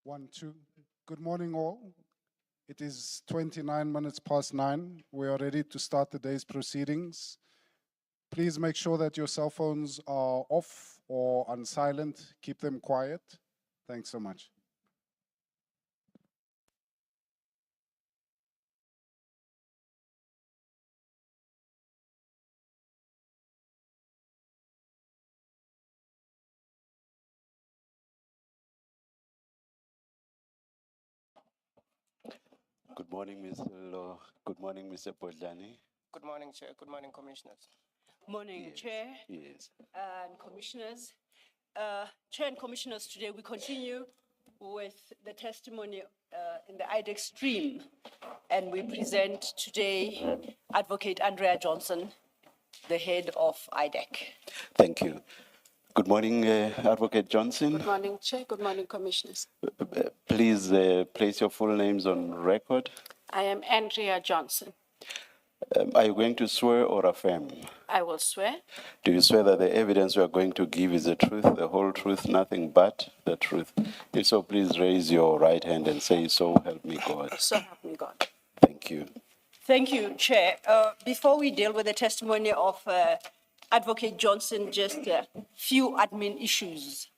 1, 2. Good morning, all. It is 29 minutes past 9. We are ready to start the day's proceedings. Please make sure that your cell phones are off or on silent. Keep them quiet. Thanks so much. Good morning, Mr. Law. Good morning, Mr. Podlani. Good morning, Chair. Good morning, Commissioners. Morning, Yes, Chair yes. and Commissioners. Chair and Commissioners, today we continue with the testimony in the IDAC stream, and we present today Advocate Andrea Johnson, the head of IDAC. Thank you. Good morning, Advocate Johnson. Good morning, Chair. Good morning, Commissioners. Please place your full names on record. I am Andrea Johnson. Are you going to swear or affirm? I will swear. Do you swear that the evidence you are going to give is the truth, the whole truth, nothing but the truth? If so, please raise your right hand and say, "So help me God." So help me God. Thank you. Thank you, Chair. Before we deal with the testimony of Advocate Johnson, just a few admin issues.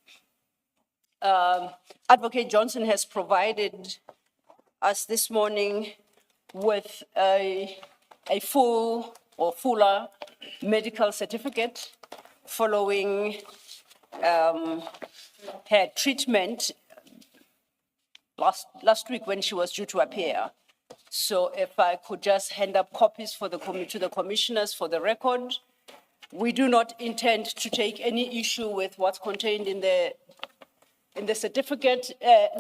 Advocate Johnson has provided us this morning with a full or fuller medical certificate following her treatment last week when she was due to appear. So if I could just hand up copies to the commissioners for the record. We do not intend to take any issue with what's contained in the certificate,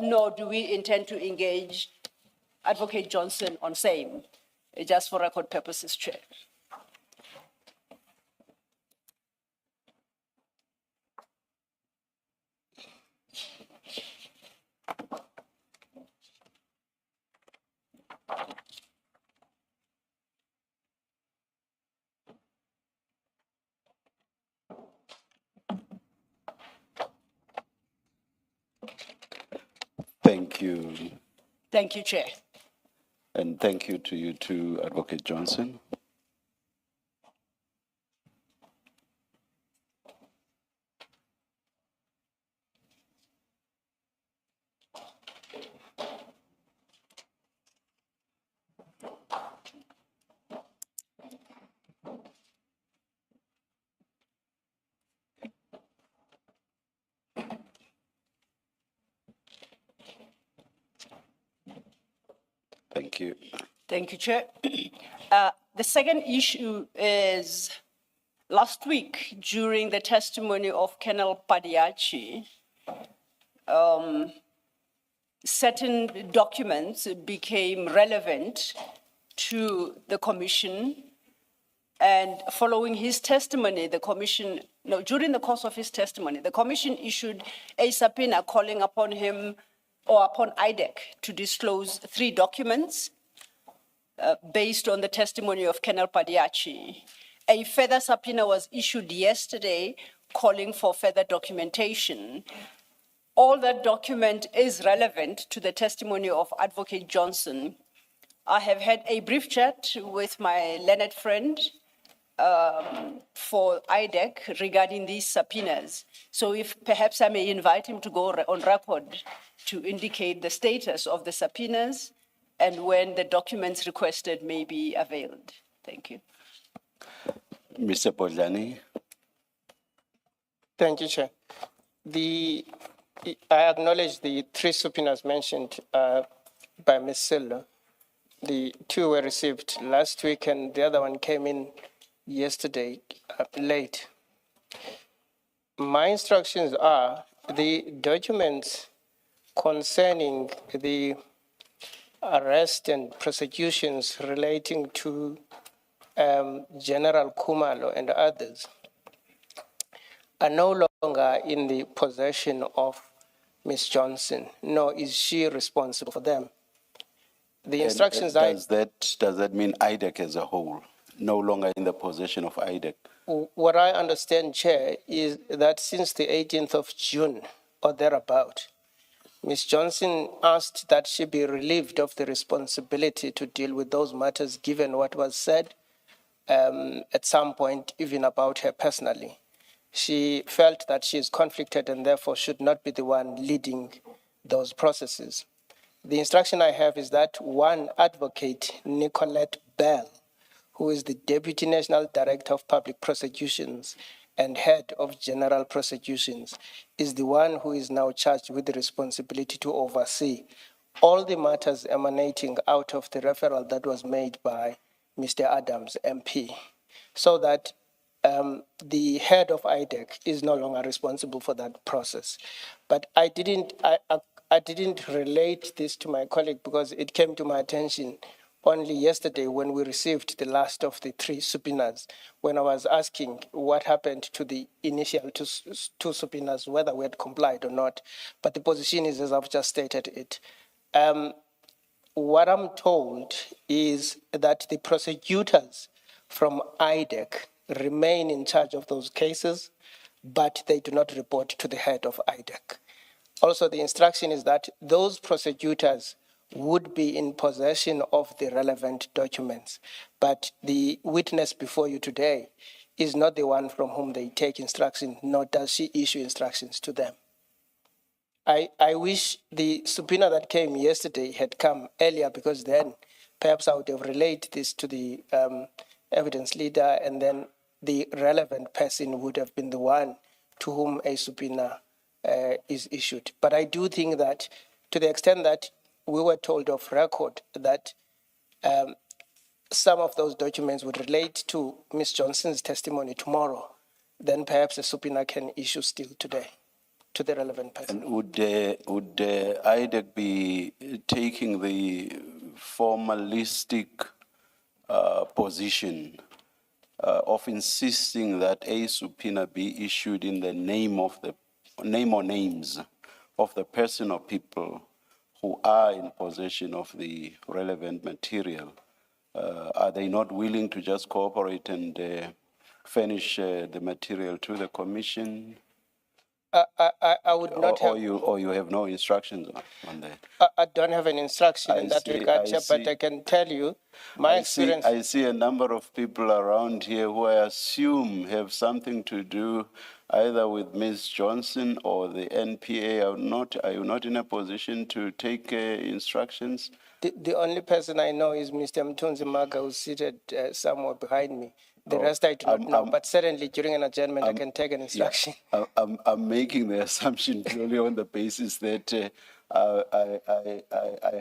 nor do we intend to engage Advocate Johnson on same, just for record purposes, Chair. Thank you. Thank you, Chair. And thank you to you too, Advocate Johnson. Thank you. Thank you, Chair. The second issue is last week during the testimony of Colonel Padiachi, certain documents became relevant to the commission, and following his testimony, during the course of his testimony, the commission issued a subpoena calling upon him or upon IDAC to disclose 3 documents based on the testimony of Colonel Padiachi. A further subpoena was issued yesterday calling for further documentation. All that document is relevant to the testimony of Advocate Johnson. I have had a brief chat with my learned friend for IDAC regarding these subpoenas. So if perhaps I may invite him to go on record to indicate the status of the subpoenas and when the documents requested may be availed. Thank you. Mr. Podlani. Thank you, Chair. I acknowledge the 3 subpoenas mentioned by Ms. Silva. The 2 were received last week and the other one came in yesterday late. My instructions are the documents concerning the arrest and prosecutions relating to General Kumalo and others are no longer in the possession of Ms. Johnson, nor is she responsible for them. The instructions does that mean IDAC as a whole, no longer in the possession of IDAC? What I understand, Chair, is that since the 18th of June or thereabout, Ms. Johnson asked that she be relieved of the responsibility to deal with those matters given what was said at some point, even about her personally. She felt that she is conflicted and therefore should not be the one leading those processes. The instruction I have is that one advocate, Nicolette Bell, who is the Deputy National Director of Public Prosecutions and Head of General Prosecutions, is the one who is now charged with the responsibility to oversee all the matters emanating out of the referral that was made by Mr. Adams, MP, so that the head of IDAC is no longer responsible for that process. But I didn't relate this to my colleague because it came to my attention only yesterday when we received the last of the 3 subpoenas, when I was asking what happened to the initial two subpoenas, whether we had complied or not. But the position is as I've just stated it. What I'm told is that the prosecutors from IDAC remain in charge of those cases, but they do not report to the head of IDAC. Also, the instruction is that those prosecutors would be in possession of the relevant documents, but the witness before you today is not the one from whom they take instruction, nor does she issue instructions to them. I wish the subpoena that came yesterday had come earlier, because then perhaps I would have relayed this to the evidence leader, and then the relevant person would have been the one to whom a subpoena is issued. But I do think that to the extent that we were told off record that some of those documents would relate to Ms. Johnson's testimony tomorrow, then perhaps a subpoena can issue still today to the relevant person. And would IDAC be taking the formalistic position of insisting that a subpoena be issued in the name or names of the person or people who are in possession of the relevant material? Are they not willing to just cooperate and furnish the material to the commission? I would not have. Or you have no instructions on that? I don't have an instruction in that regard, Chair, but I can tell you my experience. I see a number of people around here who I assume have something to do either with Ms. Johnson or the NPA. Are you not in a position to take instructions? The only person I know is Mr. Mtunzi Maga, who's seated somewhere behind me. The rest I do not know, but certainly during an adjournment, I can take an instruction. Yeah, I'm making the assumption purely on the basis that I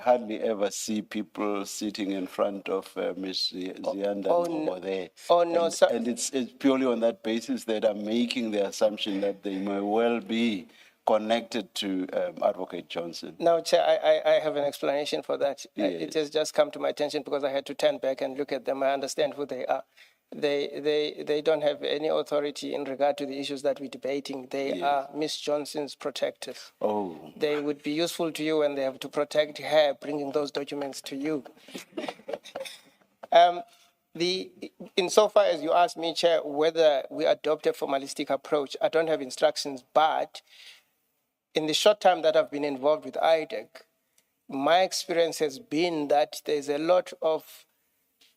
hardly ever see people sitting in front of Ms. Zianda over there. Oh, no, sir. And it's purely on that basis that I'm making the assumption that they may well be connected to Advocate Johnson. Now, Chair, I have an explanation for that. Yes. It has just come to my attention because I had to turn back and look at them. I understand who they are. They don't have any authority in regard to the issues that we're debating. They are Ms. Johnson's protectors. Oh. They would be useful to you and they have to protect her, bringing those documents to you. Insofar as you asked me, Chair, whether we adopt a formalistic approach, I don't have instructions, but in the short time that I've been involved with IDAC, my experience has been that there's a lot of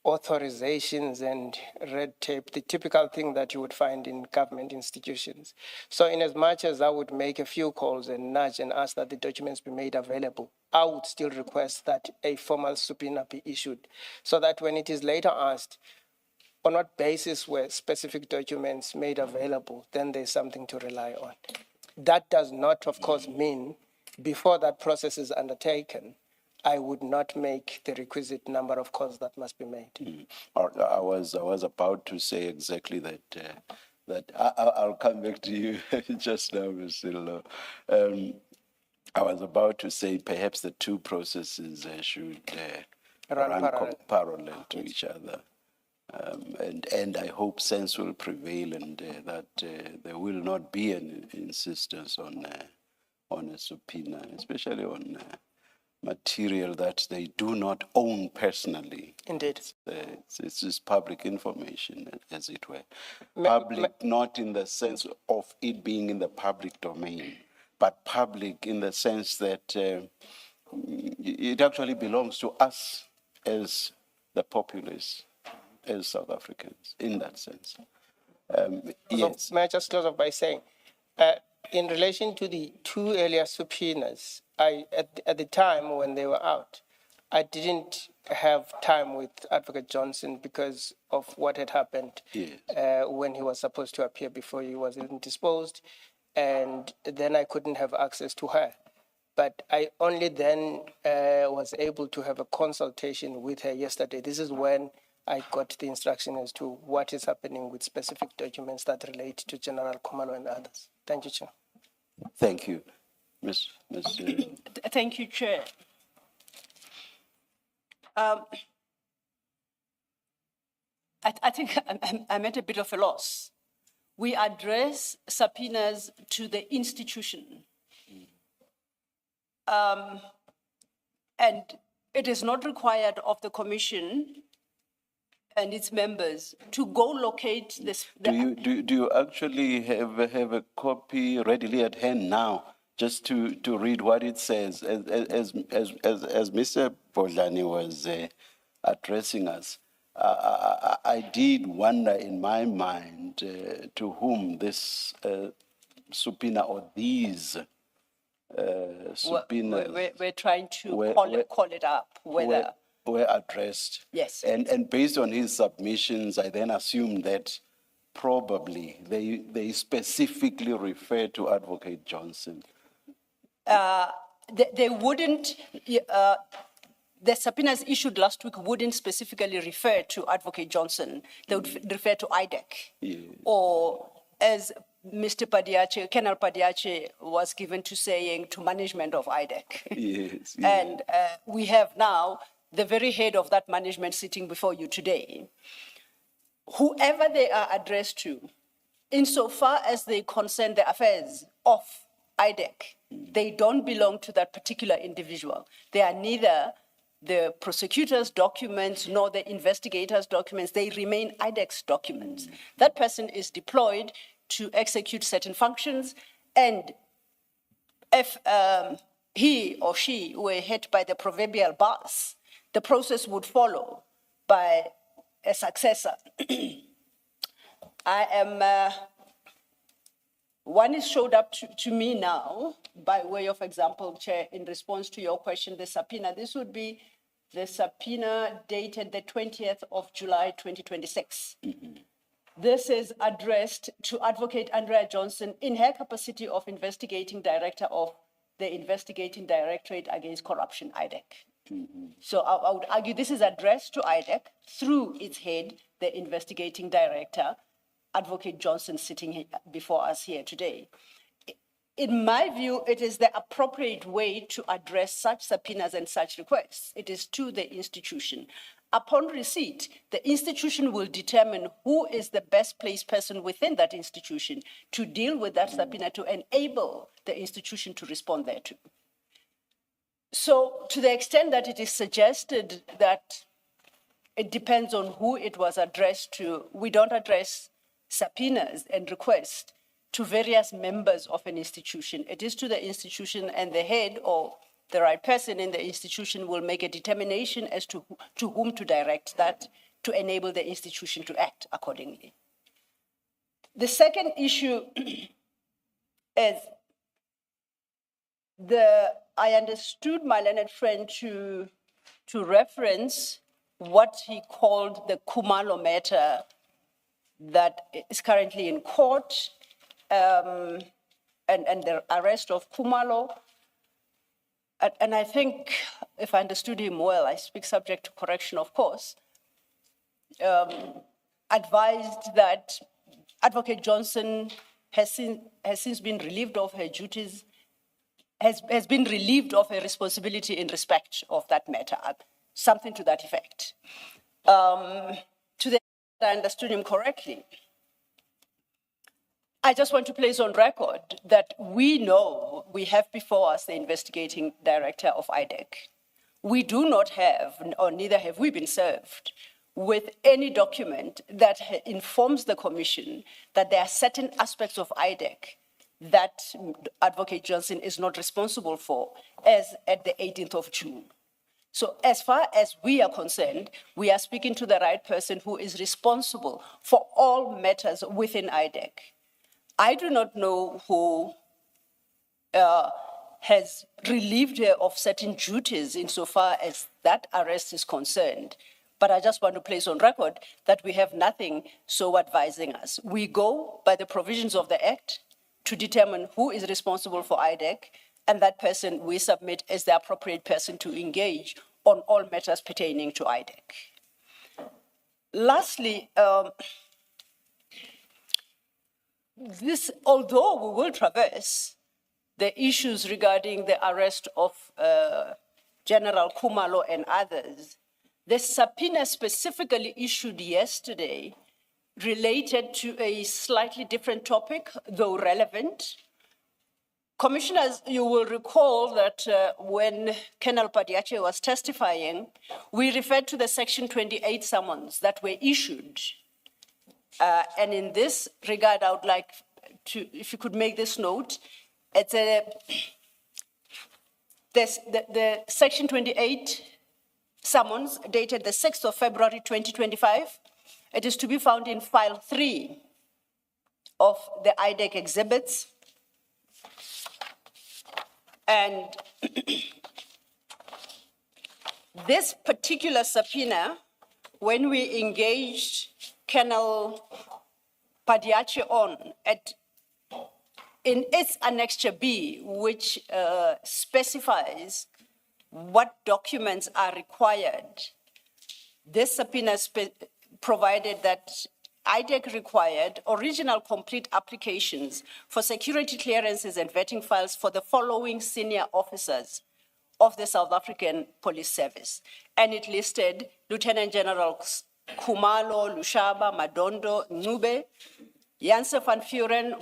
authorizations and red tape, the typical thing that you would find in government institutions. So in as much as I would make a few calls and nudge and ask that the documents be made available, I would still request that a formal subpoena be issued so that when it is later asked on what basis were specific documents made available, then there's something to rely on. That does not, of course, mean before that process is undertaken, I would not make the requisite number of calls that must be made. I was about to say exactly that. I'll come back to you just now, Mr. Lo. I was about to say perhaps the two processes should run parallel to each other. And I hope sense will prevail and that there will not be an insistence on a subpoena, especially on material that they do not own personally. Indeed. It's just public information, as it were. Public, not in the sense of it being in the public domain, but public in the sense that it actually belongs to us as the populace, as South Africans, in that sense. Yes. May I just close off by saying, in relation to the two earlier subpoenas, at the time when they were out, I didn't have time with Advocate Johnson because of what had happened when he was supposed to appear before he was indisposed, and then I couldn't have access to her. But I only then was able to have a consultation with her yesterday. This is when I got the instruction as to what is happening with specific documents that relate to General Khumalo and others. Thank you, Chair. Thank you. Ms. Thank you, Chair. I think I'm at a bit of a loss. We address subpoenas to the institution. And it is not required of the Commission and its members to go locate this. Do you actually have a copy readily at hand now, just to read what it says? As Mr. Bodlani was addressing us, I did wonder in my mind to whom this subpoena or these subpoenas we're trying to call it up, whether were addressed. Yes. And based on his submissions, I then assumed that probably they specifically refer to Advocate Johnson. they wouldn't, the subpoenas issued last week wouldn't specifically refer to Advocate Johnson. They would refer to IDAC. Or as Mr. Padiache, Colonel Padiache was given to saying to management of IDAC. Yes. And we have now the very head of that management sitting before you today. Whoever they are addressed to, insofar as they concern the affairs of IDAC, they don't belong to that particular individual. They are neither the prosecutor's documents nor the investigator's documents. They remain IDAC's documents. That person is deployed to execute certain functions, and if he or she were hit by the proverbial bus, the process would follow by a successor. One is showed up to me now, by way of example, Chair, in response to your question, the subpoena. This would be the subpoena dated the 20th of July, 2026. This is addressed to Advocate Andrea Johnson in her capacity of investigating director of the Investigating Directorate Against Corruption, IDAC. So I would argue this is addressed to IDAC through its head, the investigating director, Advocate Johnson, sitting before us here today. In my view, it is the appropriate way to address such subpoenas and such requests. It is to the institution. Upon receipt, the institution will determine who is the best placed person within that institution to deal with that subpoena to enable the institution to respond thereto. So to the extent that it is suggested that it depends on who it was addressed to, we don't address subpoenas and requests to various members of an institution. It is to the institution, and the head or the right person in the institution will make a determination as to whom to direct that to enable the institution to act accordingly. The second issue is I understood my learned friend to reference what he called the Khumalo matter that is currently in court, and the arrest of Khumalo. And I think, if I understood him well, I speak subject to correction, of course, advised that Advocate Johnson has since been relieved of her duties, has been relieved of her responsibility in respect of that matter, something to that effect. To the extent I understood him correctly, I just want to place on record that we know we have before us the investigating director of IDAC. We do not have, or neither have we been served with any document that informs the Commission that there are certain aspects of IDAC that Advocate Johnson is not responsible for as at the 18th of June. So as far as we are concerned, we are speaking to the right person who is responsible for all matters within IDAC. I do not know who has relieved her of certain duties insofar as that arrest is concerned. But I just want to place on record that we have nothing so advising us. We go by the provisions of the Act to determine who is responsible for IDAC, and that person we submit as the appropriate person to engage on all matters pertaining to IDAC. Lastly, although we will traverse the issues regarding the arrest of General Khumalo and others, the subpoena specifically issued yesterday related to a slightly different topic, though relevant. Commissioners, you will recall that when Colonel Padiache was testifying, we referred to the Section 28 summons that were issued. And in this regard, I would like to, if you could make this note, it's the Section 28 summons dated the 6th of February 2025. It is to be found in file 3 of the IDAC exhibits. And this particular subpoena, when we engaged Colonel Padiache on in its Annexure B, which specifies what documents are required, this subpoena provided that IDAC required original complete applications for security clearances and vetting files for the following senior officers of the South African Police Service. And it listed Lieutenant Generals Khumalo, Lushaba, Madondo, Ncube, Janse van Vuren,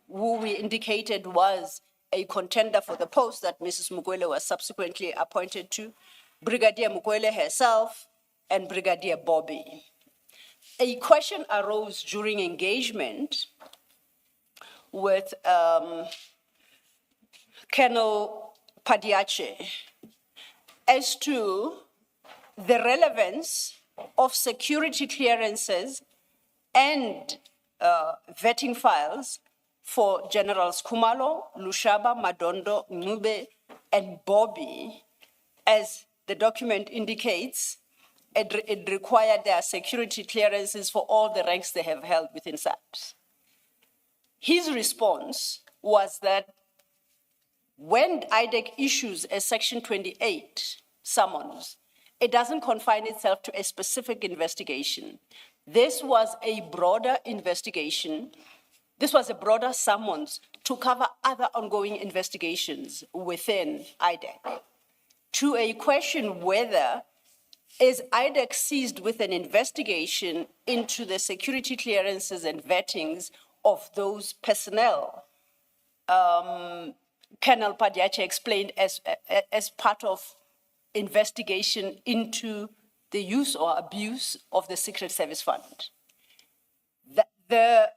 who we indicated was a contender for the post that Mrs. Mukwele was subsequently appointed to, Brigadier Mukwele herself, and Brigadier Bobby. A question arose during engagement with Colonel Padiache as to the relevance of security clearances and vetting files for Generals Khumalo, Lushaba, Madondo, Ncube, and Bobby. As the document indicates, it required their security clearances for all the ranks they have held within SAPS. His response was that when IDAC issues a Section 28 summons, it doesn't confine itself to a specific investigation. This was a broader investigation. This was a broader summons to cover other ongoing investigations within IDAC. To a question whether is IDAC seized with an investigation into the security clearances and vettings of those personnel, Colonel Padiache explained as part of investigation into the use or abuse of the Secret Service Fund. A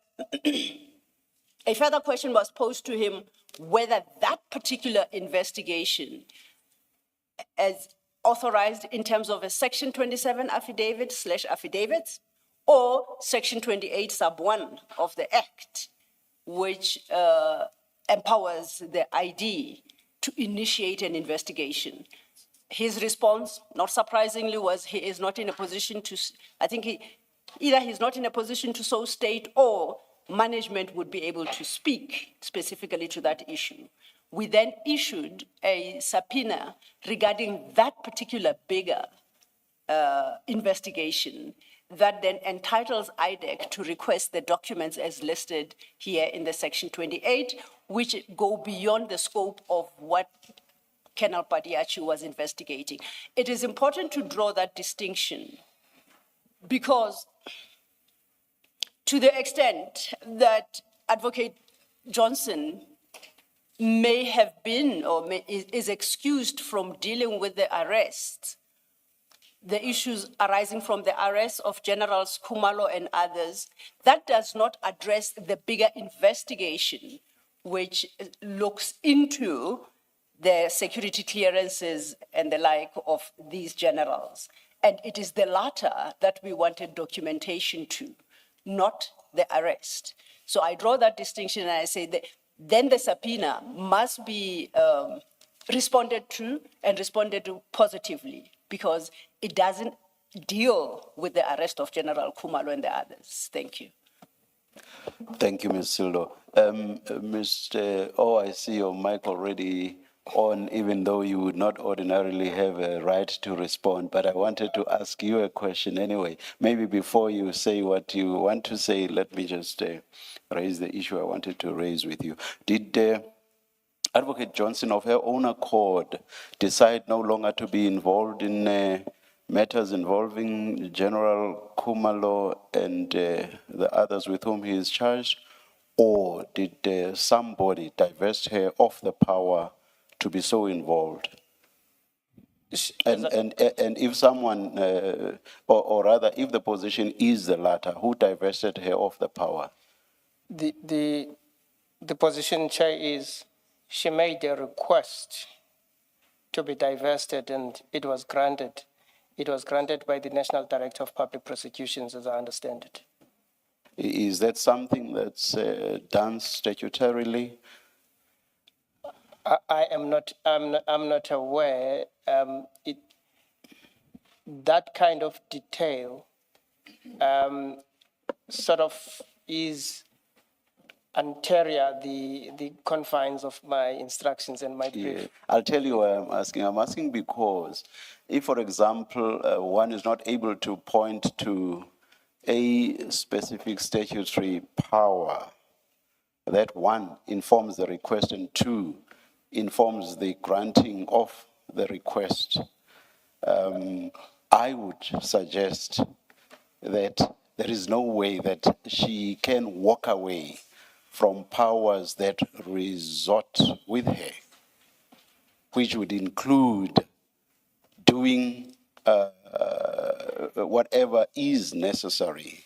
further question was posed to him whether that particular investigation, as authorized in terms of a Section 27 affidavit/affidavits or Section 28 sub 1 of the Act, which empowers the ID to initiate an investigation. His response, not surprisingly, was he is not in a position to, either he's not in a position to so state or management would be able to speak specifically to that issue. We then issued a subpoena regarding that particular bigger investigation that then entitles IDAC to request the documents as listed here in the Section 28, which go beyond the scope of what Colonel Padiache was investigating. It is important to draw that distinction because to the extent that Advocate Johnson may have been or is excused from dealing with the arrests, the issues arising from the arrest of Generals Khumalo and others, that does not address the bigger investigation, which looks into the security clearances and the like of these generals. And it is the latter that we wanted documentation to, not the arrest. So I draw that distinction and I say that then the subpoena must be responded to and responded to positively because it doesn't deal with the arrest of General Khumalo and the others. Thank you. Thank you, Ms. Sildo. Mr. Oh, I see your mic already on, even though you would not ordinarily have a right to respond, but I wanted to ask you a question anyway. Maybe before you say what you want to say, let me just raise the issue I wanted to raise with you. Did Advocate Johnson, of her own accord, decide no longer to be involved in matters involving General Khumalo and the others with whom he is charged? Or did somebody divest her of the power to be so involved? And if someone, or rather, if the position is the latter, who divested her of the power? The position, Chair, is she made a request to be divested and it was granted. It was granted by the National Director of Public Prosecutions, as I understand it. Is that something that's done statutorily? I am not. I'm not aware. That kind of detail sort of is anterior the confines of my instructions and my brief. Yeah. I'll tell you why I'm asking. I'm asking because if, for example, one is not able to point to a specific statutory power, that one informs the request and two informs the granting of the request, I would suggest that there is no way that she can walk away from powers that resort with her, which would include doing whatever is necessary,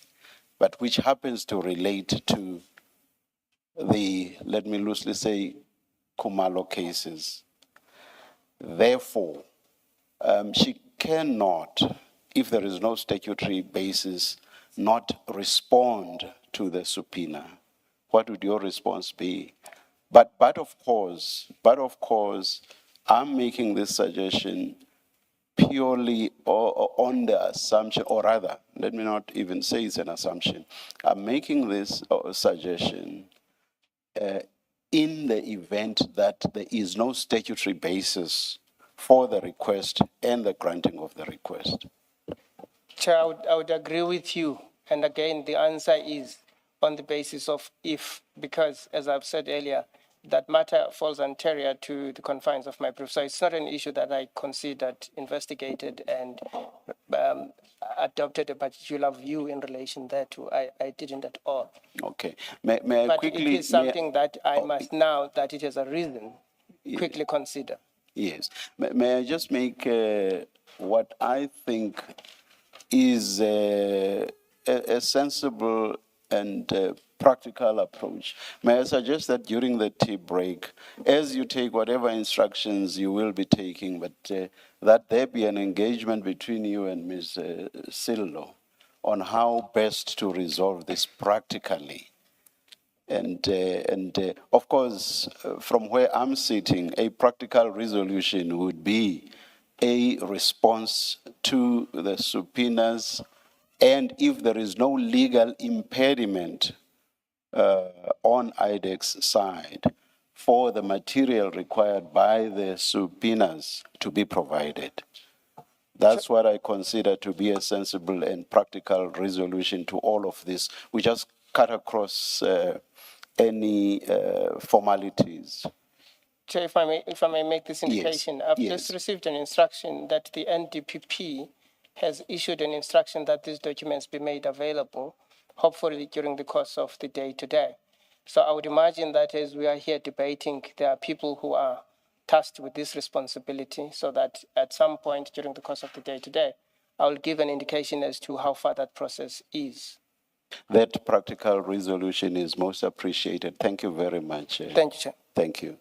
but which happens to relate to the, let me loosely say, Khumalo cases. Therefore, she cannot, if there is no statutory basis, not respond to the subpoena. What would your response be? But of course, I'm making this suggestion purely on the assumption, or rather, let me not even say it's an assumption. I'm making this suggestion in the event that there is no statutory basis for the request and the granting of the request. Chair, I would agree with you. And again, the answer is on the basis of if, because as I've said earlier, that matter falls anterior to the confines of my brief. So it's not an issue that I considered, investigated, and adopted a particular view in relation thereto. I didn't at all. Okay. May I But quickly... it is something that I must now, that it has arisen, quickly consider. Yes. May I just make what I think is a sensible and practical approach. May I suggest that during the tea break, as you take whatever instructions you will be taking, but that there be an engagement between you and Ms. Sildo on how best to resolve this practically. And of course, from where I'm sitting, a practical resolution would be a response to the subpoenas, and if there is no legal impediment on IDAC's side, for the material required by the subpoenas to be provided. That's what I consider to be a sensible and practical resolution to all of this. We just cut across any formalities. Chair, if I may make this indication, Yes. I've Yes. just received an instruction that the NDPP has issued an instruction that these documents be made available, hopefully during the course of the day today. So I would imagine that as we are here debating, there are people who are tasked with this responsibility, so that at some point during the course of the day today, I will give an indication as to how far that process is. That practical resolution is most appreciated. Thank you very much. Thank you, Chair. Thank you.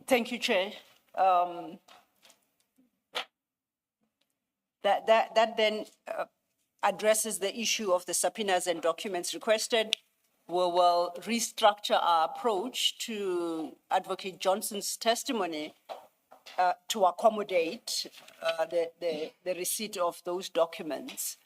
Thank you, Chair. That then addresses the issue of the subpoenas and documents requested. We will restructure our approach to Advocate Johnson's testimony to accommodate the receipt of those documents.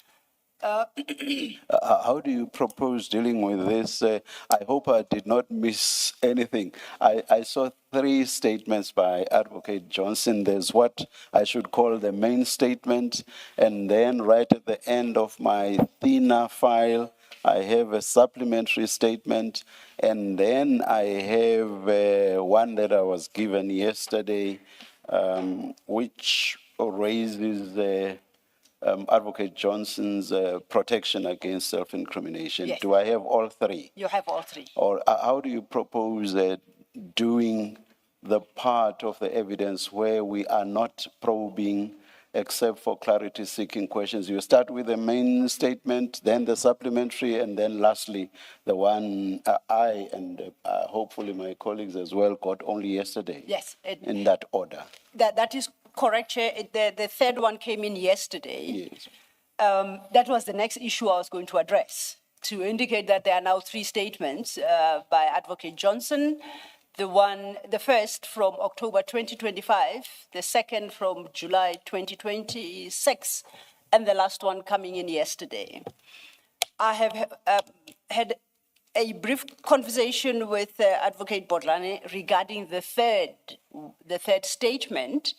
How do you propose dealing with this? I hope I did not miss anything. I saw 3 statements by Advocate Johnson. There's what I should call the main statement, and then right at the end of my thinner file, I have a supplementary statement, and then I have one that I was given yesterday, which raises Advocate Johnson's protection against self-incrimination. Yes. Do I have all 3? You have all 3. Or how do you propose doing the part of the evidence where we are not probing except for clarity-seeking questions? You start with the main statement, then the supplementary, and then lastly, the one I and hopefully my colleagues as well got only yesterday. Yes. In that order. That is correct, Chair. The third one came in yesterday. Yes. That was the next issue I was going to address, to indicate that there are now 3 statements by Advocate Johnson. The first from October 2025, the second from July 2026, and the last one coming in yesterday. I have had a brief conversation with Advocate Bodlane regarding the third statement,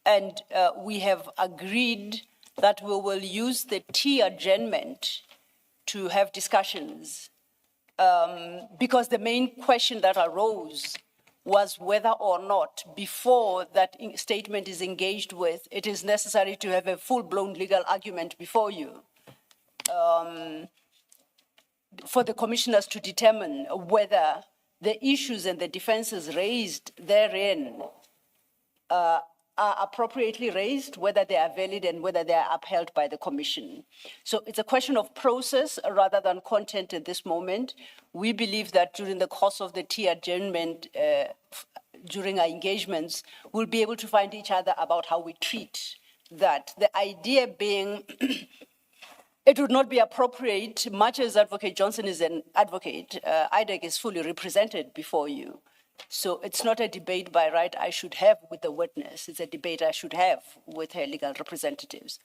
and we have agreed that we will use the T adjournment to have discussions, because the main question that arose was whether or not, before that statement is engaged with, it is necessary to have a full-blown legal argument before you, for the commissioners to determine whether the issues and the defenses raised therein are appropriately raised, whether they are valid and whether they are upheld by the commission. So it's a question of process rather than content at this moment. We believe that during the course of the T adjournment, during our engagements, we'll be able to find each other about how we treat that. The idea being, it would not be appropriate, much as Advocate Johnson is an advocate, IDAC is fully represented before you. So it's not a debate by right I should have with the witness, it's a debate I should have with her legal representatives.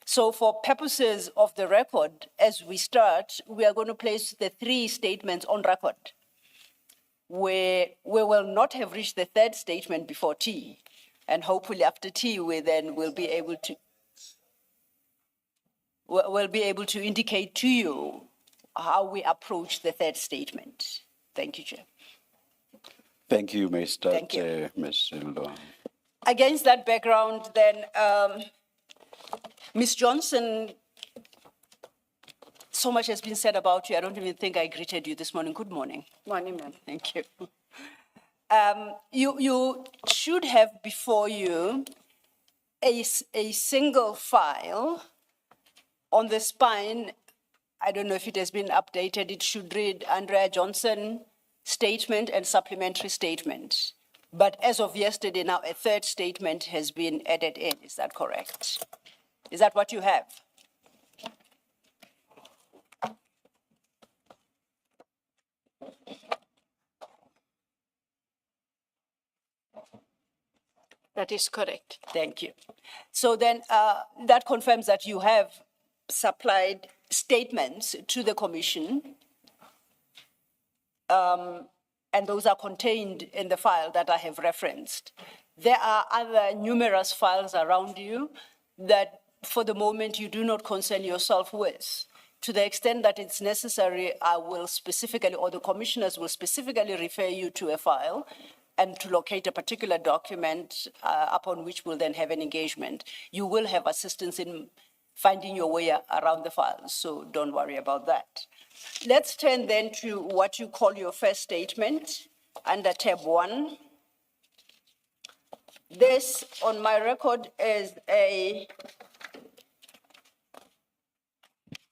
So for purposes of the record, as we start, we are going to place the 3 statements on record, where we will not have reached the third statement before T, and hopefully after T, we'll be able to indicate to you how we approach the third statement. Thank you, Chair. Thank you, Mr. Thank you. Mr. Law. Against that background, then, Ms. Johnson, so much has been said about you. I don't even think I greeted you this morning. Good morning. Morning, ma'am. Thank you. You should have before you a single file on the spine. I don't know if it has been updated. It should read Andrea Johnson statement and supplementary statement. But as of yesterday, now a third statement has been added in. Is that correct? Is that what you have? That is correct. Thank you. So then that confirms that you have supplied statements to the commission, and those are contained in the file that I have referenced. There are other numerous files around you that for the moment you do not concern yourself with. To the extent that it's necessary, I will specifically, or the commissioners will specifically refer you to a file and to locate a particular document upon which we'll then have an engagement. You will have assistance in finding your way around the files, so don't worry about that. Let's turn then to what you call your first statement under tab 1. This, on my record, is a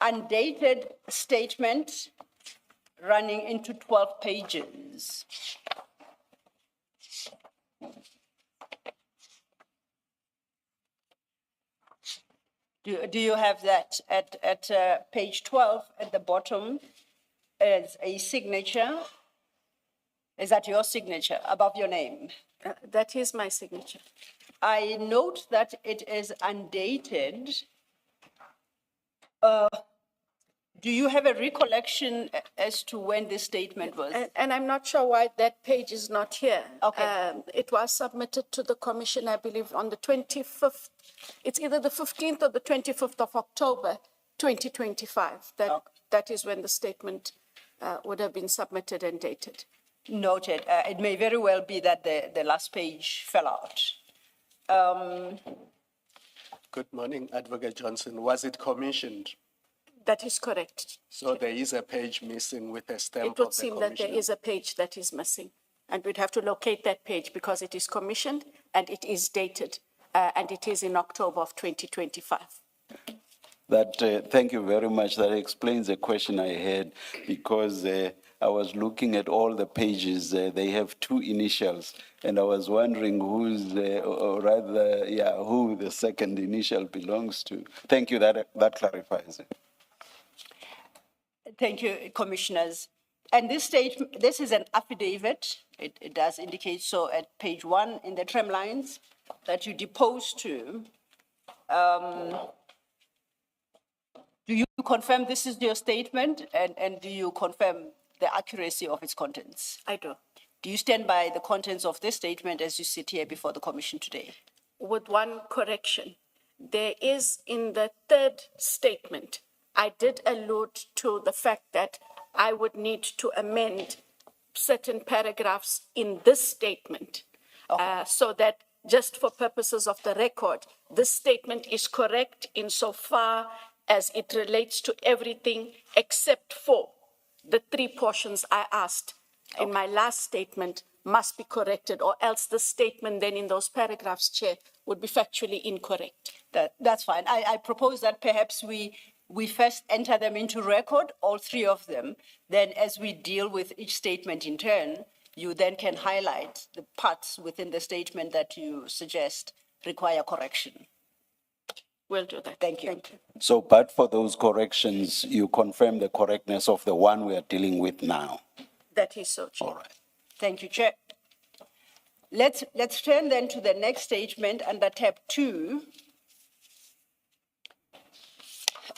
undated statement running into 12 pages. Do you have that at page 12 at the bottom as a signature? Is that your signature above your name? That is my signature. I note that it is undated. Do you have a recollection as to when this statement was? And I'm not sure why that page is not here. Okay. It was submitted to the commission, I believe, on the 25th. It's either the 15th or the 25th of October, 2025. That is when the statement would have been submitted and dated. Noted. It may very well be that the last page fell out. Good morning, Advocate Johnson. Was it commissioned? That is correct. So there is a page missing with a stamp It of the would seem that there commissioner. is a page that is missing. And we'd have to locate that page because it is commissioned and it is dated and it is in October of 2025. Thank you very much. That explains the question I had because I was looking at all the pages. They have two initials, and I was wondering who the second initial belongs to. Thank you. That clarifies it. Thank you, commissioners. And this is an affidavit. It does indicate so at page 1 in the trim lines that you deposed to. Do you confirm this is your statement and do you confirm the accuracy of its contents? I do. Do you stand by the contents of this statement as you sit here before the commission today? With one correction, there is in the third statement, I did allude to the fact that I would need to amend certain paragraphs in this statement so that just for purposes of the record, this statement is correct insofar as it relates to everything except for the 3 portions I asked in my last statement must be corrected, or else the statement then in those paragraphs, Chair, would be factually incorrect. That's fine. I propose that perhaps we first enter them into record, all 3 of them. Then as we deal with each statement in turn, you then can highlight the parts within the statement that you suggest require correction. We'll do that. Thank you. So, but for those corrections, you confirm the correctness of the one we are dealing with now. That is so, Chair. All right. Thank you, Chair. Let's turn then to the next statement under tab 2.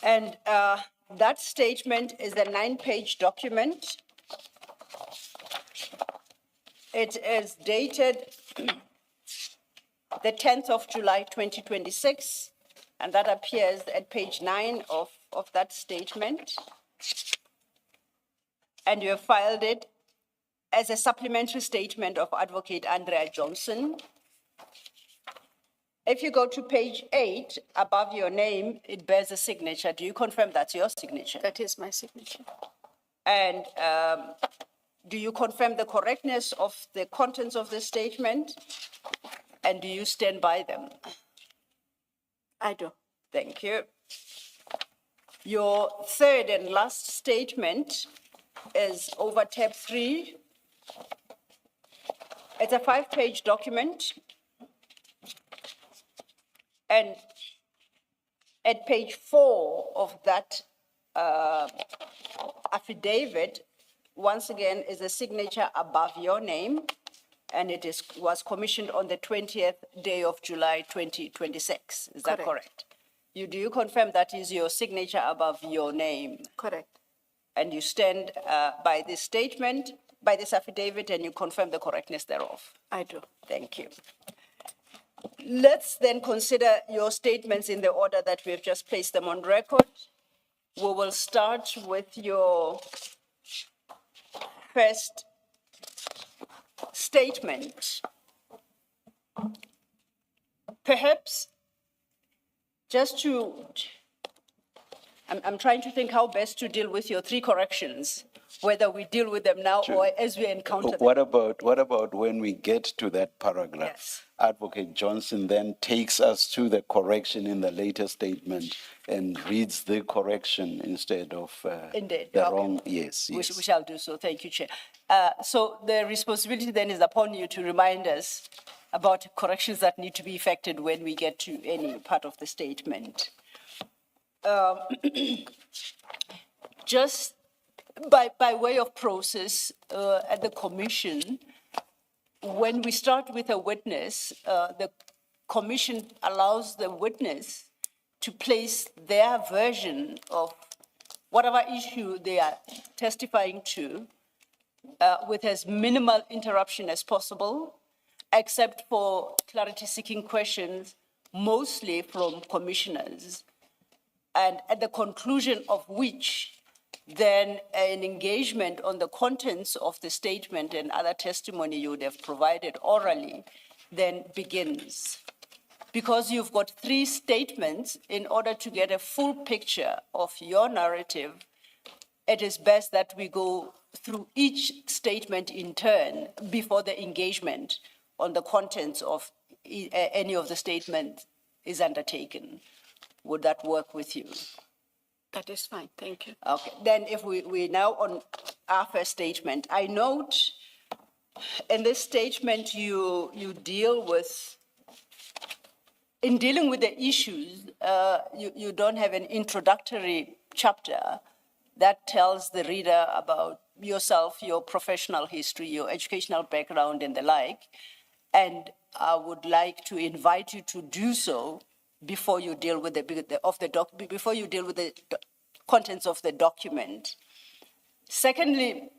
And that statement is a 9-page document. It is dated the 10th of July, 2026, and that appears at page 9 of that statement. And you have filed it as a supplementary statement of Advocate Andrea Johnson. If you go to page 8, above your name, it bears a signature. Do you confirm that's your signature? That is my signature. And do you confirm the correctness of the contents of this statement? And do you stand by them? I do. Thank you. Your third and last statement is over tab 3. It's a 5-page document. And at page 4 of that affidavit, once again, is a signature above your name, and it was commissioned on the 20th day of July, 2026. Is that correct? Do you confirm that is your signature above your name? Correct. And you stand by this statement, by this affidavit, and you confirm the correctness thereof? I do. Thank you. Let's then consider your statements in the order that we have just placed them on record. We will start with your first statement. Perhaps just I'm trying to think how best to deal with your 3 corrections whether we deal with them now or as we encounter them. What about when we get to that paragraph? Yes. Advocate Johnson then takes us to the correction in the later statement and reads the correction instead of Indeed. the Okay. wrong. Yes, We yes. shall do so. Thank you, Chair. So the responsibility then is upon you to remind us about corrections that need to be effected when we get to any part of the statement. Just by way of process at the Commission, when we start with a witness, the Commission allows the witness to place their version of whatever issue they are testifying to with as minimal interruption as possible, except for clarity-seeking questions, mostly from commissioners, and at the conclusion of which, then an engagement on the contents of the statement and other testimony you would have provided orally then begins. Because you've got 3 statements, in order to get a full picture of your narrative, it is best that we go through each statement in turn before the engagement on the contents of any of the statements is undertaken. Would that work with you? That is fine, thank you. Okay, then if we now on our first statement, I note in this statement you deal with, in dealing with the issues, you don't have an introductory chapter that tells the reader about yourself, your professional history, your educational background and the like. And I would like to invite you to do so before you deal with before you deal with the contents of the document. Secondly,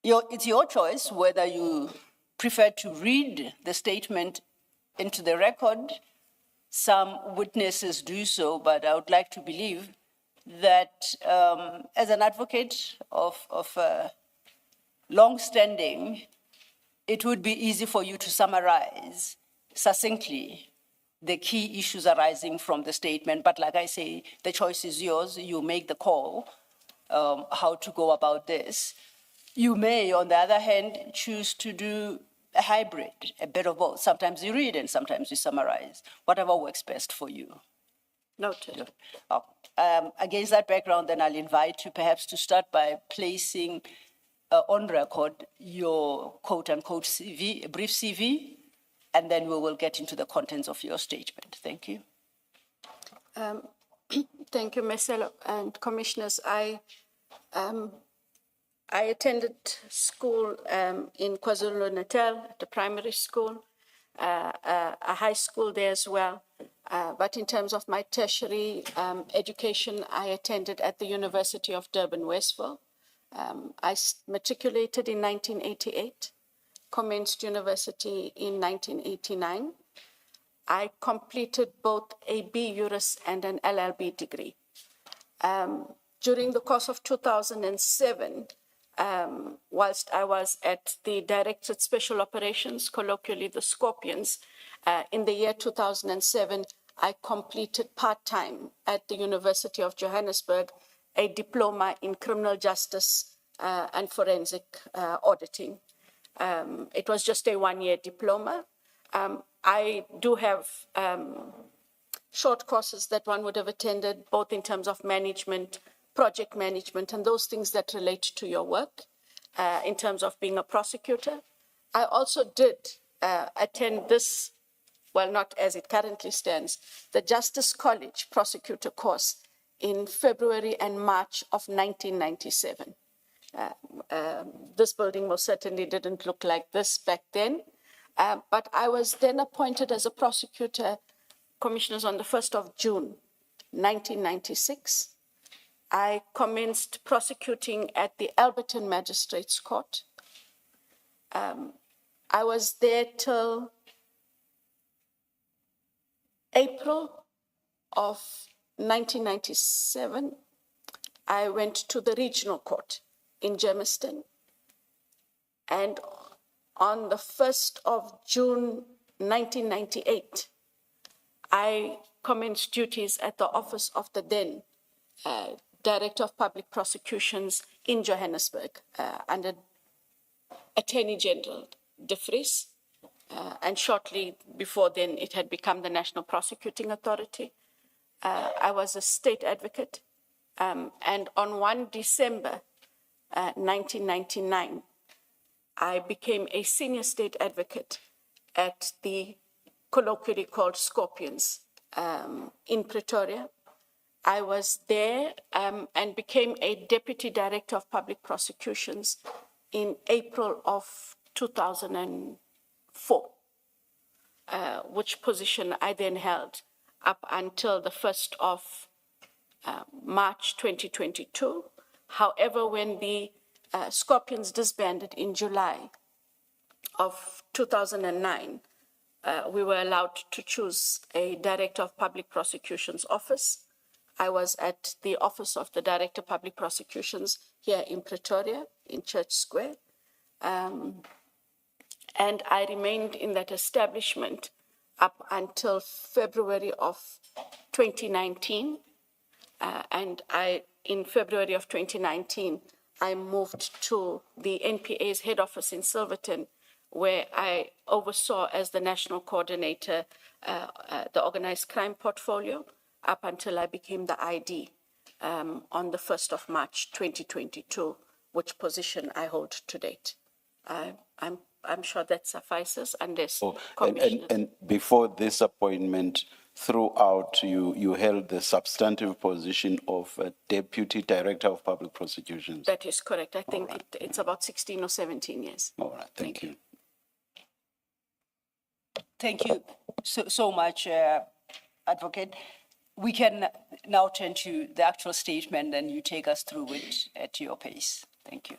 it's your choice whether you prefer to read the statement into the record. Some witnesses do so, but I would like to believe that as an advocate of long-standing, it would be easy for you to summarize succinctly the key issues arising from the statement. But like I say, the choice is yours. You make the call how to go about this. You may, on the other hand, choose to do a hybrid, a bit of both. Sometimes you read and sometimes you summarize, whatever works best for you. Noted. Against that background, then I'll invite you perhaps to start by placing on record your quote-unquote CV, a brief CV, and then we will get into the contents of your statement. Thank you. Thank you, Marcelo and commissioners. I attended school in KwaZulu-Natal at a primary school, a high school there as well. But in terms of my tertiary education, I attended at the University of Durban-Westville. I matriculated in 1988, commenced university in 1989. I completed both a B.Juris and an LLB degree. During the course of 2007, whilst I was at the Directorate Special Operations, colloquially the Scorpions, in the year 2007, I completed part-time at the University of Johannesburg a diploma in criminal justice and forensic auditing. It was just a one-year diploma. I do have short courses that one would have attended, both in terms of management, project management, and those things that relate to your work in terms of being a prosecutor. I also did attend this, well, not as it currently stands, the Justice College prosecutor course in February and March of 1997. This building most certainly didn't look like this back then, but I was then appointed as a prosecutor, commissioners, on the 1st of June, 1996. I commenced prosecuting at the Alberton Magistrates Court. I was there till April of 1997. I went to the regional court in Germiston. And on the 1st of June, 1998, I commenced duties at the office of the then Director of Public Prosecutions in Johannesburg under Attorney General De Vries. And shortly before then, it had become the National Prosecuting Authority. I was a state advocate. And on 1 December 1999, I became a senior state advocate at the colloquially called Scorpions in Pretoria. I was there and became a deputy director of public prosecutions in April of 2004, which position I then held up until the 1st of March 2022. However, when the Scorpions disbanded in July of 2009, we were allowed to choose a director of public prosecutions office. I was at the office of the Director of Public Prosecutions here in Pretoria, in Church Square. And I remained in that establishment up until February of 2019. And in February of 2019, I moved to the NPA's head office in Silverton, where I oversaw as the national coordinator the organized crime portfolio, up until I became the ID on the 1st of March 2022, which position I hold to date. I'm sure that suffices unless and before this appointment, throughout you held the substantive position of Deputy Director of Public Prosecutions. That is correct. I think it's about 16 or 17 years. All right, thank you. Thank you so much, Advocate. We can now turn to the actual statement and you take us through it at your pace. Thank you.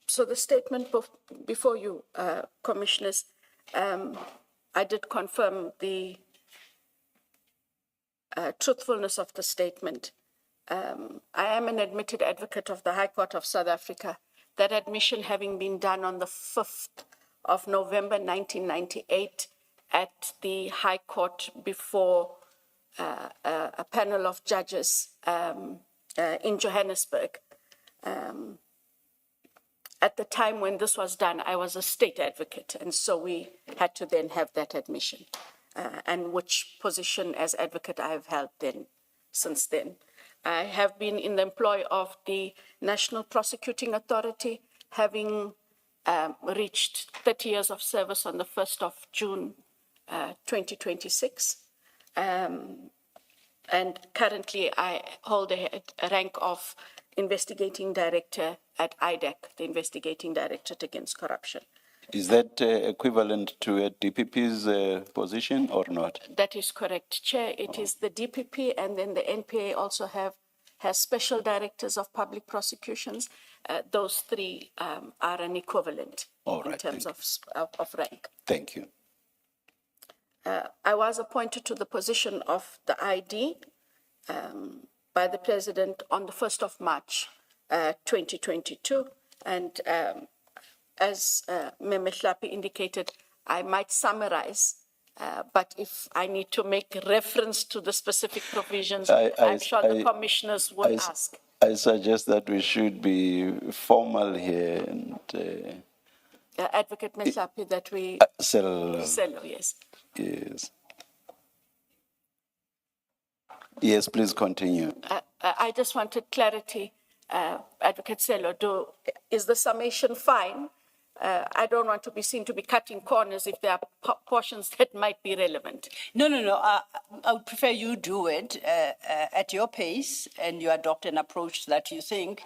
So the statement before you, Commissioners, I did confirm the truthfulness of the statement. I am an admitted advocate of the High Court of South Africa, that admission having been done on the 5th of November 1998 at the High Court before a panel of judges in Johannesburg. At the time when this was done, I was a state advocate, and so we had to then have that admission, and which position as advocate I have held since then. I have been in the employ of the National Prosecuting Authority, having reached 30 years of service on the 1st of June 2026. And currently I hold a rank of investigating director at IDAC, the Investigating Directorate Against Corruption. Is that equivalent to a DPP's position or not? That is correct, Chair. It is the DPP, and then the NPA also has special directors of public prosecutions. Those three are an equivalent in terms of rank. Thank you. I was appointed to the position of the ID by the President on the 1st of March 2022, and as Memehlapi indicated, I might summarize, but if I need to make reference to the specific provisions, I'm sure the commissioners would ask. I suggest that we should be formal here and... Advocate Mehlapi, that we... Sello, yes. Yes. Yes, please continue. I just wanted clarity, Advocate Sello. Is the summation fine? I don't want to be seen to be cutting corners if there are portions that might be relevant. No. I would prefer you do it at your pace and you adopt an approach that you think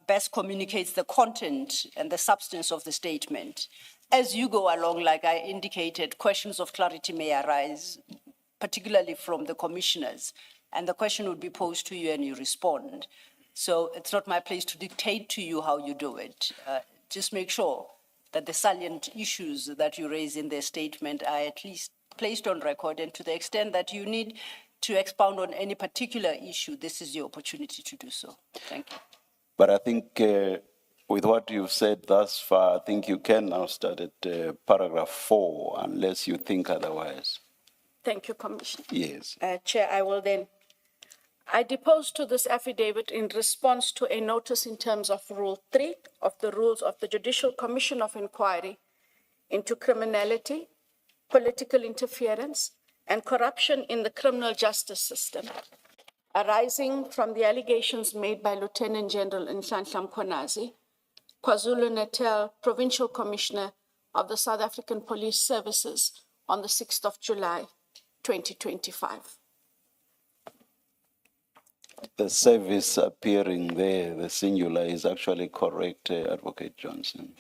best communicates the content and the substance of the statement. As you go along, like I indicated, questions of clarity may arise, particularly from the commissioners, and the question would be posed to you and you respond. So it's not my place to dictate to you how you do it. Just make sure that the salient issues that you raise in the statement are at least placed on record, and to the extent that you need to expound on any particular issue, this is your opportunity to do so. Thank you. But I think With what you've said thus far, I think you can now start at paragraph 4, unless you think otherwise. Thank you, Commissioner. Yes. Chair, I depose to this affidavit in response to a notice in terms of Rule 3 of the Rules of the Judicial Commission of Inquiry into criminality, political interference, and corruption in the criminal justice system, arising from the allegations made by Lieutenant General Nhlanhla Mkhwanazi, KwaZulu-Natal Provincial Commissioner of the South African Police Services on the 6th of July, 2025. The service appearing there, the singular, is actually correct, Advocate Johnson.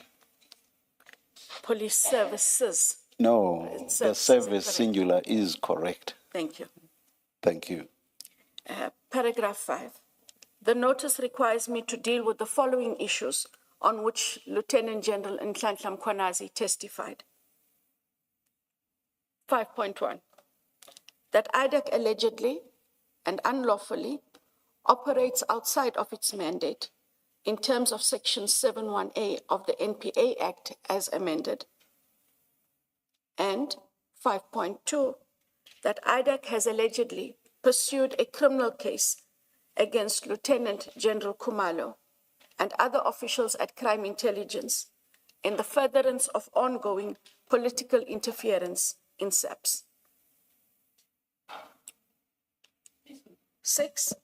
Police services. No, the service singular is correct. Thank you. Thank you. Paragraph 5. The notice requires me to deal with the following issues on which Lieutenant General Nhlanhla Mkhwanazi testified. 5.1. That IDAC allegedly and unlawfully operates outside of its mandate in terms of Section 71A of the NPA Act as amended. And 5.2, that IDAC has allegedly pursued a criminal case against Lieutenant General Khumalo and other officials at Crime Intelligence in the furtherance of ongoing political interference in SAPS. 6,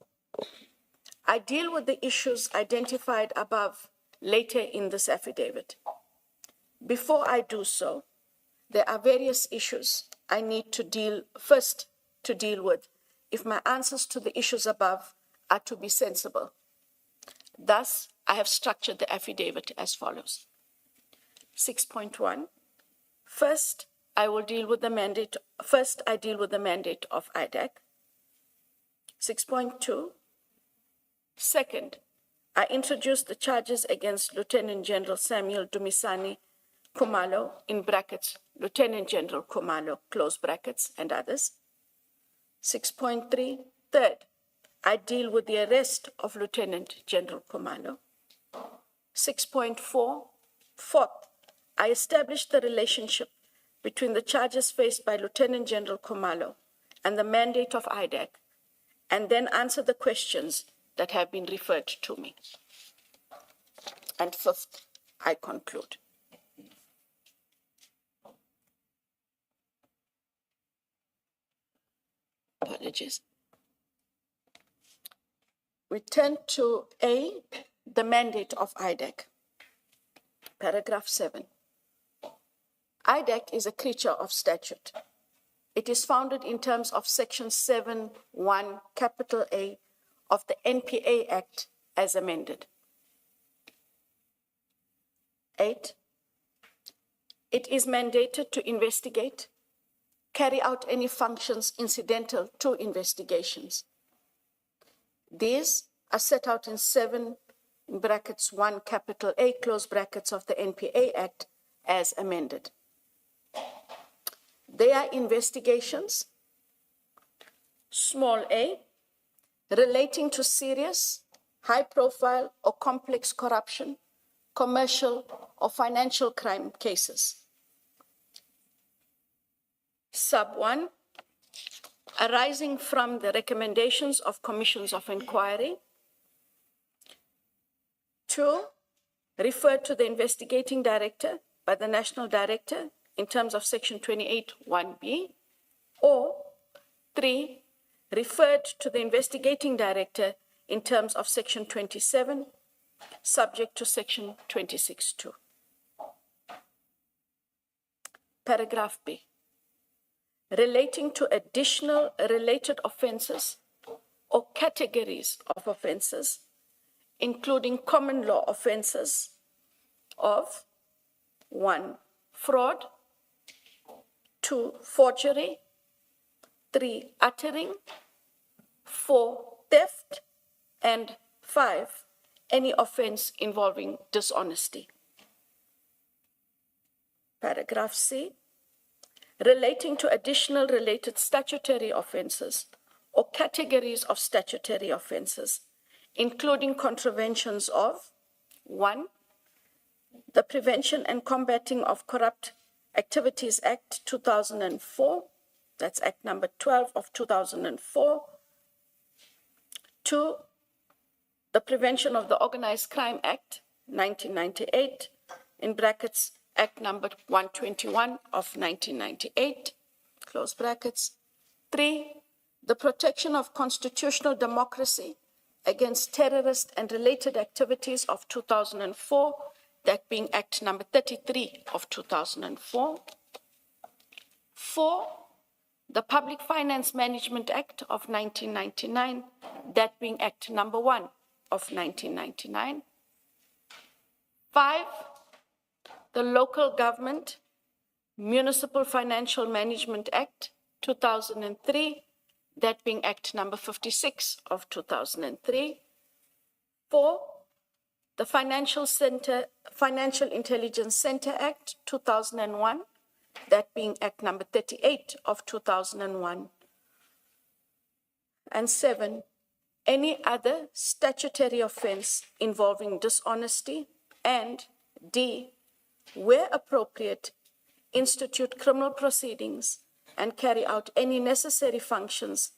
I deal with the issues identified above later in this affidavit. Before I do so, there are various issues I need to deal with if my answers to the issues above are to be sensible. Thus, I have structured the affidavit as follows. 6.1. First, I deal with the mandate of IDAC. 6.2. Second, I introduce the charges against Lieutenant General Samuel Dumisani Khumalo, in brackets, Lieutenant General Khumalo, close brackets, and others. 6.3. Third, I deal with the arrest of Lieutenant General Khumalo. 6.4. Fourth, I establish the relationship between the charges faced by Lieutenant General Khumalo and the mandate of IDAC, and then answer the questions that have been referred to me. And fifth, I conclude. Apologies. We turn to A, the mandate of IDAC. Paragraph 7. IDAC is a creature of statute. It is founded in terms of Section 7(1) capital A of the NPA Act as amended. 8. It is mandated to investigate, carry out any functions incidental to investigations. These are set out in 7 in brackets 1 capital A close brackets of the NPA Act as amended. They are investigations, small a, relating to serious, high-profile or complex corruption, commercial or financial crime cases. Sub 1, arising from the recommendations of commissions of inquiry. 2, referred to the investigating director by the national director in terms of Section 28(1)(b), or 3, referred to the investigating director in terms of Section 27, subject to Section 26(2). Paragraph B, relating to additional related offenses or categories of offenses, including common law offenses of 1, fraud, 2, forgery, 3, uttering, 4, theft, and 5, any offense involving dishonesty. Paragraph C, relating to additional related statutory offenses or categories of statutory offenses, including contraventions of 1, the Prevention and Combating of Corrupt Activities Act 2004, that's Act number 12 of 2004. 2, the Prevention of the Organized Crime Act 1998, in brackets, Act number 121 of 1998, close brackets. 3, the Protection of Constitutional Democracy against Terrorist and Related Activities of 2004, that being Act number 33 of 2004. 4, the Public Finance Management Act of 1999, that being Act number 1 of 1999. 5, the Local Government Municipal Financial Management Act 2003, that being Act number 56 of 2003. 4, the Financial Intelligence Center Act 2001, that being Act number 38 of 2001. And 7, any other statutory offense involving dishonesty, and D, where appropriate, institute criminal proceedings and carry out any necessary functions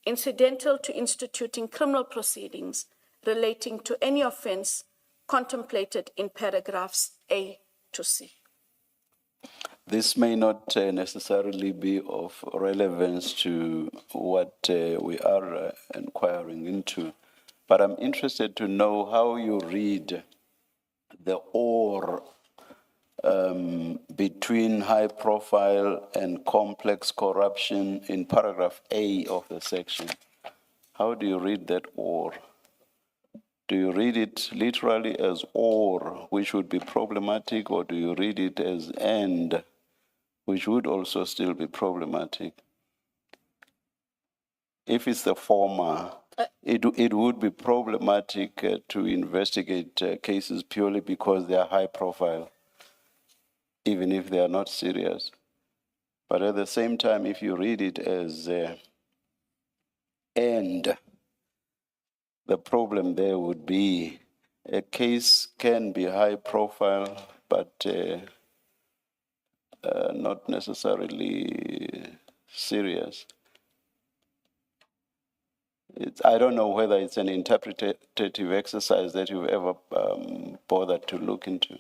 incidental to instituting criminal proceedings relating to any offense contemplated in paragraphs A to C. This may not necessarily be of relevance to what we are inquiring into, but I'm interested to know how you read the or between high profile and complex corruption in paragraph A of the section. How do you read that or? Do you read it literally as or, which would be problematic, or do you read it as and, which would also still be problematic? If it's the former, it would be problematic to investigate cases purely because they are high profile, even if they are not serious. But at the same time, if you read it as and, the problem there would be a case can be high profile, but not necessarily serious. I don't know whether it's an interpretative exercise that you've ever bothered to look into.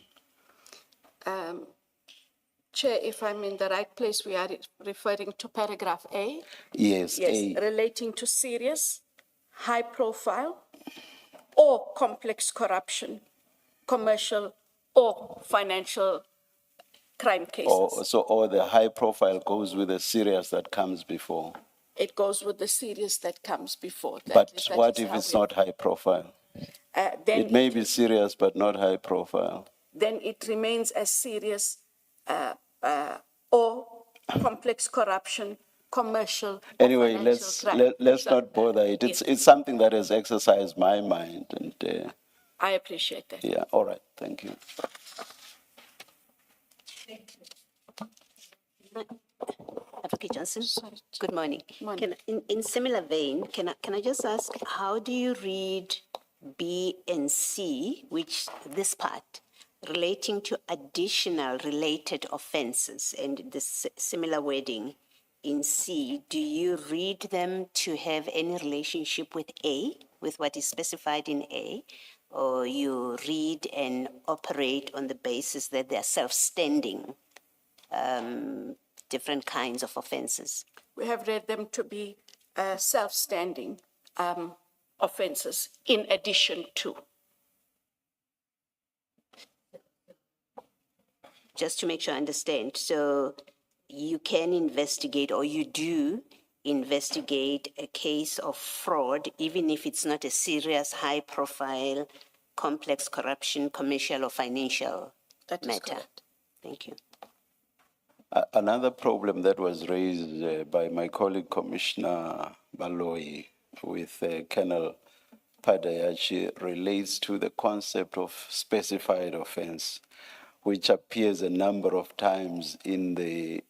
Chair, if I'm in the right place, we are referring to paragraph A? Yes, Yes, A. relating to serious, high profile, or complex corruption, commercial or financial crime cases. Or the high profile goes with the serious that comes before. It goes with the serious that comes before. But what if it's not high profile? Then it may be serious, but not high profile. Then it remains as serious or complex corruption, commercial. Anyway, let's not bother it. It's something that has exercised my mind, and I appreciate that. Yeah. All right. Thank you. Advocate Johnson, good morning. In similar vein, can I just ask, how do you read B and C, which this part, relating to additional related offenses, and this similar wording in C, do you read them to have any relationship with A, with what is specified in A, or you read and operate on the basis that they are self-standing different kinds of offenses? We have read them to be self-standing offenses in addition to. Just to make sure I understand, so you can investigate, or you do investigate, a case of fraud, even if it's not a serious, high-profile, complex corruption, commercial or financial matter. Correct. Thank you. Another problem that was raised by my colleague, Commissioner Baloyi, with Colonel Padayachi, relates to the concept of specified offense, which appears a number of times in the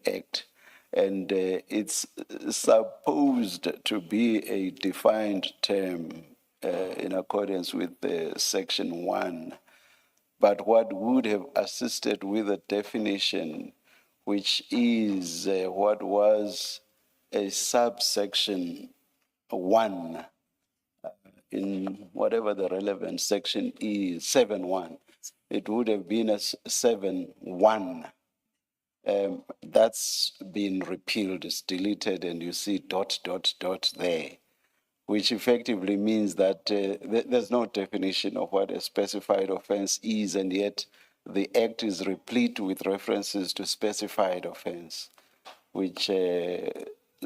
Act. And it's supposed to be a defined term in accordance with Section 1. But what would have assisted with the definition, which is what was a subsection 1 in whatever the relevant section is, 7.1, it would have been a 7.1. That's been repealed, it's deleted, and you see ... there, which effectively means that there's no definition of what a specified offense is, and yet the Act is replete with references to specified offense, which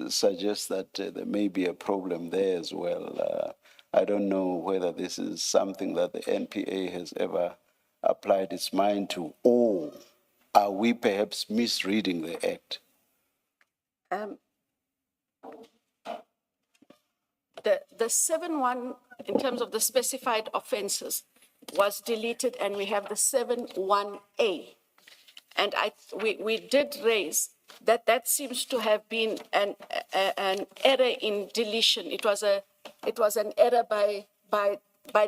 suggests that there may be a problem there as well. I don't know whether this is something that the NPA has ever applied its mind to, or are we perhaps misreading the Act? The 7.1, in terms of the specified offences, was deleted, and we have the 7.1A. And we did raise that seems to have been an error in deletion. It was an error by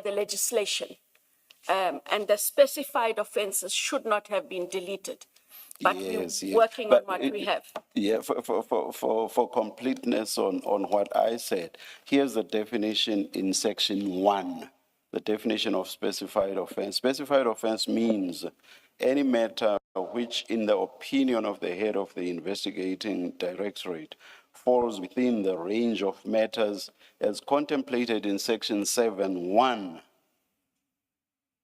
the legislation. And the specified offences should not have been deleted. But Yes, we're yes. working But on what we have. Yeah, for completeness on what I said, here's the definition in section 1, the definition of specified offense. Specified offense means any matter which, in the opinion of the head of the investigating directorate, falls within the range of matters as contemplated in section 7.1,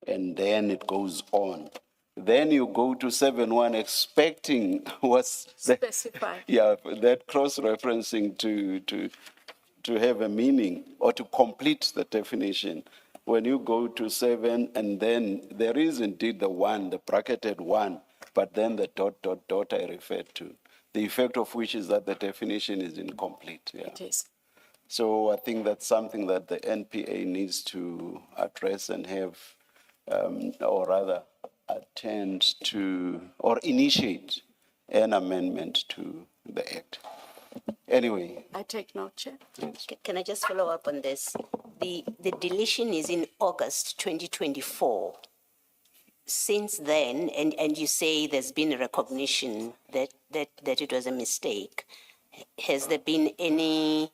and then it goes on. Then you go to 7.1 expecting what's Specified. Yeah, that cross-referencing to have a meaning or to complete the definition. When you go to 7, and then there is indeed the 1, the bracketed 1, but then the ... I referred to, the effect of which is that the definition is incomplete. Yeah. It is. So I think that's something that the NPA needs to address and have, or rather attend to, or initiate an amendment to the Act. Anyway. I take note, Chair. Can I just follow up on this? The deletion is in August 2024. Since then, and you say there's been a recognition that it was a mistake, has there been any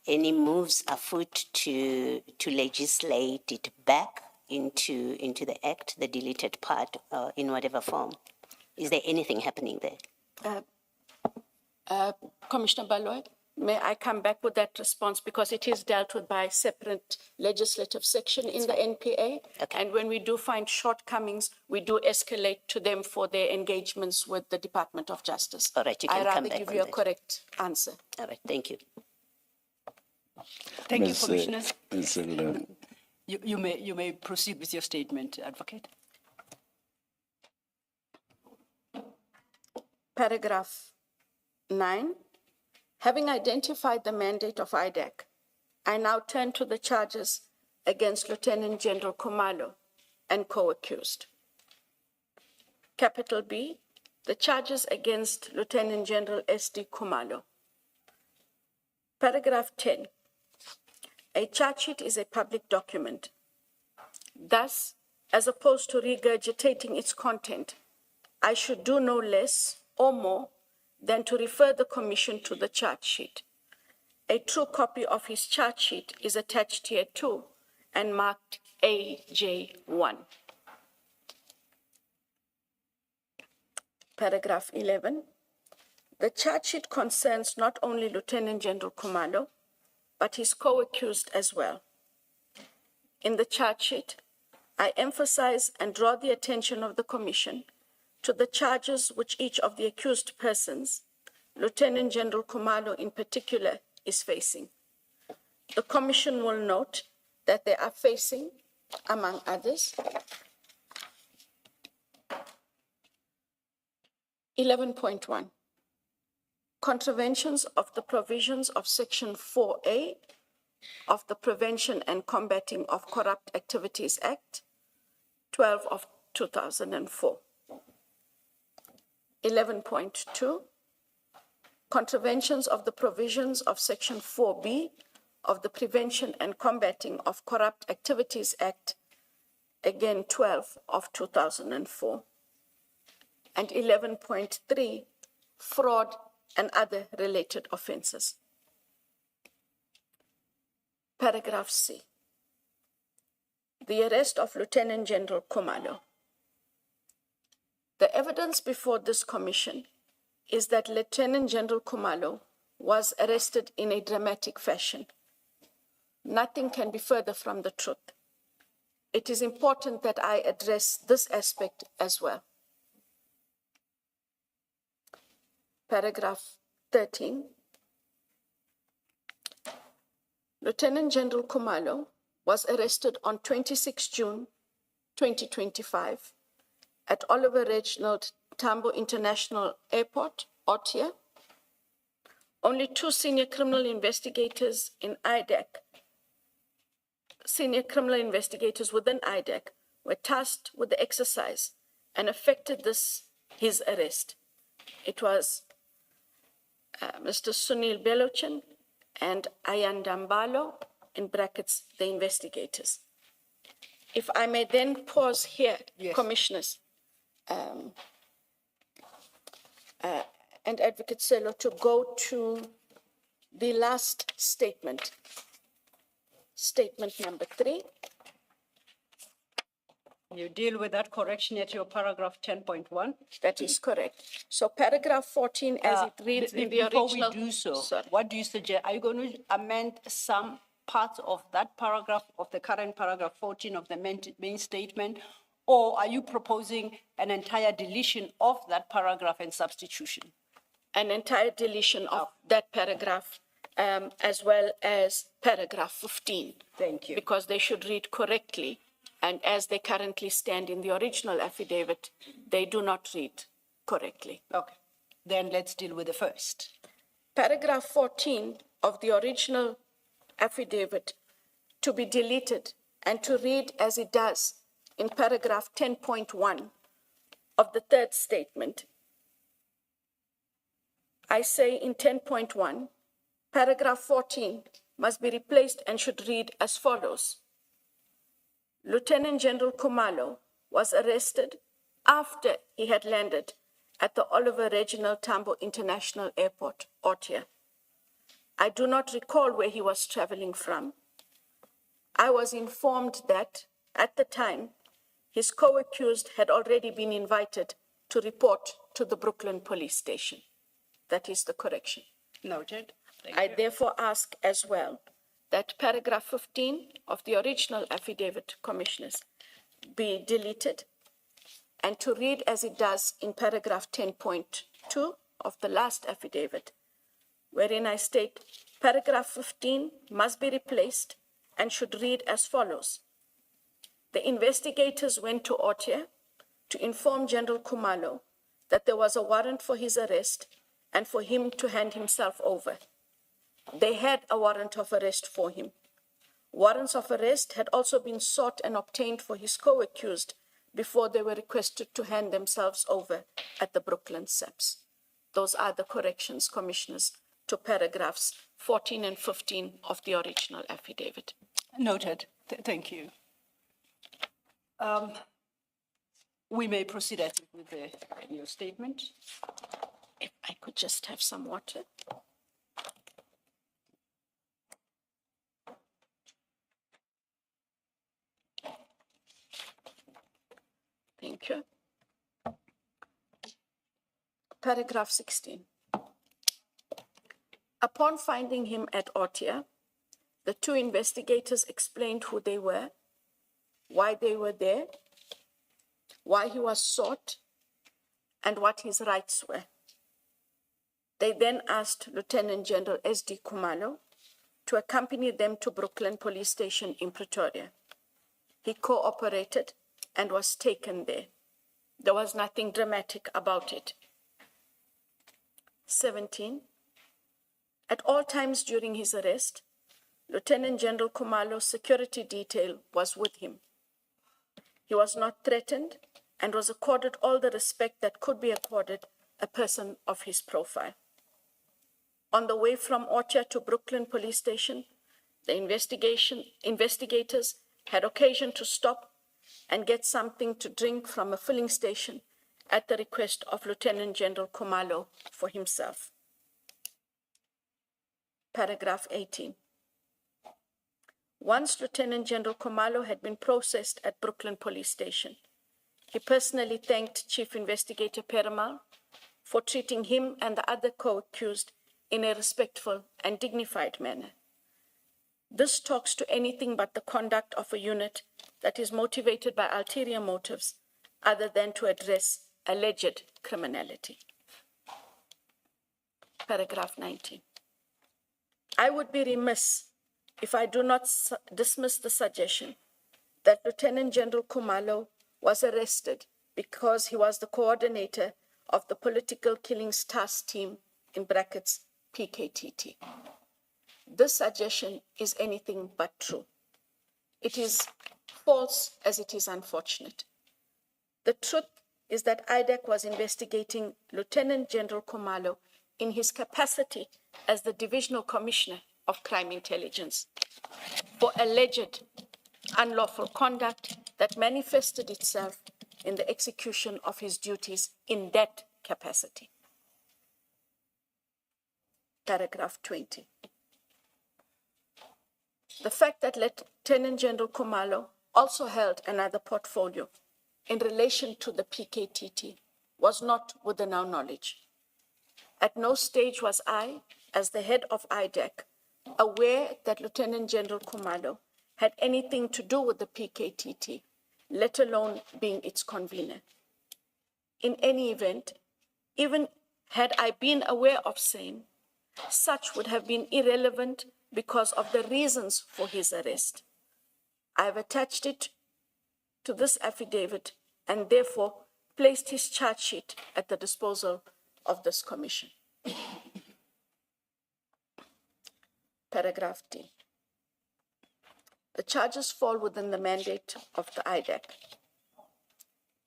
moves afoot to legislate it back into the Act, the deleted part, in whatever form? Is there anything happening there? Commissioner Baloy, may I come back with that response, because it is dealt with by a separate legislative section in the NPA. Okay. And when we do find shortcomings, we do escalate to them for their engagements with the Department of Justice. All right, you can I'd come rather back give on you a that. correct answer. All right, thank you. Thank you, Ms. Commissioners. Ms. Zulu. You may proceed with your statement, Advocate. Paragraph 9, having identified the mandate of IDAC, I now turn to the charges against Lieutenant General Khumalo and co-accused. Capital B, the charges against Lieutenant General S.D. Khumalo. Paragraph 10, a charge sheet is a public document. Thus, as opposed to regurgitating its content, I should do no less or more than to refer the Commission to the charge sheet. A true copy of his charge sheet is attached here too and marked AJ1. Paragraph 11. The charge sheet concerns not only Lieutenant General Khumalo, but his co-accused as well. In the charge sheet, I emphasize and draw the attention of the Commission to the charges which each of the accused persons, Lieutenant General Khumalo in particular, is facing. The Commission will note that they are facing, among others, 11.1, contraventions of the provisions of Section 4A of the Prevention and Combating of Corrupt Activities Act, 12 of 2004. 11.2, contraventions of the provisions of Section 4B of the Prevention and Combating of Corrupt Activities Act, again 12 of 2004, and 11.3, fraud and other related offenses. Paragraph C, the arrest of Lieutenant General Khumalo. The evidence before this commission is that Lieutenant General Khumalo was arrested in a dramatic fashion. Nothing can be further from the truth. It is important that I address this aspect as well. Paragraph 13. Lieutenant General Khumalo was arrested on 26 June 2025 at Oliver Reginald Tambo International Airport, Oratile. Only 2 senior criminal investigators in IDAC, senior criminal investigators within IDAC, were tasked with the exercise and effected his arrest. It was Mr. Sunil Belochan and Ayan Dambalo, in brackets, the investigators. If I may then pause here, yes. Commissioners, and Advocate Selo, to go to the last statement, statement number 3. You deal with that correction at your paragraph 10.1? That is correct. So paragraph 14, as it reads in the original. Before we do so, what do you suggest? Are you going to amend some parts of that paragraph, of the current paragraph 14 of the main statement, or are you proposing an entire deletion of that paragraph and substitution? An entire deletion of that paragraph, as well as paragraph 15. Thank you. Because they should read correctly, and as they currently stand in the original affidavit, they do not read correctly. Okay, then let's deal with the first. Paragraph 14 of the original affidavit to be deleted and to read as it does in paragraph 10.1 of the third statement. I say in 10.1, paragraph 14 must be replaced and should read as follows. Lieutenant General Khumalo was arrested after he had landed at the Oliver Reginald Tambo International Airport, Oratile. I do not recall where he was traveling from. I was informed that, at the time, his co-accused had already been invited to report to the Brooklyn police station. That is the correction. Noted. I therefore ask as well that paragraph 15 of the original affidavit, Commissioners, be deleted and to read as it does in paragraph 10.2 of the last affidavit, wherein I state paragraph 15 must be replaced and should read as follows. The investigators went to Oratile to inform General Khumalo that there was a warrant for his arrest and for him to hand himself over. They had a warrant of arrest for him. Warrants of arrest had also been sought and obtained for his co-accused before they were requested to hand themselves over at the Brooklyn SEPS. Those are the corrections, Commissioners, to paragraphs 14 and 15 of the original affidavit. Noted. Thank you. We may proceed, I think, with your statement. If I could just have some water. Thank you. Paragraph 16. Upon finding him at Oratile, the 2 investigators explained who they were, why they were there, why he was sought, and what his rights were. They then asked Lieutenant General S.D. Khumalo to accompany them to Brooklyn Police Station in Pretoria. He cooperated and was taken there. There was nothing dramatic about it. 17. At all times during his arrest, Lieutenant General Khumalo's security detail was with him. He was not threatened and was accorded all the respect that could be accorded a person of his profile. On the way from Oratile to Brooklyn Police Station, the investigators had occasion to stop and get something to drink from a filling station at the request of Lieutenant General Khumalo for himself. Paragraph 18. Once Lieutenant General Khumalo had been processed at Brooklyn Police Station, he personally thanked Chief Investigator Perumal for treating him and the other co-accused in a respectful and dignified manner. This talks to anything but the conduct of a unit that is motivated by ulterior motives other than to address alleged criminality. Paragraph 19. I would be remiss if I do not dismiss the suggestion that Lieutenant General Khumalo was arrested because he was the coordinator of the Political Killings Task Team, in brackets, PKTT. This suggestion is anything but true. It is false as it is unfortunate. The truth is that IDAC was investigating Lieutenant General Khumalo in his capacity as the Divisional Commissioner of Crime Intelligence for alleged unlawful conduct that manifested itself in the execution of his duties in that capacity. Paragraph 20. The fact that Lieutenant General Khumalo also held another portfolio in relation to the PKTT was not within our knowledge. At no stage was I, as the head of IDAC, aware that Lieutenant General Khumalo had anything to do with the PKTT, let alone being its convener. In any event, even had I been aware of same, such would have been irrelevant because of the reasons for his arrest. I have attached it to this affidavit and therefore placed his charge sheet at the disposal of this commission. Paragraph D. The charges fall within the mandate of the IDAC.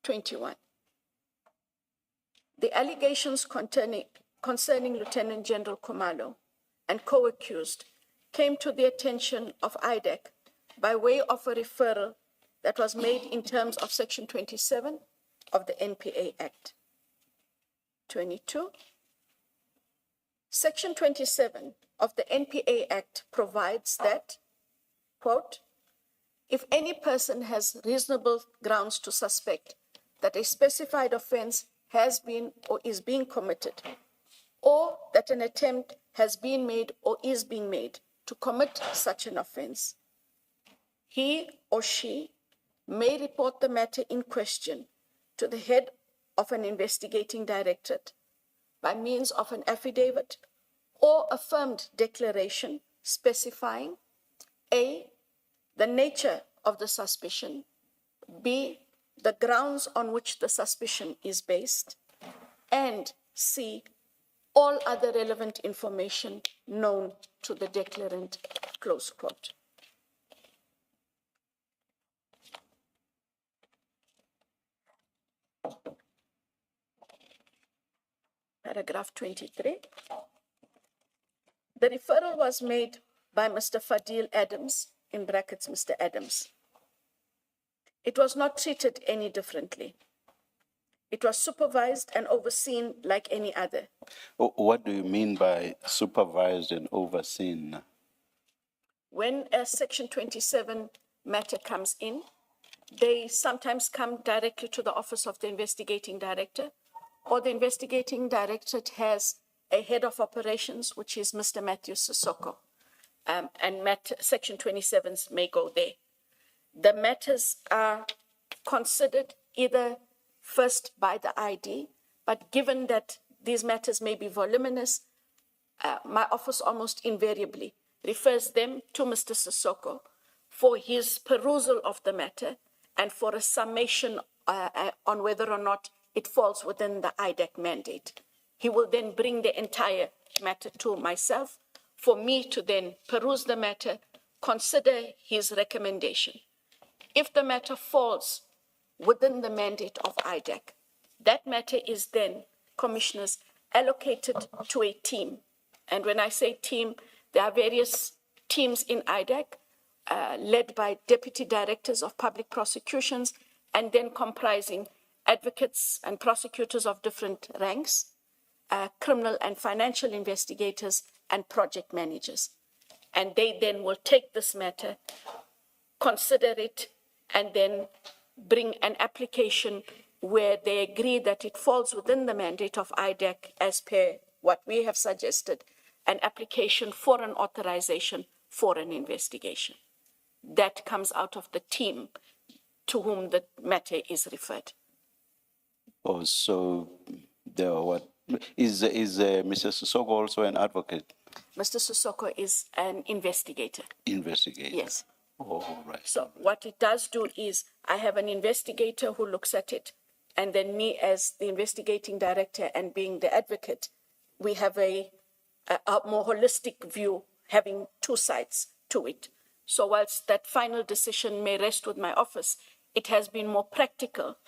21. The allegations concerning Lieutenant General Khumalo and co-accused came to the attention of IDAC by way of a referral that was made in terms of Section 27 of the NPA Act. 22. Section 27 of the NPA Act provides that, quote, if any person has reasonable grounds to suspect that a specified offense has been or is being committed, or that an attempt has been made or is being made to commit such an offense, he or she may report the matter in question to the head of an investigating directorate by means of an affidavit or affirmed declaration specifying A, the nature of the suspicion, B, the grounds on which the suspicion is based, and C, all other relevant information known to the declarant, close quote. Paragraph 23. The referral was made by Mr. Fadil Adams, in brackets, Mr. Adams. It was not treated any differently. It was supervised and overseen like any other. What do you mean by supervised and overseen? When a Section 27 matter comes in, they sometimes come directly to the office of the investigating director, or the investigating directorate has a head of operations, which is Mr. Matthew Sissoko, and Section 27s may go there. The matters are considered either first by the ID, but given that these matters may be voluminous, my office almost invariably refers them to Mr. Sissoko for his perusal of the matter and for a summation on whether or not it falls within the IDAC mandate. He will then bring the entire matter to myself for me to then peruse the matter, consider his recommendation. If the matter falls within the mandate of IDAC, that matter is then, commissioners, allocated to a team. And when I say team, there are various teams in IDAC led by deputy directors of public prosecutions and then comprising advocates and prosecutors of different ranks, criminal and financial investigators, and project managers. And they then will take this matter, consider it, and then bring an application where they agree that it falls within the mandate of IDAC as per what we have suggested, an application for an authorization for an investigation. That comes out of the team to whom the matter is referred. Oh, so there are what is Mr. Sissoko also an advocate? Mr. Sissoko is an investigator. Investigator. Yes. Oh, right. So what it does do is I have an investigator who looks at it, and then me as the investigating director and being the advocate, we have a more holistic view, having two sides to it. So whilst that final decision may rest with my office, it has been more practical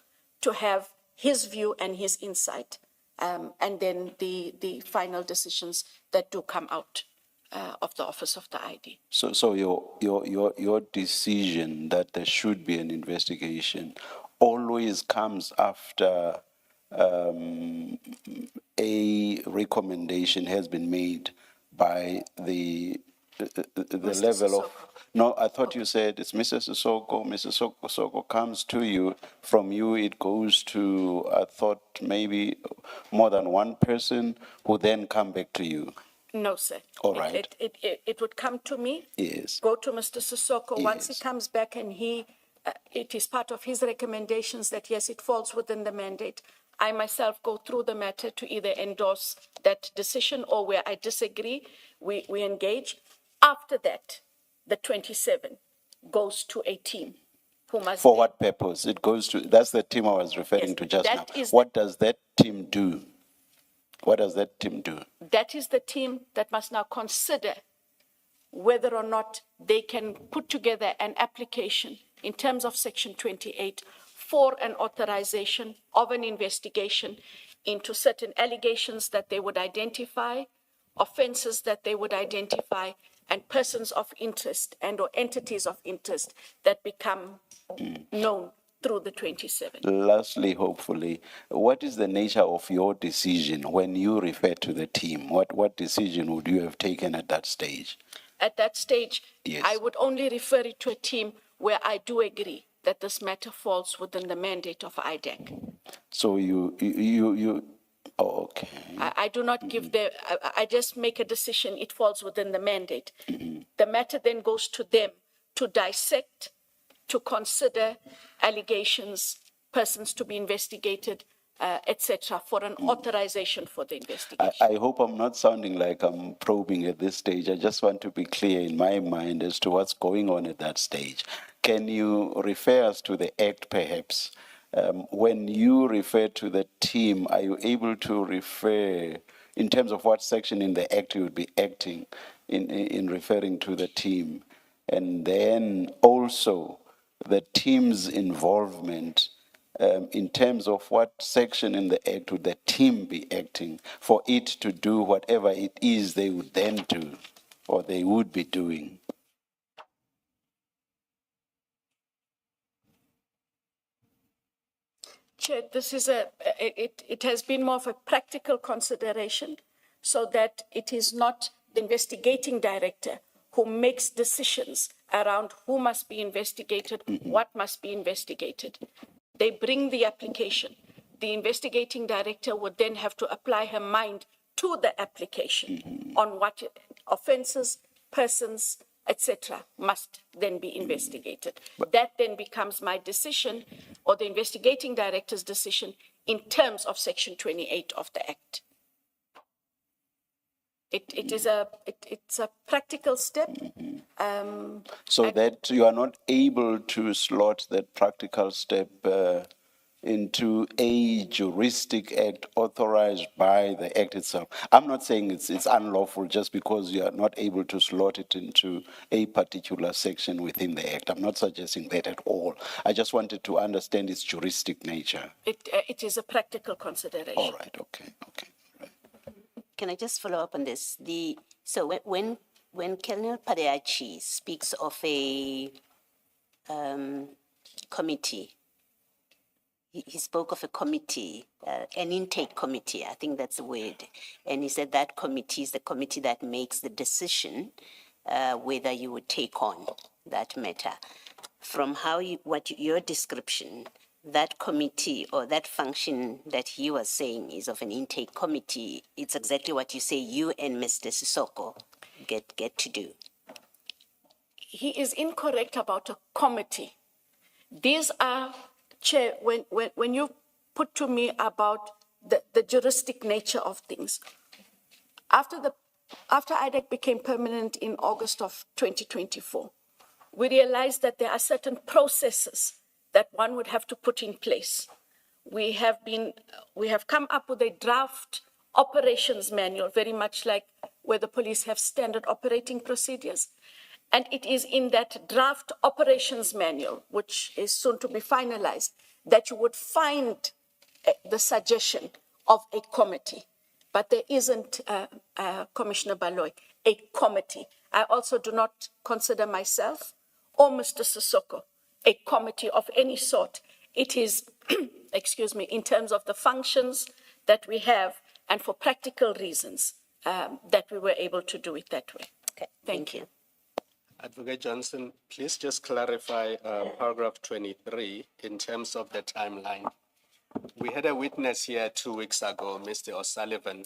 to have his view and his insight, and then the final decisions that do come out of the Office of the ID. So your decision that there should be an investigation always comes after a recommendation has been made by the level of. No, I thought you said it's Mr. Sissoko. Mr. Sissoko comes to you. From you, it goes to, I thought, maybe more than one person who then come back to you. No, sir. All right. It would come to me. Yes. Go to Mr. Sissoko. Yes. Once he comes back and it is part of his recommendations that, yes, it falls within the mandate, I myself go through the matter to either endorse that decision or where I disagree, we engage. After that, the 27 goes to a team who must. For what purpose? It goes to, that's the team I was referring to just now. What does that team do? What does that team do? That is the team that must now consider whether or not they can put together an application in terms of Section 28 for an authorization of an investigation into certain allegations that they would identify, offenses that they would identify, and persons of interest and or entities of interest that become known through the 27. Lastly, hopefully, what is the nature of your decision when you refer to the team? What decision would you have taken at that stage? At that stage, yes. I would only refer it to a team where I do agree that this matter falls within the mandate of IDAC. So oh, okay. I do not give I just make a decision, it falls within the mandate. The matter then goes to them to dissect, to consider allegations, persons to be investigated, etc., for an authorization for the investigation. I hope I'm not sounding like I'm probing at this stage. I just want to be clear in my mind as to what's going on at that stage. Can you refer us to the Act, perhaps? When you refer to the team, are you able to refer, in terms of what section in the Act you would be acting in referring to the team? And then also the team's involvement in terms of what section in the Act would the team be acting for it to do whatever it is they would then do or they would be doing? Chair, this is it has been more of a practical consideration so that it is not the investigating director who makes decisions around who must be investigated, what must be investigated. They bring the application. The investigating director would then have to apply her mind to the application on what offenses, persons, etc., must then be investigated. That then becomes my decision or the investigating director's decision in terms of Section 28 of the Act. It's a practical step. So that you are not able to slot that practical step into a juristic act authorized by the Act itself. I'm not saying it's unlawful just because you are not able to slot it into a particular section within the Act. I'm not suggesting that at all. I just wanted to understand its juristic nature. It is a practical consideration. All right, okay. Right. Can I just follow up on this? So when Colonel Padeachi speaks of a committee he spoke of a committee, an intake committee, I think that's the word. And he said that committee is the committee that makes the decision whether you would take on that matter. From your description, that committee or that function that he was saying is of an intake committee, it's exactly what you say you and Mr. Sissoko get to do. He is incorrect about a committee. These are, Chair, when you put to me about the juristic nature of things, after IDAC became permanent in August of 2024, we realized that there are certain processes that one would have to put in place. We have come up with a draft operations manual, very much like where the police have standard operating procedures. And it is in that draft operations manual, which is soon to be finalized, that you would find the suggestion of a committee. But there isn't, Commissioner Baloy, a committee. I also do not consider myself or Mr. Sissoko a committee of any sort. It is, excuse me, in terms of the functions that we have and for practical reasons that we were able to do it that way. Okay, Thank you. Advocate Johnson, please just clarify paragraph 23 in terms of the timeline. We had a witness here 2 weeks ago, Mr. O'Sullivan.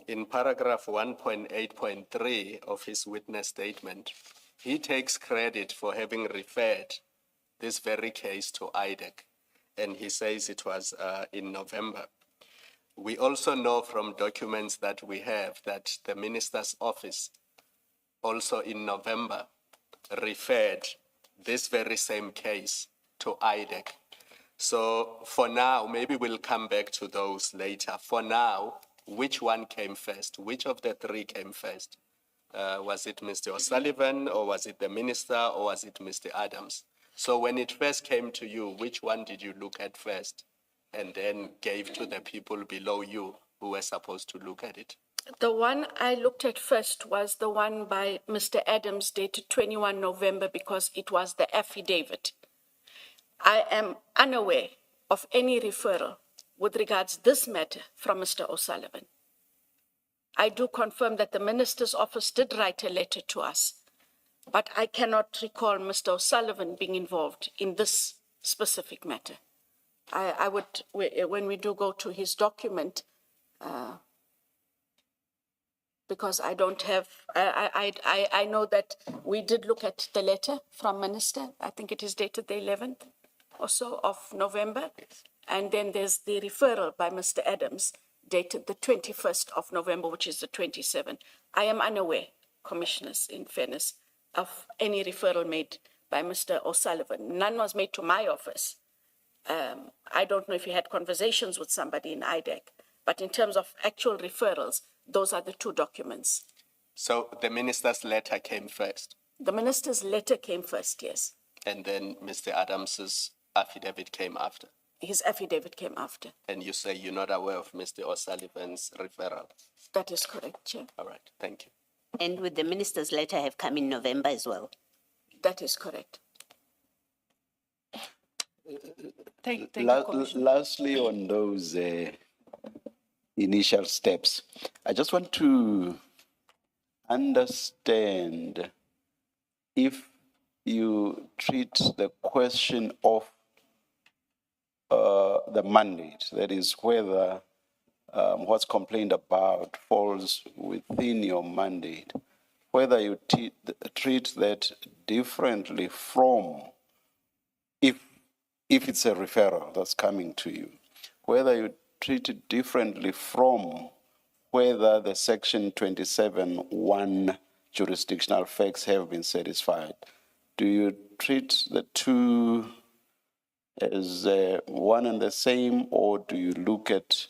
In paragraph 1.8.3 of his witness statement, he takes credit for having referred this very case to IDAC, and he says it was in November. We also know from documents that we have that the minister's office also in November referred this very same case to IDAC. So for now, maybe we'll come back to those later. For now, which one came first? Which of the three came first? Was it Mr. O'Sullivan, or was it the minister, or was it Mr. Adams? So when it first came to you, which one did you look at first and then gave to the people below you who were supposed to look at it? The one I looked at first was the one by Mr. Adams dated 21 November because it was the affidavit. I am unaware of any referral with regards to this matter from Mr. O'Sullivan. I do confirm that the minister's office did write a letter to us, but I cannot recall Mr. O'Sullivan being involved in this specific matter. I would, when we do go to his document, because I don't have, I know that we did look at the letter from Minister. I think it is dated the 11th or so of November. And then there's the referral by Mr. Adams dated the 21st of November, which is the 27th. I am unaware, commissioners, in fairness, of any referral made by Mr. O'Sullivan. None was made to my office. I don't know if he had conversations with somebody in IDAC, but in terms of actual referrals, those are the two documents. So the minister's letter came first? The minister's letter came first, yes. And then Mr. Adams's affidavit came after? His affidavit came after. And you say you're not aware of Mr. O'Sullivan's referral? That is correct, Chair. All right, thank you. And would the minister's letter have come in November as well? That is correct. Thank you, Commissioner. Lastly, on those initial steps, I just want to understand if you treat the question of the mandate, that is whether what's complained about falls within your mandate, whether you treat that differently from if it's a referral that's coming to you, whether you treat it differently from whether the section 27(1) jurisdictional facts have been satisfied. Do you treat the two as one and the same, or do you look at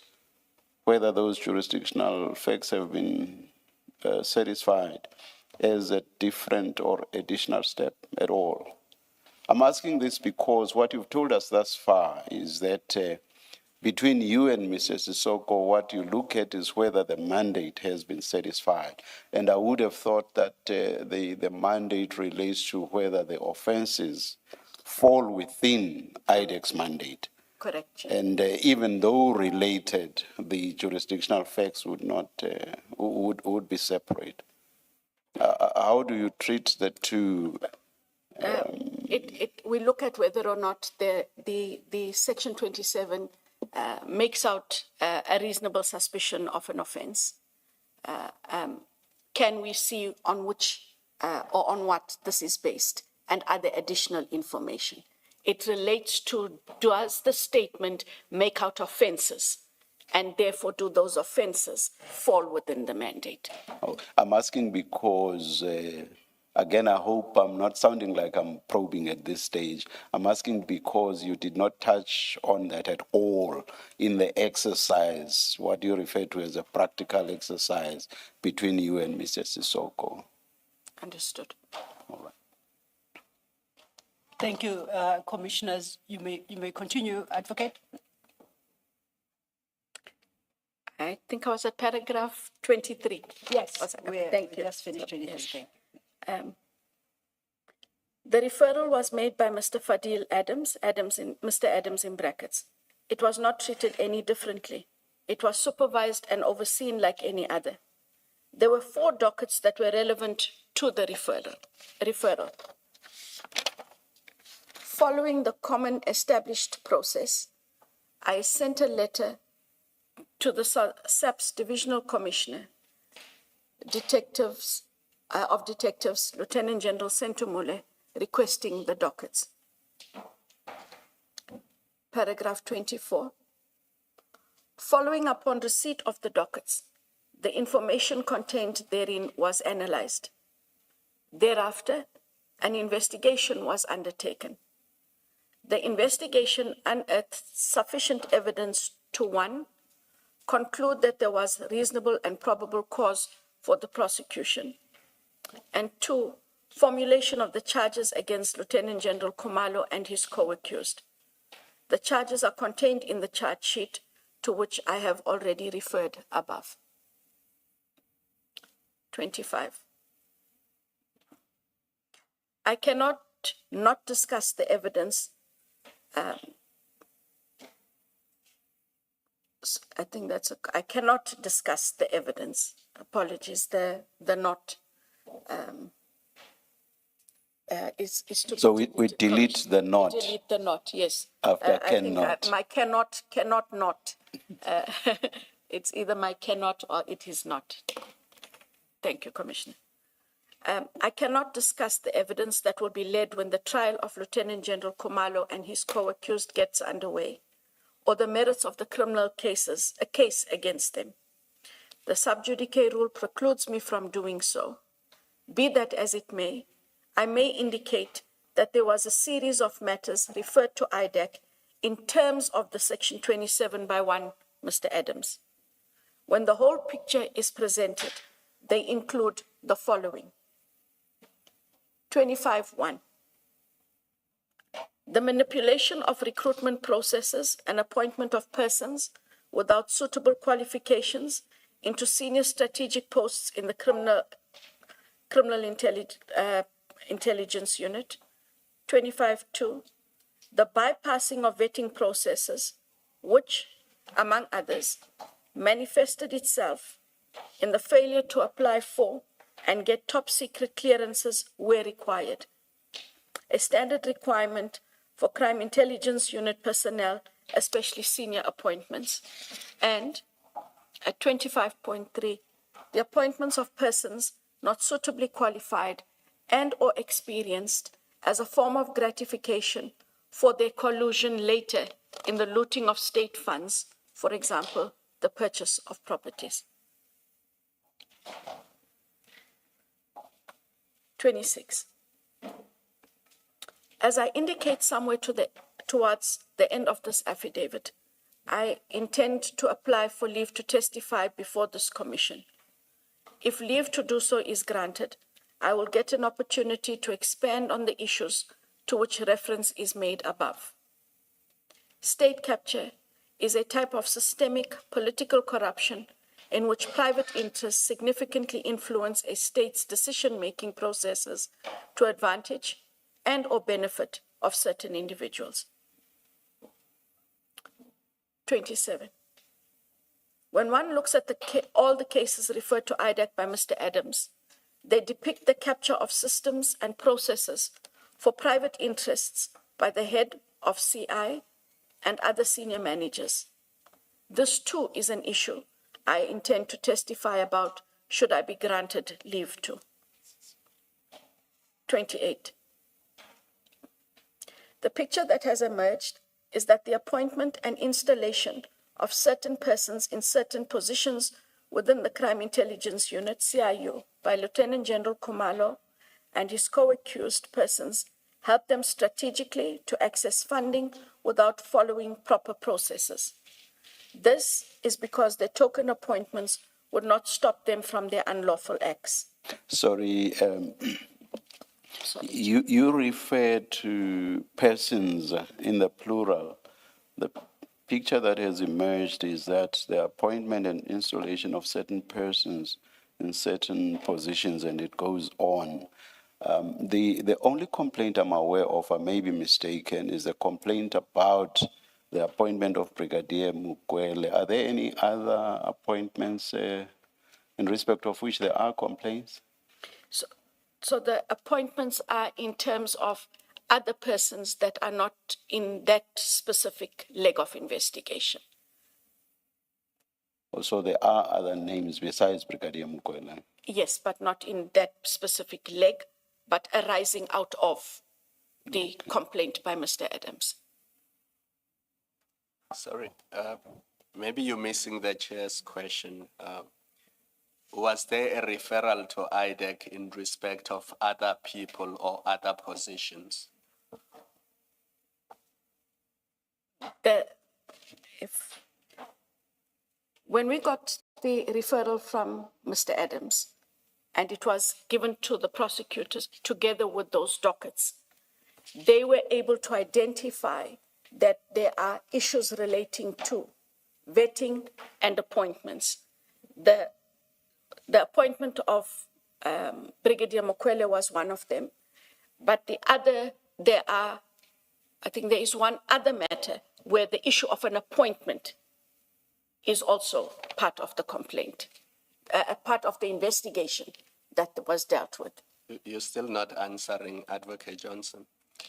whether those jurisdictional facts have been satisfied as a different or additional step at all? I'm asking this because what you've told us thus far is that between you and Mr. Sissoko, what you look at is whether the mandate has been satisfied. And I would have thought that the mandate relates to whether the offenses fall within IDAC's mandate. Correct. And even though related, the jurisdictional facts would not, would be separate. How do you treat the two? We look at whether or not the Section 27 makes out a reasonable suspicion of an offence. Can we see on which or on what this is based, and other additional information? It relates to, does the statement make out offences, and therefore do those offences fall within the mandate? Oh, I'm asking because, again, I hope I'm not sounding like I'm probing at this stage. I'm asking because you did not touch on that at all in the exercise, what you refer to as a practical exercise between you and Mr. Sissoko. Understood. All right. Thank you, commissioners. You may continue, advocate. I think I was at paragraph 23. Yes, Thank you. Just finished 23. The referral was made by Mr. Fadil Mr. Adams in brackets. It was not treated any differently. It was supervised and overseen like any other. There were 4 dockets that were relevant to the referral. Following the common established process, I sent a letter to the SAPS Divisional Commissioner, Detectives, Lieutenant General Sentumule, requesting the dockets. Paragraph 24. Following upon receipt of the dockets, the information contained therein was analyzed. Thereafter, an investigation was undertaken. The investigation unearthed sufficient evidence to 1, conclude that there was reasonable and probable cause for the prosecution, and 2, formulation of the charges against Lieutenant General Khumalo and his co-accused. The charges are contained in the charge sheet to which I have already referred above. 25. I cannot not discuss the evidence. I cannot discuss the evidence. Apologies, the not is to So we delete the not. Delete the not, yes. After I cannot. think my cannot not. It's either my cannot or it is not. Thank you, Commissioner. I cannot discuss the evidence that will be led when the trial of Lieutenant General Khumalo and his co-accused gets underway, or the merits of the criminal case against them. The sub judice rule precludes me from doing so. Be that as it may, I may indicate that there was a series of matters referred to IDAC in terms of the Section 27/1, Mr. Adams. When the whole picture is presented, they include the following. 25(1). The manipulation of recruitment processes and appointment of persons without suitable qualifications into senior strategic posts in the criminal intelligence unit. 25(2). The bypassing of vetting processes, which, among others, manifested itself in the failure to apply for and get top secret clearances where required. A standard requirement for crime intelligence unit personnel, especially senior appointments. And at 25.3, the appointments of persons not suitably qualified and or experienced as a form of gratification for their collusion later in the looting of state funds, for example, the purchase of properties. 26. As I indicate somewhere towards the end of this affidavit, I intend to apply for leave to testify before this commission. If leave to do so is granted, I will get an opportunity to expand on the issues to which reference is made above. State capture is a type of systemic political corruption in which private interests significantly influence a state's decision-making processes to advantage and or benefit of certain individuals. 27. When one looks at all the cases referred to IDAC by Mr. Adams, they depict the capture of systems and processes for private interests by the head of CI and other senior managers. This too is an issue I intend to testify about should I be granted leave to. 28. The picture that has emerged is that the appointment and installation of certain persons in certain positions within the Crime Intelligence Unit, CIU, by Lieutenant General Khumalo and his co-accused persons helped them strategically to access funding without following proper processes. This is because their token appointments would not stop them from their unlawful acts. Sorry, you refer to persons in the plural. The picture that has emerged is that the appointment and installation of certain persons in certain positions, and it goes on. The only complaint I'm aware of, I may be mistaken, is a complaint about the appointment of Brigadier Mukwele. Are there any other appointments in respect of which there are complaints? So the appointments are in terms of other persons that are not in that specific leg of investigation. Also, there are other names besides Brigadier Mukwele? Yes, but not in that specific leg, but arising out of the complaint by Mr. Adams. Sorry, maybe you're missing the chair's question. Was there a referral to IDAC in respect of other people or other positions? When we got the referral from Mr. Adams, and it was given to the prosecutors together with those dockets, they were able to identify that there are issues relating to vetting and appointments. The appointment of Brigadier Mukwele was one of them, but I think there is one other matter where the issue of an appointment is also part of the complaint, a part of the investigation that was dealt with. You're still not answering, Advocate Johnson.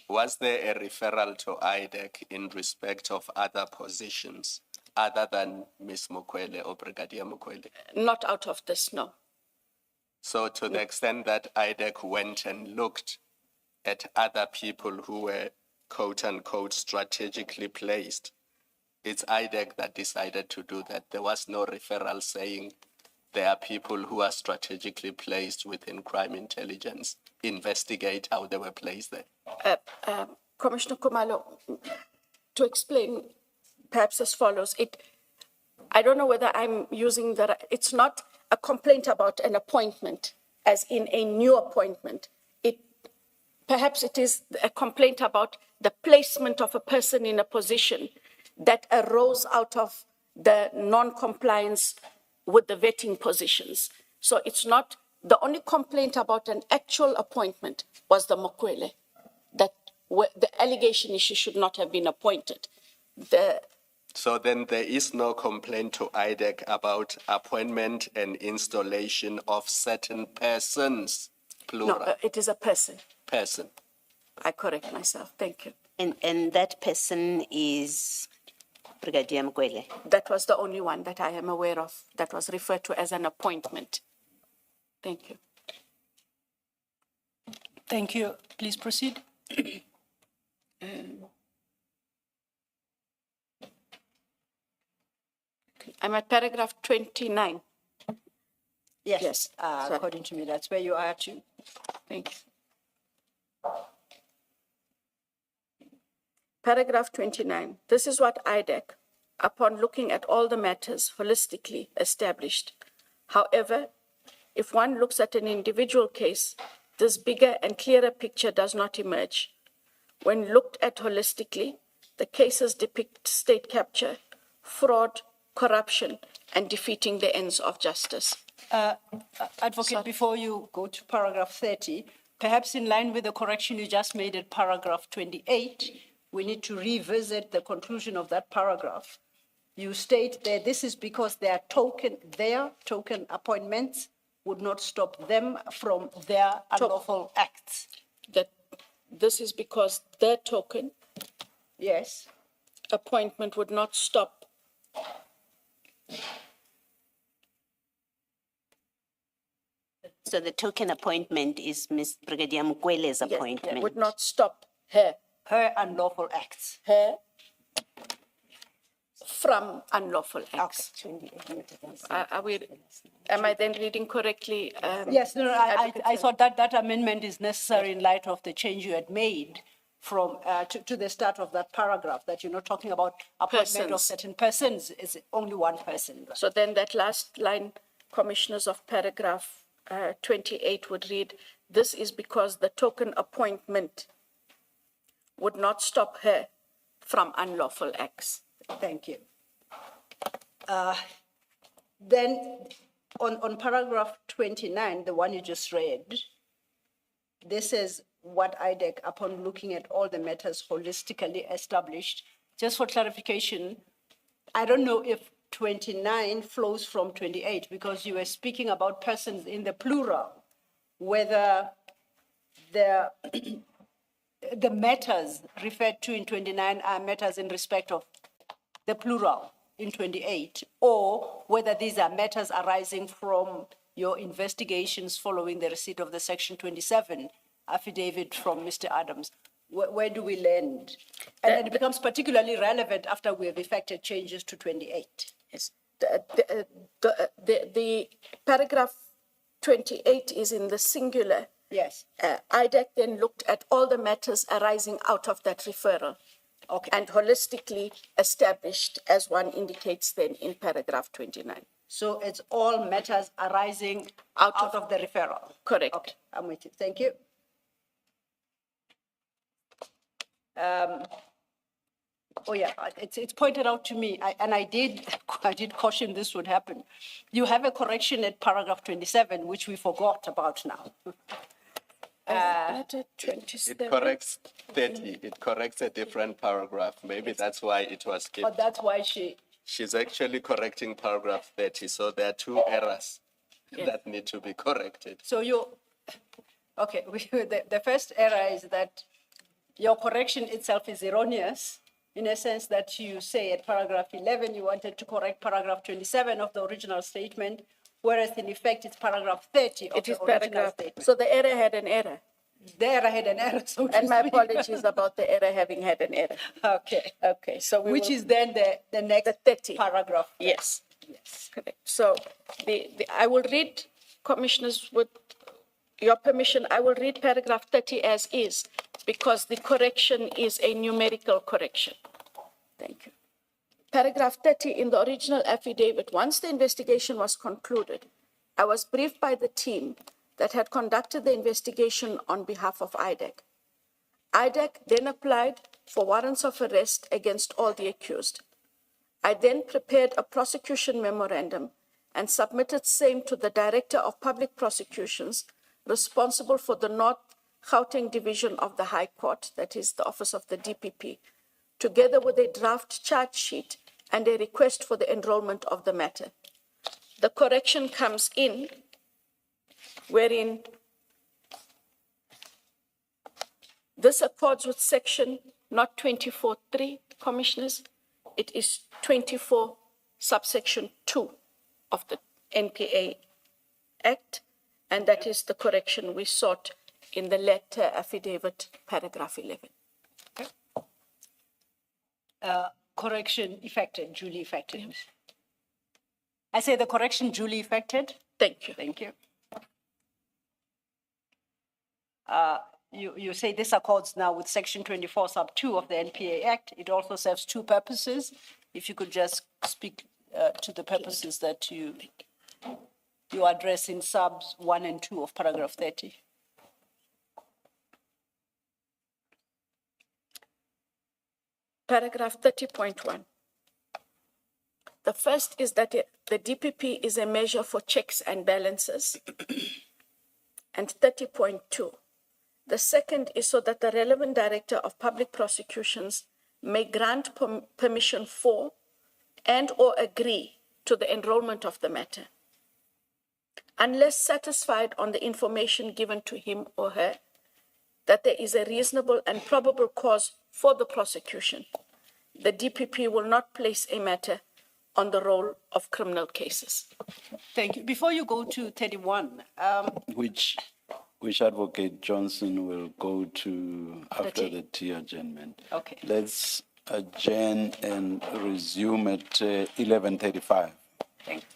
Was there a referral to IDAC in respect of other positions other than Ms. Mukwele or Brigadier Mukwele? Not out of this, no. So to the extent that IDAC went and looked at other people who were quote unquote strategically placed, it's IDAC that decided to do that. There was no referral saying there are people who are strategically placed within crime intelligence. Investigate how they were placed there. Commissioner Khumalo, to explain perhaps as follows, I don't know whether I'm using it's not a complaint about an appointment as in a new appointment. Perhaps it is a complaint about the placement of a person in a position that arose out of the non-compliance with the vetting positions. So it's not, the only complaint about an actual appointment was the Mukwele, that the allegation is she should not have been appointed. So then there is no complaint to IDAC about appointment and installation of certain persons, plural? No, it is a person. Person. I correct myself, thank you. And that person is Brigadier Mukwele? That was the only one that I am aware of that was referred to as an appointment. Thank you. Thank you. Please proceed. I'm at paragraph 29. Yes. According to me, that's where you are too. Thank you. Paragraph 29. This is what IDAC, upon looking at all the matters holistically, established. However, if one looks at an individual case, this bigger and clearer picture does not emerge. When looked at holistically, the cases depict state capture, fraud, corruption, and defeating the ends of justice. Advocate, before you go to paragraph 30, perhaps in line with the correction you just made at paragraph 28, we need to revisit the conclusion of that paragraph. you state that this is because their token appointments would not stop them from their unlawful acts. That this is because their token Yes. appointment would not stop. So the token appointment is Ms. Brigadier Mukwele's Yes, appointment. would not stop her Unlawful acts. from unlawful acts. Am I then reading correctly? Yes, no, I Advocate thought that amendment is necessary in light of the change you had made from, to the start of that paragraph, that you're not talking about appointment of Persons. certain persons, it's only one person. So then that last line, Commissioners of paragraph 28 would read, this is because the token appointment would not stop her from unlawful acts. Thank you. Then on paragraph 29, the one you just read, this is what IDAC, upon looking at all the matters holistically established. Just for clarification, I don't know if 29 flows from 28 because you were speaking about persons in the plural, whether the the matters referred to in 29 are matters in respect of the plural in 28, or whether these are matters arising from your investigations following the receipt of the Section 27 affidavit from Mr. Adams. Where do we land? And then it becomes particularly relevant after we have effected changes to 28. Yes. The paragraph 28 is in the singular. Yes. IDAC then looked at all the matters arising out of that referral. Okay. And holistically established, as one indicates then in paragraph 29. So it's all matters arising Out out of- of the referral. Correct. Okay, I'm with you. Thank you. Oh yeah, it's pointed out to me, and I did caution this would happen. You have a correction at paragraph 27, which we forgot about now. Letter It 27. corrects 30, it corrects a different paragraph. Maybe that's why it was skipped. But that's why She's actually correcting paragraph 30, so there are two errors that need to be corrected. so okay, the first error is that your correction itself is erroneous, in a sense that you say at paragraph 11, you wanted to correct paragraph 27 of the original statement, whereas in effect it's paragraph 30 of It the is original paragraph. statement. So the error had an error. The error had an error, so to And my speak. apologies about the error having had an error. Okay, Okay, so we which will- is then the next The 30. paragraph. Yes, Yes. correct. So I will read, Commissioners, with your permission, I will read paragraph 30 as is, because the correction is a numerical correction. Thank you. Paragraph 30 in the original affidavit, once the investigation was concluded, I was briefed by the team that had conducted the investigation on behalf of IDAC. IDAC then applied for warrants of arrest against all the accused. I then prepared a prosecution memorandum and submitted same to the Director of Public Prosecutions responsible for the North Gauteng Division of the High Court, that is the Office of the DPP, together with a draft charge sheet and a request for the enrollment of the matter. The correction comes in wherein this accords with section not 24.3, Commissioners, it is 24 subsection 2 of the NPA Act, and that is the correction we sought in the letter affidavit, paragraph 11. Correction effected, duly effected. I say the correction duly effected. Thank you. Thank you. You say this accords now with section 24 sub 2 of the NPA Act. It also serves two purposes. If you could just speak to the purposes that you address in subs 1 and 2 of paragraph 30. Paragraph 30.1. The first is that the DPP is a measure for checks and balances. And 30.2. The second is so that the relevant Director of Public Prosecutions may grant permission for and/or agree to the enrollment of the matter, unless satisfied on the information given to him or her that there is a reasonable and probable cause for the prosecution, the DPP will not place a matter on the roll of criminal cases. Thank you. Before you go to 31, Which Advocate Johnson will go to after T. the T adjournment. Okay. Let's adjourn and resume at 11:35. thank you.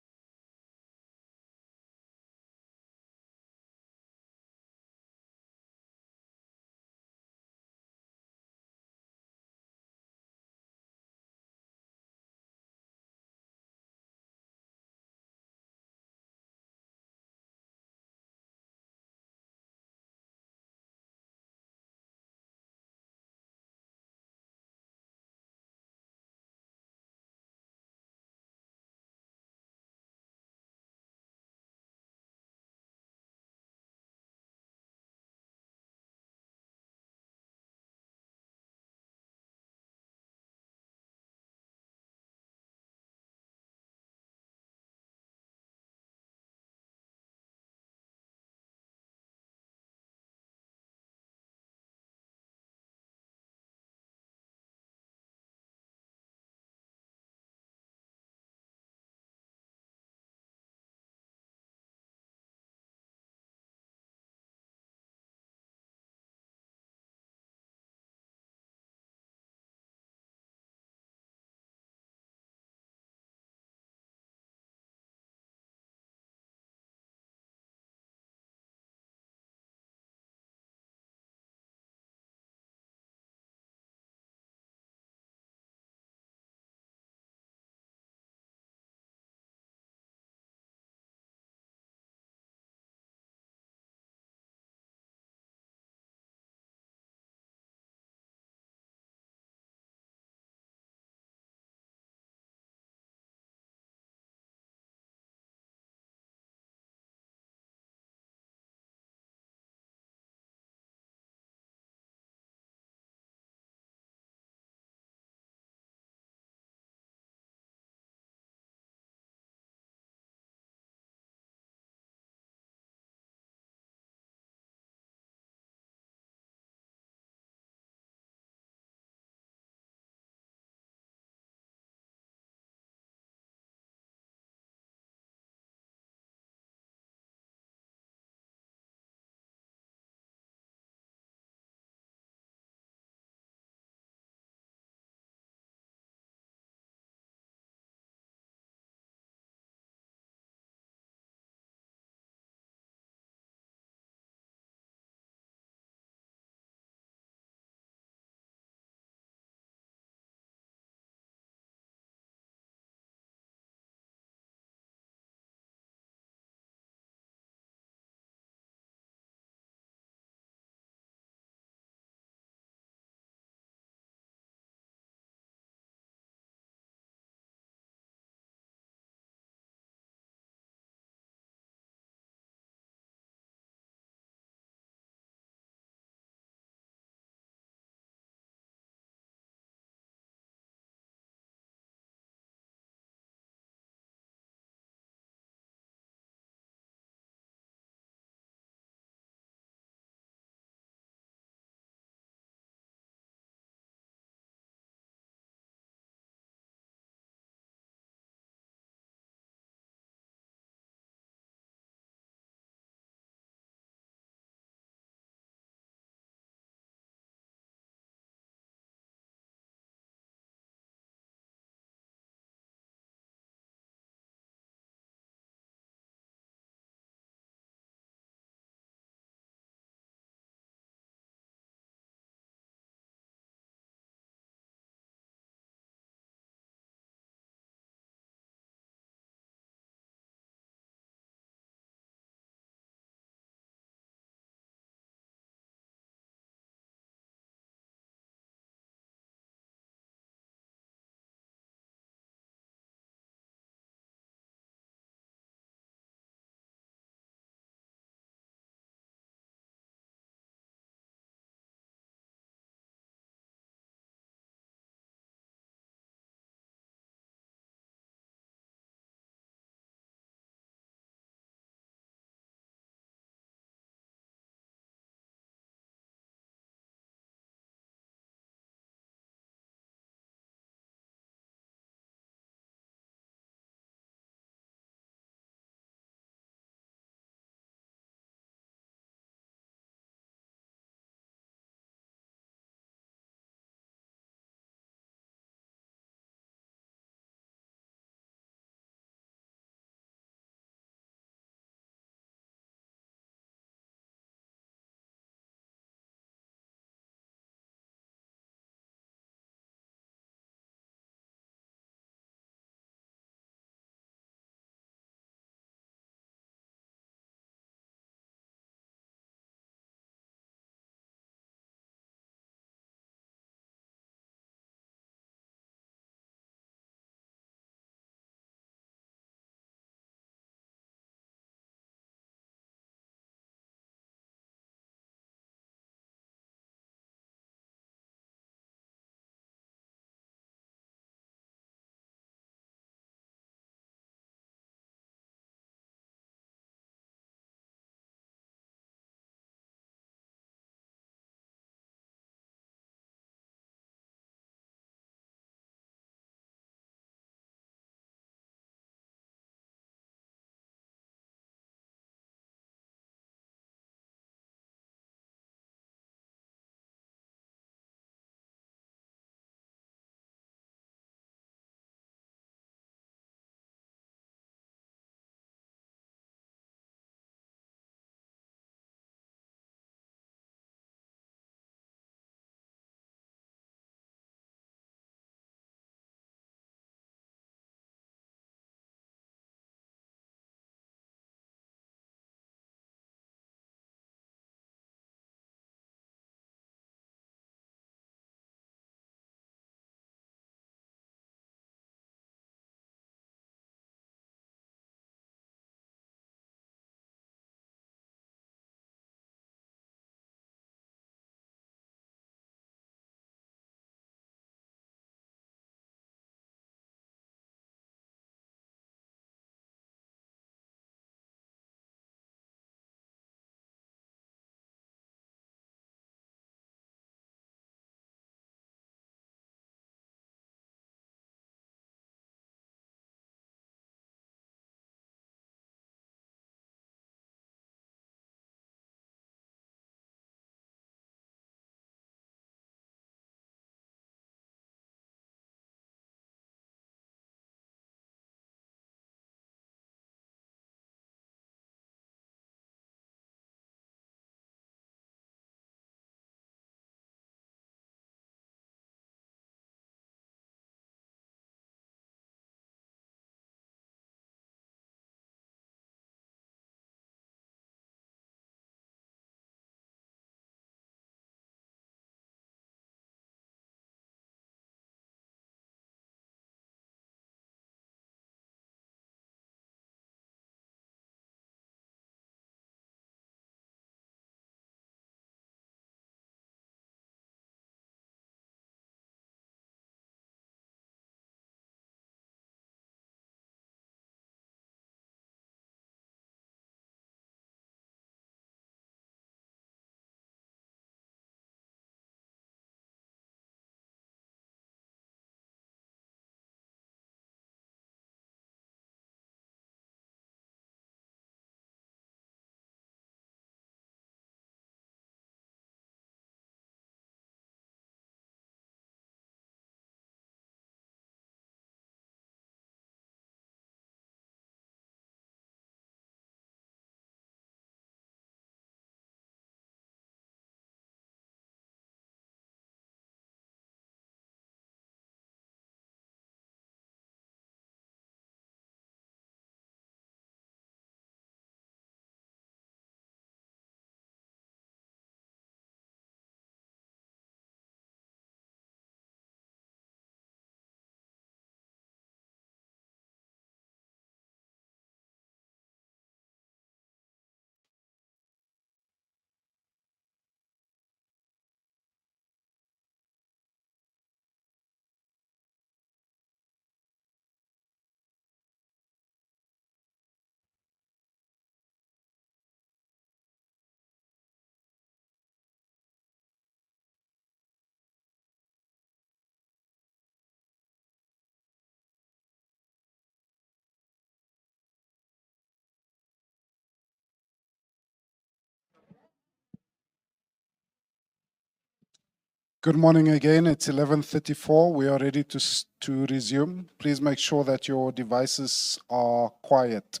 Good morning again. It's 11:34. We are ready to resume. Please make sure that your devices are quiet.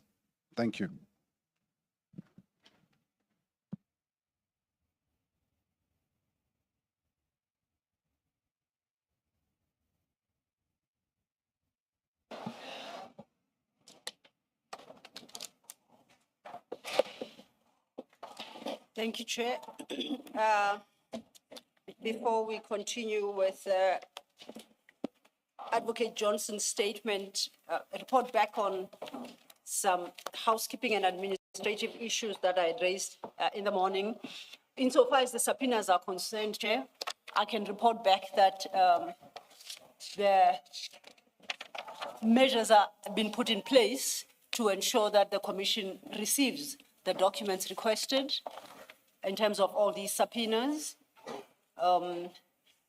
Thank you. Thank you, Chair. Before we continue with Advocate Johnson's statement, report back on some housekeeping and administrative issues that I raised in the morning. Insofar as the subpoenas are concerned, Chair, I can report back that the measures are being put in place to ensure that the Commission receives the documents requested in terms of all these subpoenas.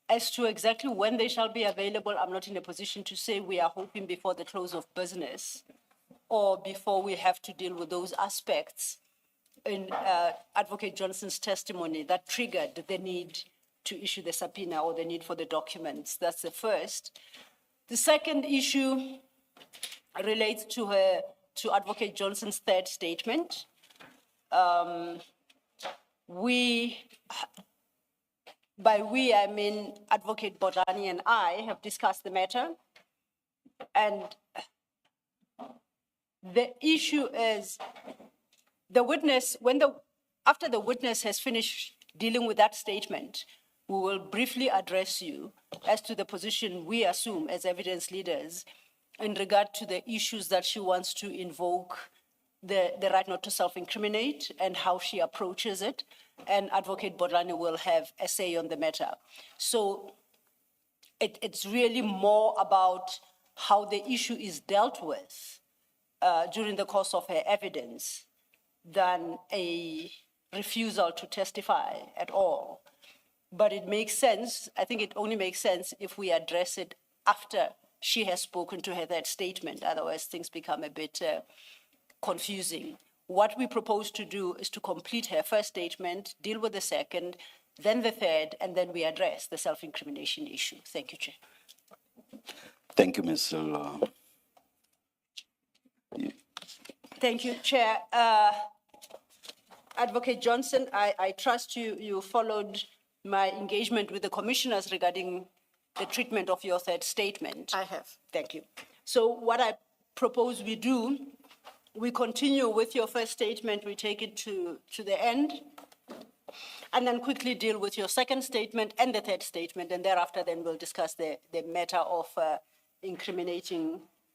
As to exactly when they shall be available, I'm not in a position to say. We are hoping before the close of business or before we have to deal with those aspects in Advocate Johnson's testimony that triggered the need to issue the subpoena or the need for the documents. That's the first. The second issue relates to Advocate Johnson's third statement. By we, I mean Advocate Bodlani and I have discussed the matter. And the issue is the witness, after the witness has finished dealing with that statement, we will briefly address you as to the position we assume as evidence leaders in regard to the issues that she wants to invoke, the right not to self-incriminate and how she approaches it. And Advocate Bodlani will have a say on the matter. So it's really more about how the issue is dealt with during the course of her evidence than a refusal to testify at all. But it makes sense, I think it only makes sense if we address it after she has spoken to her third statement. Otherwise, things become a bit confusing. What we propose to do is to complete her first statement, deal with the second, then the third, and then we address the self-incrimination issue. Thank you, Chair. Thank you, Ms. Silo. Thank you, Chair. Advocate Johnson, I trust you followed my engagement with the commissioners regarding the treatment of your third statement. I have. Thank you. So what I propose we do, we continue with your first statement, we take it to the end, and then quickly deal with your second statement and the third statement, and thereafter then we'll discuss the matter of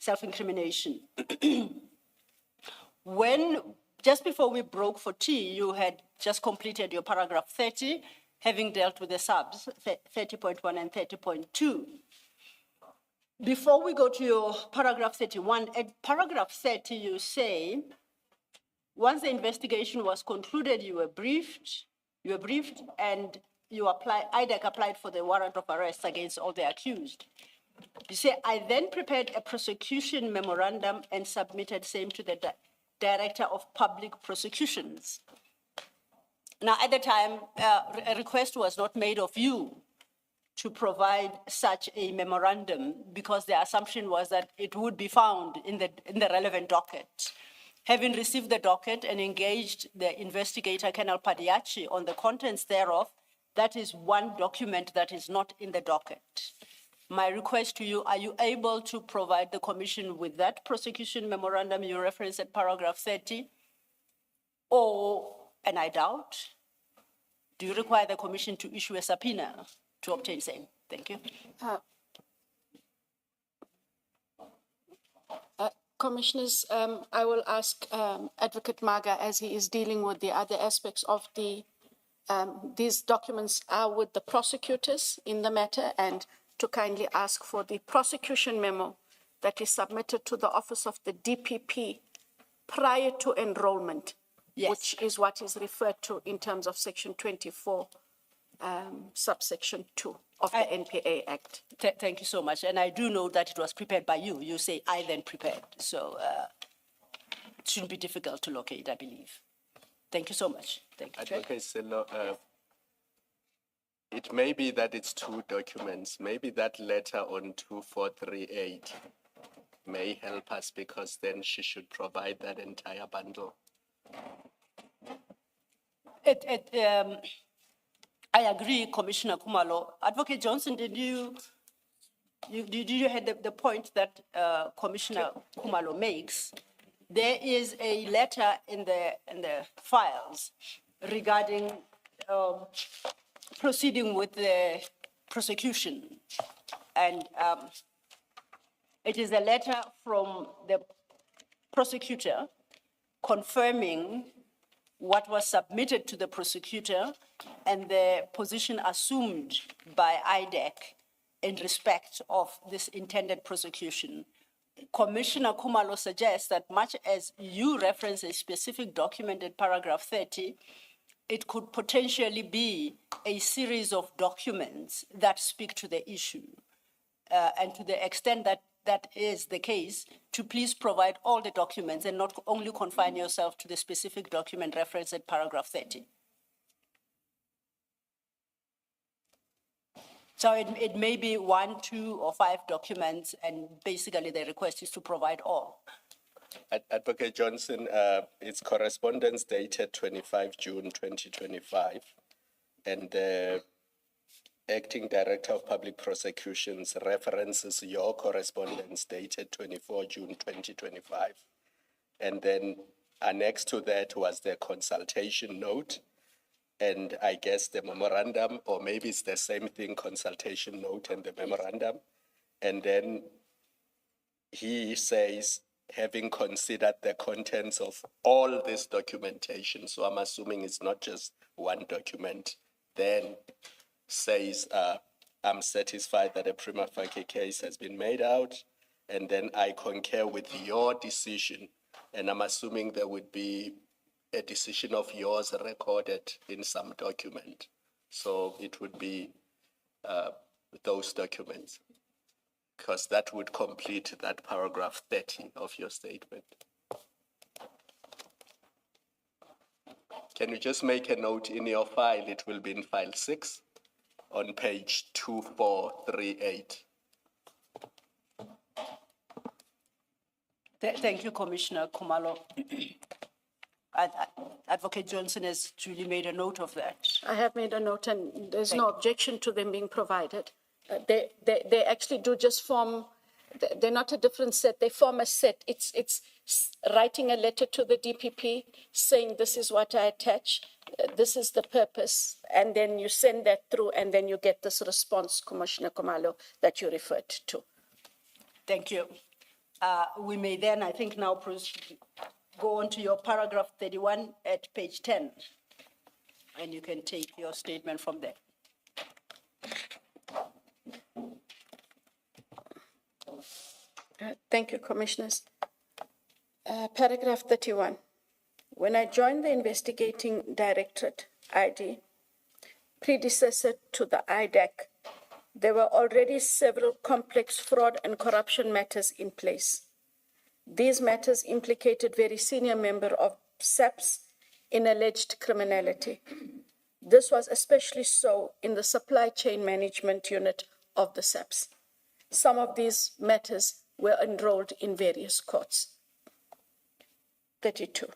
self-incrimination. Just before we broke for tea, you had just completed your paragraph 30, having dealt with the subs, 30.1 and 30.2. Before we go to your paragraph 31, at paragraph 30, you say, once the investigation was concluded, you were briefed, and IDAC applied for the warrant of arrest against all the accused. You say, I then prepared a prosecution memorandum and submitted same to the Director of Public Prosecutions. Now, at the time, a request was not made of you to provide such a memorandum because the assumption was that it would be found in the relevant docket. Having received the docket and engaged the investigator, Colonel Padiachi, on the contents thereof, that is one document that is not in the docket. My request to you, are you able to provide the Commission with that prosecution memorandum you referenced at paragraph 30? Or, and I doubt, do you require the Commission to issue a subpoena to obtain same? Thank you. Commissioners, I will ask Advocate Maga, as he is dealing with the other aspects of these documents are with the prosecutors in the matter, and to kindly ask for the prosecution memo that is submitted to the office of the DPP prior to enrollment, yes, which is what is referred to in terms of section 24, subsection 2 of the NPA Act. Thank you so much. And I do know that it was prepared by you. You say I then prepared. So it shouldn't be difficult to locate, I believe. Thank you so much. Thank you. Advocate Silo, it may be that it's two documents. Maybe that letter on 2438 may help us, because then she should provide that entire bundle. I agree, Commissioner Kumalo. Advocate Johnson, did you have the point that Commissioner Kumalo makes? There is a letter in the files regarding proceeding with the prosecution, and it is a letter from the prosecutor confirming what was submitted to the prosecutor and the position assumed by IDAC in respect of this intended prosecution. Commissioner Kumalo suggests that much as you reference a specific document in paragraph 30, it could potentially be a series of documents that speak to the issue. And to the extent that that is the case, to please provide all the documents and not only confine yourself to the specific document referenced in paragraph 30. So it may be 1, 2, or 5 documents, and basically the request is to provide all. Advocate Johnson, it's correspondence dated 25 June 2025, and the Acting Director of Public Prosecutions references your correspondence dated 24 June 2025. And then annexed to that was the consultation note, and I guess the memorandum, or maybe it's the same thing, consultation note and the memorandum. And then he says, having considered the contents of all this documentation, so I'm assuming it's not just one document, then says, I'm satisfied that a prima facie case has been made out, and then I concur with your decision, and I'm assuming there would be a decision of yours recorded in some document. So it would be those documents, because that would complete that paragraph 30 of your statement. Can you just make a note in your file? It will be in file 6 on page 2438. Thank you, Commissioner Kumalo. Advocate Johnson has duly made a note of that. I have made a note, and there's no objection to them being provided. They actually do just form, they're not a different set, they form a set. It's writing a letter to the DPP saying this is what I attach, this is the purpose, and then you send that through, and then you get this response, Commissioner Kumalo, that you referred to. Thank you. We may then, I think, now go on to your paragraph 31 at page 10, and you can take your statement from there. Thank you, Commissioners. Paragraph 31. When I joined the Investigating Directorate, ID, predecessor to the IDAC, there were already several complex fraud and corruption matters in place. These matters implicated very senior member of SAPS in alleged criminality. This was especially so in the supply chain management unit of the SAPS. Some of these matters were enrolled in various courts. 32.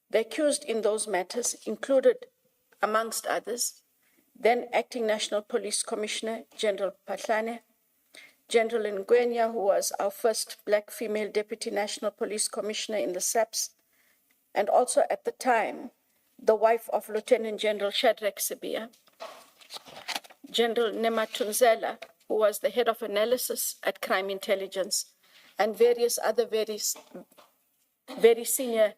The accused in those matters included, amongst others, then Acting National Police Commissioner General Patlane, General Ngwenya, who was our first Black female Deputy National Police Commissioner in the SAPS, and also at the time, the wife of Lieutenant General Shadrack Sibia, General Nematunzela, who was the head of analysis at Crime Intelligence, and various other very senior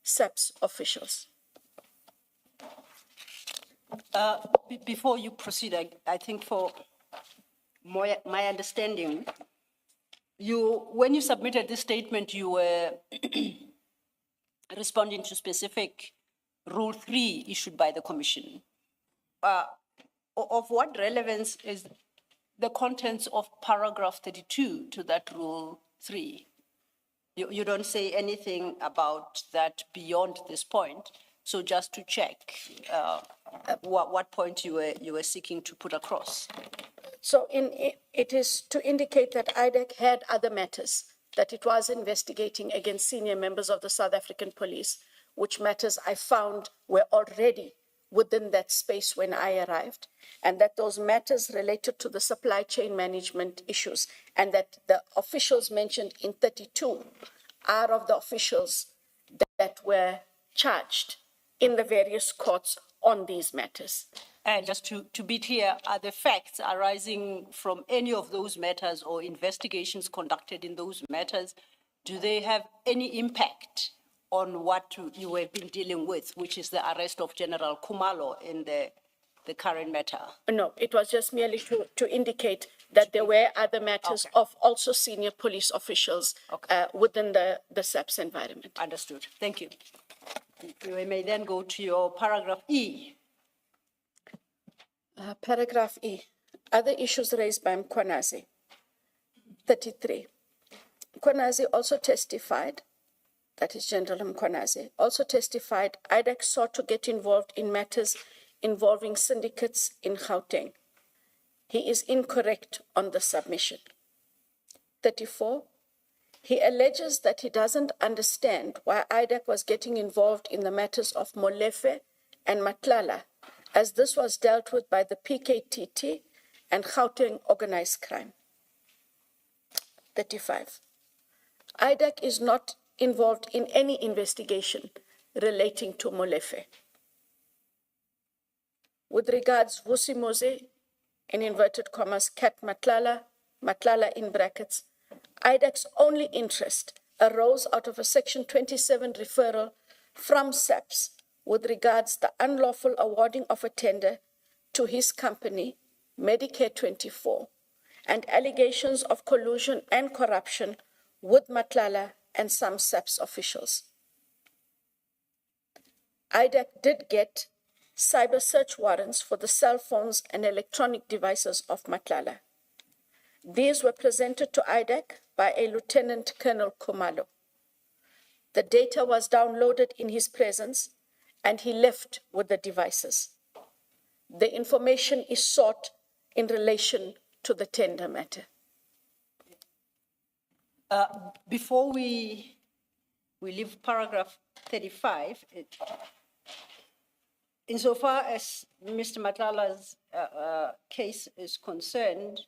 SAPS officials. Before you proceed, I think for my understanding, when you submitted this statement, you were responding to specific Rule 3 issued by the Commission. Of what relevance is the contents of paragraph 32 to that Rule 3? You don't say anything about that beyond this point. So just to check, what point you were seeking to put across. So it is to indicate that IDAC had other matters that it was investigating against senior members of the South African police, which matters I found were already within that space when I arrived, and that those matters related to the supply chain management issues, and that the officials mentioned in 32 are of the officials that were charged in the various courts on these matters. And just to be clear, are the facts arising from any of those matters or investigations conducted in those matters, do they have any impact on what you have been dealing with, which is the arrest of General Khumalo in the current matter? No, it was just merely to indicate that there were other matters of also senior police officials within the SAPS environment. Understood. Thank you. We may then go to your paragraph E. Paragraph E, other issues raised by Mkhwanazi. 33. Mkhwanazi also testified, that is General Mkhwanazi, also testified IDAC sought to get involved in matters involving syndicates in Gauteng. He is incorrect on the submission. 34. He alleges that he doesn't understand why IDAC was getting involved in the matters of Molefe and Matlala, as this was dealt with by the PKTT and Gauteng organized crime. 35. IDAC is not involved in any investigation relating to Molefe. With regards Vusi in inverted commas, Cat Matlala, Matlala in brackets, IDAC's only interest arose out of a Section 27 referral from SAPS with regards the unlawful awarding of a tender to his company, Medicare 24, and allegations of collusion and corruption with Matlala and some SAPS officials. IDAC did get cyber search warrants for the cell phones and electronic devices of Matlala. These were presented to IDAC by a Lieutenant Colonel Khumalo. The data was downloaded in his presence and he left with the devices. The information is sought in relation to the tender matter. Before we leave paragraph 35, insofar as Mr. Matlala's case is concerned,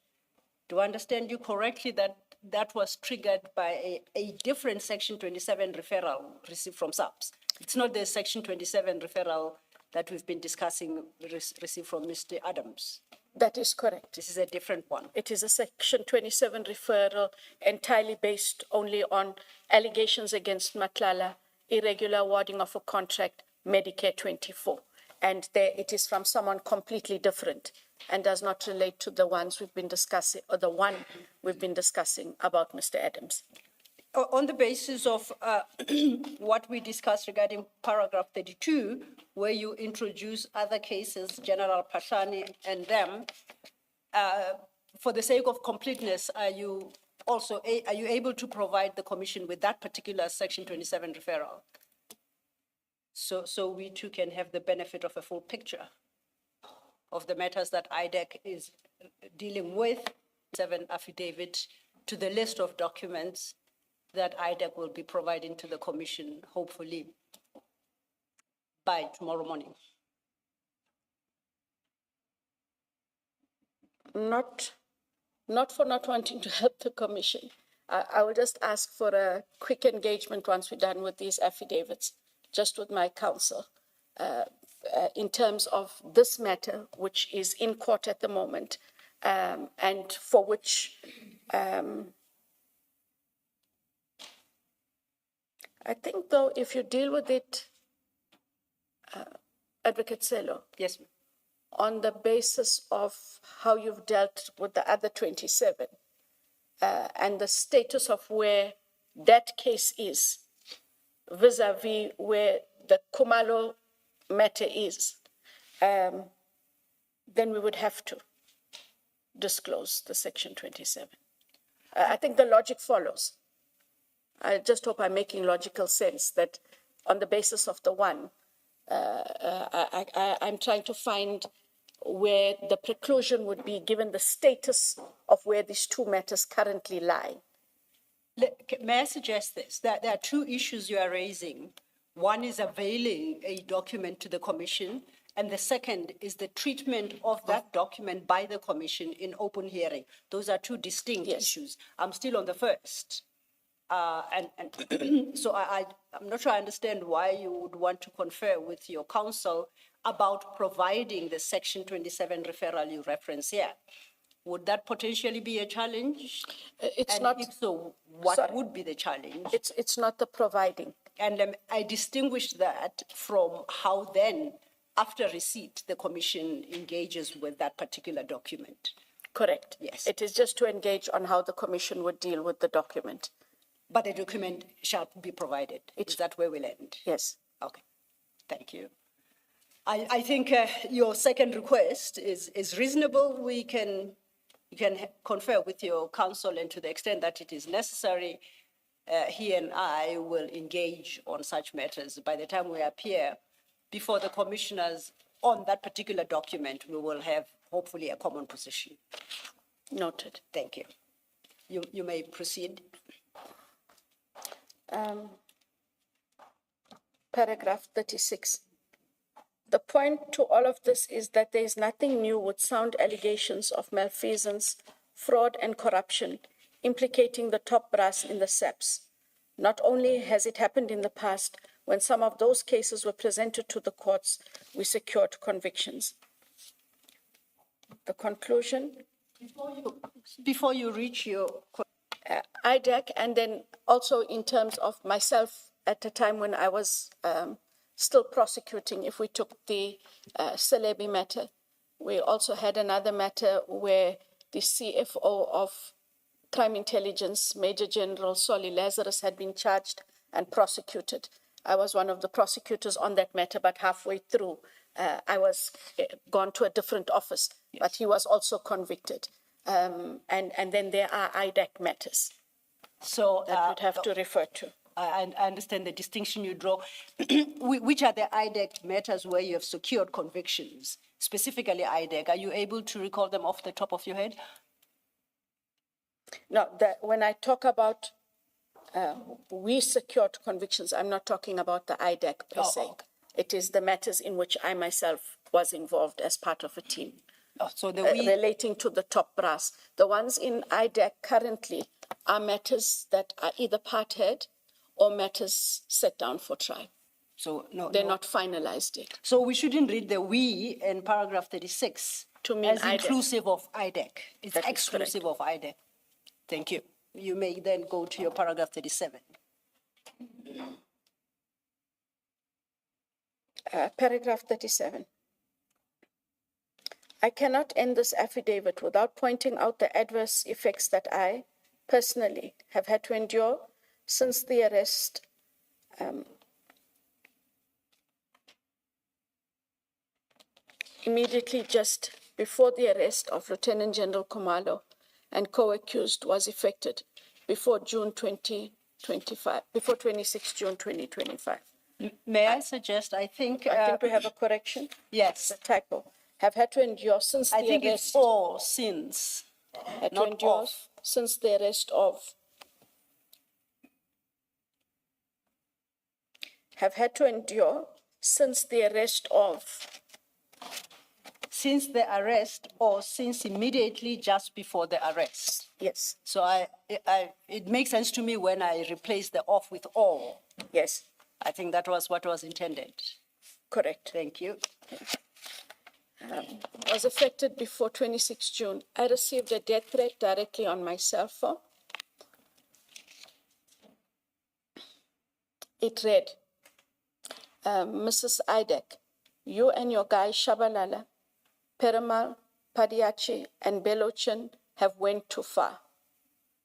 do I understand you correctly that that was triggered by a different Section 27 referral received from SAPS? It's not the Section 27 referral that we've been discussing received from Mr. Adams. That is correct. This is a different one. It is a Section 27 referral entirely based only on allegations against Matlala, irregular awarding of a contract, Medicare 24. And there it is from someone completely different and does not relate to the ones we've been discussing, or the one we've been discussing about Mr. Adams. On the basis of what we discussed regarding paragraph 32, where you introduce other cases, General Pashani and them, for the sake of completeness, are you able to provide the commission with that particular Section 27 referral? So we too can have the benefit of a full picture of the matters that IDAC is dealing with, 7 affidavit to the list of documents that IDAC will be providing to the commission, hopefully by tomorrow morning. Not for not wanting to help the commission. I will just ask for a quick engagement once we're done with these affidavits, just with my counsel, in terms of this matter, which is in court at the moment, and for which I think, though, if you deal with it, Advocate Selo. Yes, ma'am. On the basis of how you've dealt with the other 27 and the status of where that case is vis-a-vis where the Khumalo matter is, then we would have to disclose the Section 27. I think the logic follows. I just hope I'm making logical sense that on the basis of the one, I'm trying to find where the preclusion would be given the status of where these two matters currently lie. May I suggest this, that there are two issues you are raising. One is availing a document to the commission, and the second is the treatment of that document by the commission in open hearing. Those are two distinct issues. I'm still on the first. So I'm not sure I understand why you would want to confer with your counsel about providing the Section 27 referral you reference here. Would that potentially be a challenge? It's And not. if so, what would be the challenge? It's not the providing. And I distinguish that from how then, after receipt, the commission engages with that particular document. Correct. Yes. It is just to engage on how the commission would deal with the document. But the document shall be provided. Is that where we'll end? Yes. Okay, thank you. I think your second request is reasonable. You can confer with your counsel, and to the extent that it is necessary, he and I will engage on such matters. By the time we appear before the commissioners on that particular document, we will have hopefully a common position. Noted. Thank you. You may proceed. Paragraph 36. The point to all of this is that there is nothing new with sound allegations of malfeasance, fraud, and corruption implicating the top brass in the SEPs. Not only has it happened in the past, when some of those cases were presented to the courts, we secured convictions. The conclusion. Before you reach your IDAC, and then also in terms of myself at a time when I was still prosecuting, if we took the Celebi matter, we also had another matter where the CFO of Crime Intelligence, Major General Solly Lazarus, had been charged and prosecuted. I was one of the prosecutors on that matter, but halfway through, I was gone to a different office, but he was also convicted. And then there are IDAC matters that we'd have to refer to. I understand the distinction you draw. Which are the IDAC matters where you have secured convictions? Specifically IDAC, are you able to recall them off the top of your head? No, when I talk about we secured convictions, I'm not talking about the IDAC per se. Okay. It is the matters in which I myself was involved as part of a team. So relating to the top brass. The ones in IDAC currently are matters that are either parted or matters set down for trial. So they're not finalized yet. So we shouldn't read the we in paragraph 36 to mean as IDAC. Inclusive of IDAC. It's That exclusive of IDAC. Thank you. You may then go to your paragraph 37. Paragraph 37. I cannot end this affidavit without pointing out the adverse effects that I, personally, have had to endure since the arrest immediately just before the arrest of Lieutenant General Khumalo and co-accused was effected before June 2025, before 26 June 2025. May I suggest, I think we have a correction. Yes. The typo. Have had to endure since the arrest. I think it's all since. Had to endure since the arrest of. Have had to endure since the arrest of. Since the arrest or since immediately just before the arrest. Yes. So it makes sense to me when I replace the of with all. Yes. I think that was what was intended. Correct. Thank you. Was affected before 26 June. I received a death threat directly on my cell phone. It read, Mrs. IDAC, you and your guy Shabalala, Perumal, Padiachi, and Belochin have went too far.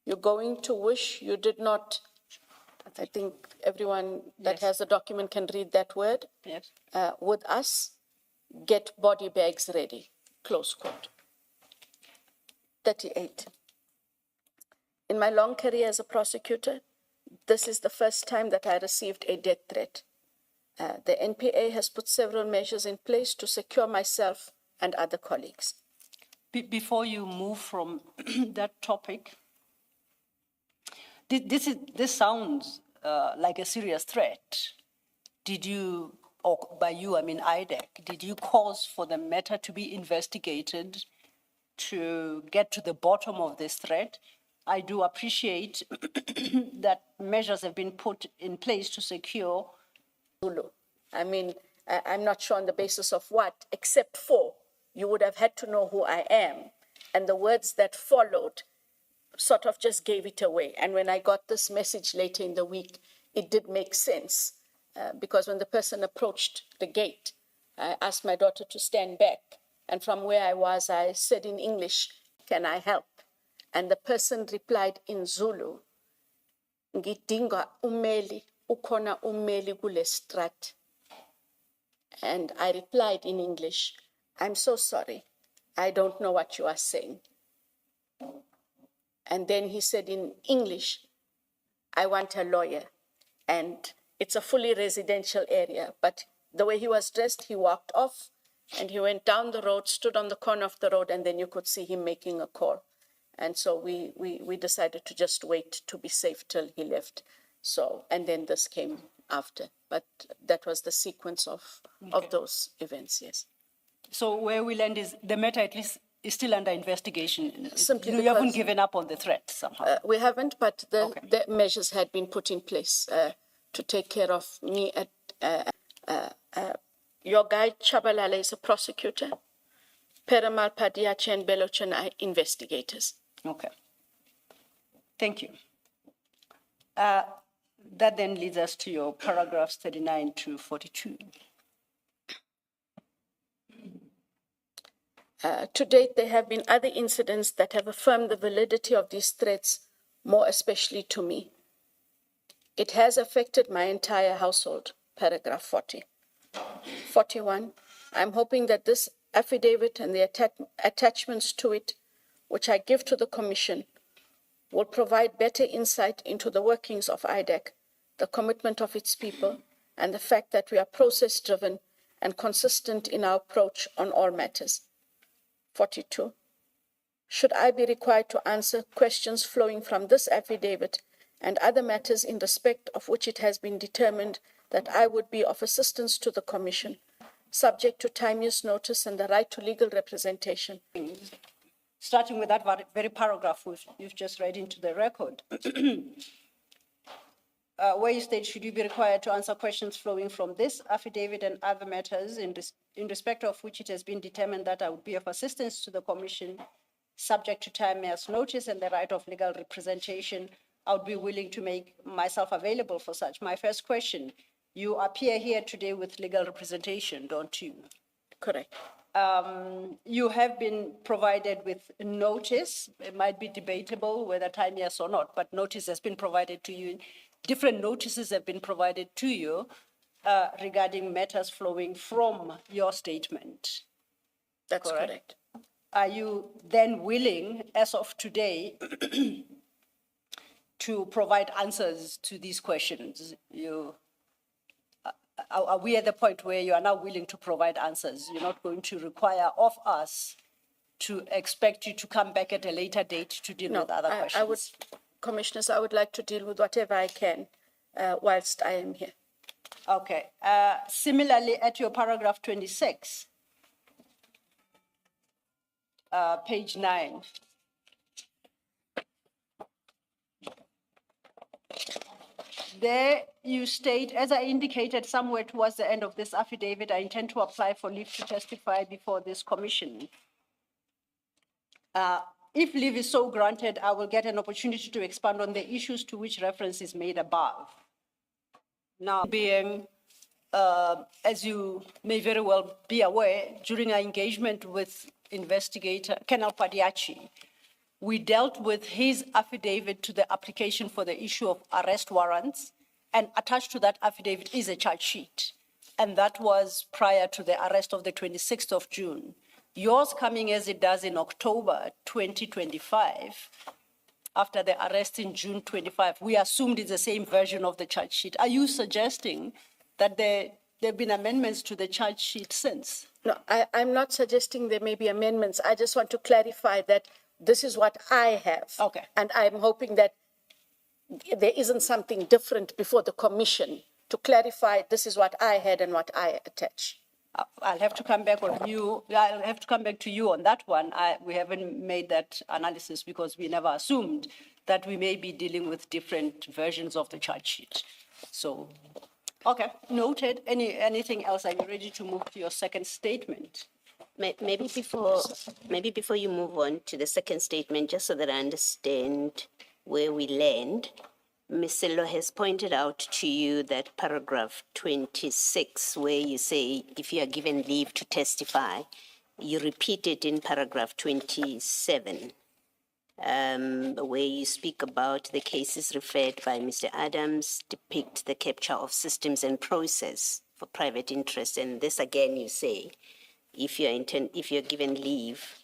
You're going to wish you did not. I think everyone that has a document can read that word. Yes. With us, get body bags ready, close quote. 38. In my long career as a prosecutor, this is the first time that I received a death threat. The NPA has put several measures in place to secure myself and other colleagues. Before you move from that topic, this sounds like a serious threat. Did you, or by you, I mean IDAC, did you cause for the matter to be investigated to get to the bottom of this threat? I do appreciate that measures have been put in place to secure Zulu. I mean, I'm not sure on the basis of what, except for you would have had to know who I am. And the words that followed sort of just gave it away. And when I got this message later in the week, it did make sense. Because when the person approached the gate, I asked my daughter to stand back. And from where I was, I said in English, "Can I help?" And the person replied in Zulu, "Ngidinga umeli, ukona umeli kule strat." And I replied in English, "I'm so sorry. I don't know what you are saying." And then he said in English, "I want a lawyer." And it's a fully residential area, but the way he was dressed, he walked off and he went down the road, stood on the corner of the road, and then you could see him making a call. And so we decided to just wait to be safe till he left. So, and then this came after, but that was the sequence of those events, yes. So where we land is the matter at least is still under investigation. Simply you haven't because, given up on the threat somehow. We haven't, but the measures had been put in place to take care of me. Your guy Chabalala is a prosecutor. Peramal Padiache and Belochan are investigators. Okay. Thank you. That then leads us to your paragraphs 39 to 42. To date, there have been other incidents that have affirmed the validity of these threats, more especially to me. It has affected my entire household, paragraph 40. 41, I'm hoping that this affidavit and the attachments to it, which I give to the Commission, will provide better insight into the workings of IDAC, the commitment of its people, and the fact that we are process-driven and consistent in our approach on all matters. 42, should I be required to answer questions flowing from this affidavit and other matters in respect of which it has been determined that I would be of assistance to the Commission, subject to timeous notice and the right to legal representation. Starting with that very paragraph you've just read into the record, where you state, should you be required to answer questions flowing from this affidavit and other matters in respect of which it has been determined that I would be of assistance to the Commission, subject to timeous notice and the right of legal representation, I would be willing to make myself available for such. My first question, you appear here today with legal representation, don't you? Correct. You have been provided with notice. It might be debatable whether timeous or not, but notice has been provided to you. Different notices have been provided to you regarding matters flowing from your statement. That's correct. Are you then willing, as of today, to provide answers to these questions? Are we at the point where you are now willing to provide answers? You're not going to require of us to expect you to come back at a later date to deal with other questions? Commissioners, I would like to deal with whatever I can whilst I am here. Okay. Similarly, at your paragraph 26, page 9. There you state, as I indicated somewhere towards the end of this affidavit, I intend to apply for leave to testify before this commission. If leave is so granted, I will get an opportunity to expand on the issues to which reference is made above. Now, being, as you may very well be aware, during our engagement with investigator Colonel Padiache, we dealt with his affidavit to the application for the issue of arrest warrants, and attached to that affidavit is a charge sheet. And that was prior to the arrest of the 26th of June. Yours coming as it does in October 2025, after the arrest in June 25, we assumed it's the same version of the charge sheet. Are you suggesting that the there have been amendments to the charge sheet since. No, I'm not suggesting there may be amendments. I just want to clarify that this is what I have. Okay. And I'm hoping that there isn't something different before the commission to clarify this is what I had and what I attach. I'll have to come back on you. I'll have to come back to you on that one. We haven't made that analysis because we never assumed that we may be dealing with different versions of the charge sheet. So, okay, noted. Anything else? Are you ready to move to your second statement? Maybe before you move on to the second statement, just so that I understand where we land, Ms. Sello has pointed out to you that paragraph 26, where you say if you are given leave to testify, you repeat it in paragraph 27, where you speak about the cases referred by Mr. Adams depict the capture of systems and process for private interest. And this again, you say, if you're given leave,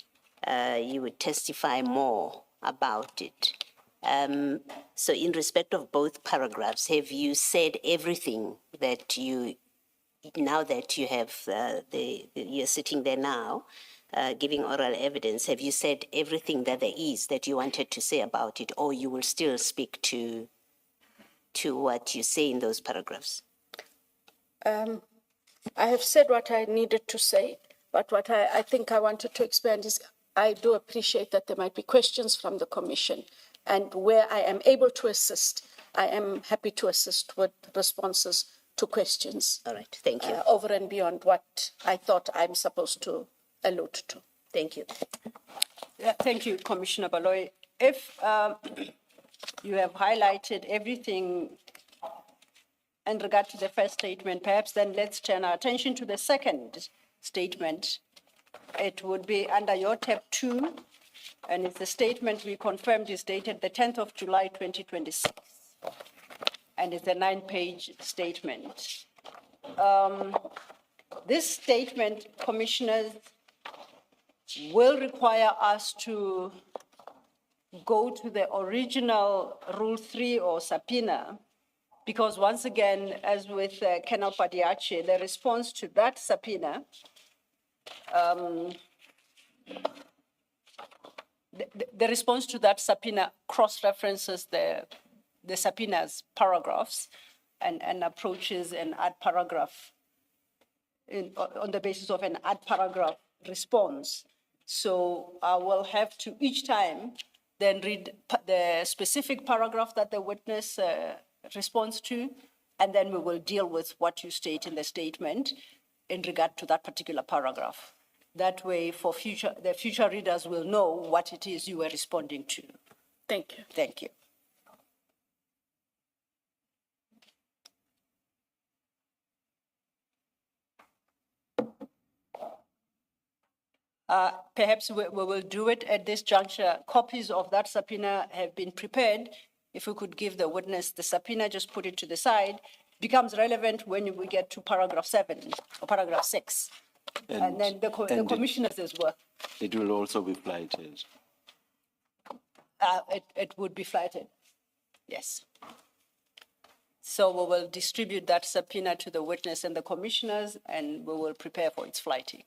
you would testify more about it. So in respect of both paragraphs, have you said everything that now that you have, you're sitting there now, giving oral evidence, have you said everything that there is that you wanted to say about it, or you will still speak to what you say in those paragraphs? I have said what I needed to say, but what I think I wanted to expand is I do appreciate that there might be questions from the commission. And where I am able to assist, I am happy to assist with responses to questions. All right, thank you. Over and beyond what I thought I'm supposed to allude to. Thank you. Yeah, thank you, Commissioner Baloy. If you have highlighted everything in regard to the first statement, perhaps then let's turn our attention to the second statement. It would be under your tab 2. And it's the statement we confirmed is dated the 10th of July, 2026. And it's a 9-page statement. This statement, commissioners, will require us to go to the original Rule 3 or subpoena, because once again, as with Colonel Padiache, the response to that subpoena the response to that subpoena cross-references the subpoena's paragraphs and approaches an add paragraph on the basis of an add paragraph response. So I will have to each time then read the specific paragraph that the witness responds to, and then we will deal with what you state in the statement in regard to that particular paragraph. That way, the future readers will know what it is you were responding to. Thank you. Thank you. Perhaps we will do it at this juncture. Copies of that subpoena have been prepared. If we could give the witness the subpoena, just put it to the side. Becomes relevant when we get to paragraph 7 or paragraph 6. And then the commissioners as well. It will also be flighted. It would be flighted, yes. So we will distribute that subpoena to the witness and the commissioners, and we will prepare for its flighting.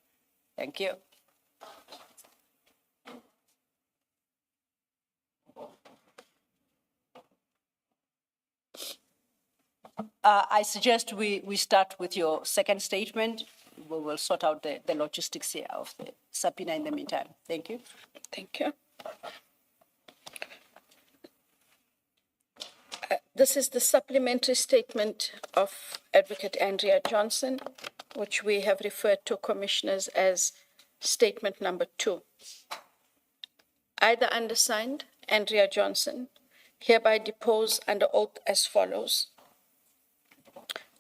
Thank you. I suggest we start with your second statement. We will sort out the logistics here of the subpoena in the meantime. Thank you. Thank you. This is the supplementary statement of Advocate Andrea Johnson, which we have referred to commissioners as statement number 2. I, the undersigned, Andrea Johnson, hereby depose under oath as follows.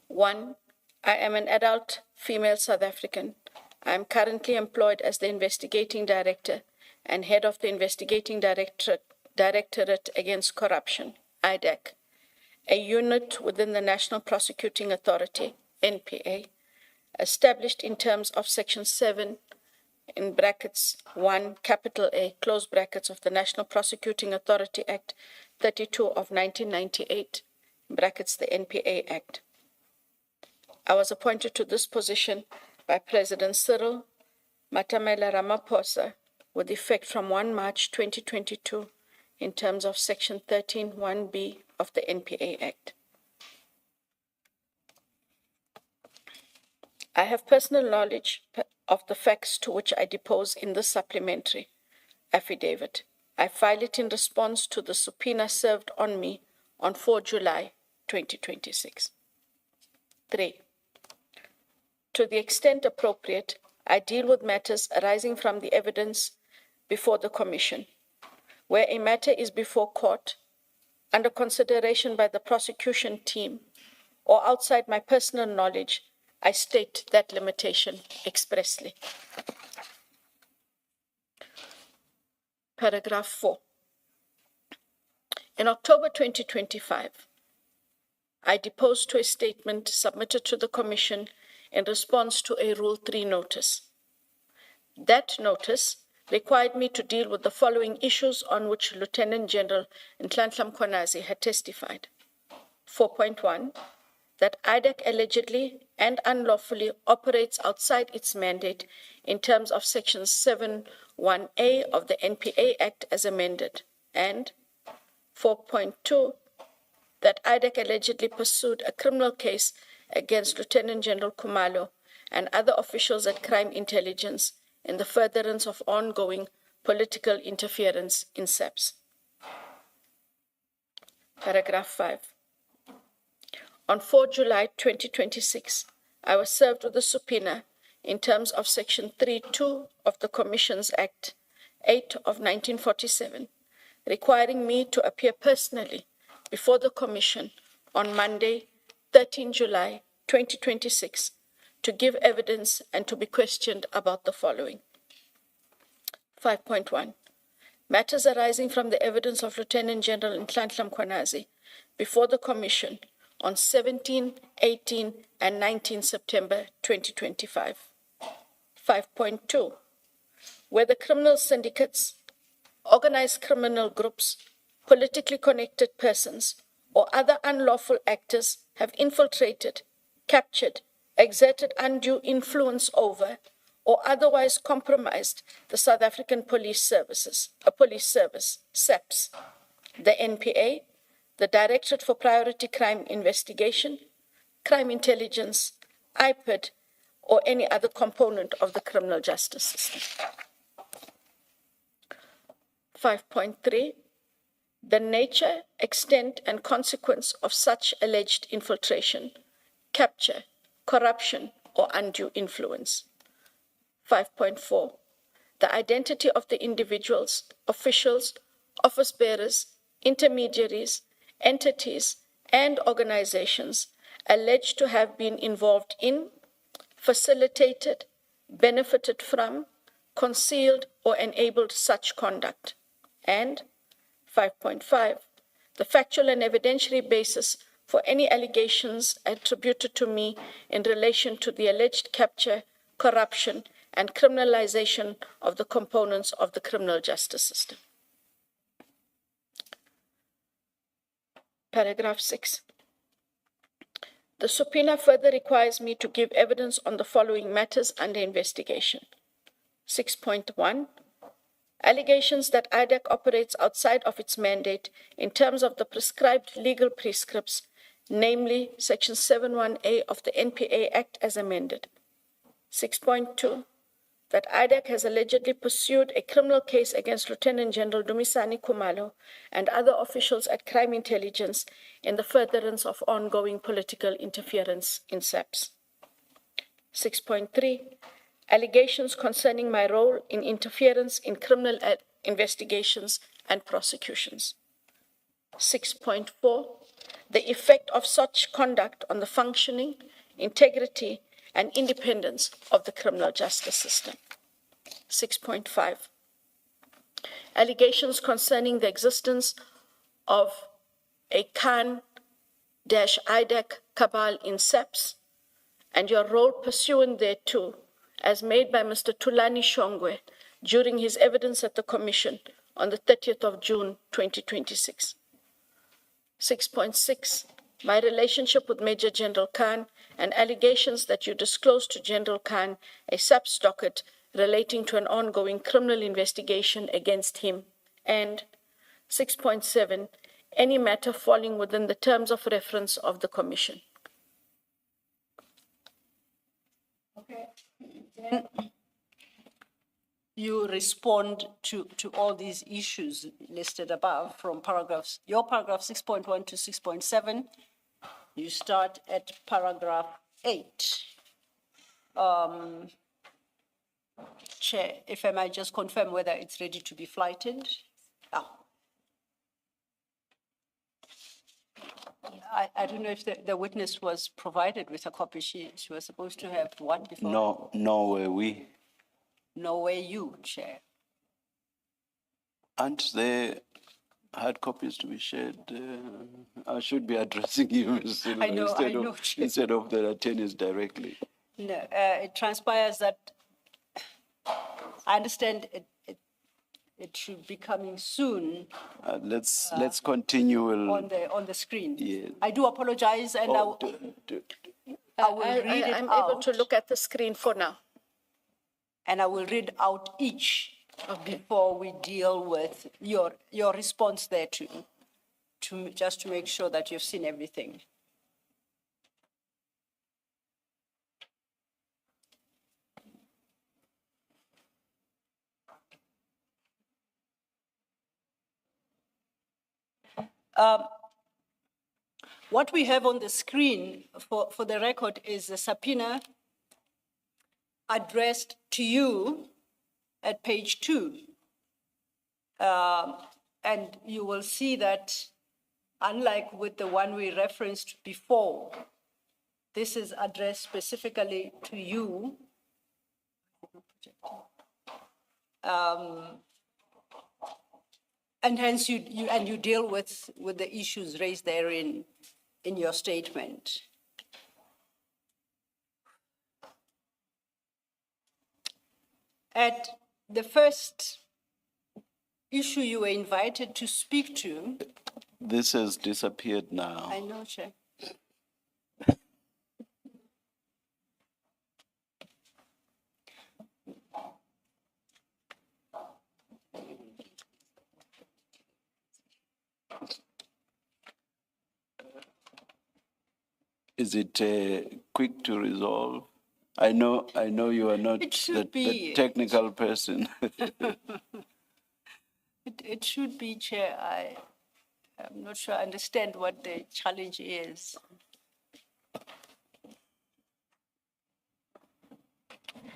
1. I am an adult female South African. I am currently employed as the investigating director and head of the investigating directorate against corruption, IDAC, a unit within the National Prosecuting Authority, NPA, established in terms of Section 7, in brackets 1, capital A, close brackets, of the National Prosecuting Authority Act 32 of 1998, brackets the NPA Act. I was appointed to this position by President Cyril Matamela Ramaphosa with effect from 1 March 2022 in terms of Section 13(1)(b) of the NPA Act. I have personal knowledge of the facts to which I depose in this supplementary affidavit. I file it in response to the subpoena served on me on 4 July 2026. 3. To the extent appropriate, I deal with matters arising from the evidence before the Commission. Where a matter is before court, under consideration by the prosecution team, or outside my personal knowledge, I state that limitation expressly. Paragraph 4. In October 2025, I deposed to a statement submitted to the Commission in response to a Rule 3 notice. That notice required me to deal with the following issues on which Lieutenant General Nhlanhla Mkhwanazi had testified. 4.1, that IDAC allegedly and unlawfully operates outside its mandate in terms of Section 7(1)(a) of the NPA Act as amended, and 4.2, that IDAC allegedly pursued a criminal case against Lieutenant General Khumalo and other officials at Crime Intelligence in the furtherance of ongoing political interference in SAPS. Paragraph 5. On 4 July 2026, I was served with a subpoena in terms of Section 3(2) of the Commissions Act 8 of 1947, requiring me to appear personally before the Commission on Monday, 13 July 2026, to give evidence and to be questioned about the following. 5.1. Matters arising from the evidence of Lieutenant General Nhlanhla Mkhwanazi before the Commission on 17, 18, and 19 September 2025. 5.2. Whether criminal syndicates, organized criminal groups, politically connected persons, or other unlawful actors have infiltrated, captured, exerted undue influence over, or otherwise compromised the South African Police Service, SAPS, the NPA, the Directorate for Priority Crime Investigation, Crime Intelligence, IPID, or any other component of the criminal justice system. 5.3. The nature, extent, and consequence of such alleged infiltration, capture, corruption, or undue influence. 5.4. The identity of the individuals, officials, office bearers, intermediaries, entities, and organizations alleged to have been involved in, facilitated, benefited from, concealed, or enabled such conduct. And 5.5. The factual and evidentiary basis for any allegations attributed to me in relation to the alleged capture, corruption, and criminalization of the components of the criminal justice system. Paragraph 6. The subpoena further requires me to give evidence on the following matters under investigation. 6.1. Allegations that IDAC operates outside of its mandate in terms of the prescribed legal prescripts, namely Section 7(1)(a) of the NPA Act as amended. 6.2. That IDAC has allegedly pursued a criminal case against Lieutenant General Dumisani Khumalo and other officials at Crime Intelligence in the furtherance of ongoing political interference in SAPS. 6.3. Allegations concerning my role in interference in criminal investigations and prosecutions. 6.4. The effect of such conduct on the functioning, integrity, and independence of the criminal justice system. 6.5. Allegations concerning the existence of a Khan-IDAC cabal in SAPS and your role pursuant thereto, as made by Mr. Thulani Shongwe during his evidence at the Commission on the 30th of June 2026. 6.6. My relationship with Major General Khan and allegations that you disclosed to General Khan a sub-docket relating to an ongoing criminal investigation against him. And 6.7, any matter falling within the terms of reference of the Commission. Okay. Then you respond to all these issues listed above from your paragraph 6.1 to 6.7. You start at paragraph 8. Chair, if I might just confirm whether it's ready to be flighted. I don't know if the witness was provided with a copy. She was supposed to have one before. No were we. No way you, Chair. Aren't there hard copies to be shared? I should be addressing you, Ms. Silva, I know, Chair. instead of the attorneys directly. No, it transpires that I understand it should be coming soon Let's continue. on the screen. Yes. I do apologize, and I will read it I'm out. able to look at the screen for now. And I will read out each before we deal with your response there just to make sure that you've seen everything. What we have on the screen for the record is a subpoena addressed to you at page 2. And you will see that, unlike with the one we referenced before, this is addressed specifically to you. And hence you deal with the issues raised therein in your statement. At the first issue you were invited to speak to. This has disappeared now. I know, Chair. Is it quick to resolve? I know you are not the technical person. It should be, Chair. I'm not sure I understand what the challenge is.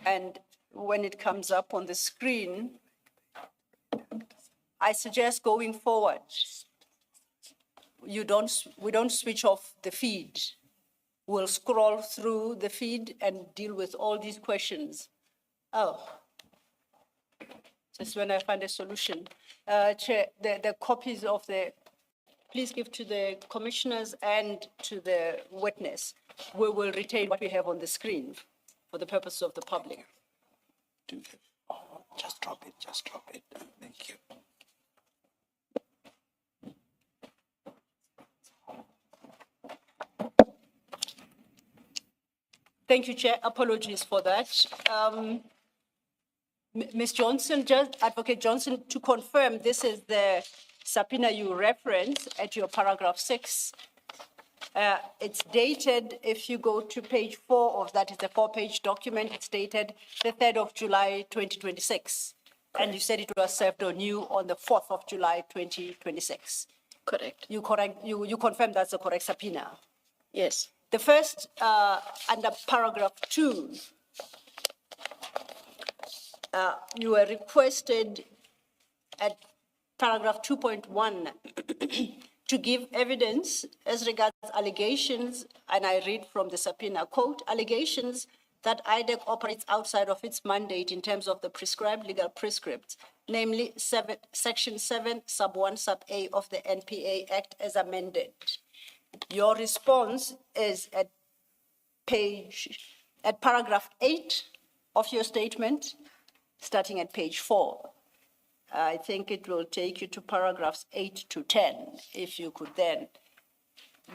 And when it comes up on the screen, I suggest going forward, we don't switch off the feed. We'll scroll through the feed and deal with all these questions. Just when I find a solution. Chair, the copies of please give to the commissioners and to the witness. We will retain what we have on the screen for the purpose of the public. Just drop it. Thank you. Thank you, Chair. Apologies for that. Ms. Johnson, Advocate Johnson, to confirm, this is the subpoena you reference at your paragraph 6. It's dated, if you go to page 4 of that, it's a 4-page document. It's dated the 3rd of July, 2026. Correct. And you said it was served on you on the 4th of July, 2026. Correct. You confirm that's the correct subpoena? Yes. The first, under paragraph 2, you were requested at paragraph 2.1 to give evidence as regards allegations, and I read from the subpoena, quote, allegations that IDAC operates outside of its mandate in terms of the prescribed legal prescripts, namely section 7, sub 1, sub A of the NPA Act as amended. Your response is at paragraph 8 of your statement, starting at page 4. I think it will take you to paragraphs 8 to 10, if you could then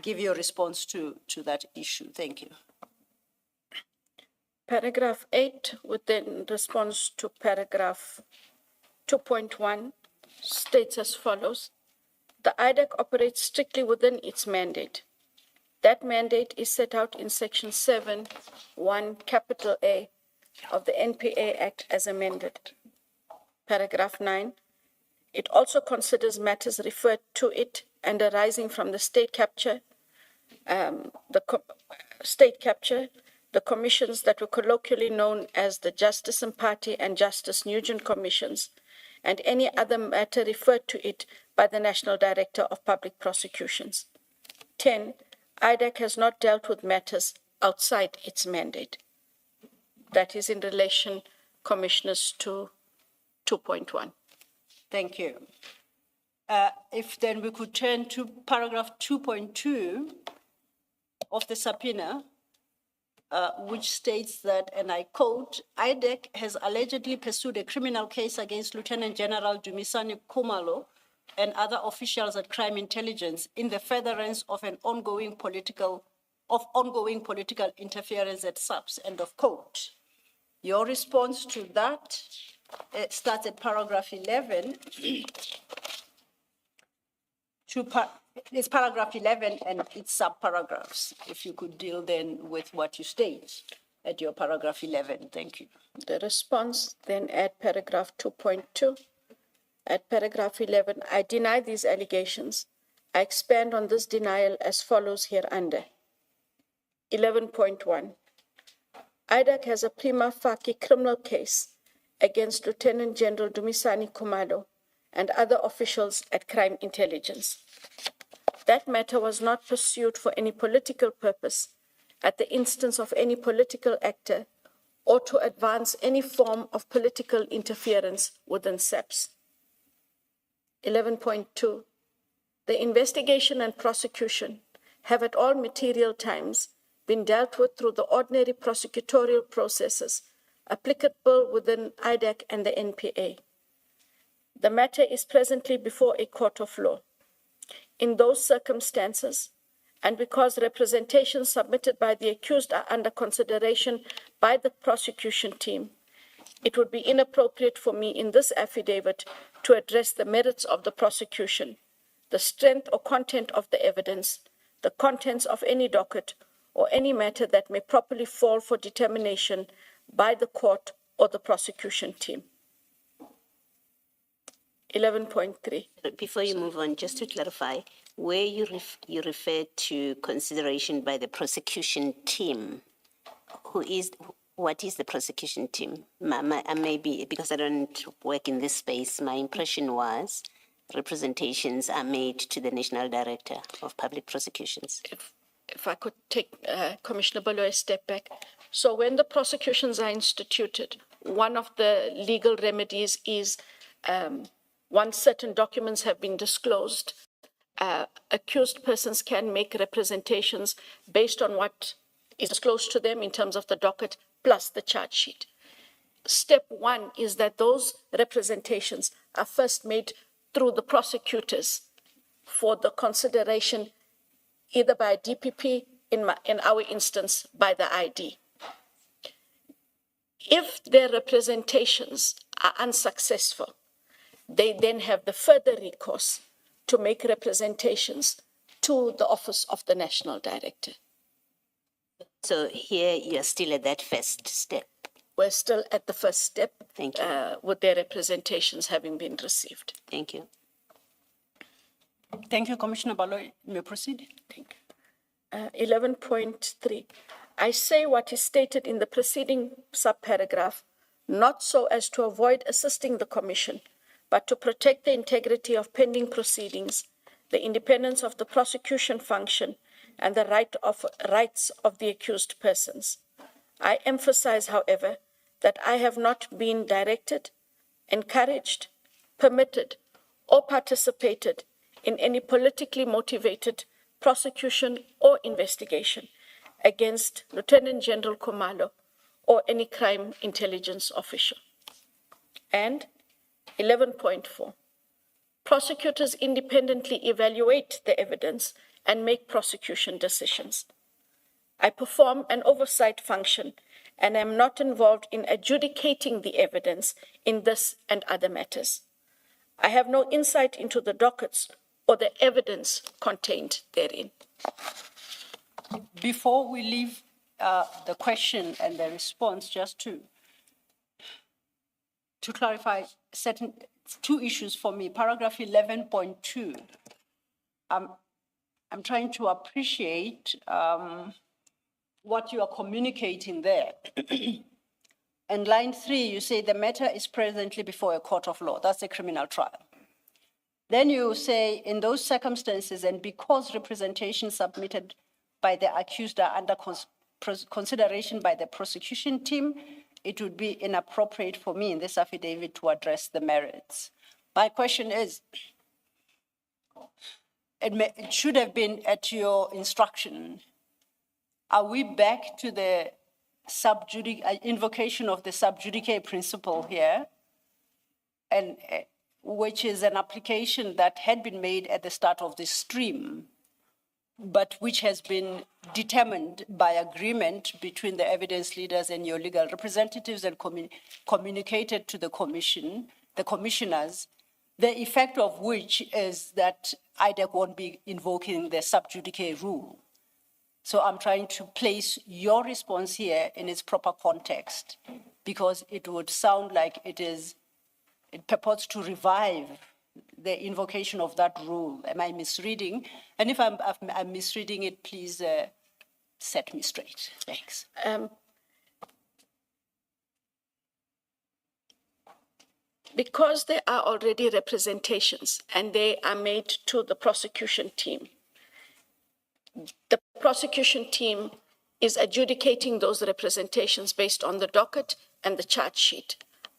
give your response to that issue. Thank you. Paragraph 8, within response to paragraph 2.1, states as follows. The IDAC operates strictly within its mandate. That mandate is set out in section 7(1) capital A of the NPA Act as amended. Paragraph 9, it also considers matters referred to it and arising from the state capture, the commissions that were colloquially known as the Justice and Party and Justice Nugent Commissions, and any other matter referred to it by the National Director of Public Prosecutions. 10, IDAC has not dealt with matters outside its mandate. That is in relation, Commissioners, to 2.1. Thank you. If then we could turn to paragraph 2.2 of the subpoena, which states that, and I quote, IDAC has allegedly pursued a criminal case against Lieutenant General Dumisani Khumalo and other officials at Crime Intelligence in the furtherance of ongoing political interference at SAPS, end of quote. Your response to that starts at paragraph 11. It's paragraph 11 and its sub-paragraphs. If you could deal then with what you state at your paragraph 11. Thank you. The response then at paragraph 2.2. At paragraph 11, I deny these allegations. I expand on this denial as follows hereunder. 11.1. IDAC has a prima facie criminal case against Lieutenant General Dumisani Khumalo and other officials at Crime Intelligence. That matter was not pursued for any political purpose, at the instance of any political actor, or to advance any form of political interference within SAPS. 11.2. The investigation and prosecution have at all material times been dealt with through the ordinary prosecutorial processes applicable within IDAC and the NPA. The matter is presently before a court of law. In those circumstances, and because representations submitted by the accused are under consideration by the prosecution team, it would be inappropriate for me in this affidavit to address the merits of the prosecution, the strength or content of the evidence, the contents of any docket, or any matter that may properly fall for determination by the court or the prosecution team. 11.3. Before you move on, just to clarify, where you refer to consideration by the prosecution team, what is the prosecution team? Maybe, because I don't work in this space, my impression was representations are made to the National Director of Public Prosecutions. If I could take Commissioner Bolo a step back. So when the prosecutions are instituted, one of the legal remedies is once certain documents have been disclosed, accused persons can make representations based on what is disclosed to them in terms of the docket plus the charge sheet. Step one is that those representations are first made through the prosecutors for the consideration either by a DPP, in our instance, by the ID. If their representations are unsuccessful, they then have the further recourse to make representations to the Office of the National Director. So here you're still at that first step. We're still at the first step. Thank you. With their representations having been received. Thank you. Thank you, Commissioner Balo. You may proceed. Thank you. 11.3. I say what is stated in the preceding subparagraph, not so as to avoid assisting the Commission, but to protect the integrity of pending proceedings, the independence of the prosecution function, and the rights of the accused persons. I emphasize, however, that I have not been directed, encouraged, permitted, or participated in any politically motivated prosecution or investigation against Lieutenant General Khumalo or any crime intelligence official. And 11.4, prosecutors independently evaluate the evidence and make prosecution decisions. I perform an oversight function and am not involved in adjudicating the evidence in this and other matters. I have no insight into the dockets or the evidence contained therein. Before we leave the question and the response, just to clarify two issues for me. Paragraph 11.2, I'm trying to appreciate what you are communicating there. And line 3, you say the matter is presently before a court of law. That's a criminal trial. Then you say, in those circumstances, and because representation submitted by the accused are under consideration by the prosecution team, it would be inappropriate for me in this affidavit to address the merits. My question is, it should have been at your instruction. Are we back to the invocation of the sub judice principle here, and which is an application that had been made at the start of the stream, but which has been determined by agreement between the evidence leaders and your legal representatives and communicated to the commission, the commissioners, the effect of which is that IDAC won't be invoking the sub judice rule. So I'm trying to place your response here in its proper context, because it would sound like it purports to revive the invocation of that rule. Am I misreading? And if I'm misreading it, please set me straight. Thanks. Because there are already representations and they are made to the prosecution team, the prosecution team is adjudicating those representations based on the docket and the charge sheet.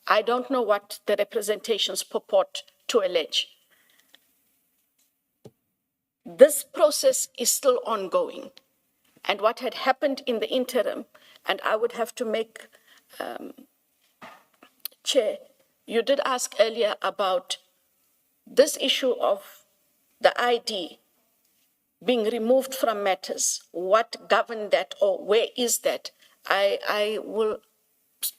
I don't know what the representations purport to allege. This process is still ongoing. And what had happened in the interim, and I would have to make, Chair, you did ask earlier about this issue of the ID being removed from matters. What governed that, or where is that? I will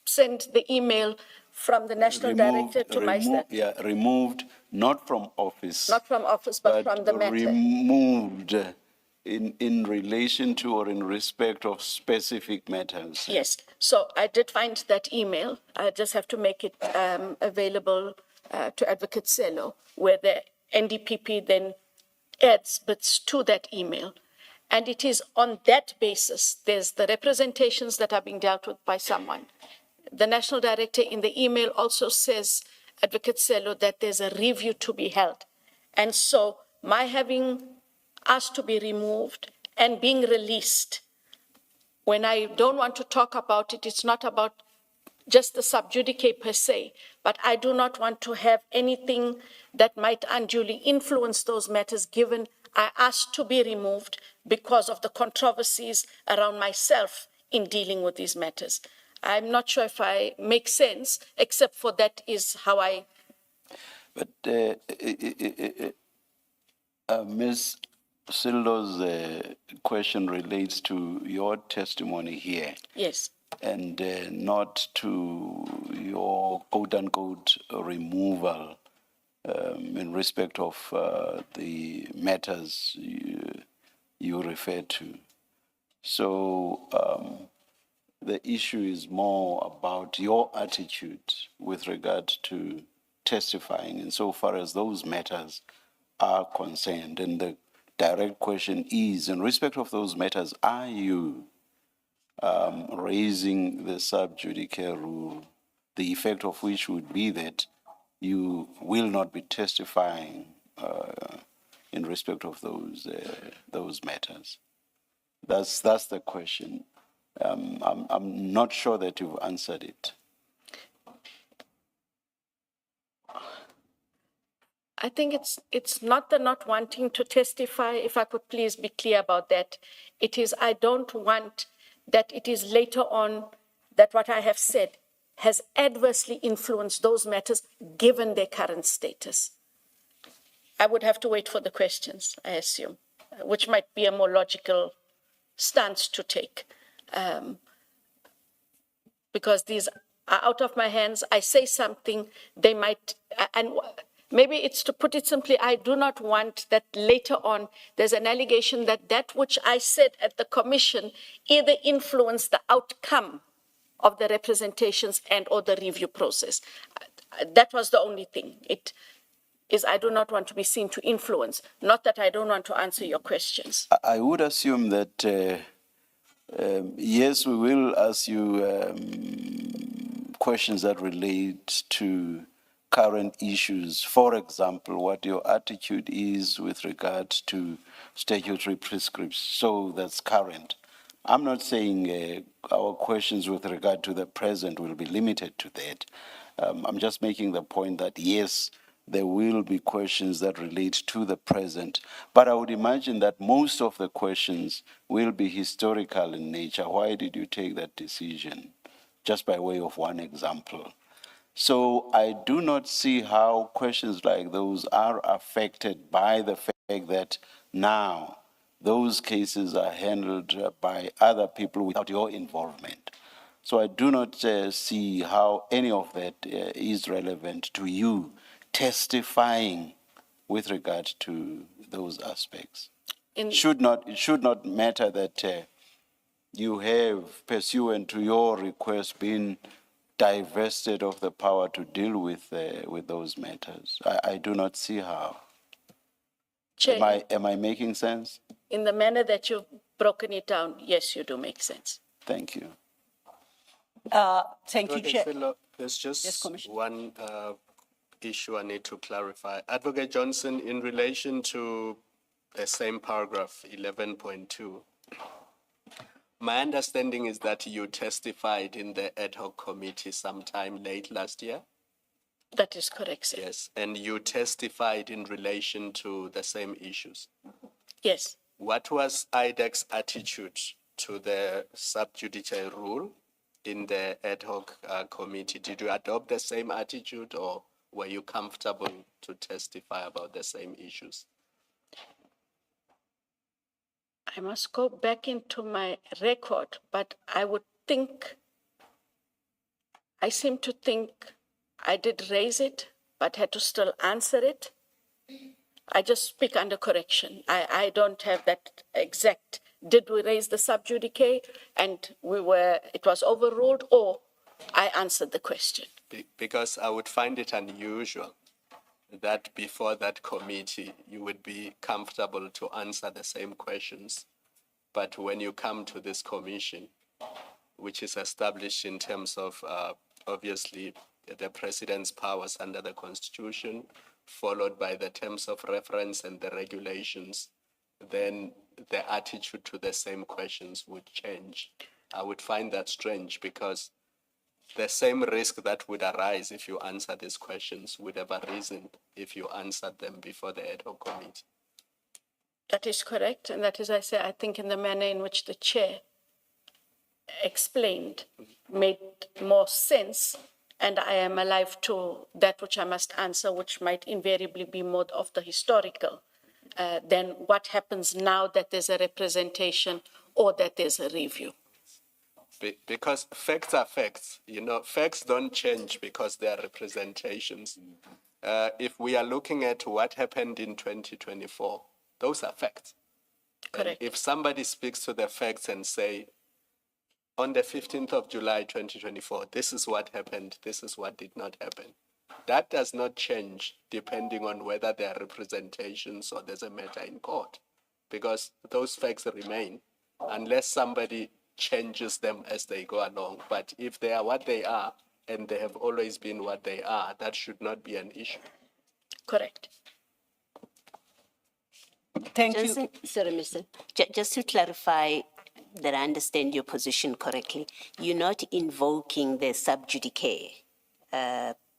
send the email from the National Director to myself. Yeah, removed, not from office. Not from office, but from the matter. Removed in relation to or in respect of specific matters. Yes, so I did find that email. I just have to make it available to Advocate Sello, where the NDPP then adds bits to that email. And it is on that basis, there's the representations that are being dealt with by someone. The National Director in the email also says, Advocate Sello, that there's a review to be held. And so my having asked to be removed and being released, when I don't want to talk about it, it's not about just the sub judice per se, but I do not want to have anything that might unduly influence those matters, given I asked to be removed because of the controversies around myself in dealing with these matters. I'm not sure if I make sense, except for that is how I... But Ms. Sildo's question relates to your testimony here. Yes. And not to your quote-unquote removal in respect of the matters you refer to. So the issue is more about your attitude with regard to testifying insofar as those matters are concerned. And the direct question is, in respect of those matters, are you raising the sub judice rule, the effect of which would be that you will not be testifying in respect of those matters? That's the question. I'm not sure that you've answered it. I think it's not the not wanting to testify, if I could please be clear about that. It is I don't want that it is later on that what I have said has adversely influenced those matters given their current status. I would have to wait for the questions, I assume, which might be a more logical stance to take. because these are out of my hands. I say something, they might, and maybe it's to put it simply, I do not want that later on there's an allegation that that which I said at the commission either influenced the outcome of the representations and or the review process. That was the only thing. It is I do not want to be seen to influence, not that I don't want to answer your questions. I would assume that, yes, we will ask you questions that relate to current issues. For example, what your attitude is with regard to statutory prescripts. So that's current. I'm not saying our questions with regard to the present will be limited to that. I'm just making the point that, yes, there will be questions that relate to the present, but I would imagine that most of the questions will be historical in nature. Why did you take that decision? Just by way of one example. So I do not see how questions like those are affected by the fact that now those cases are handled by other people without your involvement. So I do not see how any of that is relevant to you testifying with regard to those aspects. It should not matter that you have, pursuant to your request, been divested of the power to deal with those matters. I do not see how. Chair, Am I making sense? in the manner that you've broken it down, yes, you do make sense. Thank you. Thank you, Chair. There's just Yes, Commissioner. one issue I need to clarify. Advocate Johnson, in relation to the same paragraph, 11.2, my understanding is that you testified in the ad hoc committee sometime late last year. That is correct, sir. Yes, and you testified in relation to the same issues. Yes. What was IDAC's attitude to the sub-judice rule in the ad hoc committee? Did you adopt the same attitude, or were you comfortable to testify about the same issues? I must go back into my record, but I seem to think I did raise it, but had to still answer it. I just speak under correction. I don't have that exact, did we raise the sub judice and it was overruled, or I answered the question? Because I would find it unusual that before that committee, you would be comfortable to answer the same questions. But when you come to this commission, which is established in terms of obviously the president's powers under the Constitution, followed by the terms of reference and the regulations, then the attitude to the same questions would change. I would find that strange, because the same risk that would arise if you answer these questions would have arisen if you answered them before the ad hoc committee. That is correct, and that is, I say, I think in the manner in which the chair explained made more sense, and I am alive to that which I must answer, which might invariably be more of the historical than what happens now that there's a representation or that there's a review. Because facts are facts, facts don't change because they are representations. If we are looking at what happened in 2024, those are facts. Correct. And if somebody speaks to the facts and say, on the 15th of July, 2024, this is what happened, this is what did not happen. That does not change depending on whether there are representations or there's a matter in court, because those facts remain unless somebody changes them as they go along. But if they are what they are, and they have always been what they are, that should not be an issue. Correct. Thank Johnson, you. sorry, Mr. Just to clarify that I understand your position correctly, you're not invoking the sub judice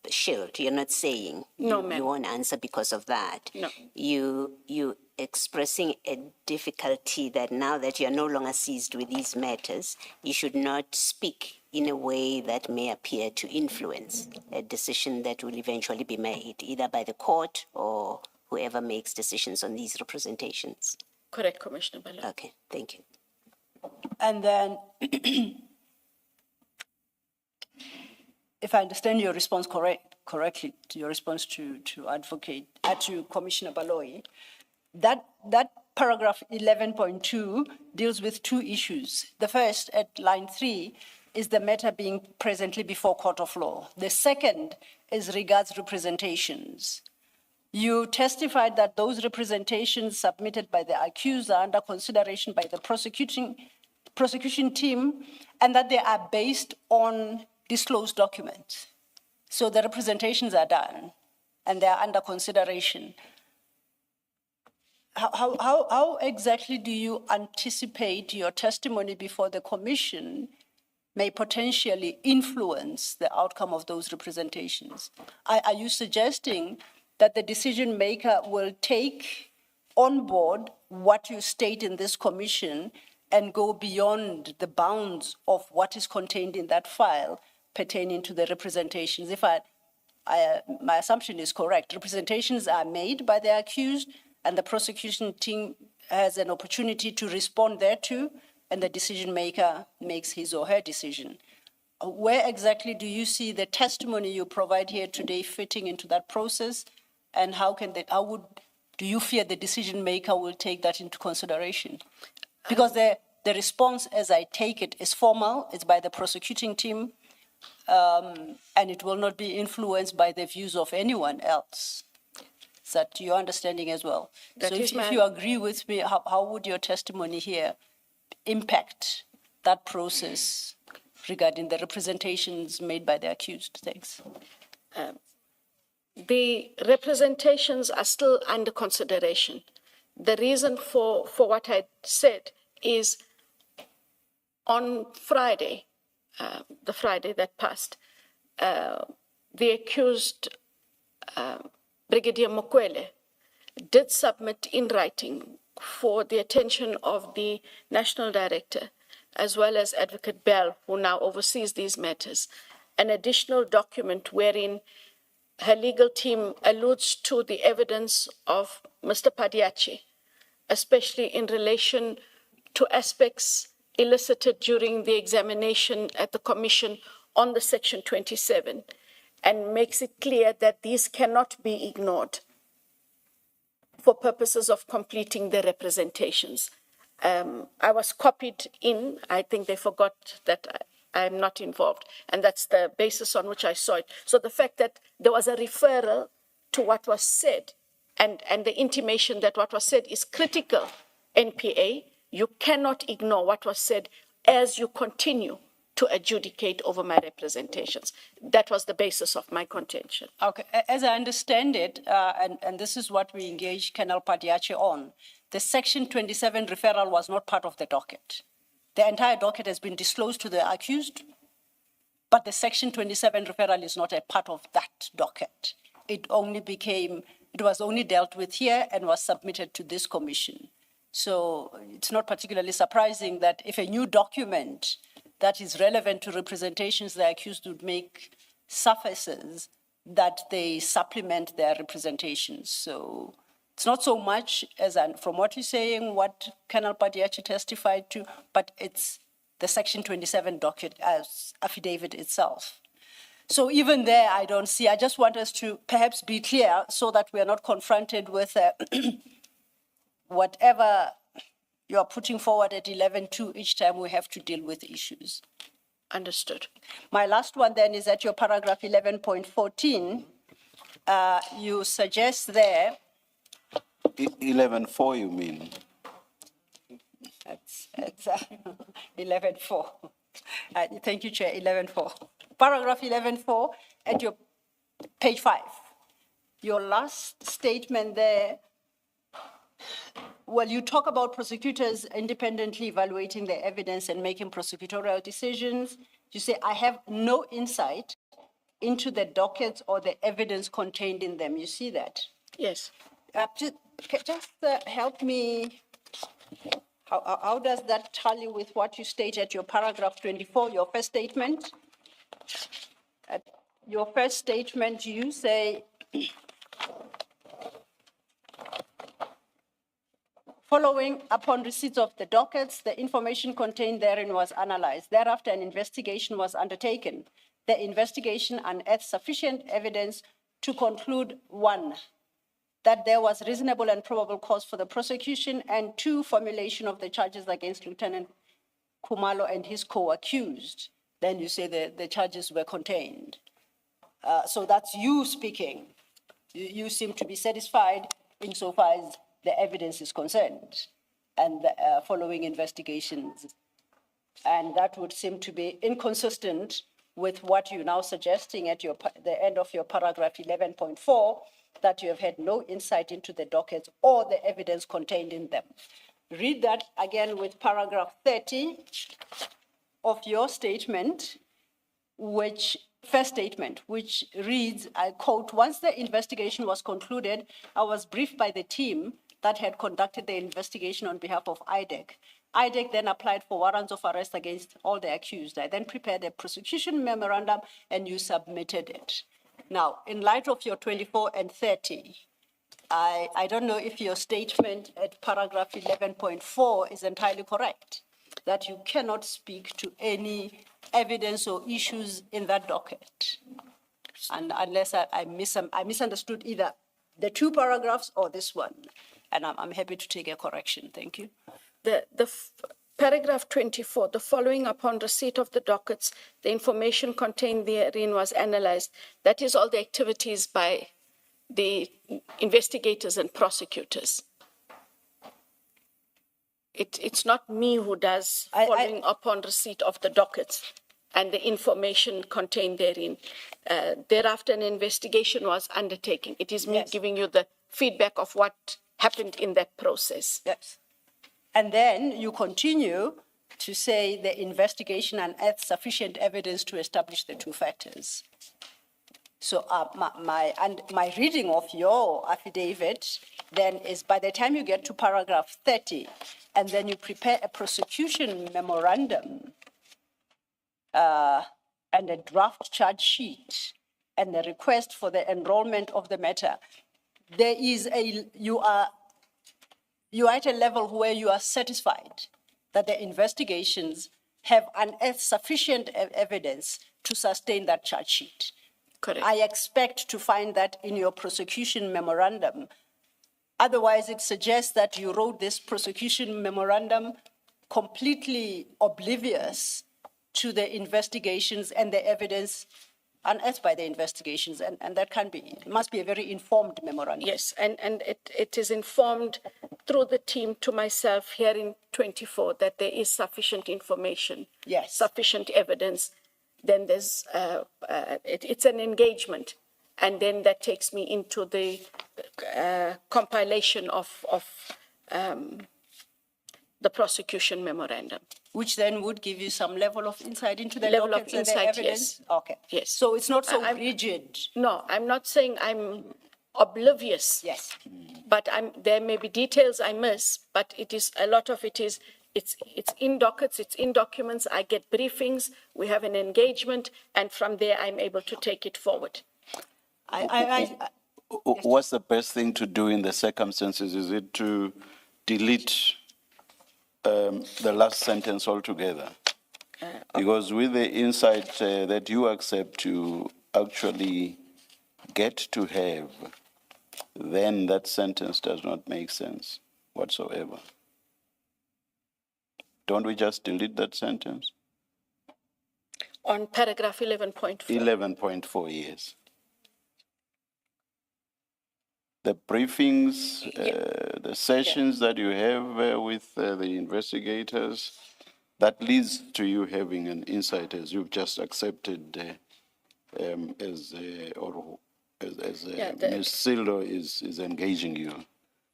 shield. You're not saying No, you ma'am. won't answer because of that. No. You expressing a difficulty that now that you're no longer seized with these matters, you should not speak in a way that may appear to influence a decision that will eventually be made, either by the court or whoever makes decisions on these representations. Correct, Commissioner Bala. Okay, thank you. And then if I understand your response correctly, to your response to Commissioner Baloyi, that paragraph 11.2 deals with two issues. The first, at line 3, is the matter being presently before court of law. The second is regards representations. You testified that those representations submitted by the accused are under consideration by the prosecution team, and that they are based on disclosed documents. So the representations are done, and they are under consideration. How exactly do you anticipate your testimony before the commission may potentially influence the outcome of those representations? Are you suggesting that the decision maker will take on board what you state in this commission and go beyond the bounds of what is contained in that file pertaining to the representations? If my assumption is correct, representations are made by the accused and the prosecution team has an opportunity to respond thereto, and the decision maker makes his or her decision. Where exactly do you see the testimony you provide here today fitting into that process, and do you fear the decision maker will take that into consideration? Because the response, as I take it, is formal, it's by the prosecuting team, and it will not be influenced by the views of anyone else. Is that your understanding as well? So if you agree with me, how would your testimony here impact that process regarding the representations made by the accused? Thanks. The representations are still under consideration. The reason for what I said is on Friday, the Friday that passed, the accused, Brigadier Mokwele, did submit in writing for the attention of the National Director, as well as Advocate Bell, who now oversees these matters, an additional document wherein her legal team alludes to the evidence of Mr. Padiachi, especially in relation to aspects elicited during the examination at the Commission on the Section 27, and makes it clear that these cannot be ignored for purposes of completing the representations. I was copied in. I think they forgot that I'm not involved, and that's the basis on which I saw it. So the fact that there was a referral to what was said and the intimation that what was said is critical, NPA, you cannot ignore what was said as you continue to adjudicate over my representations. That was the basis of my contention. Okay, as I understand it, and this is what we engaged Colonel Padiachi on, the Section 27 referral was not part of the docket. The entire docket has been disclosed to the accused, but the Section 27 referral is not a part of that docket. It was only dealt with here and was submitted to this commission. So it's not particularly surprising that if a new document that is relevant to representations the accused would make surfaces, that they supplement their representations. So it's not so much as from what you're saying, what Colonel Padiachi testified to, but it's the Section 27 docket as affidavit itself. So even there, I don't see, I just want us to perhaps be clear so that we are not confronted with whatever you are putting forward at 11.2 each time we have to deal with issues. Understood. My last one then is at your paragraph 11.14. You suggest there. 11.4 you mean? That's 11.4. Thank you, Chair, 11.4. Paragraph 11.4 at your page 5. Your last statement there, well, you talk about prosecutors independently evaluating the evidence and making prosecutorial decisions. You say, I have no insight into the dockets or the evidence contained in them. You see that? Yes. Just help me, how does that tally with what you state at your paragraph 24, your first statement? At your first statement, you say, following upon receipt of the dockets, the information contained therein was analyzed. Thereafter, an investigation was undertaken. the investigation unearthed sufficient evidence to conclude, 1, that there was reasonable and probable cause for the prosecution, and 2, formulation of the charges against Lieutenant Khumalo and his co-accused. Then you say the charges were contained. So that's you speaking. You seem to be satisfied insofar as the evidence is concerned and the following investigations. And that would seem to be inconsistent with what you're now suggesting at the end of your paragraph 11.4, that you have had no insight into the dockets or the evidence contained in them. Read that again with paragraph 30 of your statement, first statement, which reads, I quote, once the investigation was concluded, I was briefed by the team that had conducted the investigation on behalf of IDAC. IDAC then applied for warrants of arrest against all the accused. I then prepared a prosecution memorandum and you submitted it. Now, in light of your 24 and 30, I don't know if your statement at paragraph 11.4 is entirely correct, that you cannot speak to any evidence or issues in that docket. And unless I misunderstood either the 2 paragraphs or this one. And I'm happy to take a correction. Thank you. Paragraph 24, the following upon receipt of the dockets, the information contained therein was analyzed. That is all the activities by the investigators and prosecutors. It's not me who does following upon receipt of the dockets and the information contained therein. Thereafter, an investigation was undertaken. It is me giving you the feedback of what happened in that process. Yes. And then you continue to say the investigation unearthed sufficient evidence to establish the 2 factors. So my reading of your affidavit then is by the time you get to paragraph 30, and then you prepare a prosecution memorandum and a draft charge sheet and a request for the enrollment of the matter, there is you are at a level where you are satisfied that the investigations have unearthed sufficient evidence to sustain that charge sheet. Correct. I expect to find that in your prosecution memorandum. Otherwise, it suggests that you wrote this prosecution memorandum completely oblivious to the investigations and the evidence unearthed by the investigations, and that can be, it must be a very informed memorandum. Yes, and it is informed through the team to myself here in 24 that there is sufficient information, Yes. sufficient evidence. Then there's, it's an engagement. And then that takes me into the compilation of the prosecution memorandum. Which then would give you some level of insight into the Level of dockets and the insight, evidence? yes. Okay. Yes. So it's not so rigid. No, I'm not saying I'm oblivious. Yes. But there may be details I miss, but it is, a lot of it is, it's in dockets, it's in documents, I get briefings, we have an engagement, and from there I'm able to take it forward. What's the best thing to do in the circumstances? Is it to delete the last sentence altogether? Because with the insight that you accept to actually get to have, then that sentence does not make sense whatsoever. Don't we just delete that sentence? On paragraph 11.4. 11.4, yes. The briefings, the sessions that you have with the investigators, that leads to you having an insight as you've just accepted as Ms. Sildo is engaging you.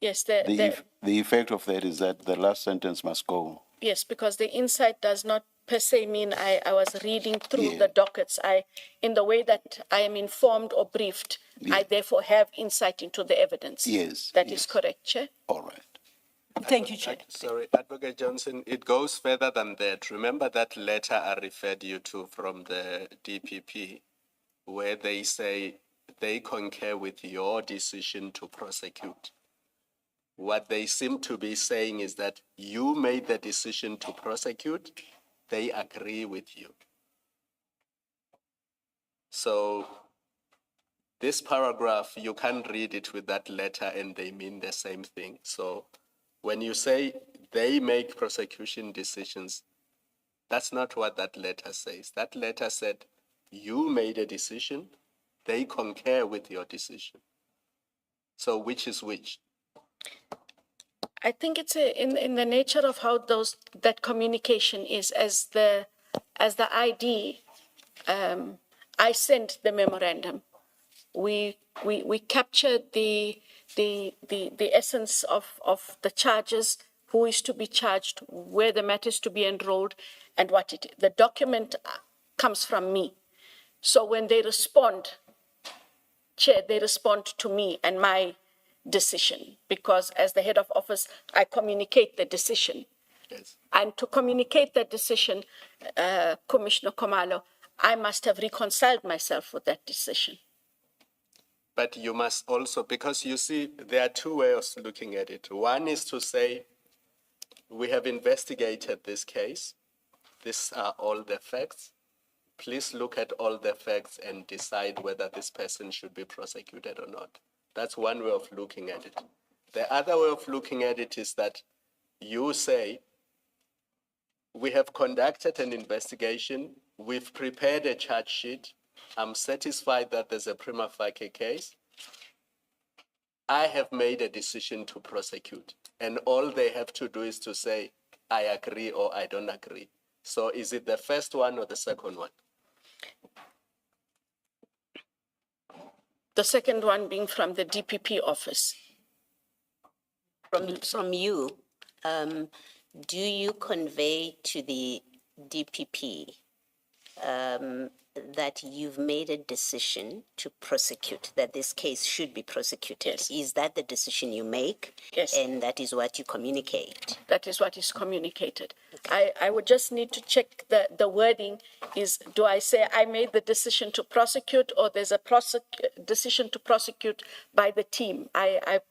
Yes, The effect of that is that the last sentence must go. yes, because the insight does not per se mean I was reading through the dockets. In the way that I am informed or briefed, I therefore have insight into the evidence. Yes. That is correct, Chair. All right. Thank you, Chair. Sorry, Advocate Johnson, it goes further than that. Remember that letter I referred you to from the DPP, where they say they concur with your decision to prosecute. What they seem to be saying is that you made the decision to prosecute, they agree with you. So this paragraph, you can't read it with that letter and they mean the same thing. So when you say they make prosecution decisions, that's not what that letter says. That letter said you made a decision, they concur with your decision. So which is which? I think it's in the nature of how that communication is. As the ID, I sent the memorandum. We captured the essence of the charges, who is to be charged, where the matter is to be enrolled, and what it is. The document comes from me. So when they respond, Chair, they respond to me and my decision, because as the head of office, I communicate the decision. Yes. And to communicate that decision, Commissioner Khumalo, I must have reconciled myself with that decision. But you must also, because you see, there are two ways of looking at it. One is to say, we have investigated this case. These are all the facts. Please look at all the facts and decide whether this person should be prosecuted or not. That's one way of looking at it. The other way of looking at it is that you say, we have conducted an investigation, we've prepared a charge sheet, I'm satisfied that there's a prima facie case, I have made a decision to prosecute. And all they have to do is to say, I agree or I don't agree. So is it the first one or the second one? The second one being from the DPP office. From you, do you convey to the DPP that you've made a decision to prosecute, that this case should be prosecuted? Yes. Is that the decision you make? Yes. And that is what you communicate? That is what is communicated. I would just need to check the wording is, do I say I made the decision to prosecute, or there's a decision to prosecute by the team? I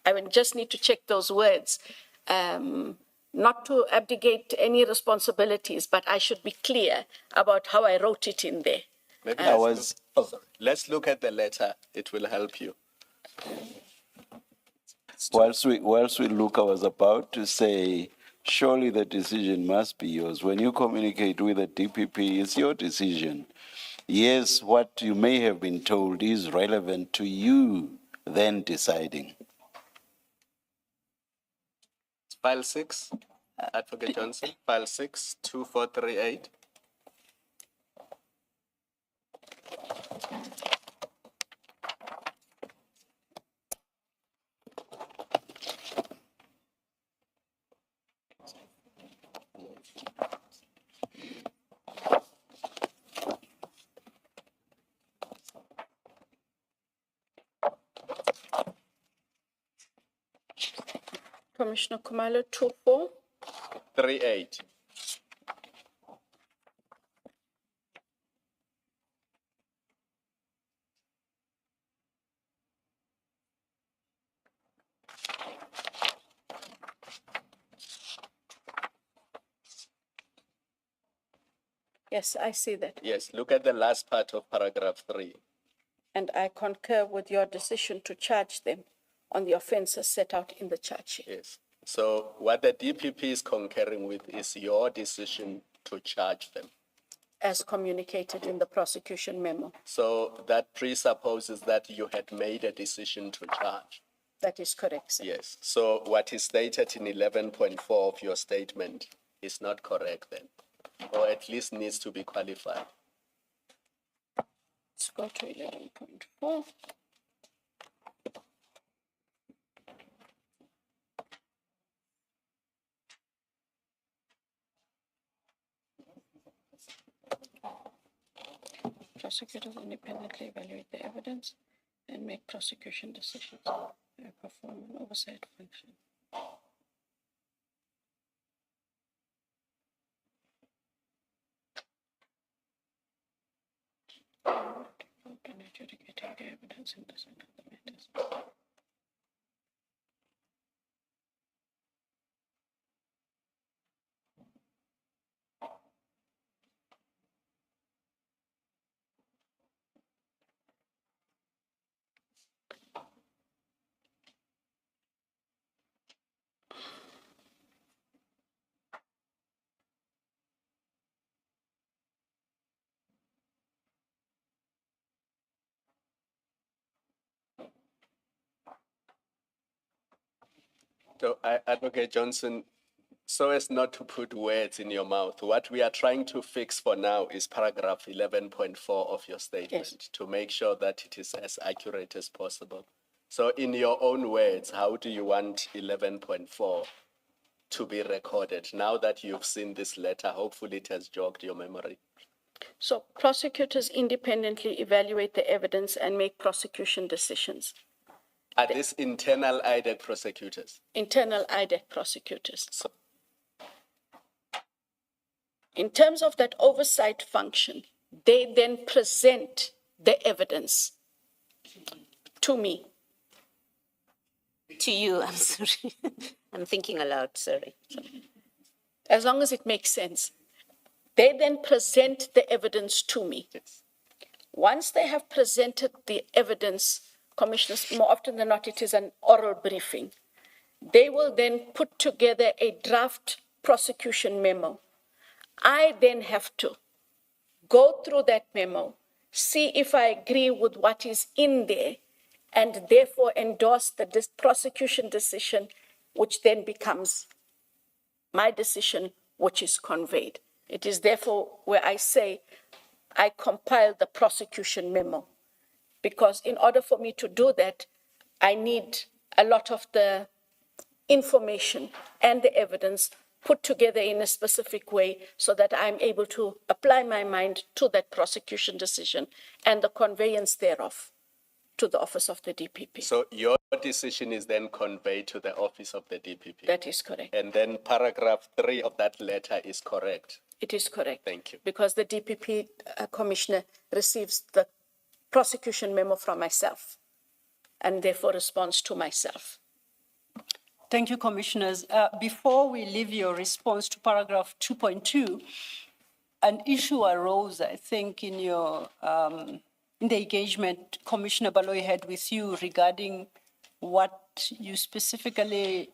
would just need to check those words. Not to abdicate any responsibilities, but I should be clear about how I wrote it in there. Maybe sorry. let's look at the letter. It will help you. Whilst we look, I was about to say, surely the decision must be yours. When you communicate with the DPP, it's your decision. Yes, what you may have been told is relevant to you then deciding. File 6, Advocate Johnson, file 6, 2438. Commissioner Khumalo, 2438. Yes, I see that. Yes, look at the last part of paragraph 3. And I concur with your decision to charge them on the offences set out in the charge sheet. Yes. So what the DPP is concurring with is your decision to charge them. As communicated in the prosecution memo. So that presupposes that you had made a decision to charge. That is correct, sir. Yes. So what is stated in 11.4 of your statement is not correct then, or at least needs to be qualified. Let's go to 11.4. Prosecutors independently evaluate the evidence and make prosecution decisions. They perform an oversight function. And adjudicating the evidence in the center of the matters. So, Advocate Johnson, so as not to put words in your mouth, what we are trying to fix for now is paragraph 11.4 of your statement to make sure that it is as accurate as possible. So in your own words, how do you want 11.4 to be recorded? Now that you've seen this letter, hopefully it has jogged your memory. So prosecutors independently evaluate the evidence and make prosecution decisions. Are these internal IDAC prosecutors? Internal IDAC prosecutors. So, in terms of that oversight function, they then present the evidence to me. To you, I'm sorry. I'm thinking aloud, sorry. As long as it makes sense. They then present the evidence to me. yes. Once they have presented the evidence, commissioners, more often than not, it is an oral briefing. They will then put together a draft prosecution memo. I then have to go through that memo, see if I agree with what is in there, and therefore endorse the prosecution decision, which then becomes my decision, which is conveyed. It is therefore where I say I compile the prosecution memo, because in order for me to do that, I need a lot of the information and the evidence put together in a specific way so that I'm able to apply my mind to that prosecution decision and the conveyance thereof to the office of the DPP. So your decision is then conveyed to the office of the DPP? That is correct. And then paragraph 3 of that letter is correct? It is correct. Thank you. Because the DPP commissioner receives the prosecution memo from myself and therefore responds to myself. Thank you, Commissioners. Before we leave your response to paragraph 2.2, an issue arose, I think, in your in the engagement Commissioner Baloyi had with you regarding what you specifically,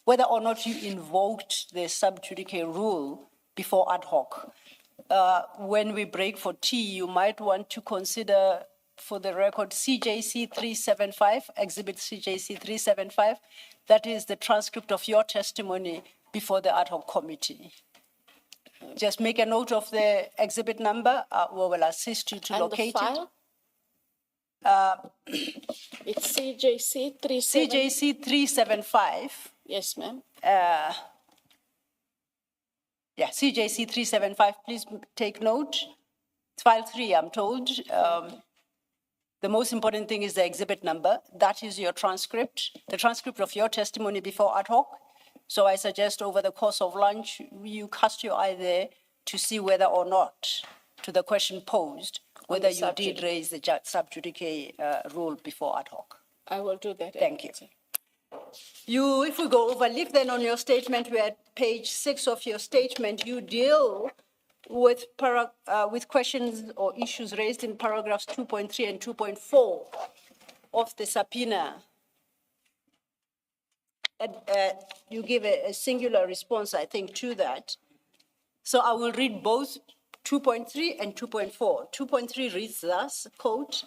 whether or not you invoked the sub judice rule before ad hoc. When we break for tea, you might want to consider, for the record, CJC 375, Exhibit CJC 375. That is the transcript of your testimony before the ad hoc committee. Just make a note of the exhibit number. We will assist you to And locate the file? It's CJC 375. CJC 375. Yes, ma'am. Yeah, CJC 375, please take note. It's file 3, I'm told. The most important thing is the exhibit number. That is your transcript, the transcript of your testimony before ad hoc. So I suggest over the course of lunch, you cast your eye there to see whether or not, to the question posed, whether you did raise the sub judice rule before ad hoc. I will do that. Thank you. You, if we go over, leave then on your statement, we're at page 6 of your statement, you deal with questions or issues raised in paragraphs 2.3 and 2.4 of the subpoena. You give a singular response, I think, to that. So I will read both 2.3 and 2.4. 2.3 reads thus, quote,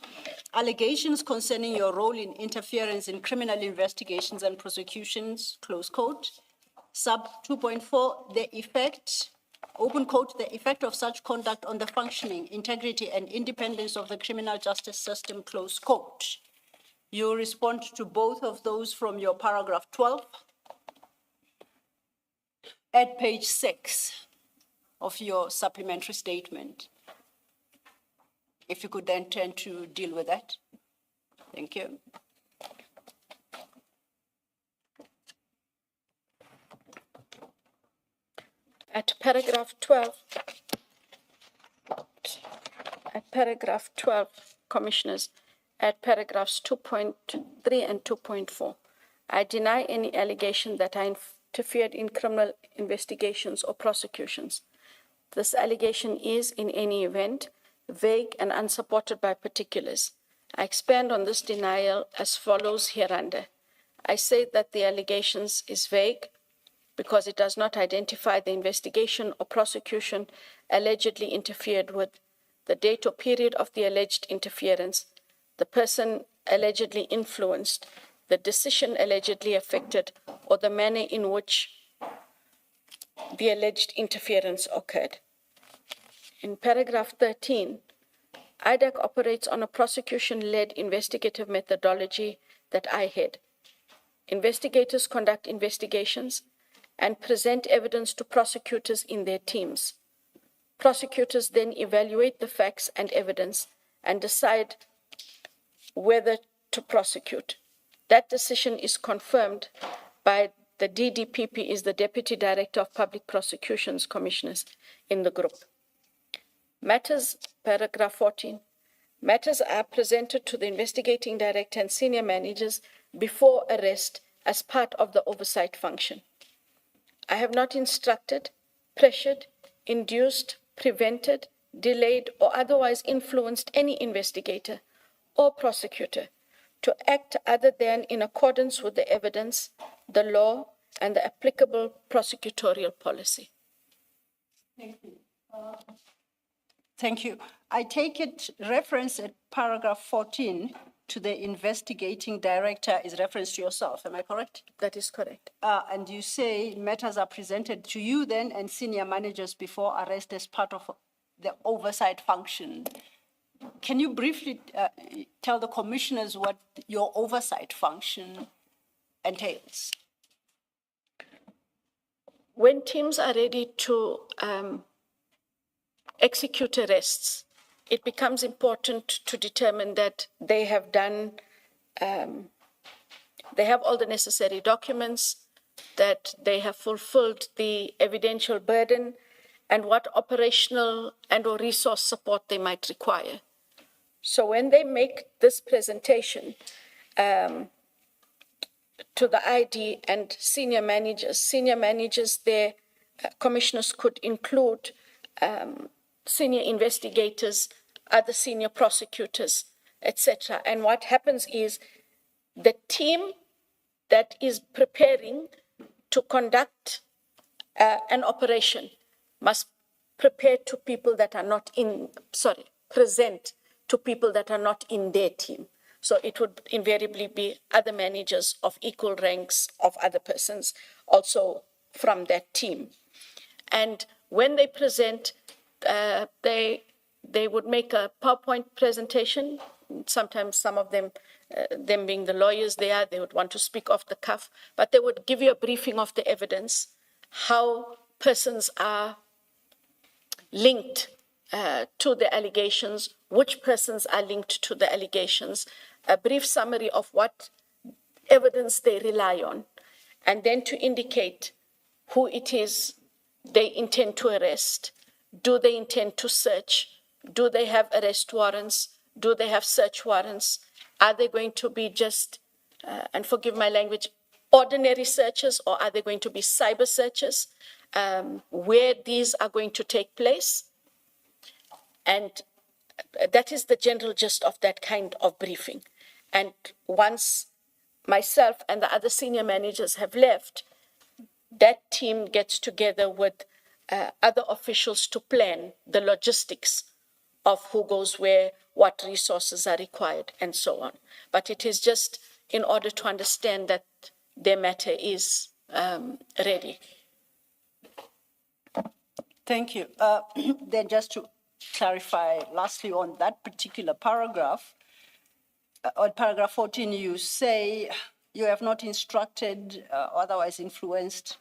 allegations concerning your role in interference in criminal investigations and prosecutions, close quote. Sub 2.4, the effect, open quote, the effect of such conduct on the functioning, integrity, and independence of the criminal justice system, close quote. You respond to both of those from your paragraph 12 at page 6 of your supplementary statement. If you could then turn to deal with that. Thank you. At paragraph 12, commissioners, at paragraphs 2.3 and 2.4, I deny any allegation that I interfered in criminal investigations or prosecutions. This allegation is, in any event, vague and unsupported by particulars. I expand on this denial as follows hereunder. I say that the allegations is vague because it does not identify the investigation or prosecution allegedly interfered with, the date or period of the alleged interference, the person allegedly influenced, the decision allegedly affected, or the manner in which the alleged interference occurred. In paragraph 13, IDAC operates on a prosecution-led investigative methodology that I head. Investigators conduct investigations and present evidence to prosecutors in their teams. Prosecutors then evaluate the facts and evidence and decide whether to prosecute. That decision is confirmed by the DDPP, is the Deputy Director of Public Prosecutions Commissioners in the group. Matters, paragraph 14, matters are presented to the investigating director and senior managers before arrest as part of the oversight function. I have not instructed, pressured, induced, prevented, delayed, or otherwise influenced any investigator or prosecutor to act other than in accordance with the evidence, the law, and the applicable prosecutorial policy. Thank you. Thank you. I take it reference at paragraph 14 to the investigating director is reference to yourself, am I correct? That is correct. And you say matters are presented to you then and senior managers before arrest as part of the oversight function. Can you briefly tell the commissioners what your oversight function entails? When teams are ready to execute arrests, it becomes important to determine that they have done, they have all the necessary documents, that they have fulfilled the evidential burden, and what operational and or resource support they might require. So when they make this presentation to the ID and senior managers, their commissioners could include senior investigators, other senior prosecutors, etc. And what happens is the team that is preparing to conduct an operation must prepare to people that are not in, present to people that are not in their team. So it would invariably be other managers of equal ranks of other persons also from that team. And when they present, they would make a PowerPoint presentation. Sometimes some of them, them being the lawyers they would want to speak off the cuff, but they would give you a briefing of the evidence, how persons are linked to the allegations, which persons are linked to the allegations, a brief summary of what evidence they rely on, and then to indicate who it is they intend to arrest. Do they intend to search? Do they have arrest warrants? Do they have search warrants? Are they going to be just, and forgive my language, ordinary searches, or are they going to be cyber searches? Where these are going to take place? And that is the general gist of that kind of briefing. And once myself and the other senior managers have left, that team gets together with other officials to plan the logistics of who goes where, what resources are required, and so on. But it is just in order to understand that their matter is ready. Thank you. Then just to clarify, lastly, on that particular paragraph, on paragraph 14, you say you have not instructed or otherwise influenced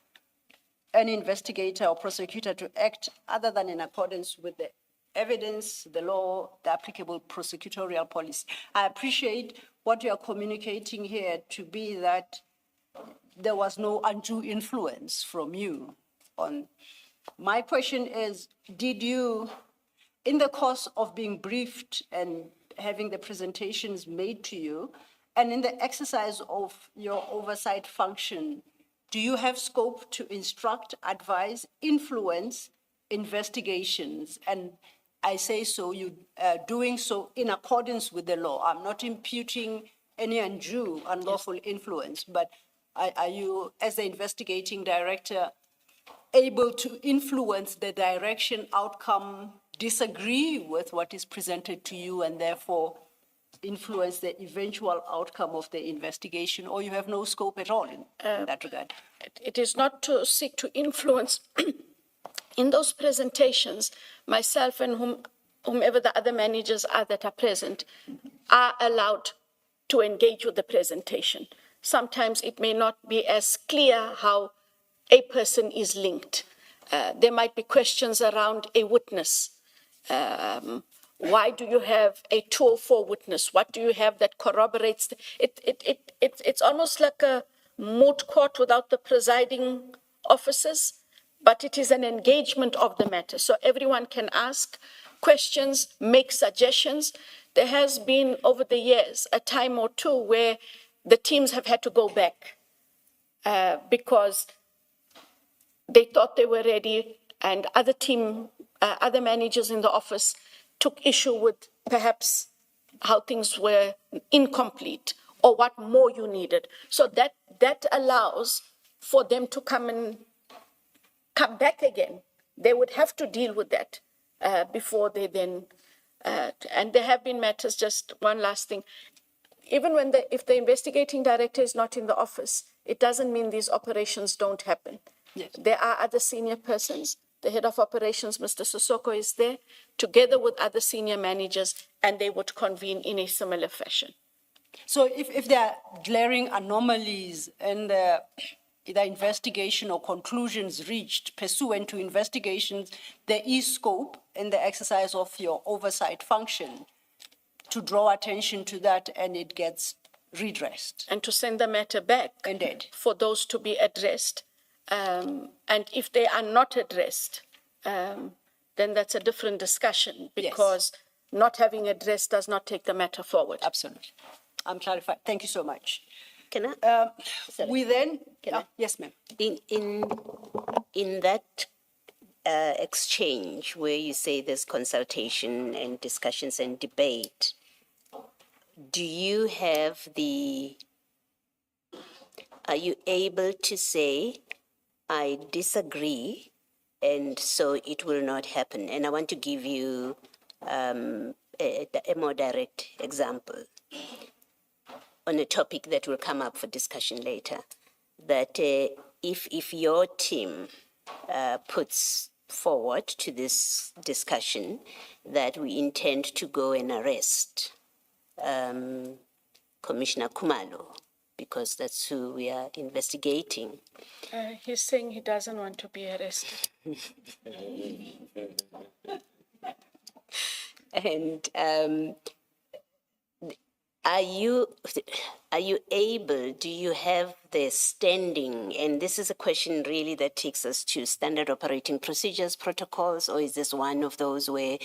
any investigator or prosecutor to act other than in accordance with the evidence, the law, the applicable prosecutorial policy. I appreciate what you are communicating here to be that there was no undue influence from you on. My question is, did you, in the course of being briefed and having the presentations made to you, and in the exercise of your oversight function, do you have scope to instruct, advise, influence investigations? And I say so, you doing so in accordance with the law. I'm not imputing any undue, unlawful influence, but are you, as the investigating director, able to influence the direction, outcome, disagree with what is presented to you, and therefore influence the eventual outcome of the investigation, or you have no scope at all in that regard? It is not to seek to influence. In those presentations, myself and whomever the other managers are that are present are allowed to engage with the presentation. Sometimes it may not be as clear how a person is linked. There might be questions around a witness. Why do you have a 204 witness? What do you have that corroborates? It's almost like a moot court without the presiding officers, but it is an engagement of the matter. So everyone can ask questions, make suggestions. There has been, over the years, a time or two where the teams have had to go back because they thought they were ready, and other managers in the office took issue with perhaps how things were incomplete or what more you needed. So that allows for them to come back again. They would have to deal with that before they then, and there have been matters, just one last thing, even when if the investigating director is not in the office, it doesn't mean these operations don't happen. Yes. There are other senior persons. The head of operations, Mr. Sissoko, is there, together with other senior managers, and they would convene in a similar fashion. So if there are glaring anomalies in the either investigation or conclusions reached pursuant to investigations, there is scope in the exercise of your oversight function to draw attention to that, and it gets redressed. And to send the matter back. Indeed. For those to be addressed. And if they are not addressed, then that's a different discussion, because not having addressed does not take the matter forward. Absolutely. I'm clarified. Thank you so much. Can I? We then, Can I? yes, ma'am. In that exchange where you say there's consultation and discussions and debate, do you have are you able to say, I disagree, and so it will not happen? And I want to give you a more direct example on a topic that will come up for discussion later, that if your team puts forward to this discussion that we intend to go and arrest Commissioner Khumalo, because that's who we are investigating. He's saying he doesn't want to be arrested. And are you able, do you have the standing, and this is a question really that takes us to standard operating procedures, protocols, or is this one of those where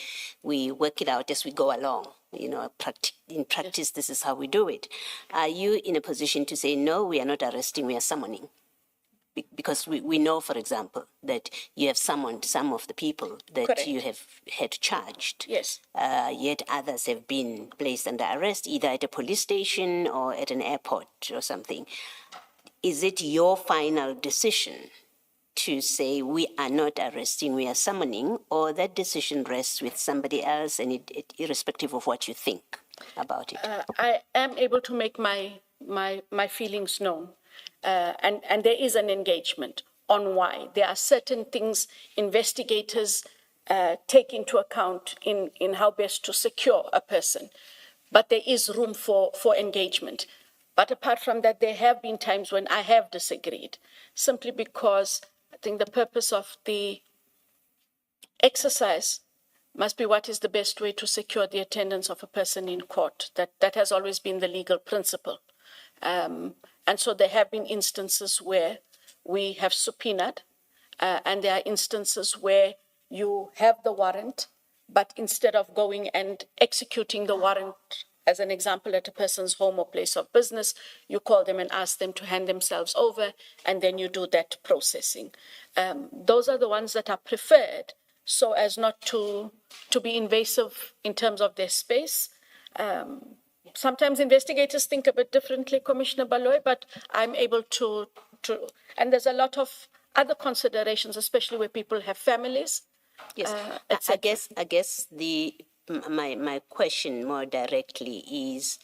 we work it out as we go along? You know, in practice, this is how we do it. Are you in a position to say, no, we are not arresting, we are summoning? Because we know, for example, that you have summoned some of the people that Correct. you have had charged. Yes. Yet others have been placed under arrest, either at a police station or at an airport or something. Is it your final decision to say we are not arresting, we are summoning, or that decision rests with somebody else, and irrespective of what you think about it? I am able to make my feelings known. And there is an engagement on why. There are certain things investigators take into account in how best to secure a person. But there is room for engagement. But apart from that, there have been times when I have disagreed, simply because I think the purpose of the exercise must be what is the best way to secure the attendance of a person in court. That has always been the legal principle. And so there have been instances where we have subpoenaed, and there are instances where you have the warrant, but instead of going and executing the warrant, as an example, at a person's home or place of business, you call them and ask them to hand themselves over, and then you do that processing. Those are the ones that are preferred, so as not to be invasive in terms of their space. Sometimes investigators think a bit differently, Commissioner Baloy, but I'm able to, and there's a lot of other considerations, especially where people have families. Yes, et I guess the my question more directly is,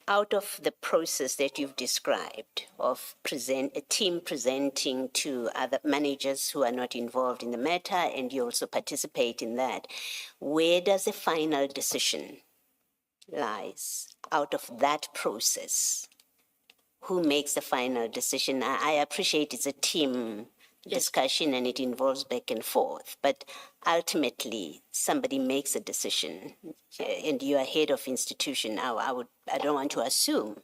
out of the process that you've described of a team presenting to other managers who are not involved in the matter, and you also participate in that, where does the final decision lies out of that process? Who makes the final decision? I appreciate it's a team discussion and it involves back and forth, but ultimately somebody makes a decision, and you are head of institution. I don't want to assume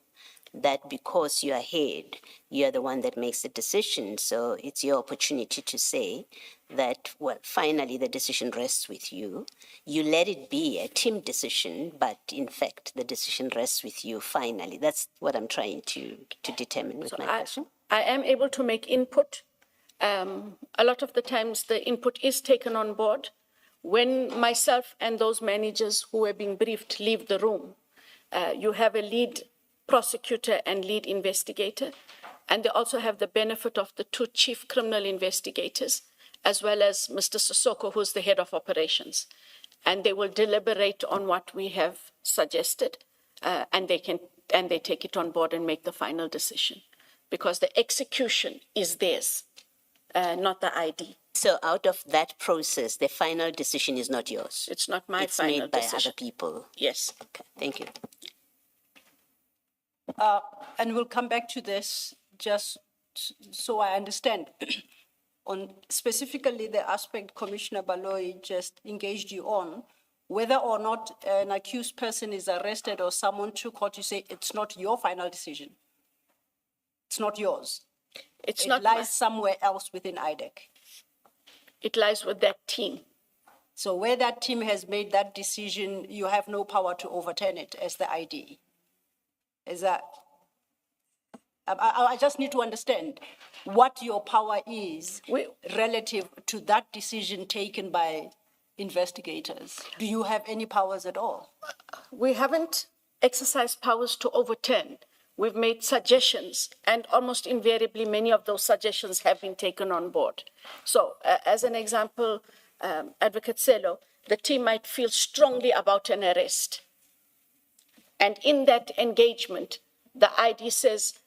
that because you are head, you are the one that makes the decision. So it's your opportunity to say that, well, finally the decision rests with you. You let it be a team decision, but in fact the decision rests with you finally. That's what I'm trying to determine with my question. I am able to make input. A lot of the times the input is taken on board. When myself and those managers who are being briefed leave the room, you have a lead prosecutor and lead investigator, and they also have the benefit of the two chief criminal investigators, as well as Mr. Sissoko, who's the head of operations. And they will deliberate on what we have suggested, and they take it on board and make the final decision, because the execution is theirs, not the ID. So out of that process, the final decision is not yours? It's not my final decision. It's made by other people? Yes. Okay, thank you. And we'll come back to this just so I understand. On specifically the aspect Commissioner Baloyi just engaged you on, whether or not an accused person is arrested or summoned to court, you say it's not your final decision. It's not yours. It lies somewhere else within IDAC. It lies with that team. So where that team has made that decision, you have no power to overturn it as the ID. Is that? I just need to understand what your power is relative to that decision taken by investigators. Do you have any powers at all? We haven't exercised powers to overturn. We've made suggestions, and almost invariably many of those suggestions have been taken on board. So as an example, Advocate Selo, the team might feel strongly about an arrest. And in that engagement, the ID says,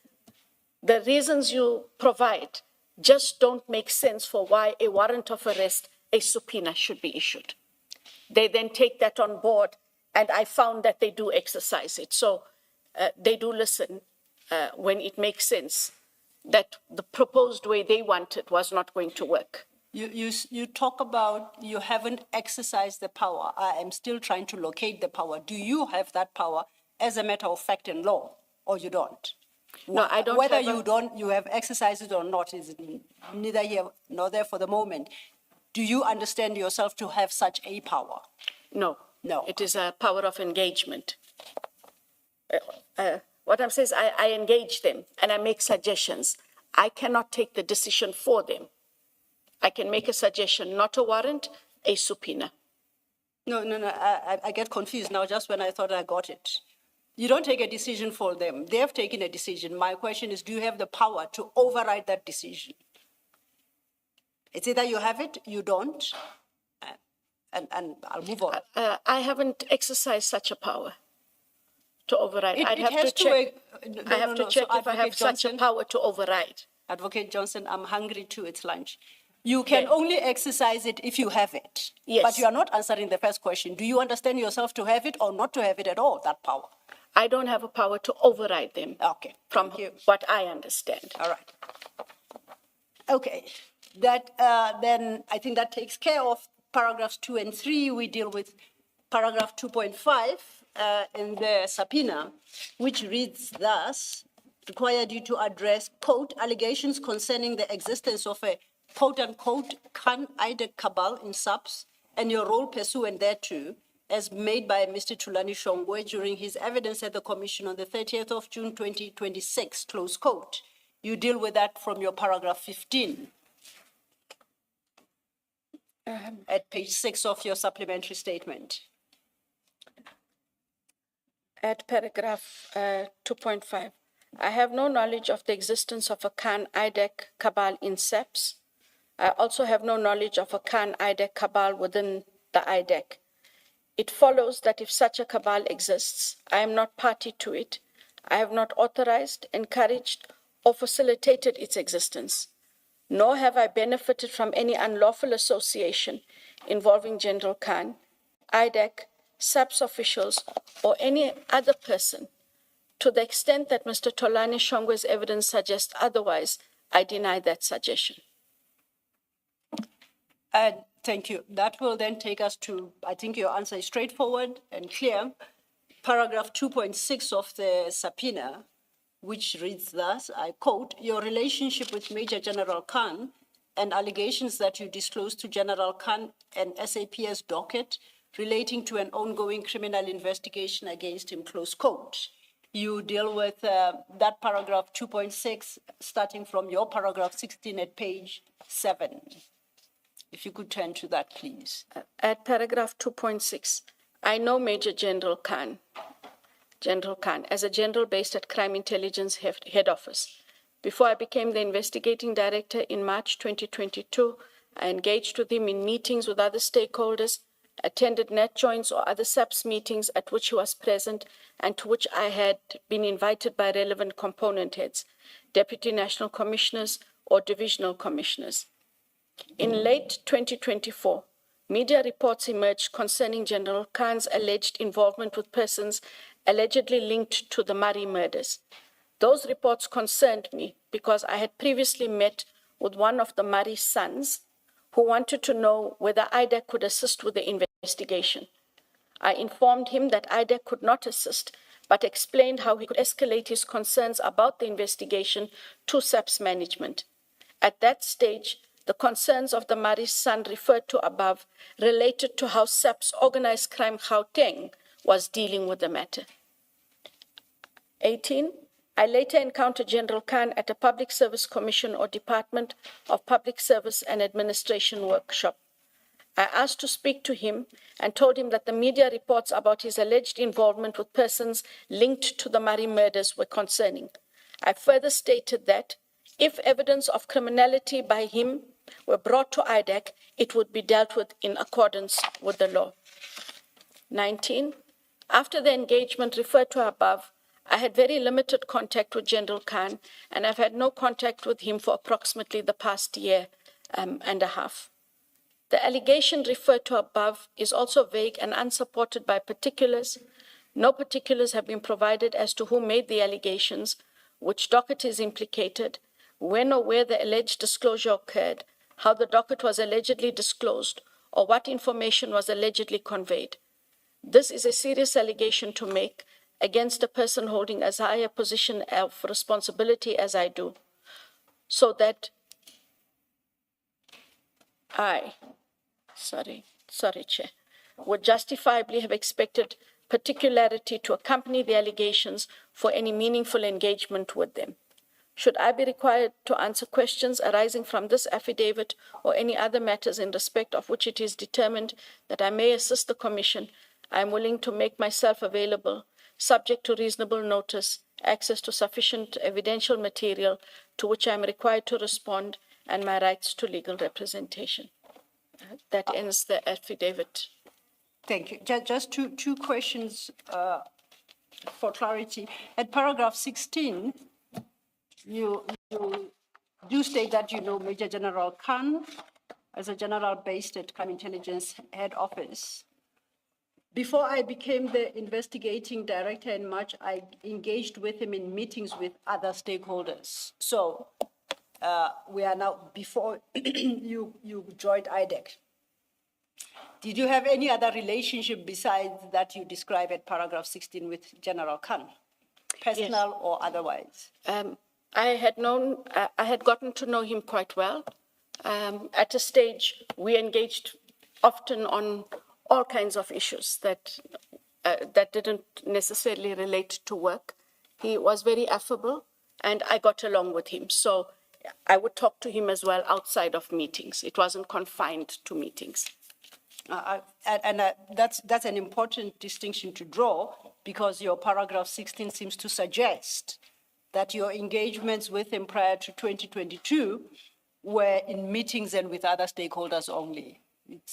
the reasons you provide just don't make sense for why a warrant of arrest, a subpoena should be issued. They then take that on board, and I found that they do exercise it. So they do listen when it makes sense that the proposed way they want it was not going to work. You talk about you haven't exercised the power. I am still trying to locate the power. Do you have that power as a matter of fact in law, or you don't? No, I don't. Whether you have exercised it or not is neither here nor there for the moment. Do you understand yourself to have such a power? No. No. It is a power of engagement. What I'm saying is I engage them and I make suggestions. I cannot take the decision for them. I can make a suggestion, not a warrant, a subpoena. No, I get confused now just when I thought I got it. You don't take a decision for them. They have taken a decision. My question is, do you have the power to override that decision? It's either you have it, you don't, and I'll move on. I haven't exercised such a power to override. I'd have to check. I have to check if I have such a power to override. Advocate Johnson, I'm hungry too, it's lunch. You can only exercise it if you have it. Yes. But you are not answering the first question. Do you understand yourself to have it or not to have it at all, that power? I don't have a power to override them. Okay. From what I understand. All right. Okay. That then I think that takes care of paragraphs 2 and 3. We deal with paragraph 2.5 in the subpoena, which reads thus: required you to address, quote, allegations concerning the existence of a quote unquote IDAC cabal in SAPS and your role pursuant thereto, as made by Mr. Tulani Shongwe during his evidence at the Commission on the 30th of June 2026, close quote. You deal with that from your paragraph 15. At page 6 of your supplementary statement. At paragraph 2.5, I have no knowledge of the existence of a IDAC cabal in SAPS. I also have no knowledge of a IDAC cabal within the IDAC. it follows that if such a cabal exists, I am not party to it. I have not authorized, encouraged, or facilitated its existence, nor have I benefited from any unlawful association involving General Khan, IDAC, SAPS officials, or any other person. To the extent that Mr. Tolani Shongwe's evidence suggests otherwise, I deny that suggestion. And thank you. That will then take us to, I think your answer is straightforward and clear. Paragraph 2.6 of the subpoena, which reads thus, I quote, your relationship with Major General Khan and allegations that you disclosed to General Khan and SAPS docket relating to an ongoing criminal investigation against him, close quote. You deal with that paragraph 2.6, starting from your paragraph 16 at page 7. If you could turn to that, please. At paragraph 2.6, I know Major General Khan, as a general based at Crime Intelligence Head Office. Before I became the investigating director in March 2022, I engaged with him in meetings with other stakeholders, attended net joints or other SAPS meetings at which he was present and to which I had been invited by relevant component heads, deputy national commissioners or divisional commissioners. In late 2024, media reports emerged concerning General Khan's alleged involvement with persons allegedly linked to the Murray murders. Those reports concerned me because I had previously met with one of the Murray's sons who wanted to know whether IDAC could assist with the investigation. I informed him that IDAC could not assist, but explained how he could escalate his concerns about the investigation to SAPS management. At that stage, the concerns of the Murray's son referred to above related to how SAPS organized crime Gauteng was dealing with the matter. 18. I later encountered General Khan at a Public Service Commission or Department of Public Service and Administration workshop. I asked to speak to him and told him that the media reports about his alleged involvement with persons linked to the Murray murders were concerning. I further stated that if evidence of criminality by him were brought to IDAC, it would be dealt with in accordance with the law. 19. After the engagement referred to above, I had very limited contact with General Khan, and I've had no contact with him for approximately the past year and a half. The allegation referred to above is also vague and unsupported by particulars. No particulars have been provided as to who made the allegations, which docket is implicated, when or where the alleged disclosure occurred, how the docket was allegedly disclosed, or what information was allegedly conveyed. This is a serious allegation to make against a person holding as high a position of responsibility as I do, so that I, Chair, would justifiably have expected particularity to accompany the allegations for any meaningful engagement with them. Should I be required to answer questions arising from this affidavit or any other matters in respect of which it is determined that I may assist the Commission, I am willing to make myself available, subject to reasonable notice, access to sufficient evidential material to which I am required to respond, and my rights to legal representation. That ends the affidavit. Thank you. Just two questions for clarity. At paragraph 16, you do state that you know Major General Khan as a general based at Crime Intelligence Head Office. Before I became the investigating director in March, I engaged with him in meetings with other stakeholders. So we are now before you joined IDAC. Did you have any other relationship besides that you describe at paragraph 16 with General Khan, personal yes. or otherwise? I had gotten to know him quite well. At a stage, we engaged often on all kinds of issues that didn't necessarily relate to work. He was very affable, and I got along with him. So I would talk to him as well outside of meetings. It wasn't confined to meetings. That's an important distinction to draw, because your paragraph 16 seems to suggest that your engagements with him prior to 2022 were in meetings and with other stakeholders only.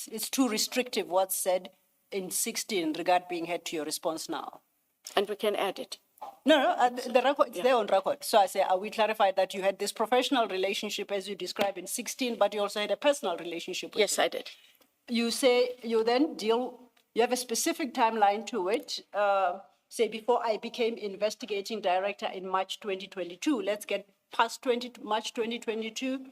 It's too restrictive what's said in 16 regard being had to your response now? And we can add it. No, the record, it's there on record. So I say, we clarified that you had this professional relationship as you described in 16, but you also had a personal relationship with Yes, him. I did. You say you then deal, you have a specific timeline to it. Say before I became investigating director in March 2022, let's get past March 2022.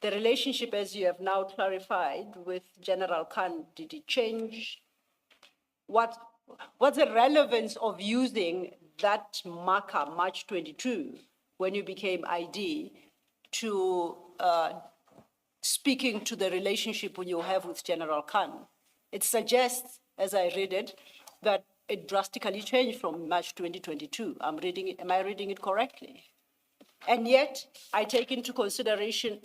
The relationship, as you have now clarified with General Khan, did it change? What's the relevance of using that marker, March 22, when you became ID, to speaking to the relationship you have with General Khan? It suggests, as I read it, that it drastically changed from March 2022. Am I reading it correctly? And yet, I take into consideration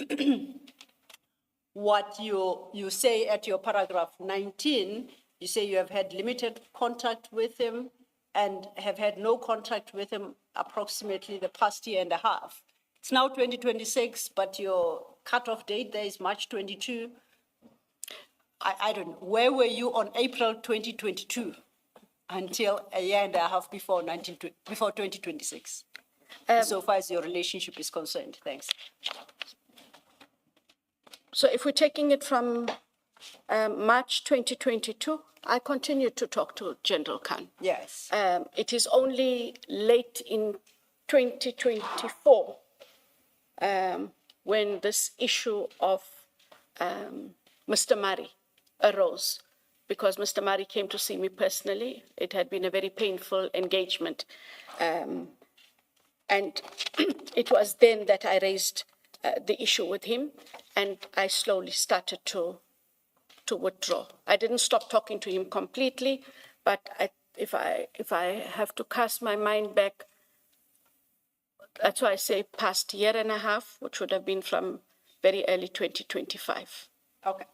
what you say at your paragraph 19. You say you have had limited contact with him and have had no contact with him approximately the past year and a half. It's now 2026, but your cutoff date there is March 22. I don't know. Where were you on April 2022 until a year and a half before 2026? So far as your relationship is concerned. Thanks. So if we're taking it from March 2022, I continued to talk to General Khan. Yes. It is only late in 2024 when this issue of Mr. Murray arose, because Mr. Murray came to see me personally. It had been a very painful engagement. And it was then that I raised the issue with him, and I slowly started to withdraw. I didn't stop talking to him completely, but if I have to cast my mind back, that's why I say past year and a half, which would have been from very early 2025. Okay.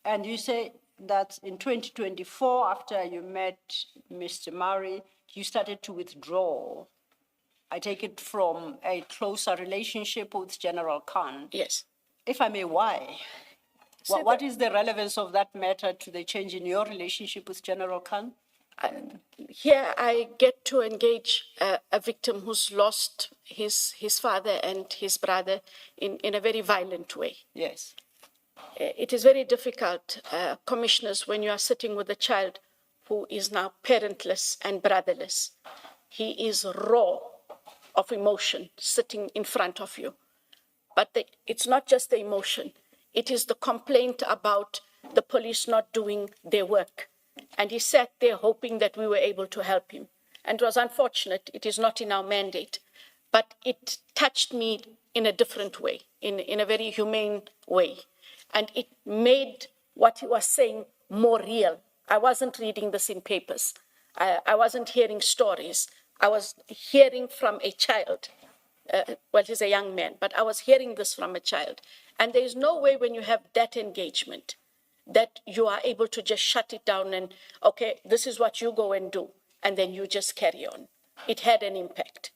And you say that in 2024, after you met Mr. Murray, you started to withdraw. I take it from a closer relationship with General Khan. Yes. If I may, why? What is the relevance of that matter to the change in your relationship with General Khan? Here I get to engage a victim who's lost his father and his brother in a very violent way. Yes. It is very difficult, commissioners, when you are sitting with a child who is now parentless and brotherless. He is raw of emotion sitting in front of you. But it's not just the emotion. It is the complaint about the police not doing their work. And he sat there hoping that we were able to help him. And it was unfortunate. It is not in our mandate. But it touched me in a different way, in a very humane way. And it made what he was saying more real. I wasn't reading this in papers. I wasn't hearing stories. I was hearing from a child. Well, he's a young man, but I was hearing this from a child. And there is no way when you have that engagement that you are able to just shut it down and, okay, this is what you go and do, and then you just carry on. It had an impact.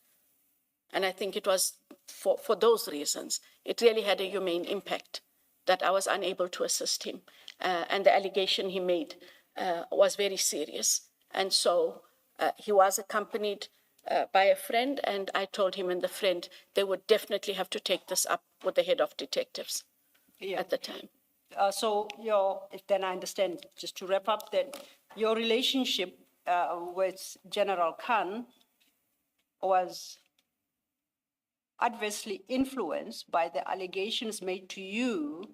And I think it was for those reasons, it really had a humane impact that I was unable to assist him. And the allegation he made was very serious. And so he was accompanied by a friend, and I told him and the friend they would definitely have to take this up with the head of detectives at the time. So then I understand, just to wrap up, that your relationship with General Khan was adversely influenced by the allegations made to you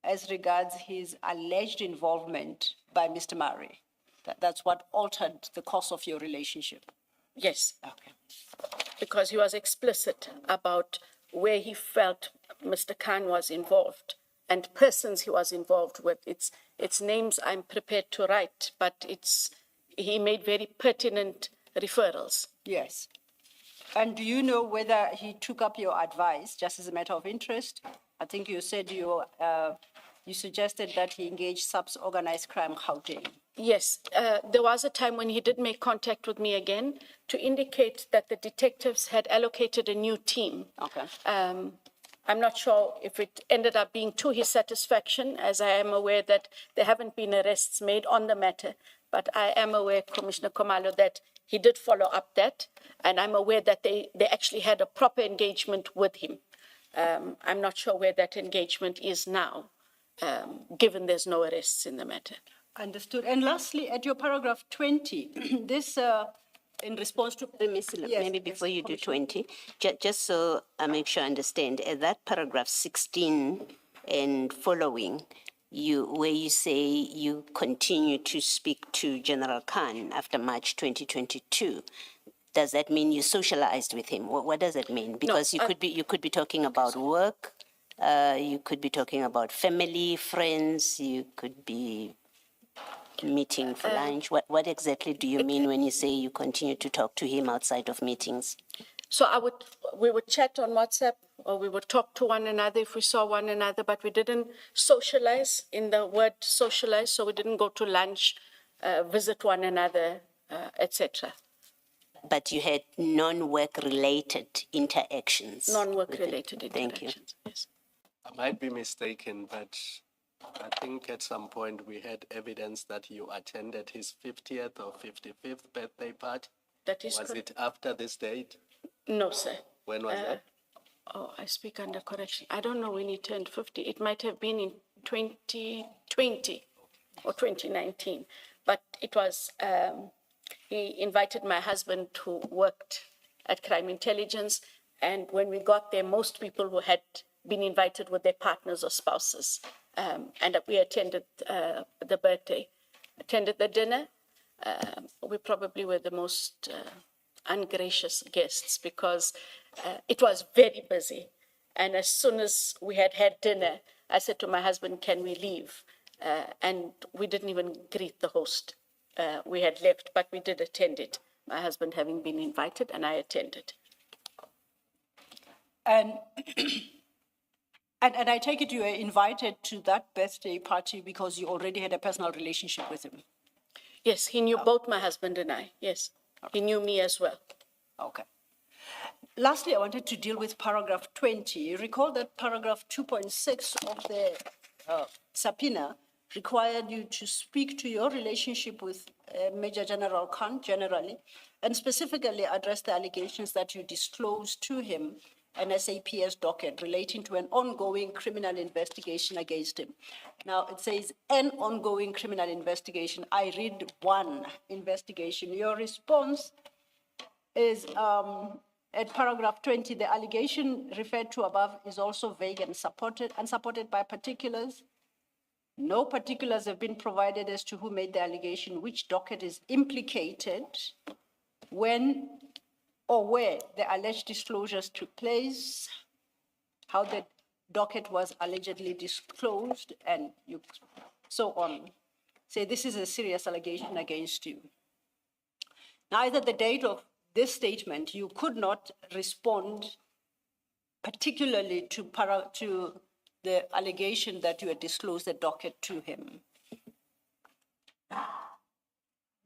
as regards his alleged involvement by Mr. Murray. That's what altered the course of your relationship. Yes. Okay. Because he was explicit about where he felt Mr. Khan was involved and persons he was involved with. It's names I'm prepared to write, but he made very pertinent referrals. Yes. And do you know whether he took up your advice, just as a matter of interest? I think you said you suggested that he engaged SAPS organized crime Gauteng. Yes, there was a time when he did make contact with me again to indicate that the detectives had allocated a new team. Okay. I'm not sure if it ended up being to his satisfaction, as I am aware that there haven't been arrests made on the matter. But I am aware, Commissioner Khumalo, that he did follow up that, and I'm aware that they actually had a proper engagement with him. I'm not sure where that engagement is now, given there's no arrests in the matter. Understood. And lastly, at your paragraph 20, this in response to... Yes, maybe before you do 20, just so I make sure I understand, at that paragraph 16 and following, where you say you continue to speak to General Khan after March 2022, does that mean you socialized with him? What does that mean? Because you could be talking about work, you could be talking about family, friends, you could be meeting for lunch. What exactly do you mean when you say you continue to talk to him outside of meetings? So we would chat on WhatsApp, or we would talk to one another if we saw one another, but we didn't socialize in the word socialize, so we didn't go to lunch, visit one another, etc. But you had non-work related interactions. Non-work related interactions. Thank you. Yes. I might be mistaken, but I think at some point we had evidence that you attended his 50th or 55th birthday party. That is Was correct. it after this date? No, sir. When was that? Oh, I speak under correction. I don't know when he turned 50. It might have been in 2020 or 2019. But it was, he invited my husband who worked at Crime Intelligence. And when we got there, most people who had been invited with their partners or spouses. And we attended the birthday, attended the dinner. We probably were the most ungracious guests because it was very busy. And as soon as we had dinner, I said to my husband, can we leave? And we didn't even greet the host. We had left, but we did attend it. My husband having been invited, and I attended. And and I take it you were invited to that birthday party because you already had a personal relationship with him. Yes, he knew both my husband and I. Yes, he knew me as well. Okay. Lastly, I wanted to deal with paragraph 20. You recall that paragraph 2.6 of the subpoena required you to speak to your relationship with Major General Khan generally, and specifically address the allegations that you disclosed to him an SAPS docket relating to an ongoing criminal investigation against him. Now, it says an ongoing criminal investigation. I read one investigation. Your response is at paragraph 20, the allegation referred to above is also vague and unsupported by particulars. No particulars have been provided as to who made the allegation, which docket is implicated, when or where the alleged disclosures took place, how the docket was allegedly disclosed, and so on. Say this is a serious allegation against you. Now, either the date of this statement, you could not respond particularly to the allegation that you had disclosed the docket to him.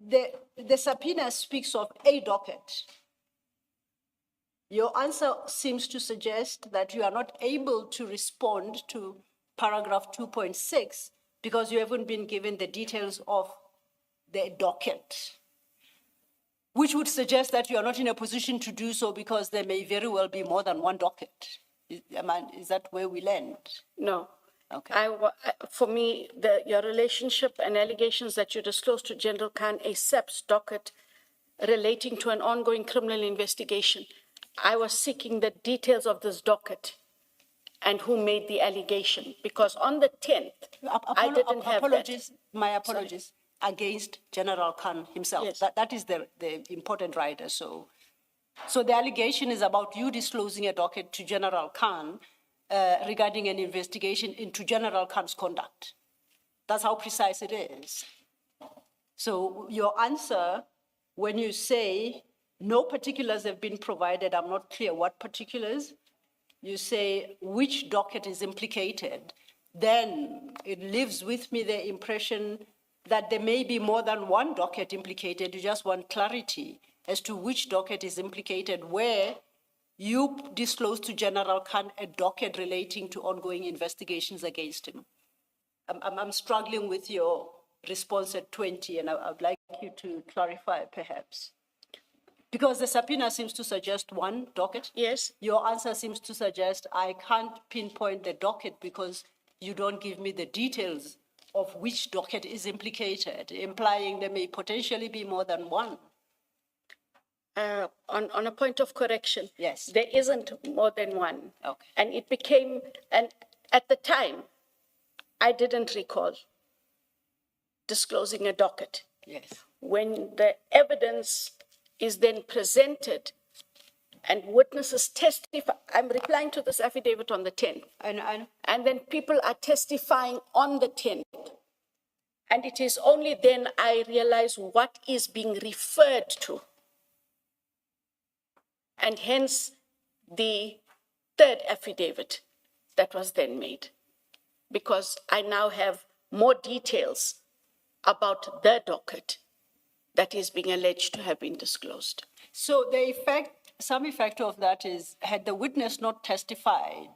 The subpoena speaks of a docket. Your answer seems to suggest that you are not able to respond to paragraph 2.6 because you haven't been given the details of the docket, which would suggest that you are not in a position to do so because there may very well be more than one docket. Is that where we land? No. Okay. For me, your relationship and allegations that you disclosed to General Khan, a SAPS docket relating to an ongoing criminal investigation, I was seeking the details of this docket and who made the allegation, because on the 10th, I didn't have that. My apologies. Sorry. Against General Khan himself. Yes. That is the important writer. So the allegation is about you disclosing a docket to General Khan regarding an investigation into General Khan's conduct. That's how precise it is. So your answer, when you say no particulars have been provided, I'm not clear what particulars, you say which docket is implicated, then it leaves with me the impression that there may be more than one docket implicated. You just want clarity as to which docket is implicated, where you disclosed to General Khan a docket relating to ongoing investigations against him. I'm struggling with your response at 20, and I would like you to clarify perhaps. Because the subpoena seems to suggest one docket. Yes. Your answer seems to suggest I can't pinpoint the docket because you don't give me the details of which docket is implicated, implying there may potentially be more than one. On a point of correction, Yes. there isn't more than one. Okay. And it became, and at the time, I didn't recall disclosing a docket. Yes. When the evidence is then presented and witnesses testify, I'm replying to this affidavit on the 10th. And then people are testifying on the 10th. And it is only then I realize what is being referred to. And hence the third affidavit that was then made. Because I now have more details about the docket that is being alleged to have been disclosed. So the effect, some effect of that is, had the witness not testified,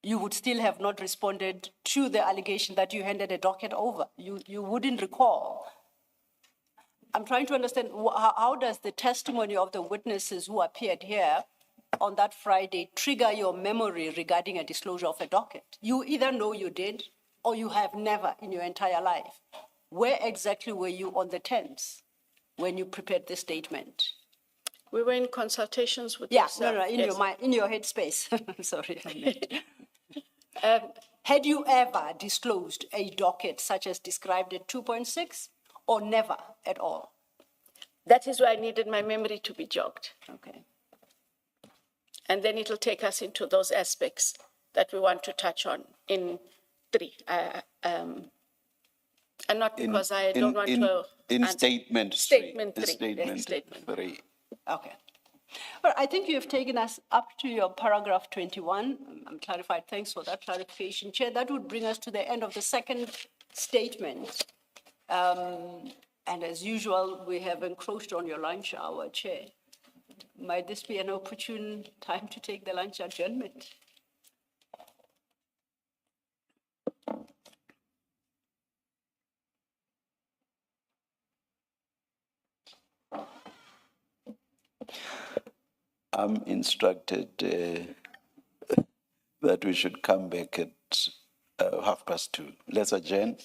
you would still have not responded to the allegation that you handed a docket over. You wouldn't recall. I'm trying to understand, how does the testimony of the witnesses who appeared here on that Friday trigger your memory regarding a disclosure of a docket? You either know you did or you have never in your entire life. Where exactly were you on the 10th when you prepared the statement? We were in consultations with Yes, no, in yes. your mind, in your headspace. Sorry, I meant. Had you ever disclosed a docket such as described at 2.6 or never at all? That is why I needed my memory to be jogged. Okay. And then it'll take us into those aspects that we want to touch on in 3. And not because I don't want to... In statement 3. Statement 3. Statement Statement 3. Okay. Well, I think you have taken us up to your paragraph 21. I'm clarified. Thanks for that clarification, Chair. That would bring us to the end of the second statement. And as usual, we have encroached on your lunch hour, Chair. Might this be an opportune time to take the lunch adjournment? I'm instructed that we should come back at 2:30. Let's adjourn.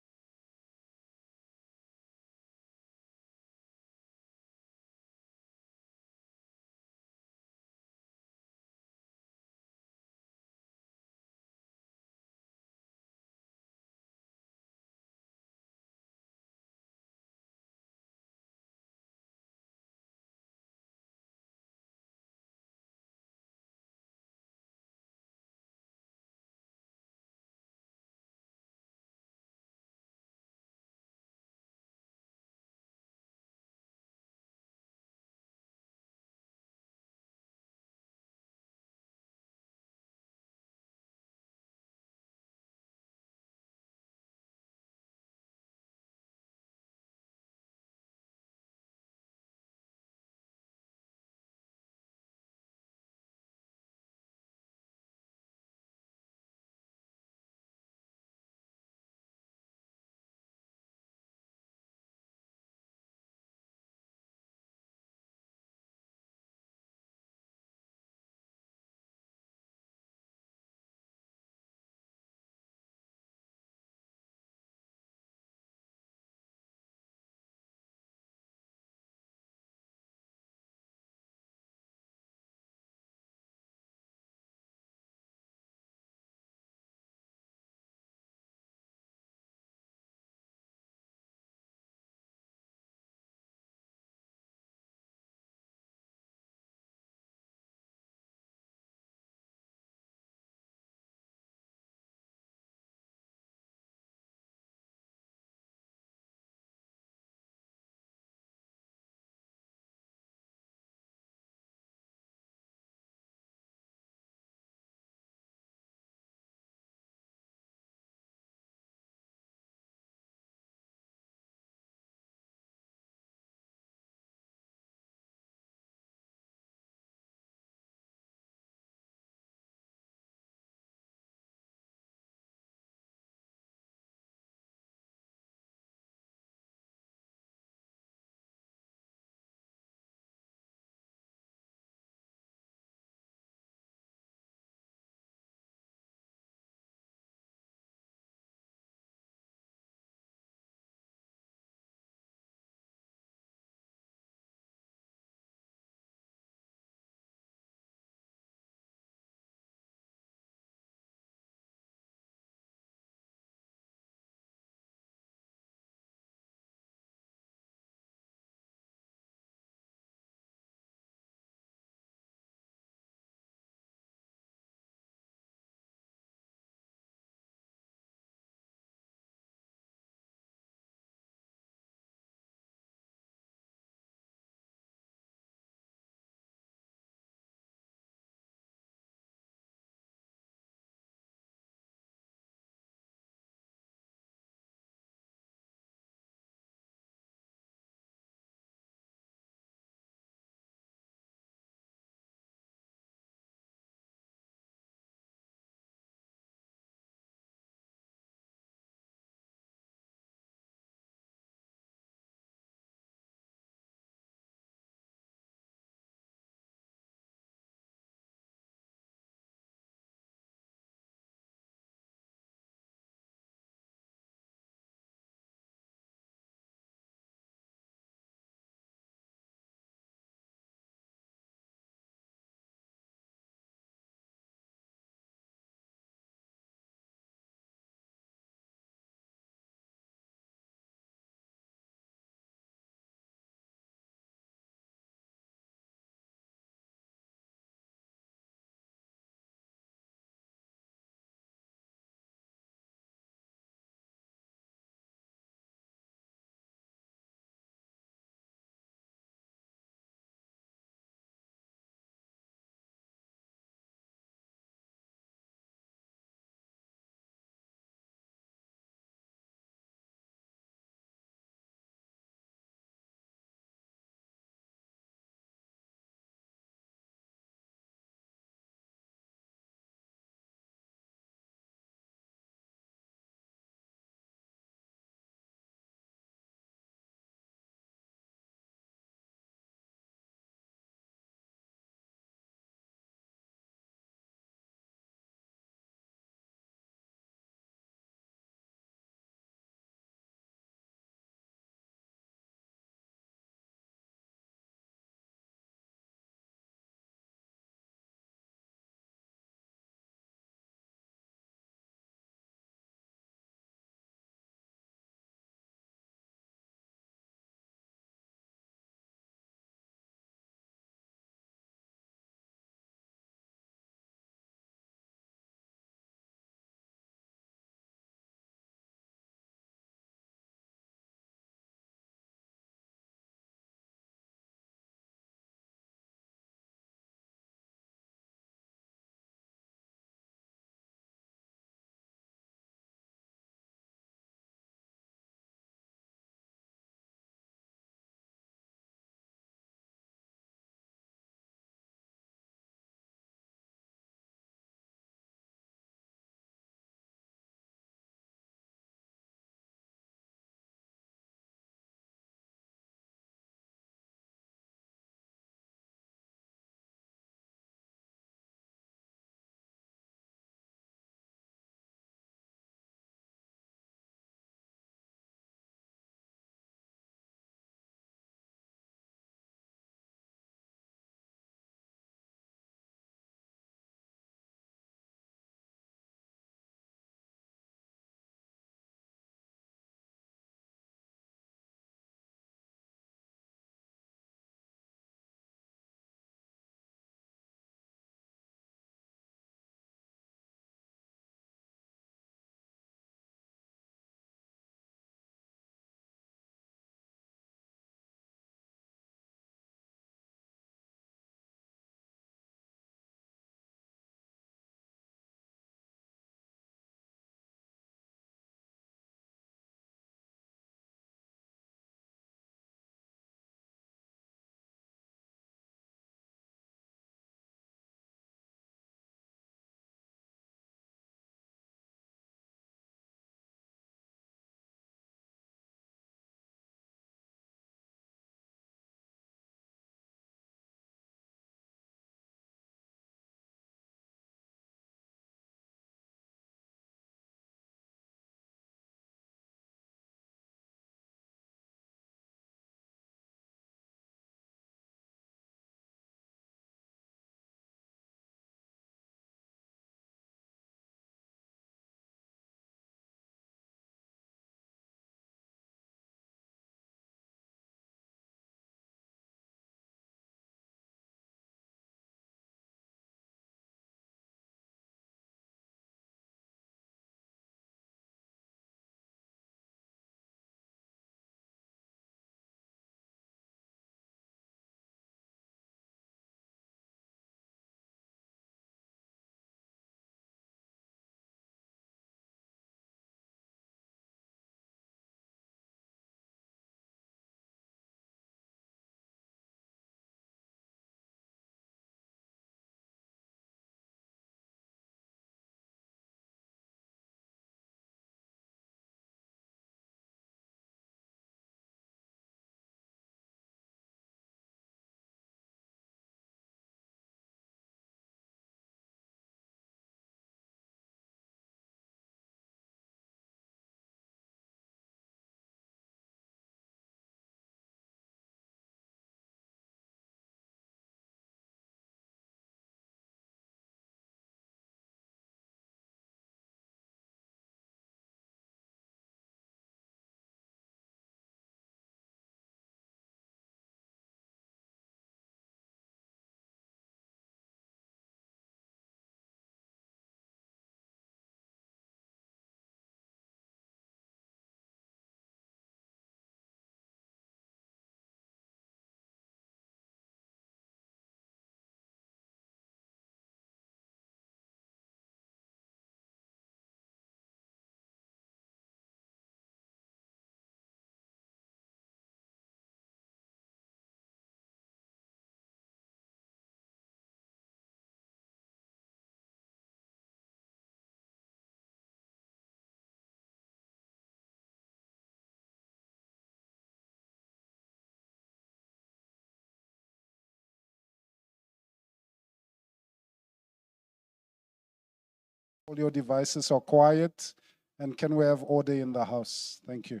All your devices are quiet. And can we have order in the House? Thank you.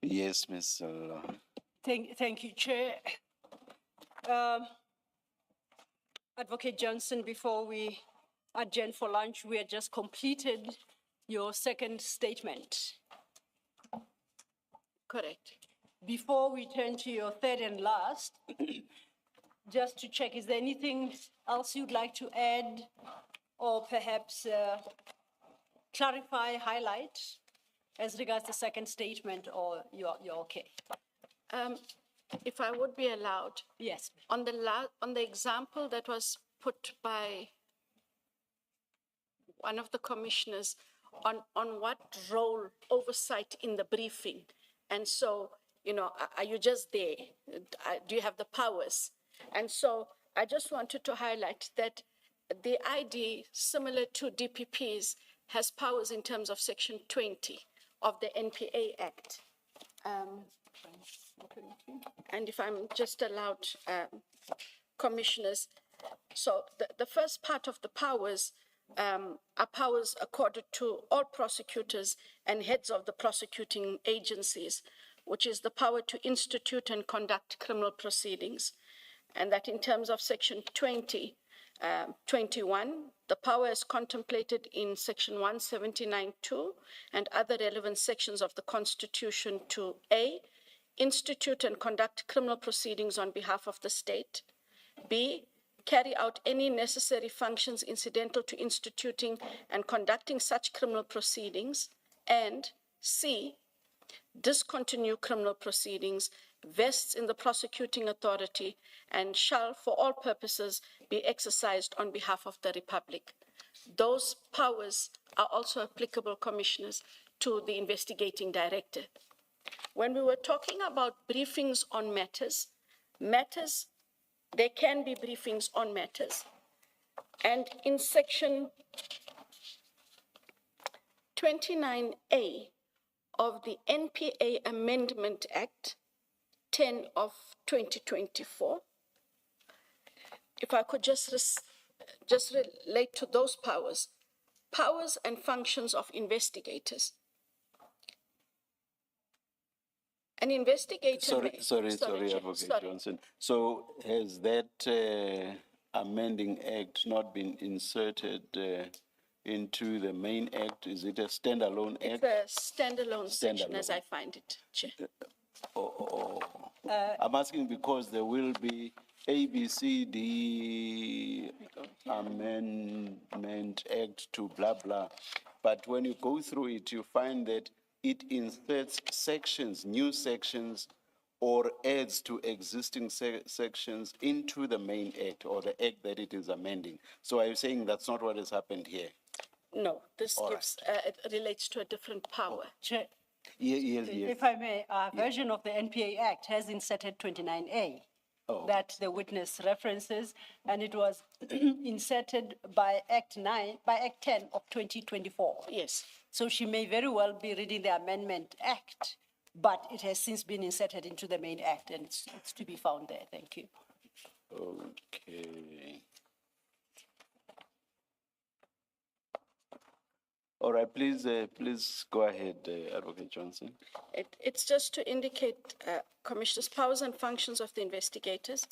Yes, Ms. Thank you, Chair. Advocate Johnson, before we adjourn for lunch, we had just completed your second statement. Correct. Before we turn to your third and last, just to check, is there anything else you'd like to add or perhaps clarify, highlight as regards the second statement, or you're okay? If I would be allowed, Yes. on the example that was put by one of the commissioners on what role oversight in the briefing. And so, you know, are you just there? Do you have the powers? And so I just wanted to highlight that the ID, similar to DPP's, has powers in terms of Section 20 of the NPA Act. And if I'm just allowed, commissioners, so the first part of the powers are powers accorded to all prosecutors and heads of the prosecuting agencies, which is the power to institute and conduct criminal proceedings. And that in terms of Section 21, the power is contemplated in Section 179(2) and other relevant sections of the Constitution to A, institute and conduct criminal proceedings on behalf of the state, B, carry out any necessary functions incidental to instituting and conducting such criminal proceedings, and C, discontinue criminal proceedings, vests in the prosecuting authority, and shall, for all purposes, be exercised on behalf of the Republic. Those powers are also applicable, commissioners, to the investigating director. When we were talking about briefings on matters, there can be briefings on matters. And in Section 29A of the NPA Amendment Act 10 of 2024, if I could just relate to those powers and functions of investigators. An investigator. Sorry, Advocate Johnson. So has that amending act not been inserted into the main act? Is it a standalone act? It's a standalone section, as I find it, Chair. I'm asking because there will be ABCD Amendment Act to blah, blah. But when you go through it, you find that it inserts sections, new sections, or adds to existing sections into the main act or the act that it is amending. So are you saying that's not what has happened here? No, this it relates to a different power. Chair, Yes. if I may, our version of the NPA Act has inserted 29A that the witness references, and it was inserted by Act 10 of 2024. Yes. So she may very well be reading the Amendment Act, but it has since been inserted into the main act, and it's to be found there. Thank you. Okay. All right, please go ahead, Advocate Johnson. It's just to indicate Commissioner's powers and functions of the investigators.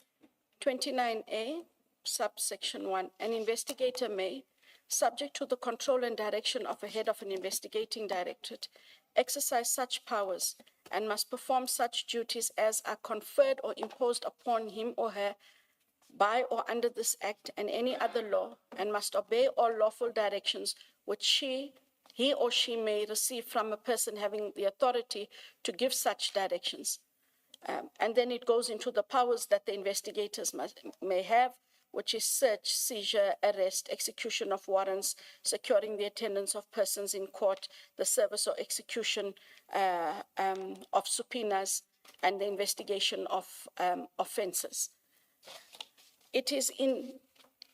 29A, subsection 1, an investigator may, subject to the control and direction of a head of an investigating directorate, exercise such powers and must perform such duties as are conferred or imposed upon him or her by or under this act and any other law, and must obey all lawful directions which he or she may receive from a person having the authority to give such directions. And then it goes into the powers that the investigators may have which is search, seizure, arrest, execution of warrants, securing the attendance of persons in court, the service or execution of subpoenas, and the investigation of offences. It is in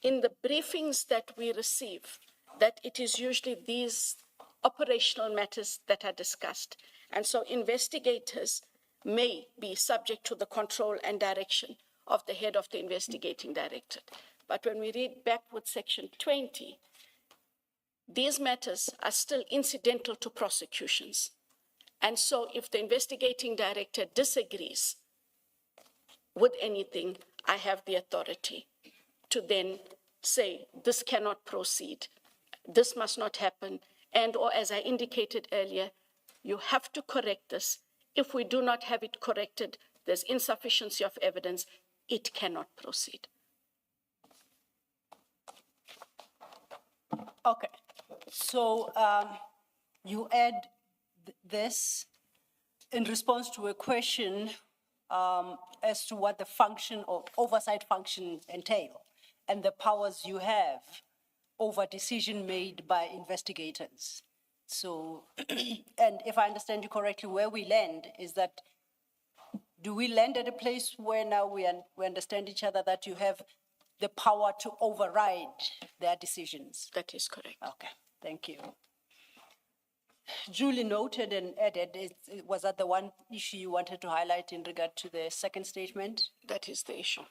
the briefings that we receive that it is usually these operational matters that are discussed. And so investigators may be subject to the control and direction of the head of the investigating directorate. But when we read back with Section 20, these matters are still incidental to prosecutions. And so if the investigating director disagrees with anything, I have the authority to then say, this cannot proceed, this must not happen, and or as I indicated earlier, you have to correct this. If we do not have it corrected, there's insufficiency of evidence, it cannot proceed. Okay, so you add this in response to a question as to what the function or oversight function entail and the powers you have over decision made by investigators. So, and if I understand you correctly, where we land is that, do we land at a place where now we understand each other that you have the power to override their decisions? That is correct. Okay, thank you. Duly noted and added, was that the one issue you wanted to highlight in regard to the second statement? That is the issue.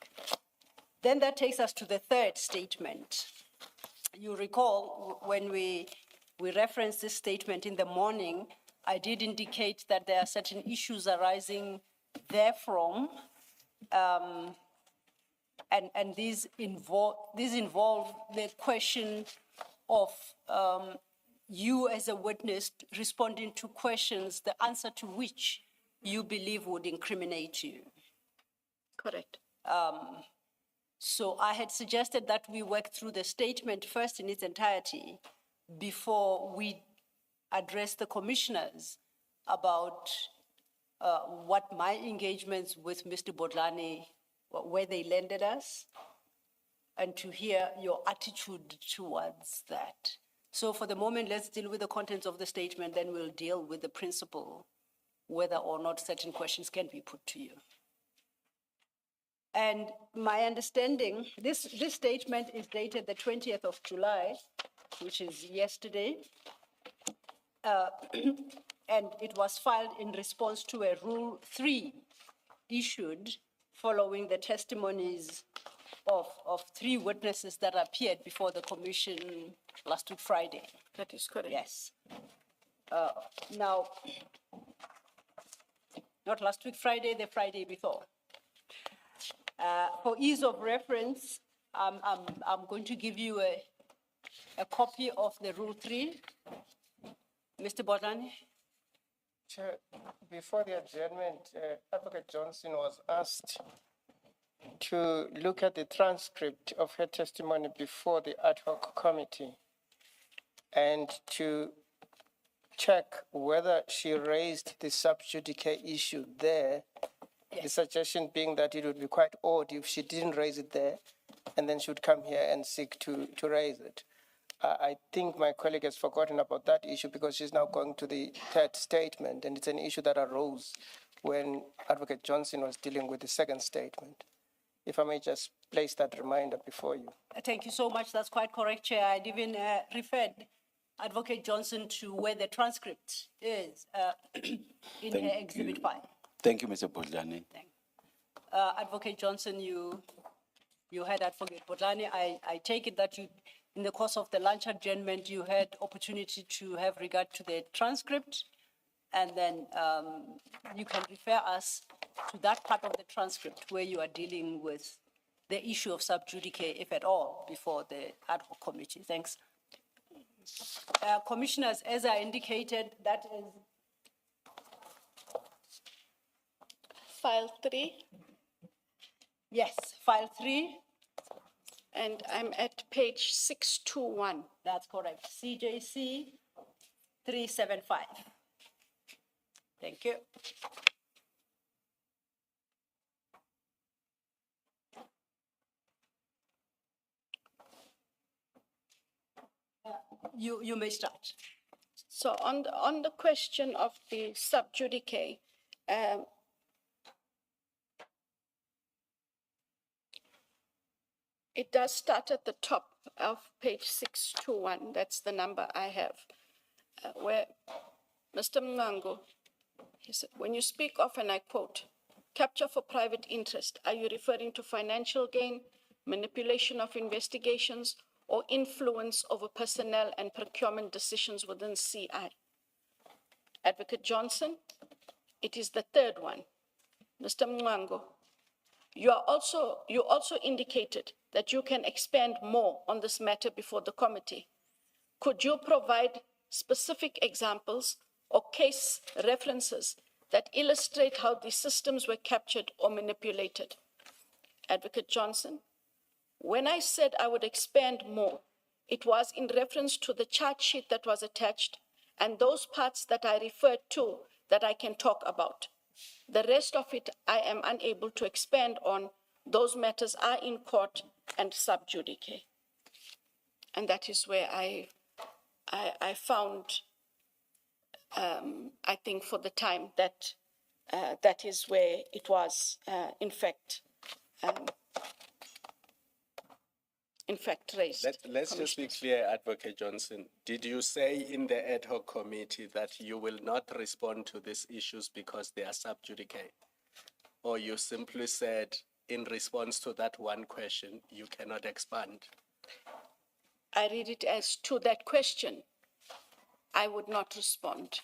Then that takes us to the third statement. You recall when we referenced this statement in the morning, I did indicate that there are certain issues arising therefrom, and these involve the question of you as a witness responding to questions, the answer to which you believe would incriminate you. Correct. So I had suggested that we work through the statement first in its entirety before we address the commissioners about what my engagements with Mr. Bodlani, where they landed us, and to hear your attitude towards that. So for the moment, let's deal with the contents of the statement, then we'll deal with the principle, whether or not certain questions can be put to you. And my understanding, this statement is dated the 20th of July, which is yesterday, and it was filed in response to a Rule 3 issued following the testimonies of 3 witnesses that appeared before the commission last week Friday. That is correct. Yes. Now, not last week Friday, the Friday before. For ease of reference, I'm going to give you a copy of the Rule 3. Mr. Bodlani? Chair, before the adjournment, Advocate Johnson was asked to look at the transcript of her testimony before the ad hoc committee and to check whether she raised the sub judice issue there. Yes. The suggestion being that it would be quite odd if she didn't raise it there and then she would come here and seek to raise it. I think my colleague has forgotten about that issue because she's now going to the third statement, and it's an issue that arose when Advocate Johnson was dealing with the second statement. If I may just place that reminder before you. Thank you so much. That's quite correct, Chair. I'd even referred Advocate Johnson to where the transcript is in her Exhibit 5. Thank you, Mr. Bodlani. Advocate Johnson, you had Advocate Bodlani. I take it that you, in the course of the lunch adjournment, you had opportunity to have regard to the transcript, and then you can refer us to that part of the transcript where you are dealing with the issue of sub judice, if at all, before the ad hoc committee. Thanks. Commissioners, as I indicated, that is File 3. Yes, File 3. And I'm at page 621. That's correct. CJC 375. Thank you. you may start. So on the question of the sub judice, it does start at the top of page 621. That's the number I have, where Mr. Mngango, he said, when you speak of, and I quote, capture for private interest, are you referring to financial gain, manipulation of investigations, or influence over personnel and procurement decisions within CI? Advocate Johnson, it is the third one. Mr. Mngango, you also indicated that you can expand more on this matter before the committee. Could you provide specific examples or case references that illustrate how these systems were captured or manipulated? Advocate Johnson, when I said I would expand more, it was in reference to the chart sheet that was attached and those parts that I referred to that I can talk about. The rest of it I am unable to expand on. Those matters are in court and sub judice. And that is where I found, I think for the time, that that is where it was, in fact, raised. Let's just be clear, Advocate Johnson. Did you say in the ad hoc committee that you will not respond to these issues because they are sub judice? Or you simply said, in response to that one question, you cannot expand? I read it as, to that question, I would not respond.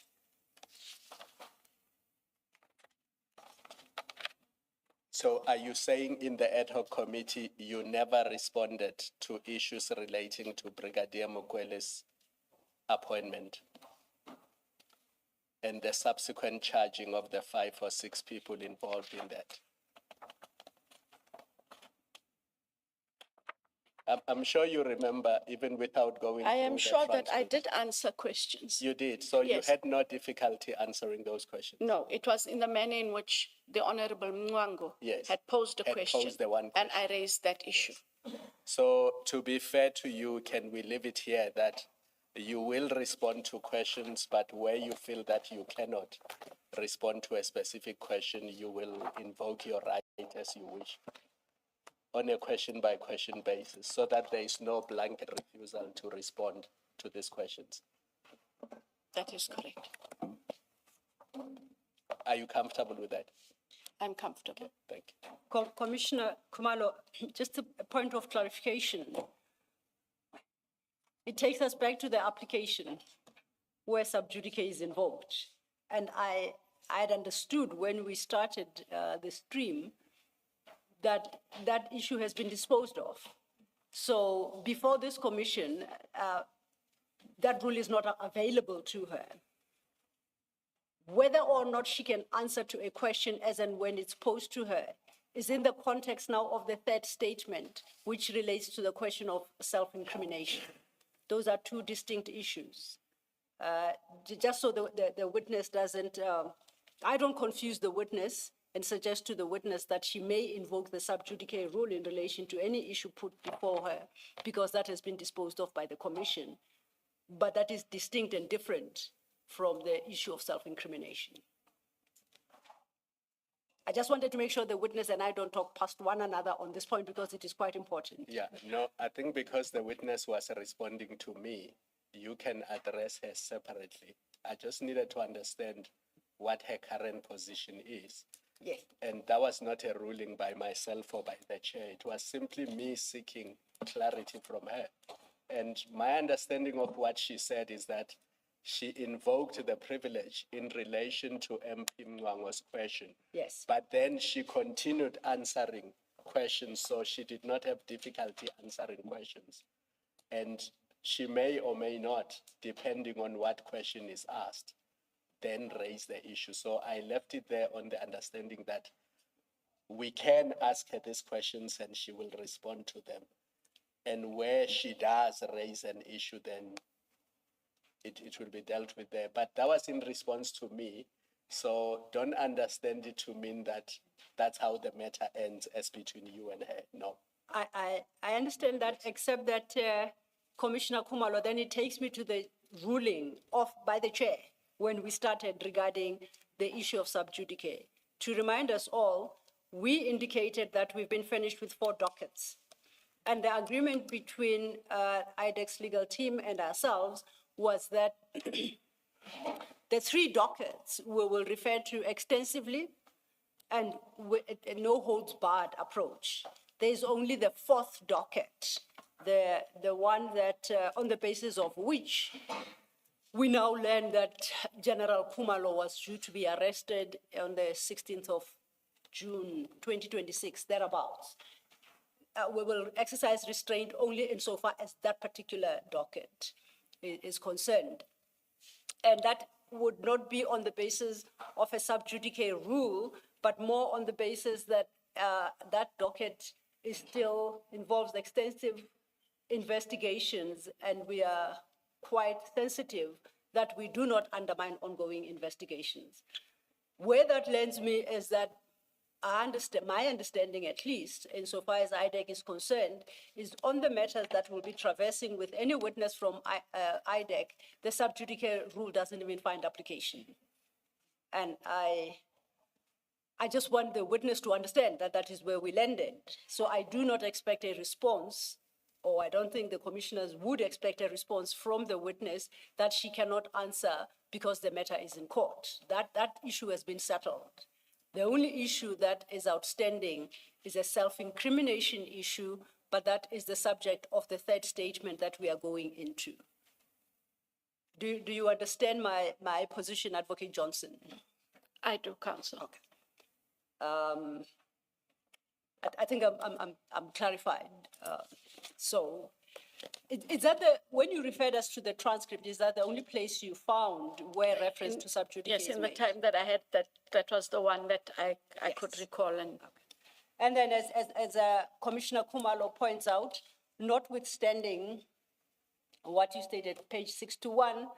So are you saying in the ad hoc committee you never responded to issues relating to Brigadier Mokwele's appointment and the subsequent charging of the 5 or 6 people involved in that? I'm sure you remember, even without going I through am the sure that I transcript. did answer questions. You did, so Yes. you had no difficulty answering those questions? No, it was in the manner in which the Honorable Mngango Yes, had posed a had question, posed the one and I raised that issue. So to be fair to you, can we leave it here that you will respond to questions, but where you feel that you cannot respond to a specific question, you will invoke your right as you wish on a question-by-question basis, so that there is no blanket refusal to respond to these questions? That is correct. Are you comfortable with that? I'm comfortable. Thank you. Commissioner Khumalo, just a point of clarification. It takes us back to the application where sub judice is invoked. And I had understood when we started the stream that that issue has been disposed of. So before this commission, that rule is not available to her. Whether or not she can answer to a question as and when it's posed to her is in the context now of the third statement, which relates to the question of self-incrimination. Those are two distinct issues. Just so the witness doesn't, I don't confuse the witness and suggest to the witness that she may invoke the sub judice rule in relation to any issue put before her, because that has been disposed of by the commission. But that is distinct and different from the issue of self-incrimination. I just wanted to make sure the witness and I don't talk past one another on this point because it is quite important. Yeah, no, I think because the witness was responding to me, you can address her separately. I just needed to understand what her current position is. Yes. And that was not a ruling by myself or by the chair. It was simply me seeking clarity from her. And my understanding of what she said is that she invoked the privilege in relation to MP Mngango's question. Yes. But then she continued answering questions, so she did not have difficulty answering questions. And she may or may not, depending on what question is asked, then raise the issue. So I left it there on the understanding that we can ask her these questions and she will respond to them. And where she does raise an issue, then it will be dealt with there. But that was in response to me. So don't understand it to mean that that's how the matter ends as between you and her. No. I understand that, except that Commissioner Khumalo, then it takes me to the ruling by the chair when we started regarding the issue of sub judice. To remind us all, we indicated that we've been finished with 4 dockets. And the agreement between IDAC's legal team and ourselves was that the 3 dockets we will refer to extensively and with a no holds barred approach. There's only the 4th docket, the one that on the basis of which we now learn that General Khumalo was due to be arrested on the 16th of June 2026, thereabouts. We will exercise restraint only insofar as that particular docket is concerned. And that would not be on the basis of a sub judice rule, but more on the basis that that docket still involves extensive investigations, and we are quite sensitive that we do not undermine ongoing investigations. Where that lands me is that my understanding, at least, insofar as IDAC is concerned, is on the matters that will be traversing with any witness from IDAC, the sub judice rule doesn't even find application. And I just want the witness to understand that that is where we landed. So I do not expect a response, or I don't think the commissioners would expect a response from the witness that she cannot answer because the matter is in court. That issue has been settled. The only issue that is outstanding is a self-incrimination issue, but that is the subject of the 3rd statement that we are going into. Do you understand my position, Advocate Johnson? I do, Counsel. Okay. I think I'm clarified. So, is that when you referred us to the transcript, is that the only place you found where reference to sub judice Yes, is in made? the time that I had, that was the one that I could recall. And then as Commissioner Khumalo points out, notwithstanding what you stated, page 61,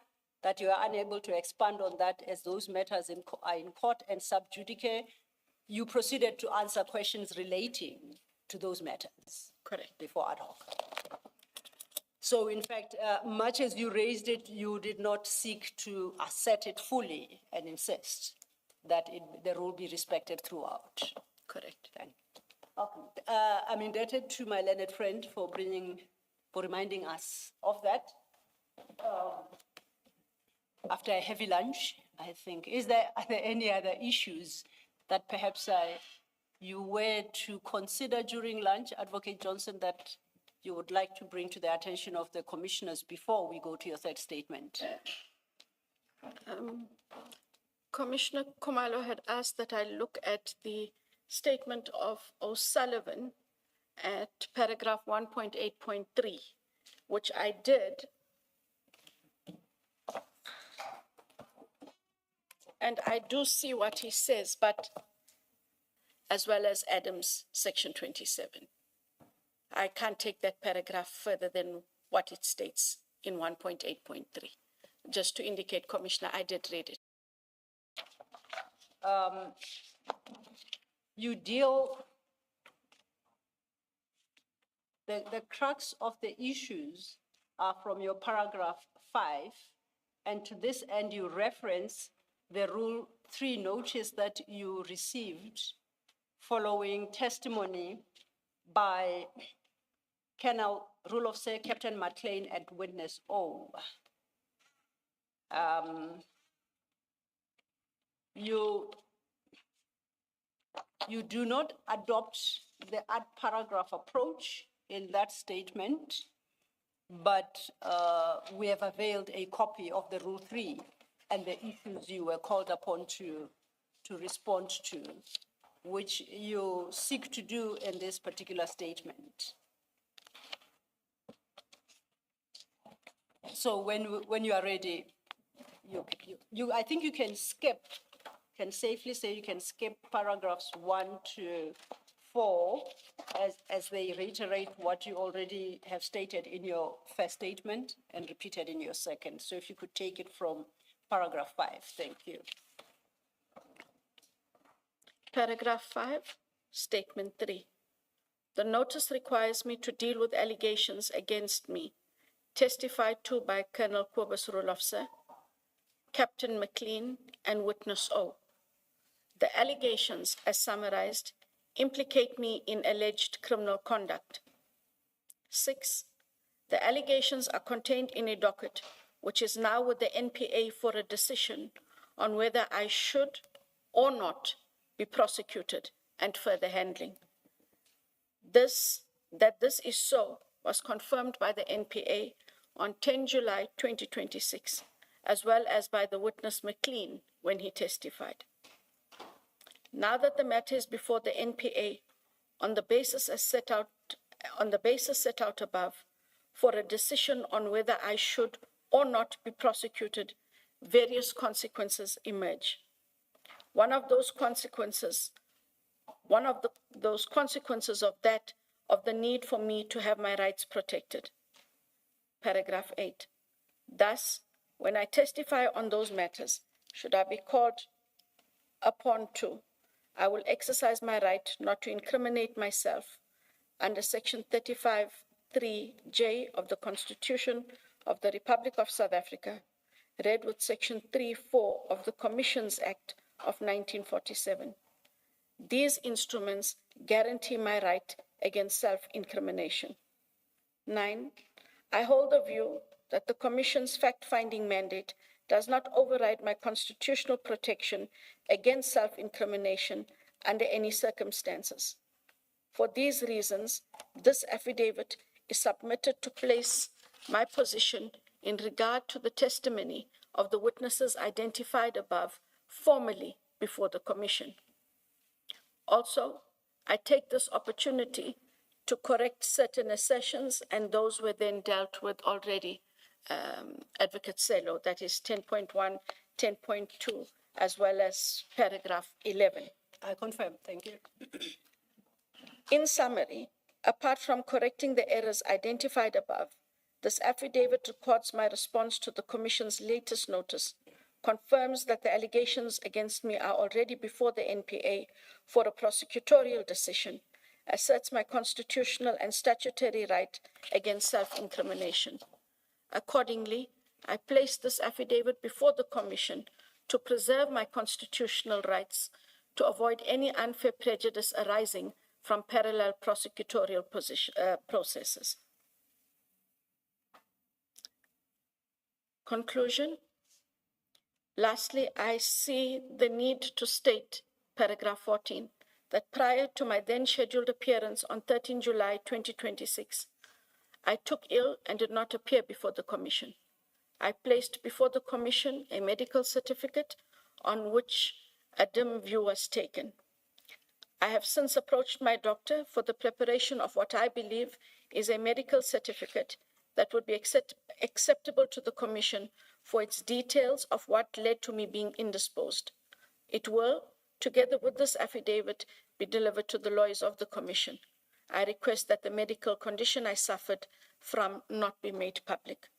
that you are unable to expand on that as those matters are in court and sub judice, you proceeded to answer questions relating to those matters. Correct. Before ad hoc. So in fact, much as you raised it, you did not seek to assert it fully and insist that the rule be respected throughout. Correct. Thank you. Okay. I'm indebted to my learned friend for reminding us of that. After a heavy lunch, I think, are there any other issues that perhaps you were to consider during lunch, Advocate Johnson, that you would like to bring to the attention of the commissioners before we go to your 3rd statement? Commissioner Khumalo had asked that I look at the statement of O'Sullivan at paragraph 1.8.3, which I did. And I do see what he says, but as well as Adams, section 27. I can't take that paragraph further than what it states in 1.8.3. Just to indicate, Commissioner, I did read it. You deal, the crux of the issues are from your paragraph 5, and to this end you reference the Rule 3 notice that you received following testimony by Colonel Rule of Say Captain McLean and Witness O. You do not adopt the ad paragraph approach in that statement, but we have availed a copy of the Rule 3 and the issues you were called upon to respond to, which you seek to do in this particular statement. So when you are ready, I think you can safely say you can skip paragraphs 1 to 4 as they reiterate what you already have stated in your 1st statement and repeated in your 2nd. So if you could take it from paragraph 5, thank you. Paragraph 5, statement 3. The notice requires me to deal with allegations against me testified to by Colonel Kobus Rulofse, Captain McLean, and Witness O. The allegations, as summarized, implicate me in alleged criminal conduct. 6, the allegations are contained in a docket, which is now with the NPA for a decision on whether I should or not be prosecuted and further handling. That this is so was confirmed by the NPA on 10 July 2026, as well as by the witness McLean when he testified. Now that the matter is before the NPA on the basis set out above for a decision on whether I should or not be prosecuted, various consequences emerge. One of those consequences of the need for me to have my rights protected. Paragraph 8. Thus, when I testify on those matters, should I be called upon to, I will exercise my right not to incriminate myself under Section 35(3)(j) of the Constitution of the Republic of South Africa, read with Section 3(4) of the Commissions Act of 1947. These instruments guarantee my right against self-incrimination. 9, I hold the view that the Commission's fact-finding mandate does not override my constitutional protection against self-incrimination under any circumstances. For these reasons, this affidavit is submitted to place my position in regard to the testimony of the witnesses identified above formally before the Commission. Also, I take this opportunity to correct certain assertions, and those were then dealt with already, Advocate Selo, that is 10.1, 10.2, as well as paragraph 11. I confirm, thank you. In summary, apart from correcting the errors identified above, this affidavit records my response to the Commission's latest notice, confirms that the allegations against me are already before the NPA for a prosecutorial decision, asserts my constitutional and statutory right against self-incrimination. Accordingly, I place this affidavit before the Commission to preserve my constitutional rights, to avoid any unfair prejudice arising from parallel prosecutorial processes. Conclusion. Lastly, I see the need to state, paragraph 14, that prior to my then scheduled appearance on 13 July 2026, I took ill and did not appear before the Commission. I placed before the Commission a medical certificate on which a dim view was taken. I have since approached my doctor for the preparation of what I believe is a medical certificate that would be acceptable to the Commission for its details of what led to me being indisposed. It will, together with this affidavit, be delivered to the lawyers of the Commission. I request that the medical condition I suffered from not be made public.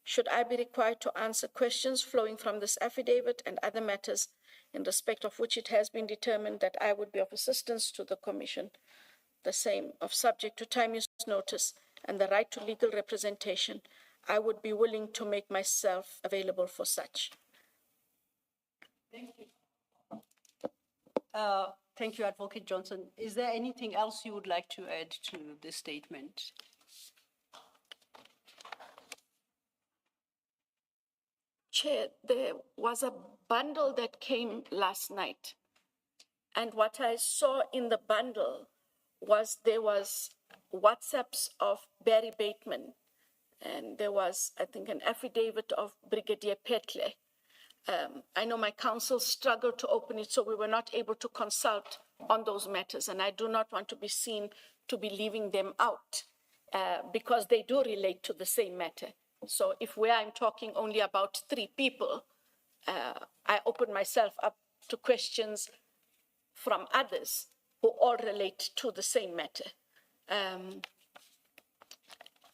Should I be required to answer questions flowing from this affidavit and other matters in respect of which it has been determined that I would be of assistance to the Commission, the same of subject to time use notice and the right to legal representation, I would be willing to make myself available for such. Thank you. Thank you, Advocate Johnson. Is there anything else you would like to add to this statement? Chair, there was a bundle that came last night, and what I saw in the bundle was there was WhatsApps of Barry Bateman, and there was, I think, an affidavit of Brigadier Petle. I know my counsel struggled to open it, so we were not able to consult on those matters, and I do not want to be seen to be leaving them out because they do relate to the same matter. So if I'm talking only about 3 people, I open myself up to questions from others who all relate to the same matter.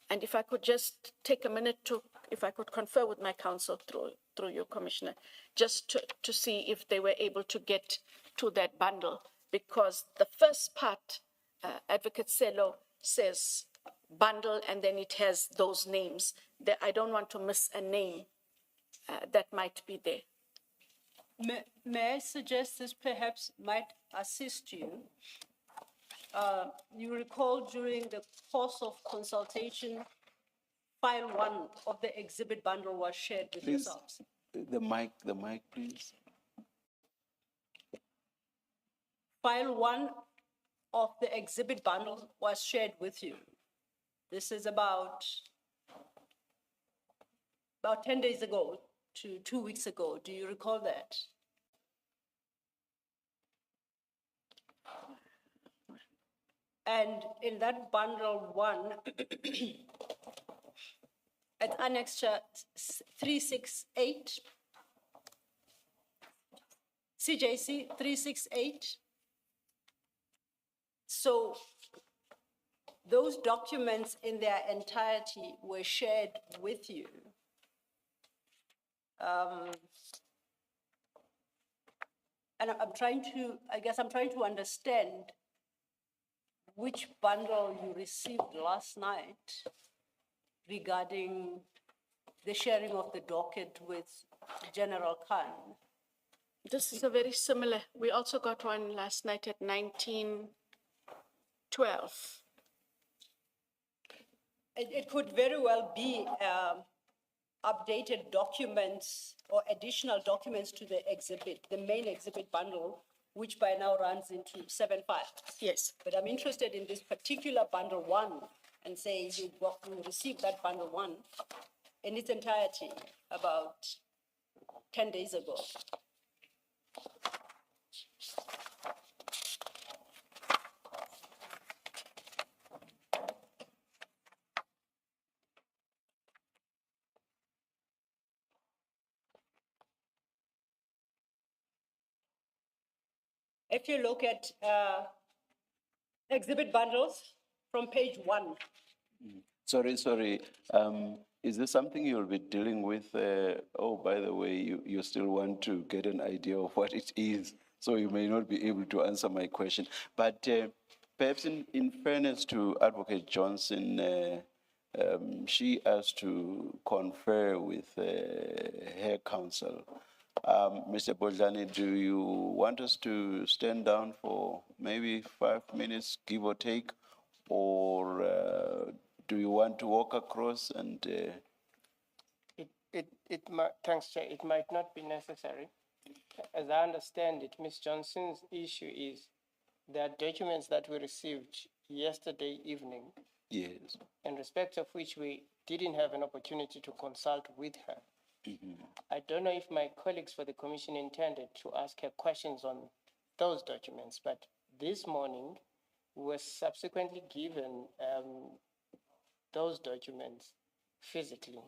And if I could just take a minute if I could confer with my counsel through you, Commissioner, just to see if they were able to get to that bundle, because the first part, Advocate Selo says bundle, and then it has those names. I don't want to miss a name that might be there. May I suggest this perhaps might assist you? You recall during the course of consultation, file 1 of the exhibit bundle was shared with Please, yourselves. the mic, please. File 1 of the exhibit bundle was shared with you. This is about 10 days ago to 2 weeks ago. Do you recall that? And in that bundle 1, at annexure 368, CJC 368. So those documents in their entirety were shared with you. And I'm trying to understand which bundle you received last night regarding the sharing of the docket with General Khan. This is a very similar. We also got one last night at 1912. It could very well be updated documents or additional documents to the exhibit, the main exhibit bundle, which by now runs into 7 files. Yes. But I'm interested in this particular bundle 1 and say you received that bundle 1 in its entirety about 10 days ago. If you look at exhibit bundles from page 1. Sorry. Is this something you'll be dealing with? Oh, by the way, you still want to get an idea of what it is, so you may not be able to answer my question. But perhaps in fairness to Advocate Johnson, she has to confer with her counsel. Mr. Bodlani, do you want us to stand down for maybe 5 minutes, give or take, or do you want to walk across and? Thanks, Chair. It might not be necessary. As I understand it, Ms. Johnson's issue is there are documents that we received yesterday evening. Yes. In respect of which we didn't have an opportunity to consult with her. I don't know if my colleagues for the commission intended to ask her questions on those documents, but this morning we were subsequently given those documents physically.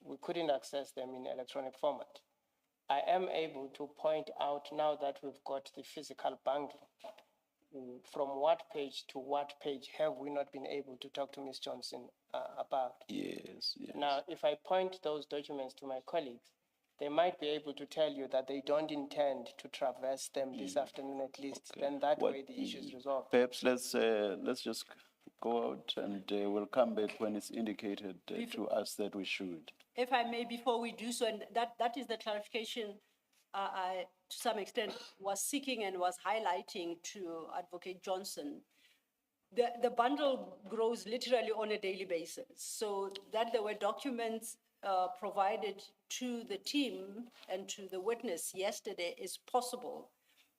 We couldn't access them in electronic format. I am able to point out now that we've got the physical bundle. From what page to what page have we not been able to talk to Ms. Johnson about? Yes. Now, if I point those documents to my colleagues, they might be able to tell you that they don't intend to traverse them this afternoon at least. Okay. Then that way the issue is resolved. Perhaps let's just go out and we'll come back when it's indicated to us that we should. If I may, before we do so, and that is the clarification I, to some extent, was seeking and was highlighting to Advocate Johnson. The bundle grows literally on a daily basis, so that there were documents provided to the team and to the witness yesterday is possible,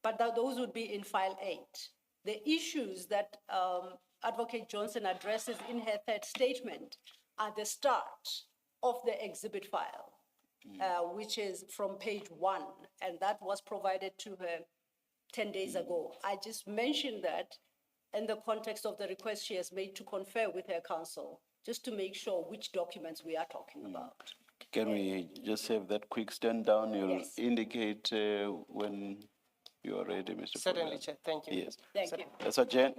but those would be in file 8. The issues that Advocate Johnson addresses in her third statement are the start of the exhibit file, which is from page 1, and that was provided to her 10 days ago. I just mentioned that in the context of the request she has made to confer with her counsel, just to make sure which documents we are talking about. Can we just have that quick stand down? You'll indicate when you are ready, Mr. Certainly, Chair. Thank you. Yes. Thank you. That's a Jen.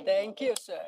Thank you, sir.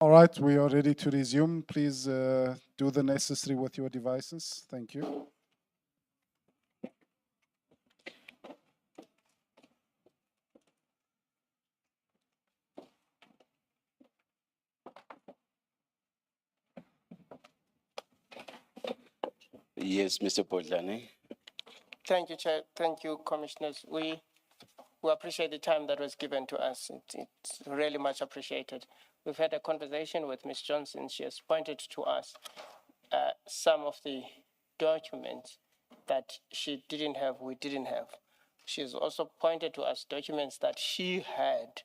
All right, we are ready to resume. Please do the necessary with your devices. Thank you. Yes, Mr. Podlane. Thank you, Chair. Thank you, Commissioners. We appreciate the time that was given to us. It's really much appreciated. We've had a conversation with Ms. Johnson. She has pointed to us some of the documents that she didn't have, we didn't have. She has also pointed to us documents that she had,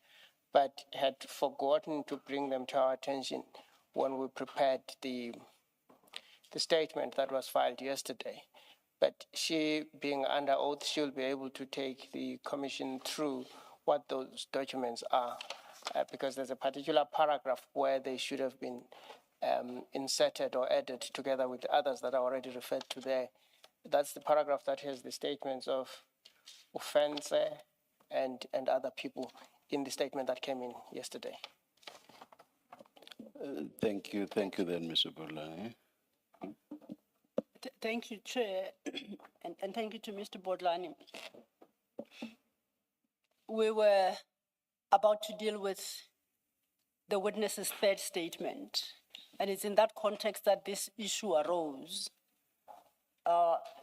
but had forgotten to bring them to our attention when we prepared the statement that was filed yesterday. But she, being under oath, she'll be able to take the commission through what those documents are, because there's a particular paragraph where they should have been inserted or added together with others that are already referred to there. That's the paragraph that has the statements of offense and other people in the statement that came in yesterday. Thank you then, Mr. Podlane. Thank you, Chair, and thank you to Mr. Bodlani. We were about to deal with the witness's third statement, and it's in that context that this issue arose.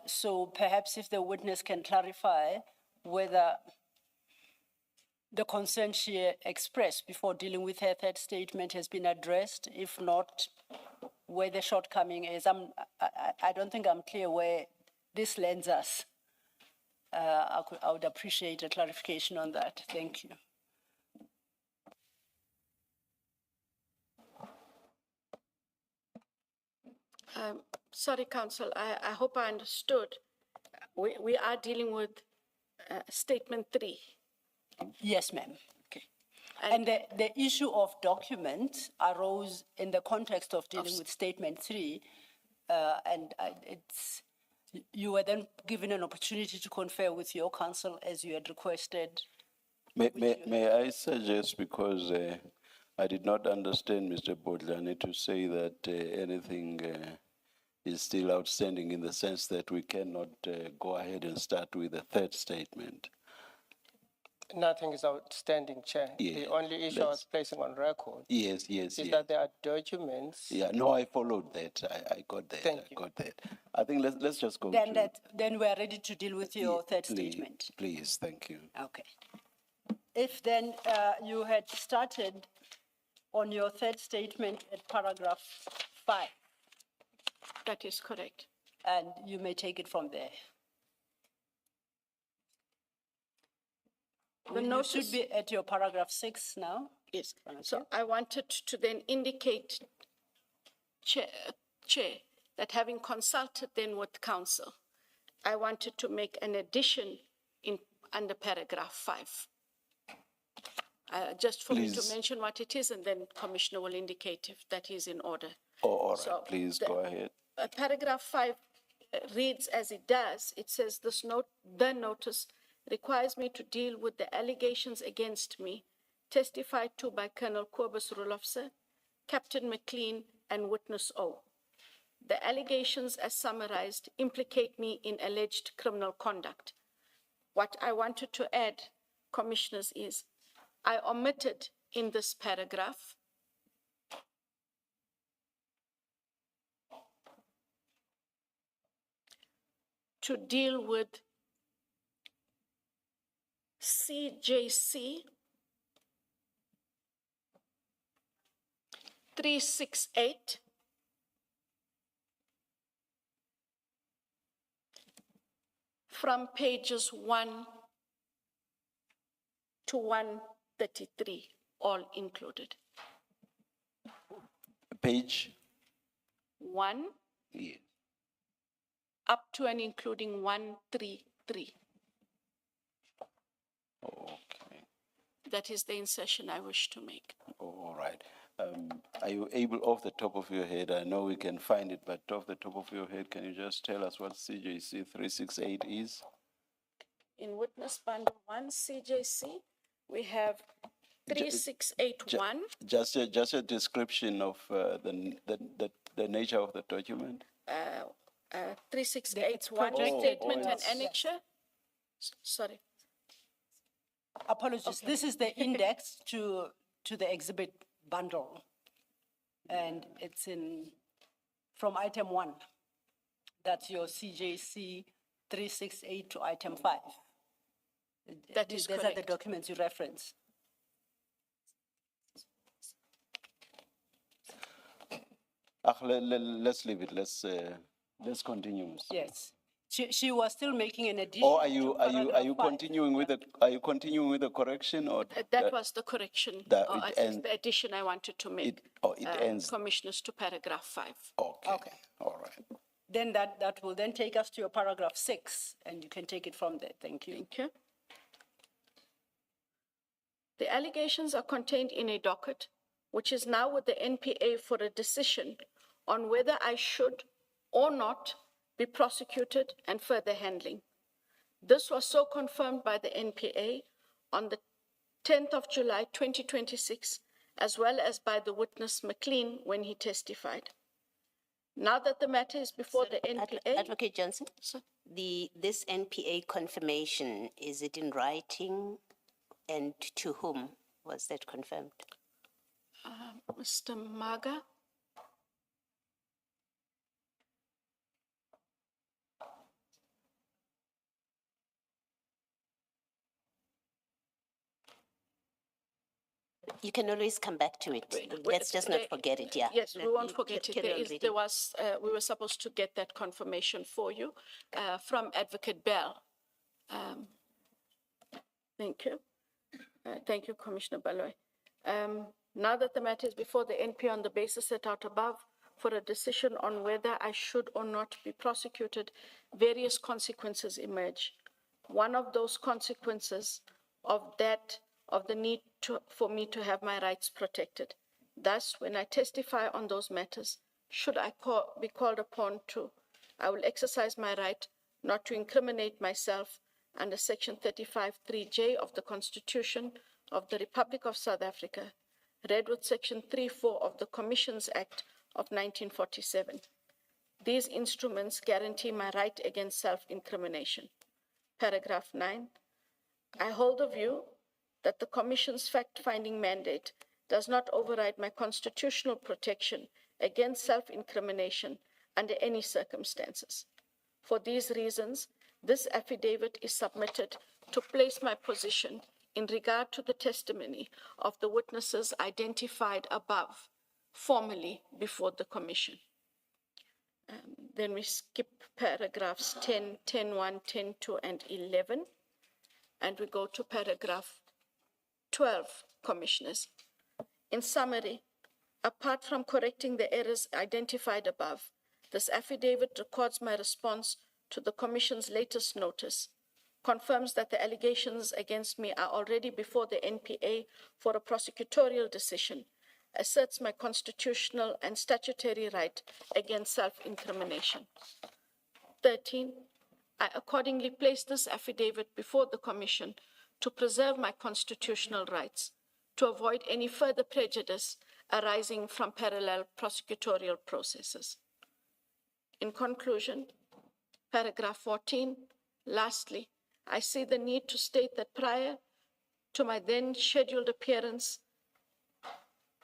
So perhaps if the witness can clarify whether the concern she expressed before dealing with her third statement has been addressed. If not, where the shortcoming is. I don't think I'm clear where this lands us. I would appreciate a clarification on that. Thank you. Sorry, Council, I hope I understood. We are dealing with statement 3. Yes, ma'am. Okay. And the issue of documents arose in the context of dealing with statement 3, and you were then given an opportunity to confer with your counsel as you had requested. May I suggest, because I did not understand Mr. Bodlane to say that anything is still outstanding, in the sense that we cannot go ahead and start with a third statement. Nothing is outstanding, Chair. Yeah, the only issue I was placing on record is that there are documents. Yeah, no, I followed that. I got that. Thank you. Got that. I think let's just go Then we are ready to deal with your third statement. Please, thank you. Okay. If then you had started on your third statement at paragraph 5. That is correct. And you may take it from there. The You should be at your paragraph 6 now. Yes. So I wanted to then indicate, Chair, that having consulted then with counsel, I wanted to make an addition under paragraph 5. Just for me to mention what it is, and then Commissioner will indicate if that is in order. Oh, all right, So please go ahead. Paragraph 5 reads as it does. It says the notice requires me to deal with the allegations against me testified to by Colonel Kobus Rulofse, Captain McLean, and Witness O. The allegations, as summarized, implicate me in alleged criminal conduct. What I wanted to add, Commissioners, is I omitted in this paragraph to deal with CJC 368 from pages 1 to 133, all included. Page 1 yeah. up to and including 133. Okay. That is the insertion I wish to make. All right. Are you able, off the top of your head, I know we can find it, but off the top of your head, can you just tell us what CJC 368 is? In Witness Bundle 1, CJC, we have 3681. Just a description of the nature of the document. 3681 project statement and yes. annexure. Sorry. Apologies, this is the index to the exhibit bundle. And it's from item 1. That's your CJC 368 to item 5. That is These are the correct. documents you reference. Let's leave it. Let's continue. Yes. She was still making an addition. Or are to you paragraph 5. continuing with the correction, or That was the correction, that or it at least ends- the addition I wanted to make. it ends? Commissioners to paragraph 5. Okay. All right. Then that will then take us to your paragraph 6, and you can take it from there. Thank you. Thank you. The allegations are contained in a docket, which is now with the NPA for a decision on whether I should or not be prosecuted and further handling. This was so confirmed by the NPA on the 10th of July 2026, as well as by the witness McLean when he testified. Now that the matter is before the NPA. Advocate Johnson, Sir? this NPA confirmation, is it in writing, and to whom was that confirmed? Mr. Maga. You can always come back to it. Let's just not forget it, yeah. Yes, we won't forget it. Carry on reading. We were supposed to get that confirmation for you from Advocate Bell. Thank you. Thank you, Commissioner Baloy. Now that the matter is before the NP on the basis set out above for a decision on whether I should or not be prosecuted, various consequences emerge. One of those consequences of the need for me to have my rights protected. Thus, when I testify on those matters, should I be called upon to, I will exercise my right not to incriminate myself under Section 35(3)(j) of the Constitution of the Republic of South Africa, read with Section 3(4) of the Commissions Act of 1947. These instruments guarantee my right against self-incrimination. Paragraph 9. I hold the view that the Commission's fact-finding mandate does not override my constitutional protection against self-incrimination under any circumstances. For these reasons, this affidavit is submitted to place my position in regard to the testimony of the witnesses identified above, formally before the Commission. Then we skip paragraphs 10, 10.1, 10.2, and 11, and we go to paragraph 12, Commissioners. In summary, apart from correcting the errors identified above, this affidavit records my response to the Commission's latest notice, confirms that the allegations against me are already before the NPA for a prosecutorial decision, asserts my constitutional and statutory right against self-incrimination. 13, I accordingly place this affidavit before the Commission to preserve my constitutional rights, to avoid any further prejudice arising from parallel prosecutorial processes. In conclusion, paragraph 14, lastly, I see the need to state that prior to my then scheduled appearance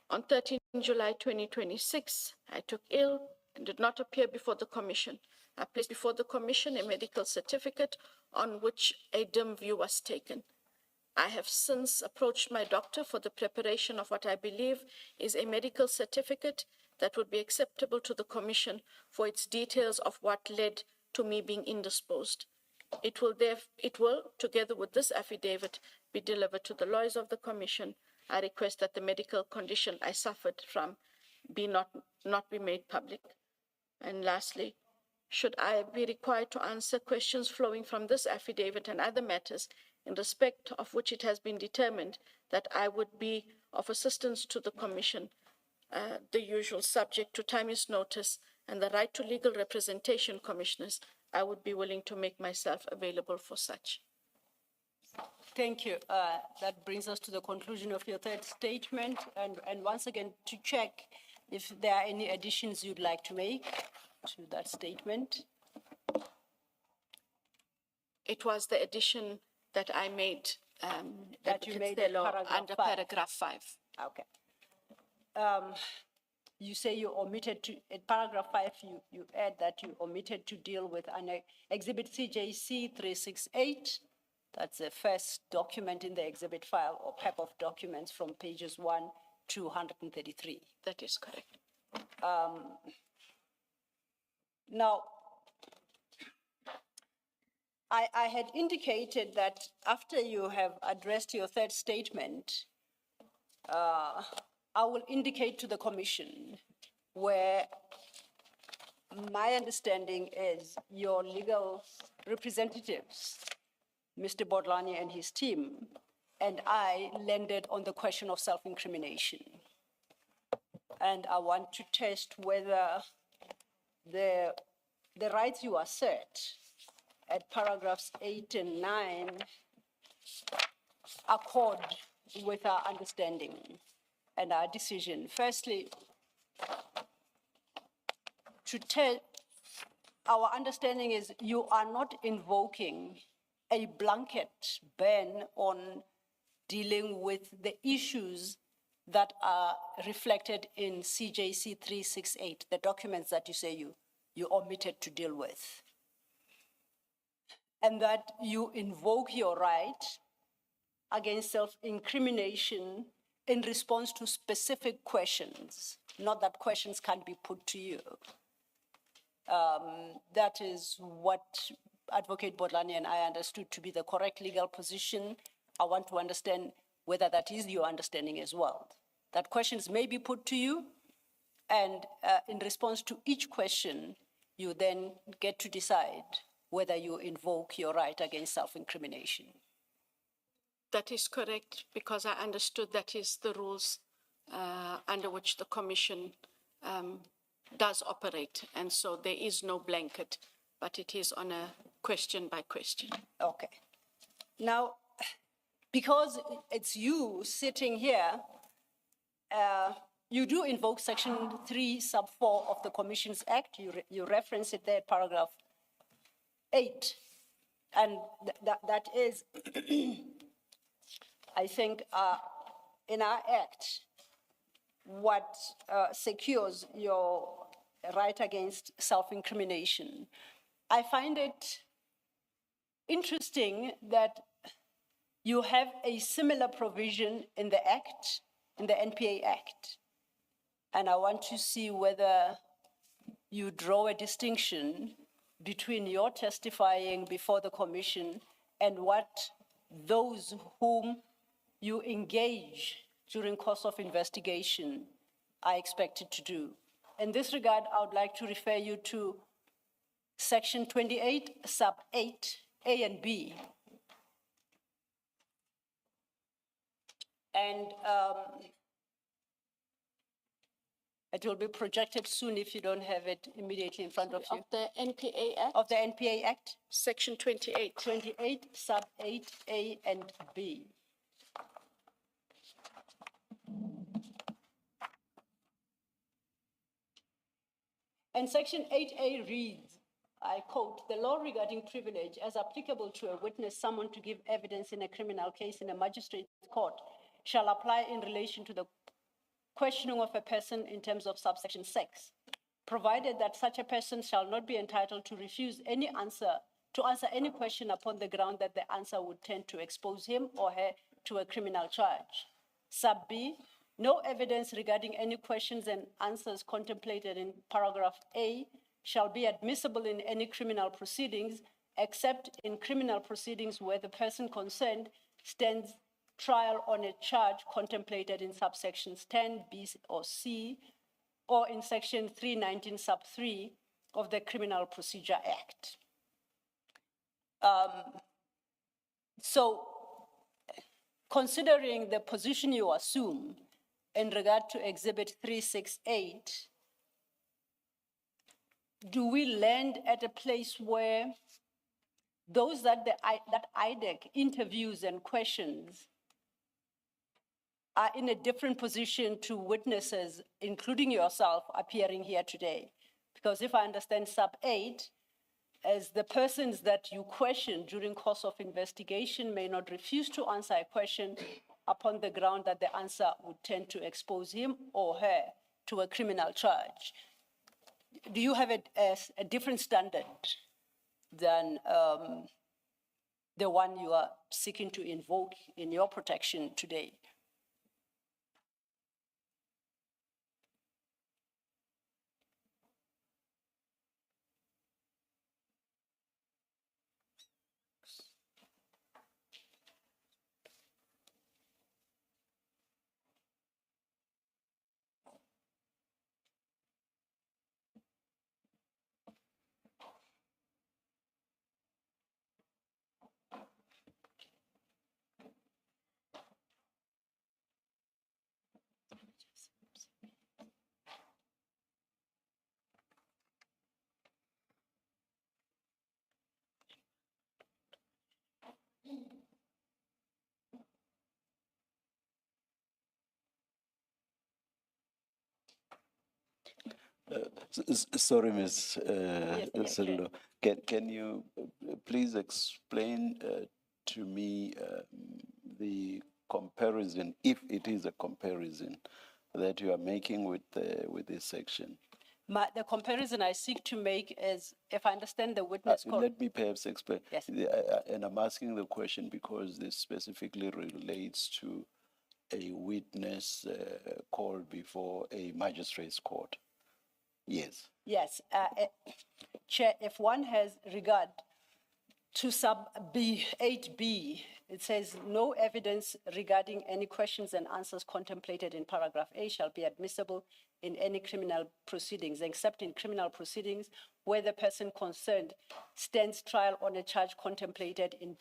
on 13 July 2026, I took ill and did not appear before the Commission. I placed before the Commission a medical certificate on which a dim view was taken. I have since approached my doctor for the preparation of what I believe is a medical certificate that would be acceptable to the Commission for its details of what led to me being indisposed. It will, together with this affidavit, be delivered to the lawyers of the Commission. I request that the medical condition I suffered from not be made public. And lastly, should I be required to answer questions flowing from this affidavit and other matters in respect of which it has been determined that I would be of assistance to the Commission, the usual subject to timeous notice and the right to legal representation, Commissioners, I would be willing to make myself available for such. Thank you. That brings us to the conclusion of your third statement. And once again, to check if there are any additions you'd like to make to that statement. It was the addition that I made, That you made Advocate in Stelo, paragraph under 5. paragraph 5. Okay. You say you omitted to, in paragraph 5, you add that you omitted to deal with an exhibit CJC 368. That's the first document in the exhibit file or pack of documents from pages 1 to 133. That is correct. Now, I had indicated that after you have addressed your third statement, I will indicate to the commission where my understanding is your legal representatives, Mr. Bodlani and his team, and I landed on the question of self-incrimination. And I want to test whether the rights you assert at paragraphs 8 and 9 accord with our understanding and our decision. Firstly, our understanding is you are not invoking a blanket ban on dealing with the issues that are reflected in CJC 368, the documents that you say you omitted to deal with. And that you invoke your right against self-incrimination in response to specific questions, not that questions can be put to you. That is what Advocate Bodlani and I understood to be the correct legal position. I want to understand whether that is your understanding as well. That questions may be put to you, and in response to each question, you then get to decide whether you invoke your right against self-incrimination. That is correct, because I understood that is the rules under which the commission does operate. And so there is no blanket, but it is on a question by question. Okay. Now, because it's you sitting here, you do invoke section 3 sub 4 of the Commissions Act. You reference it there, paragraph 8. And that is, I think, in our act, what secures your right against self-incrimination. I find it interesting that you have a similar provision in the Act, in the NPA Act. And I want to see whether you draw a distinction between your testifying before the commission and what those whom you engage during course of investigation are expected to do. In this regard, I would like to refer you to section 28, sub 8, A and B. And it will be projected soon if you don't have it immediately in front of you. Of the NPA Act? Of the NPA Act? Section 28. 28, sub 8, A and B. And section 8A reads, I quote, the law regarding privilege as applicable to a witness summoned to give evidence in a criminal case in a magistrate's court shall apply in relation to the questioning of a person in terms of subsection 6, provided that such a person shall not be entitled to refuse any answer, to answer any question upon the ground that the answer would tend to expose him or her to a criminal charge. Sub B, no evidence regarding any questions and answers contemplated in paragraph A shall be admissible in any criminal proceedings except in criminal proceedings where the person concerned stands trial on a charge contemplated in subsections 10, B or C, or in section 319 sub 3 of the Criminal Procedure Act. So, considering the position you assume in regard to Exhibit 368, do we land at a place where those that that IDAC interviews and questions are in a different position to witnesses, including yourself, appearing here today. Because if I understand sub 8, as the persons that you question during course of investigation may not refuse to answer a question upon the ground that the answer would tend to expose him or her to a criminal charge. Do you have a different standard than the one you are seeking to invoke in your protection today? Sorry, Ms. Yes, Sello. Can you please explain to me the comparison, if it is a comparison, that you are making with this section? The comparison I seek to make is, if I understand the witness Let me perhaps explain. Yes. And I'm asking the question because this specifically relates to a witness called before a magistrate's court. Yes. Yes, Chair, if one has regard to sub B, 8B, it says no evidence regarding any questions and answers contemplated in paragraph A shall be admissible in any criminal proceedings, except in criminal proceedings where the person concerned stands trial on a charge contemplated in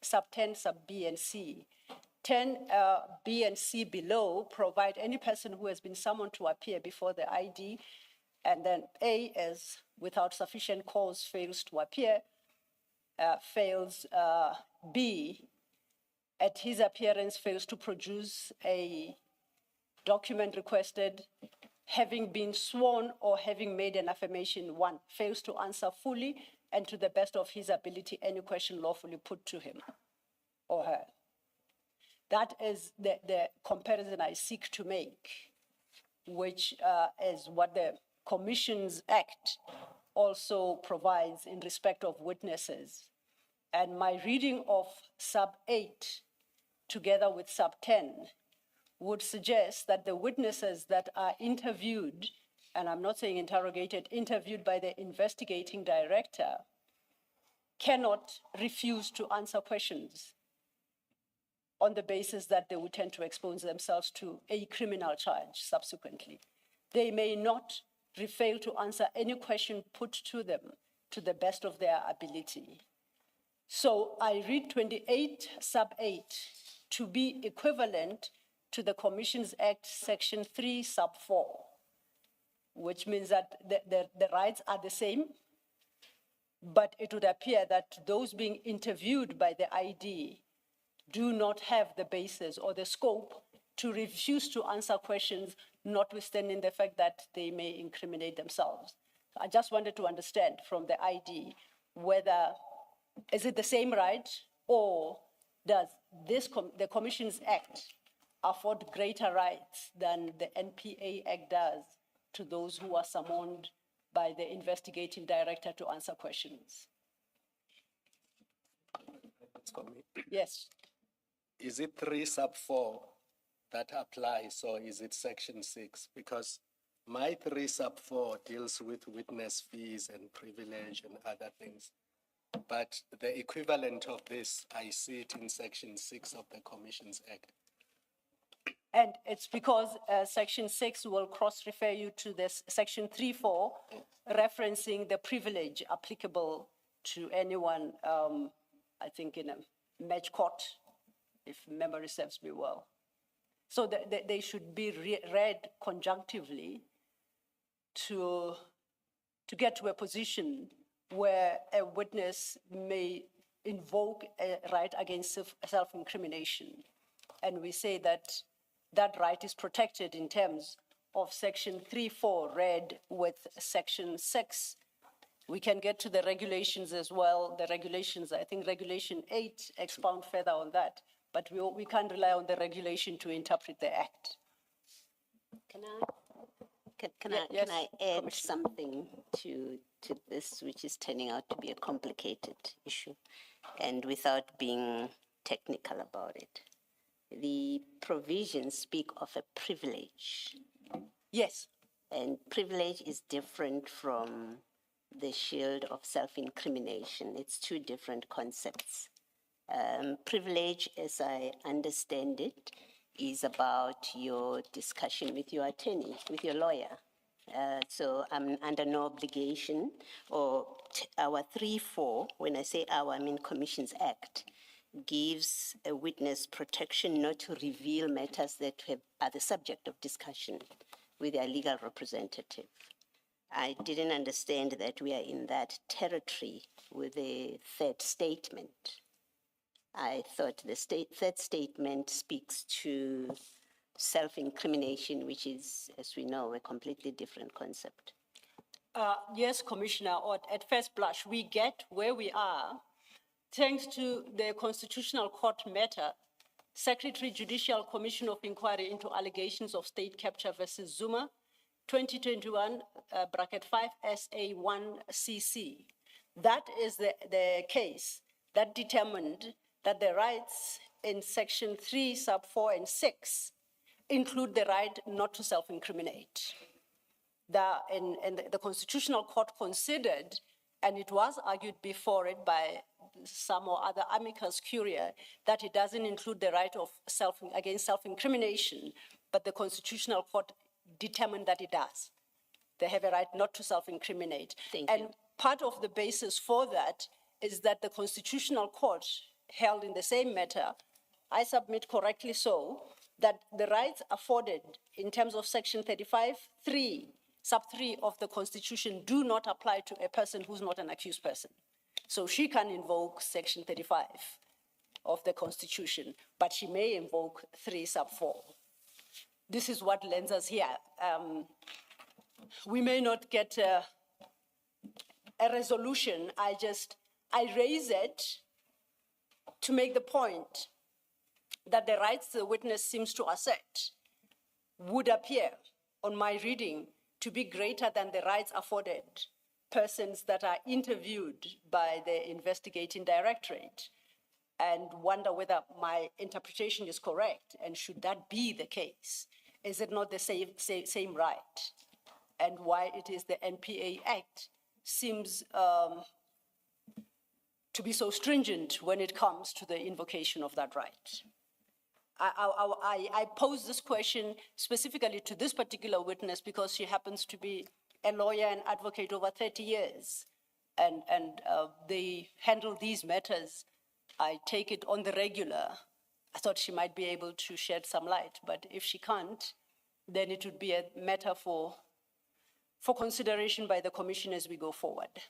sub 10, sub B and C. 10 B and C below provide any person who has been summoned to appear before the ID, and then A is without sufficient cause fails to appear, fails B at his appearance fails to produce a document requested, having been sworn or having made an affirmation, 1, fails to answer fully and to the best of his ability any question lawfully put to him or her. That is the comparison I seek to make, which is what the Commissions Act also provides in respect of witnesses. And my reading of sub 8 together with sub 10 would suggest that the witnesses that are interviewed, and I'm not saying interrogated, interviewed by the investigating director, cannot refuse to answer questions on the basis that they would tend to expose themselves to a criminal charge subsequently. They may not fail to answer any question put to them to the best of their ability. So I read 28 sub 8 to be equivalent to the Commissions Act section 3 sub 4, which means that the rights are the same, but it would appear that those being interviewed by the ID do not have the basis or the scope to refuse to answer questions, notwithstanding the fact that they may incriminate themselves. I just wanted to understand from the ID whether, is it the same right, or does the Commissions Act afford greater rights than the NPA Act does to those who are summoned by the investigating director to answer questions? That's for me. Yes. Is it 3 sub 4 that applies, or is it section 6? Because my 3 sub 4 deals with witness fees and privilege and other things. But the equivalent of this, I see it in section 6 of the Commissions Act. And it's because section 6 will cross-refer you to this section 3.4, referencing the privilege applicable to anyone, I think in a match court, if memory serves me well. So they should be read conjunctively to get to a position where a witness may invoke a right against self-incrimination. And we say that that right is protected in terms of section 3.4 read with section 6. We can get to the regulations as well. The regulations, I think regulation 8 expound further on that, but we can't rely on the regulation to interpret the act. Can Yes, I add Commissioner. something to this, which is turning out to be a complicated issue, and without being technical about it? The provisions speak of a privilege, Yes, and privilege is different from the shield of self-incrimination. It's two different concepts. Privilege, as I understand it, is about your discussion with your attorney, with your lawyer. So I'm under no obligation, or our 3.4, when I say our, I mean Commissions Act, gives a witness protection not to reveal matters that are the subject of discussion with their legal representative. I didn't understand that we are in that territory with the third statement. I thought the third statement speaks to self-incrimination, which is, as we know, a completely different concept. yes, Commissioner, or at first blush, we get where we are thanks to the Constitutional Court matter, Secretary Judicial Commission of Inquiry into allegations of state capture versus Zuma, 2021, bracket 5 SA1CC. That is the case that determined that the rights in section 3, sub 4 and 6 include the right not to self-incriminate. The Constitutional Court considered, and it was argued before it by some or other amicus curiae, that it doesn't include the right of against self-incrimination, but the Constitutional Court determined that it does. They have a right not to self-incriminate. Thank you. And part of the basis for that is that the Constitutional Court held in the same matter, I submit correctly so, that the rights afforded in terms of section 35(3), sub 3 of the Constitution do not apply to a person who's not an accused person. So she can invoke section 35 of the Constitution, but she may invoke 3 sub 4. This is what lands us here. We may not get a resolution. I raise it to make the point that the rights the witness seems to assert would appear, on my reading, to be greater than the rights afforded persons that are interviewed by the investigating directorate, and wonder whether my interpretation is correct, and should that be the case, is it not the same right? And why it is the NPA Act seems to be so stringent when it comes to the invocation of that right. I pose this question specifically to this particular witness because she happens to be a lawyer and advocate over 30 years, and they handle these matters. I take it on the regular. I thought she might be able to shed some light, but if she can't, then it would be a matter for consideration by the Commission as we go forward.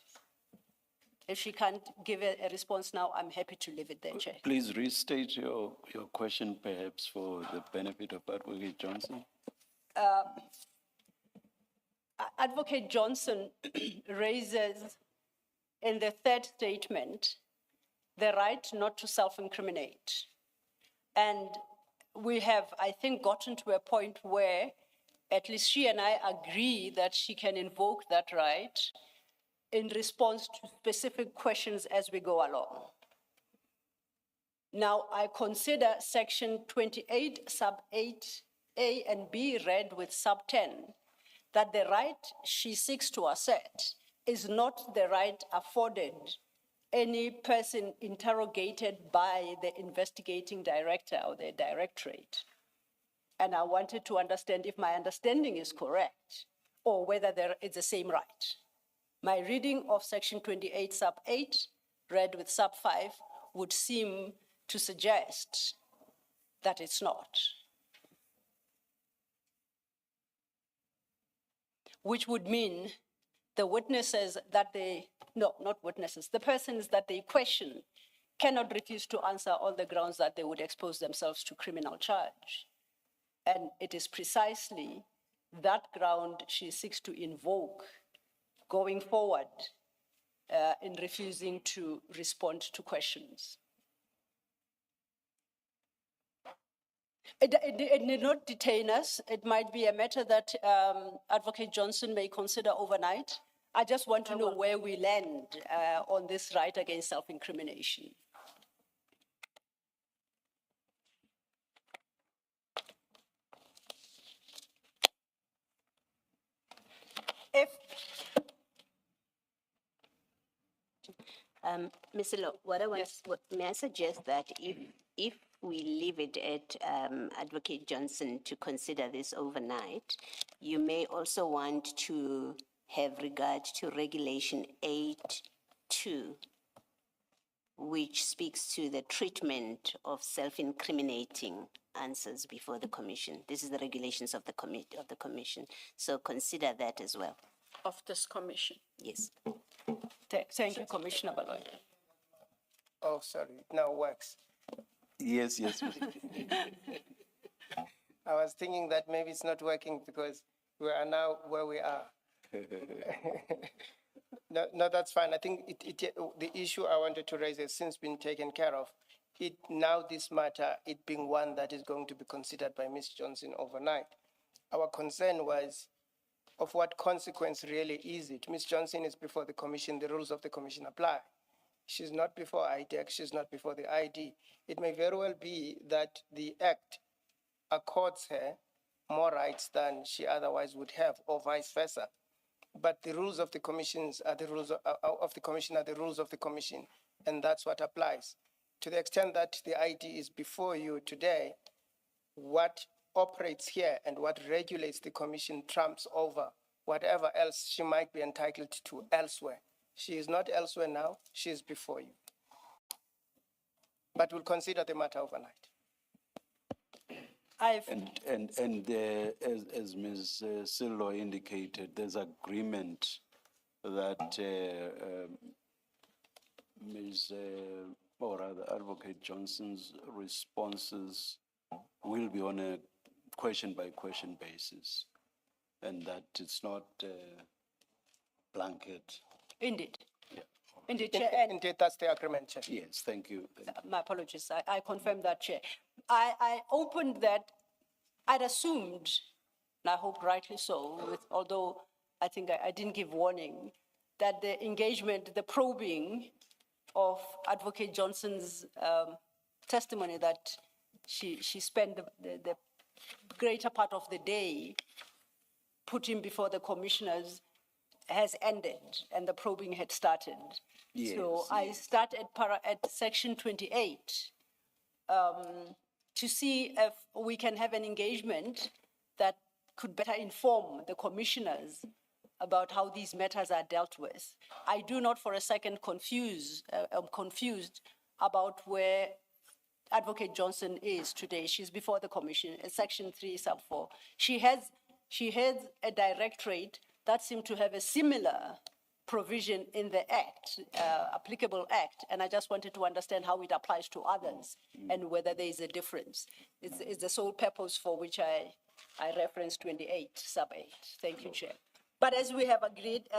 If she can't give a response now, I'm happy to leave it there, Chair. Please restate your question, perhaps, for the benefit of Advocate Johnson. Advocate Johnson raises in the third statement the right not to self-incriminate. And we have, I think, gotten to a point where at least she and I agree that she can invoke that right in response to specific questions as we go along. Now, I consider section 28, sub 8A and B read with sub 10, that the right she seeks to assert is not the right afforded any person interrogated by the investigating director or the directorate. And I wanted to understand if my understanding is correct or whether it's the same right. My reading of section 28 sub 8 read with sub 5 would seem to suggest that it's not. Which would mean the witnesses that they, no, not witnesses, the persons that they question cannot refuse to answer on the grounds that they would expose themselves to criminal charge. And it is precisely that ground she seeks to invoke going forward in refusing to respond to questions. It need not detain us. It might be a matter that Advocate Johnson may consider overnight. I just want to know where we land on this right against self-incrimination. If Ms. Lo, may I suggest that if we leave it at Advocate Johnson to consider this overnight, you may also want to have regard to Regulation 8.2, which speaks to the treatment of self-incriminating answers before the commission. This is the regulations of the commission. So consider that as well. Of this commission. Yes. Thank you, Commissioner Baloyi. Oh, sorry, it now works. Yes, yes. I was thinking that maybe it's not working because we are now where we are. No, that's fine. I think the issue I wanted to raise has since been taken care of. Now this matter, it being one that is going to be considered by Ms. Johnson overnight. Our concern was of what consequence really is it. Ms. Johnson is before the commission, the rules of the commission apply. She's not before IDAC, she's not before the ID. It may very well be that the Act accords her more rights than she otherwise would have, or vice versa. But the rules of the commissions are the rules of the commission are the rules of the commission, and that's what applies. To the extent that the ID is before you today, what operates here and what regulates the commission trumps over whatever else she might be entitled to elsewhere. She is not elsewhere now, she is before you. But we'll consider the matter overnight. As Ms. Sillo indicated, there's agreement that Ms. or rather Advocate Johnson's responses will be on a question-by-question basis, and that it's not blanket. Indeed. Yeah. Indeed, Chair. Indeed, that's the agreement, Chair. Yes, thank you. My apologies. I confirm that, Chair. I opened that. I'd assumed, and I hope rightly so, although I think I didn't give warning, that the engagement, the probing of Advocate Johnson's testimony that she spent the greater part of the day putting before the commissioners has ended and the probing had started. Yes, so I start at section 28 to see if we can have an engagement that could better inform the commissioners about how these matters are dealt with. I do not for a second I'm confused about where Advocate Johnson is today. She's before the commission in section 3 sub 4. She has a directorate that seemed to have a similar provision in the Act, applicable Act, and I just wanted to understand how it applies to others and whether there is a difference. It's the sole purpose for which I referenced 28 sub 8. Thank you, Chair. But as we have agreed,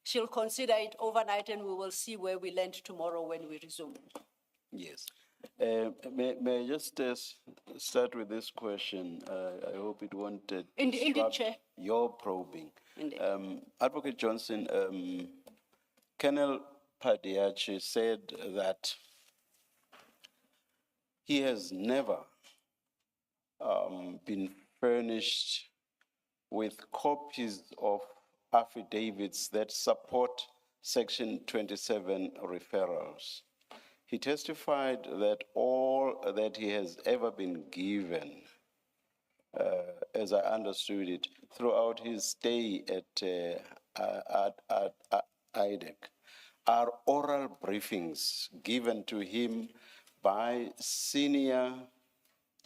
she'll consider it overnight and we will see where we land tomorrow when we resume. Yes. May I just start with this question? I hope it won't Indeed, disrupt Chair. your probing. Indeed. Advocate Johnson, Colonel Padiachi said that he has never been furnished with copies of affidavits that support Section 27 referrals. He testified that all that he has ever been given, as I understood it, throughout his stay at IDAC, are oral briefings given to him by senior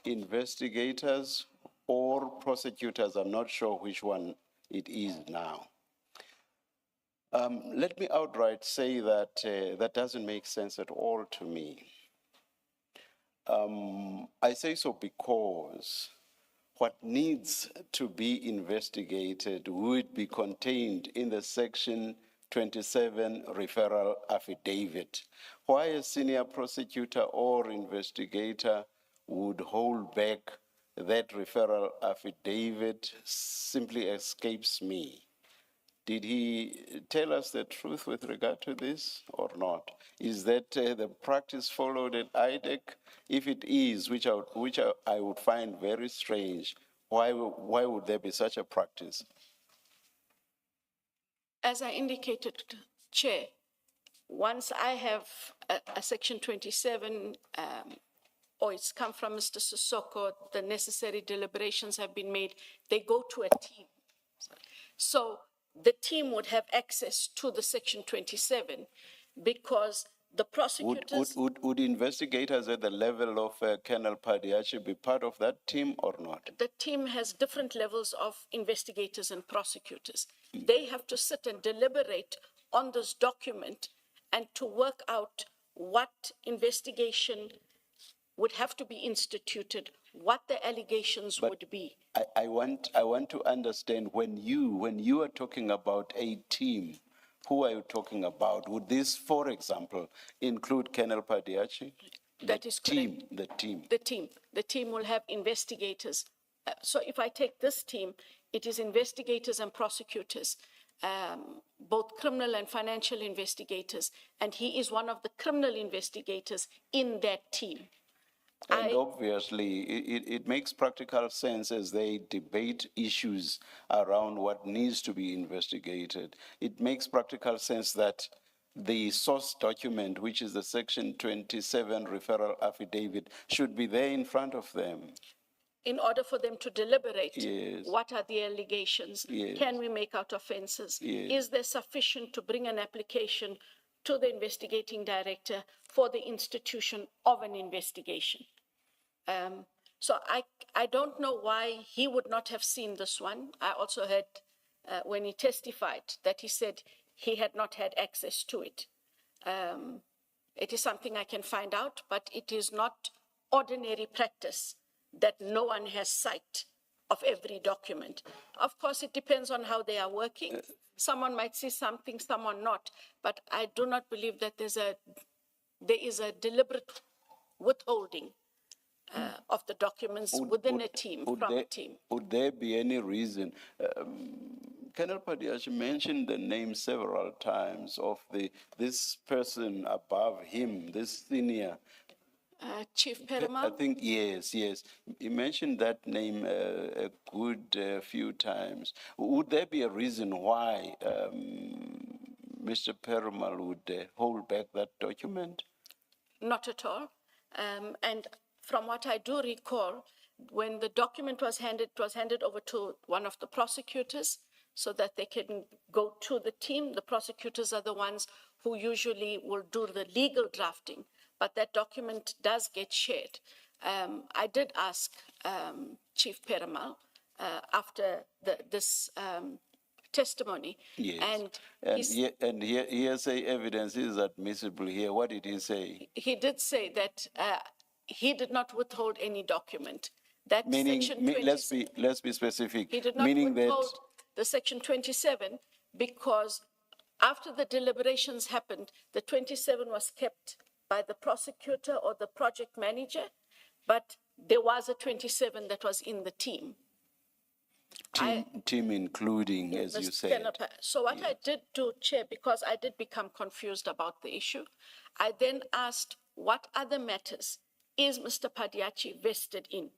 investigators or prosecutors. I'm not sure which one it is now. Let me outright say that that doesn't make sense at all to me. I say so because what needs to be investigated would be contained in the Section 27 referral affidavit. Why a senior prosecutor or investigator would hold back that referral affidavit simply escapes me. Did he tell us the truth with regard to this or not? Is that the practice followed at IDAC? If it is, which I would find very strange, why would there be such a practice? As I indicated, Chair, once I have a Section 27 or it's come from Mr. Sissoko, the necessary deliberations have been made, they go to a team. So the team would have access to the Section 27 because the prosecutors... Would investigators at the level of Colonel Padiachi be part of that team or not? The team has different levels of investigators and prosecutors. They have to sit and deliberate on this document and to work out what investigation would have to be instituted, what the allegations would be. I want to understand when you are talking about a team, who are you talking about? Would this, for example, include Colonel Padiachi? That is correct. The team will have investigators. So if I take this team, it is investigators and prosecutors, both criminal and financial investigators, and he is one of the criminal investigators in that team. And obviously, it makes practical sense as they debate issues around what needs to be investigated. It makes practical sense that the source document, which is the Section 27 referral affidavit, should be there in front of them. In order for them to deliberate, yes. What are the allegations? Yes. Can we make out offenses? Yes. Is there sufficient to bring an application to the investigating director for the institution of an investigation? So I don't know why he would not have seen this one. I also heard when he testified that he said he had not had access to it. It is something I can find out, but it is not ordinary practice that no one has sight of every document. Of course, it depends on how they are working. Someone might see something, someone not, but I do not believe that there is a deliberate withholding of the documents within a team, from a team. Would there be any reason? Colonel Padiachi mentioned the name several times of this person above him, this senior. Chief Perumal? I think, yes. He mentioned that name a good few times. Would there be a reason why Mr. Perumal would hold back that document? Not at all. And from what I do recall, when the document was handed, it was handed over to one of the prosecutors so that they can go to the team. The prosecutors are the ones who usually will do the legal drafting, but that document does get shared. I did ask Chief Perumal after this testimony. Yes. And hearsay evidence is admissible here. What did he say? He did say that he did not withhold any document. That meaning, Section 27, let's be specific. He did not withhold the Section 27 because after the deliberations happened, the 27 was kept by the prosecutor or the project manager, but there was a 27 that was in the team. Team including, as you said. So what I did do, Chair, because I did become confused about the issue, I then asked what other matters is Mr. Padiachi vested in?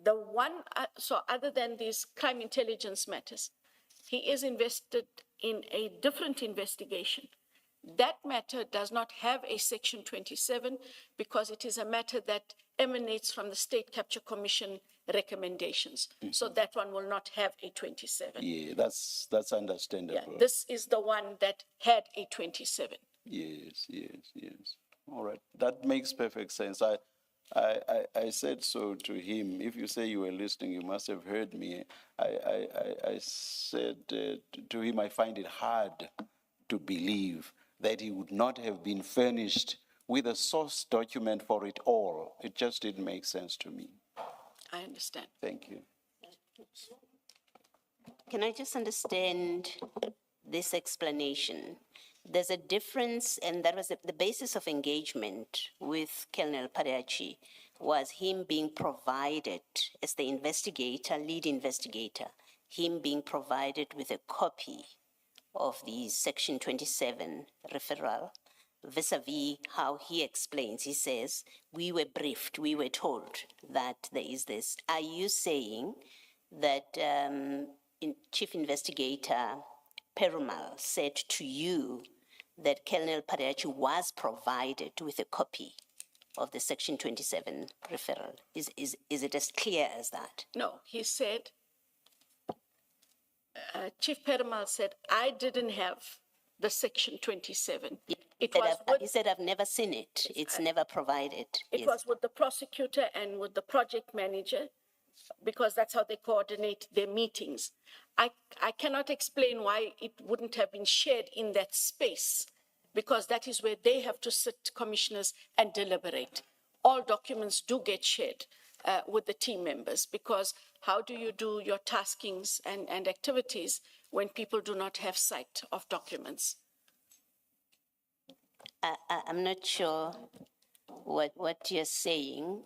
The one, so other than these crime intelligence matters, he is invested in a different investigation. That matter does not have a Section 27 because it is a matter that emanates from the State Capture Commission recommendations. Mm-hmm. So that one will not have a 27. Yeah, that's understandable. Yeah, this is the one that had a 27. Yes. All right, that makes perfect sense. I said so to him. If you say you were listening, you must have heard me. I said to him, I find it hard to believe that he would not have been furnished with a source document for it all. It just didn't make sense to me. I understand. Thank you. Can I just understand this explanation? There's a difference, and that was the basis of engagement with Colonel Padiachi was him being provided as the investigator, lead investigator, him being provided with a copy of the Section 27 referral, vis-a-vis how he explains. He says, we were briefed, we were told that there is this. Are you saying that Chief Investigator Perumal said to you that Colonel Padiachi was provided with a copy of the Section 27 referral? Is it as clear as that? No, he said, Chief Perumal said, I didn't have the Section 27. It was He said, I've never seen it. It's never provided. It Yes. was with the prosecutor and with the project manager, because that's how they coordinate their meetings. I cannot explain why it wouldn't have been shared in that space, because that is where they have to sit, commissioners, and deliberate. All documents do get shared with the team members, because how do you do your taskings and activities when people do not have sight of documents? I'm not sure what you're saying.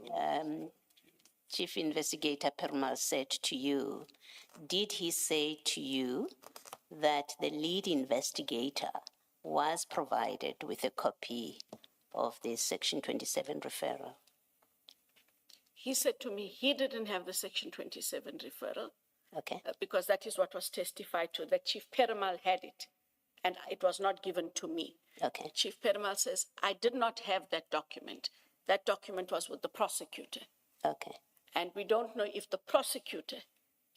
Chief Investigator Perumal said to you, did he say to you that the lead investigator was provided with a copy of the Section 27 referral? He said to me he didn't have the Section 27 referral, Okay. because that is what was testified to, that Chief Perumal had it, and it was not given to me. Okay. Chief Perumal says, I did not have that document. That document was with the prosecutor. Okay. And we don't know if the prosecutor,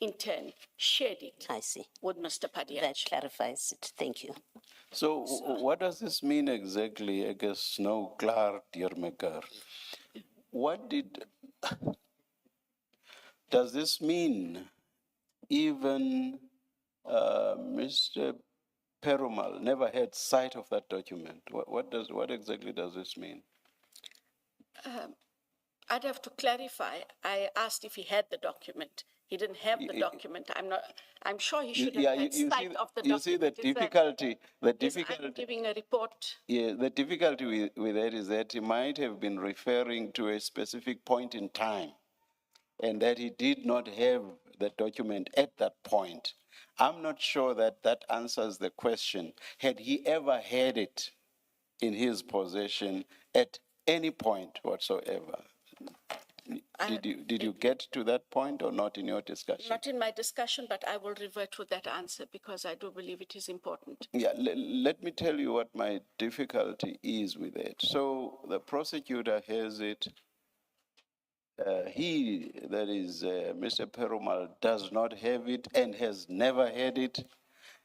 in turn, shared it I see. with Mr. Padiachi. That clarifies it. Thank you. So what does this mean exactly? I guess no clar, dear Mekar. Does this mean even Mr. Perumal never had sight of that document? What exactly does this mean? I'd have to clarify. I asked if he had the document. He didn't have the document. I'm sure he should have had sight of the document. You see the difficulty. I'm giving a report. Yeah, the difficulty with that is that he might have been referring to a specific point in time, and that he did not have the document at that point. I'm not sure that that answers the question. Had he ever had it in his possession at any point whatsoever? Did you get to that point or not in your discussion? Not in my discussion, but I will revert with that answer because I do believe it is important. Yeah, let me tell you what my difficulty is with it. So the prosecutor has it. Mr. Perumal, does not have it and has never had it.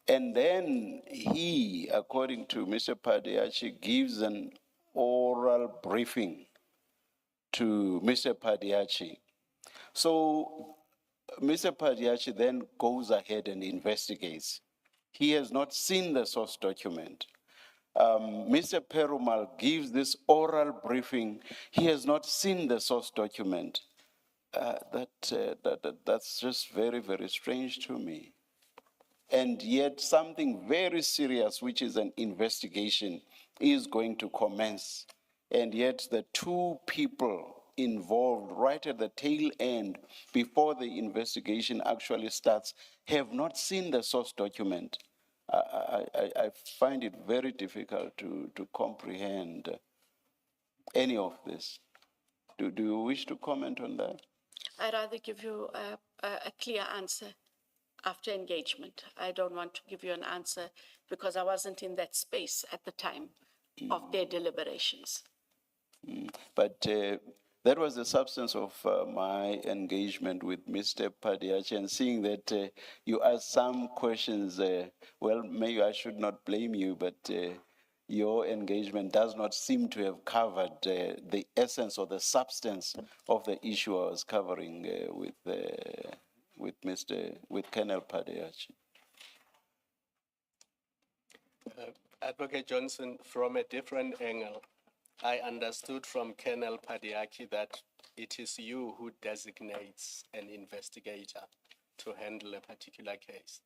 And then he, according to Mr. Padiachi, gives an oral briefing to Mr. Padiachi. So Mr. Padiachi then goes ahead and investigates. He has not seen the source document. Mr. Perumal gives this oral briefing. He has not seen the source document. That's just very, very strange to me. And yet something very serious, which is an investigation, is going to commence. And yet the two people involved right at the tail end, before the investigation actually starts, have not seen the source document. I find it very difficult to comprehend any of this. Do you wish to comment on that? I'd rather give you a clear answer after engagement. I don't want to give you an answer because I wasn't in that space at the time of their deliberations. But that was the substance of my engagement with Mr. Padiachi, and seeing that you asked some questions, well, maybe I should not blame you, but your engagement does not seem to have covered the essence or the substance of the issue I was covering with Colonel Padiachi. Advocate Johnson, from a different angle, I understood from Colonel Padiaki that it is you who designates an investigator to handle a particular case.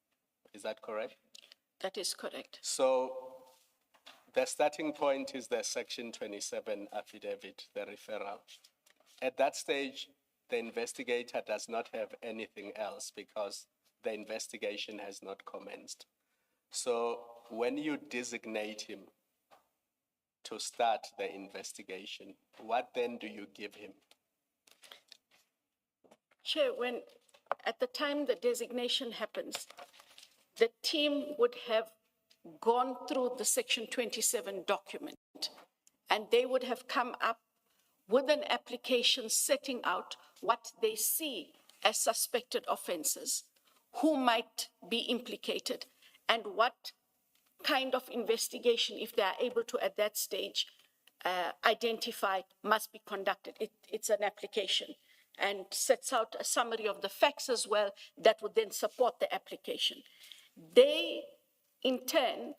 Is that correct? That is correct. So the starting point is the Section 27 affidavit, the referral. At that stage, the investigator does not have anything else because the investigation has not commenced. So when you designate him to start the investigation, what then do you give him? Chair, at the time the designation happens, the team would have gone through the Section 27 document, and they would have come up with an application setting out what they see as suspected offenses, who might be implicated, and what kind of investigation, if they are able to at that stage identify, must be conducted. It's an application and sets out a summary of the facts as well that would then support the application. They, in turn,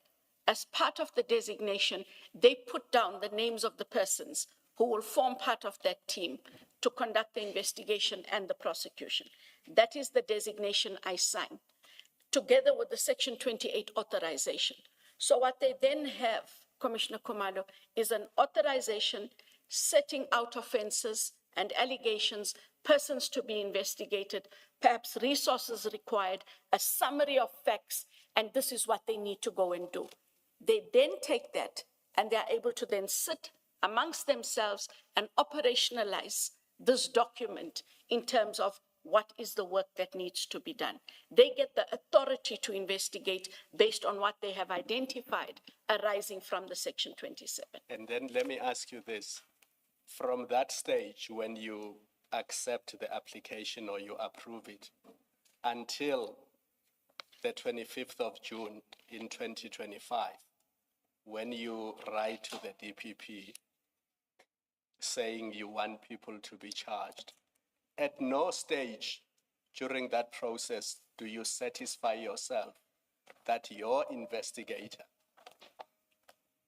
as part of the designation, they put down the names of the persons who will form part of that team to conduct the investigation and the prosecution. That is the designation I sign, together with the Section 28 authorization. So what they then have, Commissioner Khumalo, is an authorization setting out offenses and allegations, persons to be investigated, perhaps resources required, a summary of facts, and this is what they need to go and do. They then take that and they are able to then sit amongst themselves and operationalize this document in terms of what is the work that needs to be done. They get the authority to investigate based on what they have identified arising from the Section 27. And then let me ask you this. From that stage, when you accept the application or you approve it, until the 25th of June in 2025, when you write to the DPP saying you want people to be charged, at no stage during that process do you satisfy yourself that your investigator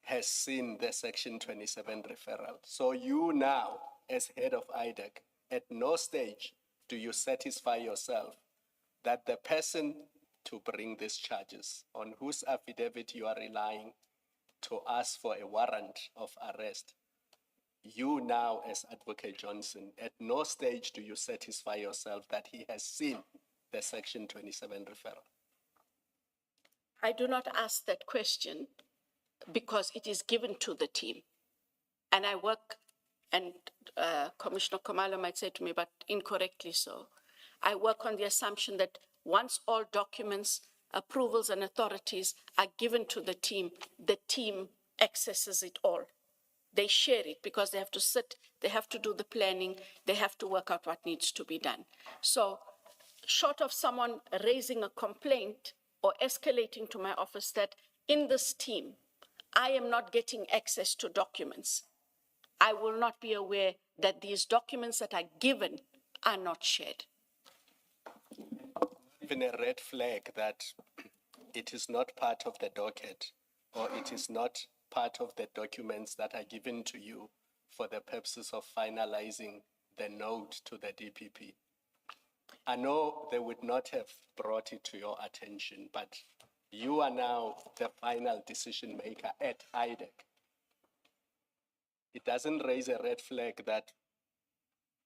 has seen the Section 27 referral. So you now, as head of IDAC, at no stage do you satisfy yourself that the person to bring these charges, on whose affidavit you are relying to ask for a warrant of arrest, you now, as Advocate Johnson, at no stage do you satisfy yourself that he has seen the Section 27 referral? I do not ask that question because it is given to the team. And I work, and Commissioner Khumalo might say to me, but incorrectly so, I work on the assumption that once all documents, approvals, and authorities are given to the team accesses it all. They share it because they have to sit, they have to do the planning, they have to work out what needs to be done. So short of someone raising a complaint or escalating to my office that in this team, I am not getting access to documents, I will not be aware that these documents that are given are not shared. Even a red flag that it is not part of the docket or it is not part of the documents that are given to you for the purposes of finalizing the note to the DPP. I know they would not have brought it to your attention, but you are now the final decision maker at IDAC. It doesn't raise a red flag that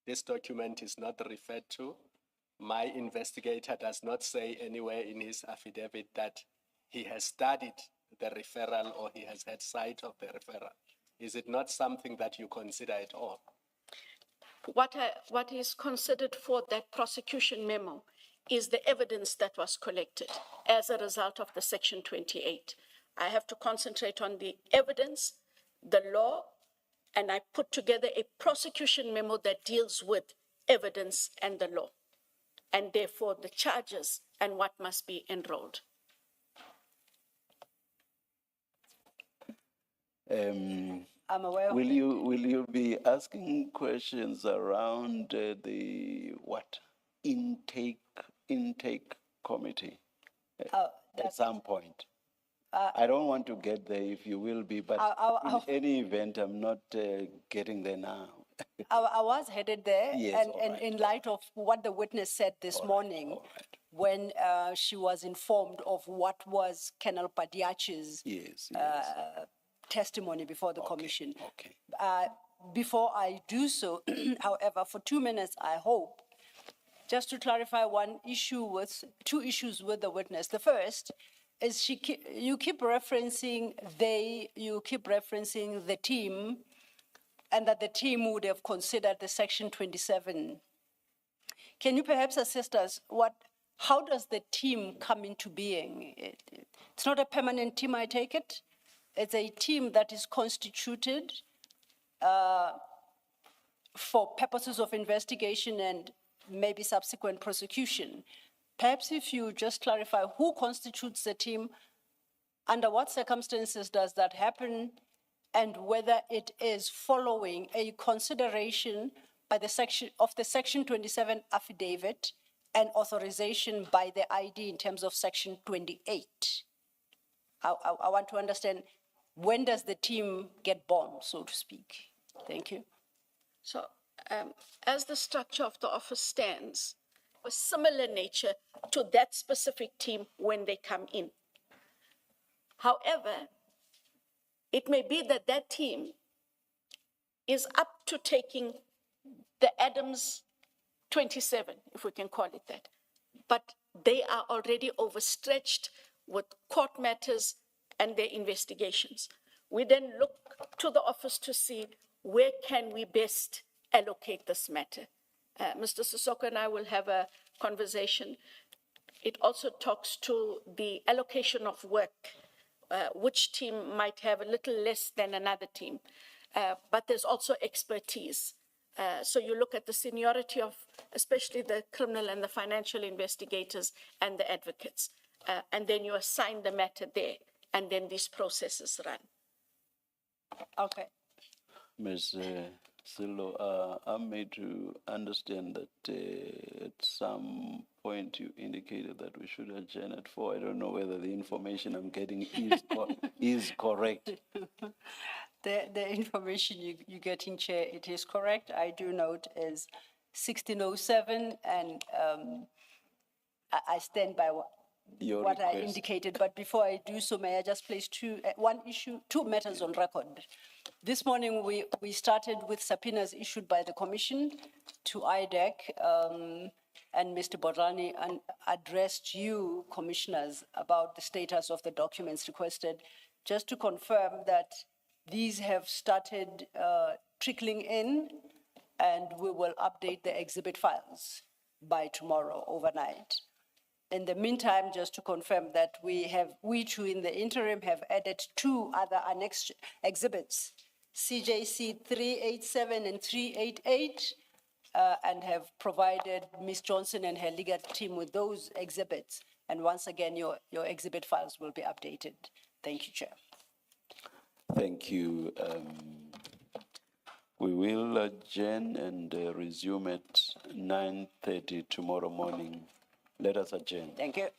this document is not referred to. My investigator does not say anywhere in his affidavit that he has studied the referral or he has had sight of the referral. Is it not something that you consider at all? What is considered for that prosecution memo is the evidence that was collected as a result of the Section 28. I have to concentrate on the evidence, the law, and I put together a prosecution memo that deals with evidence and the law, and therefore the charges and what must be enrolled. I'm aware of Will you be asking questions around the what intake committee at some point? I don't want to get there if you will be, but in any event, I'm not getting there now. I was headed there, Yes, and, all and right. in light of what the witness said this morning, when she was informed of what was Colonel Padiachi's Yes, testimony before the commission. Okay. Before I do so, however, for 2 minutes, I hope, just to clarify two issues with the witness. The first is you keep referencing the team, and that the team would have considered the Section 27. Can you perhaps assist us? How does the team come into being? It's not a permanent team, I take it. It's a team that is constituted for purposes of investigation and maybe subsequent prosecution. Perhaps if you just clarify who constitutes the team, under what circumstances does that happen, and whether it is following a consideration by the Section 27 affidavit and authorization by the ID in terms of Section 28. I want to understand, when does the team get born, so to speak? Thank you. So, as the structure of the office stands, a similar nature to that specific team when they come in. However, it may be that that team is up to taking the Adams 27, if we can call it that. But they are already overstretched with court matters and their investigations. We then look to the office to see where can we best allocate this matter. Mr. Sissoko and I will have a conversation. It also talks to the allocation of work. Which team might have a little less than another team, but there's also expertise. So you look at the seniority of especially the criminal and the financial investigators and the advocates, and then you assign the matter there, and then these processes run. Okay. Ms. Silo, I'm made to understand that at some point you indicated that we should adjourn at 4. I don't know whether the information I'm getting is correct. The information you're getting, Chair, it is correct. I do note is 1607, and I stand by what I indicated. But before I do so, may I just place two matters on record. This morning, we started with subpoenas issued by the Commission to IDAC, and Mr. Borani addressed you, commissioners, about the status of the documents requested, just to confirm that these have started trickling in, and we will update the exhibit files by tomorrow overnight. In the meantime, just to confirm that we too in the interim have added 2 other annexed exhibits, CJC 387 and 388, and have provided Ms. Johnson and her legal team with those exhibits. And once again, your exhibit files will be updated. Thank you, Chair. Thank you. We will adjourn and resume at 9:30 tomorrow morning. Let us adjourn. Thank you.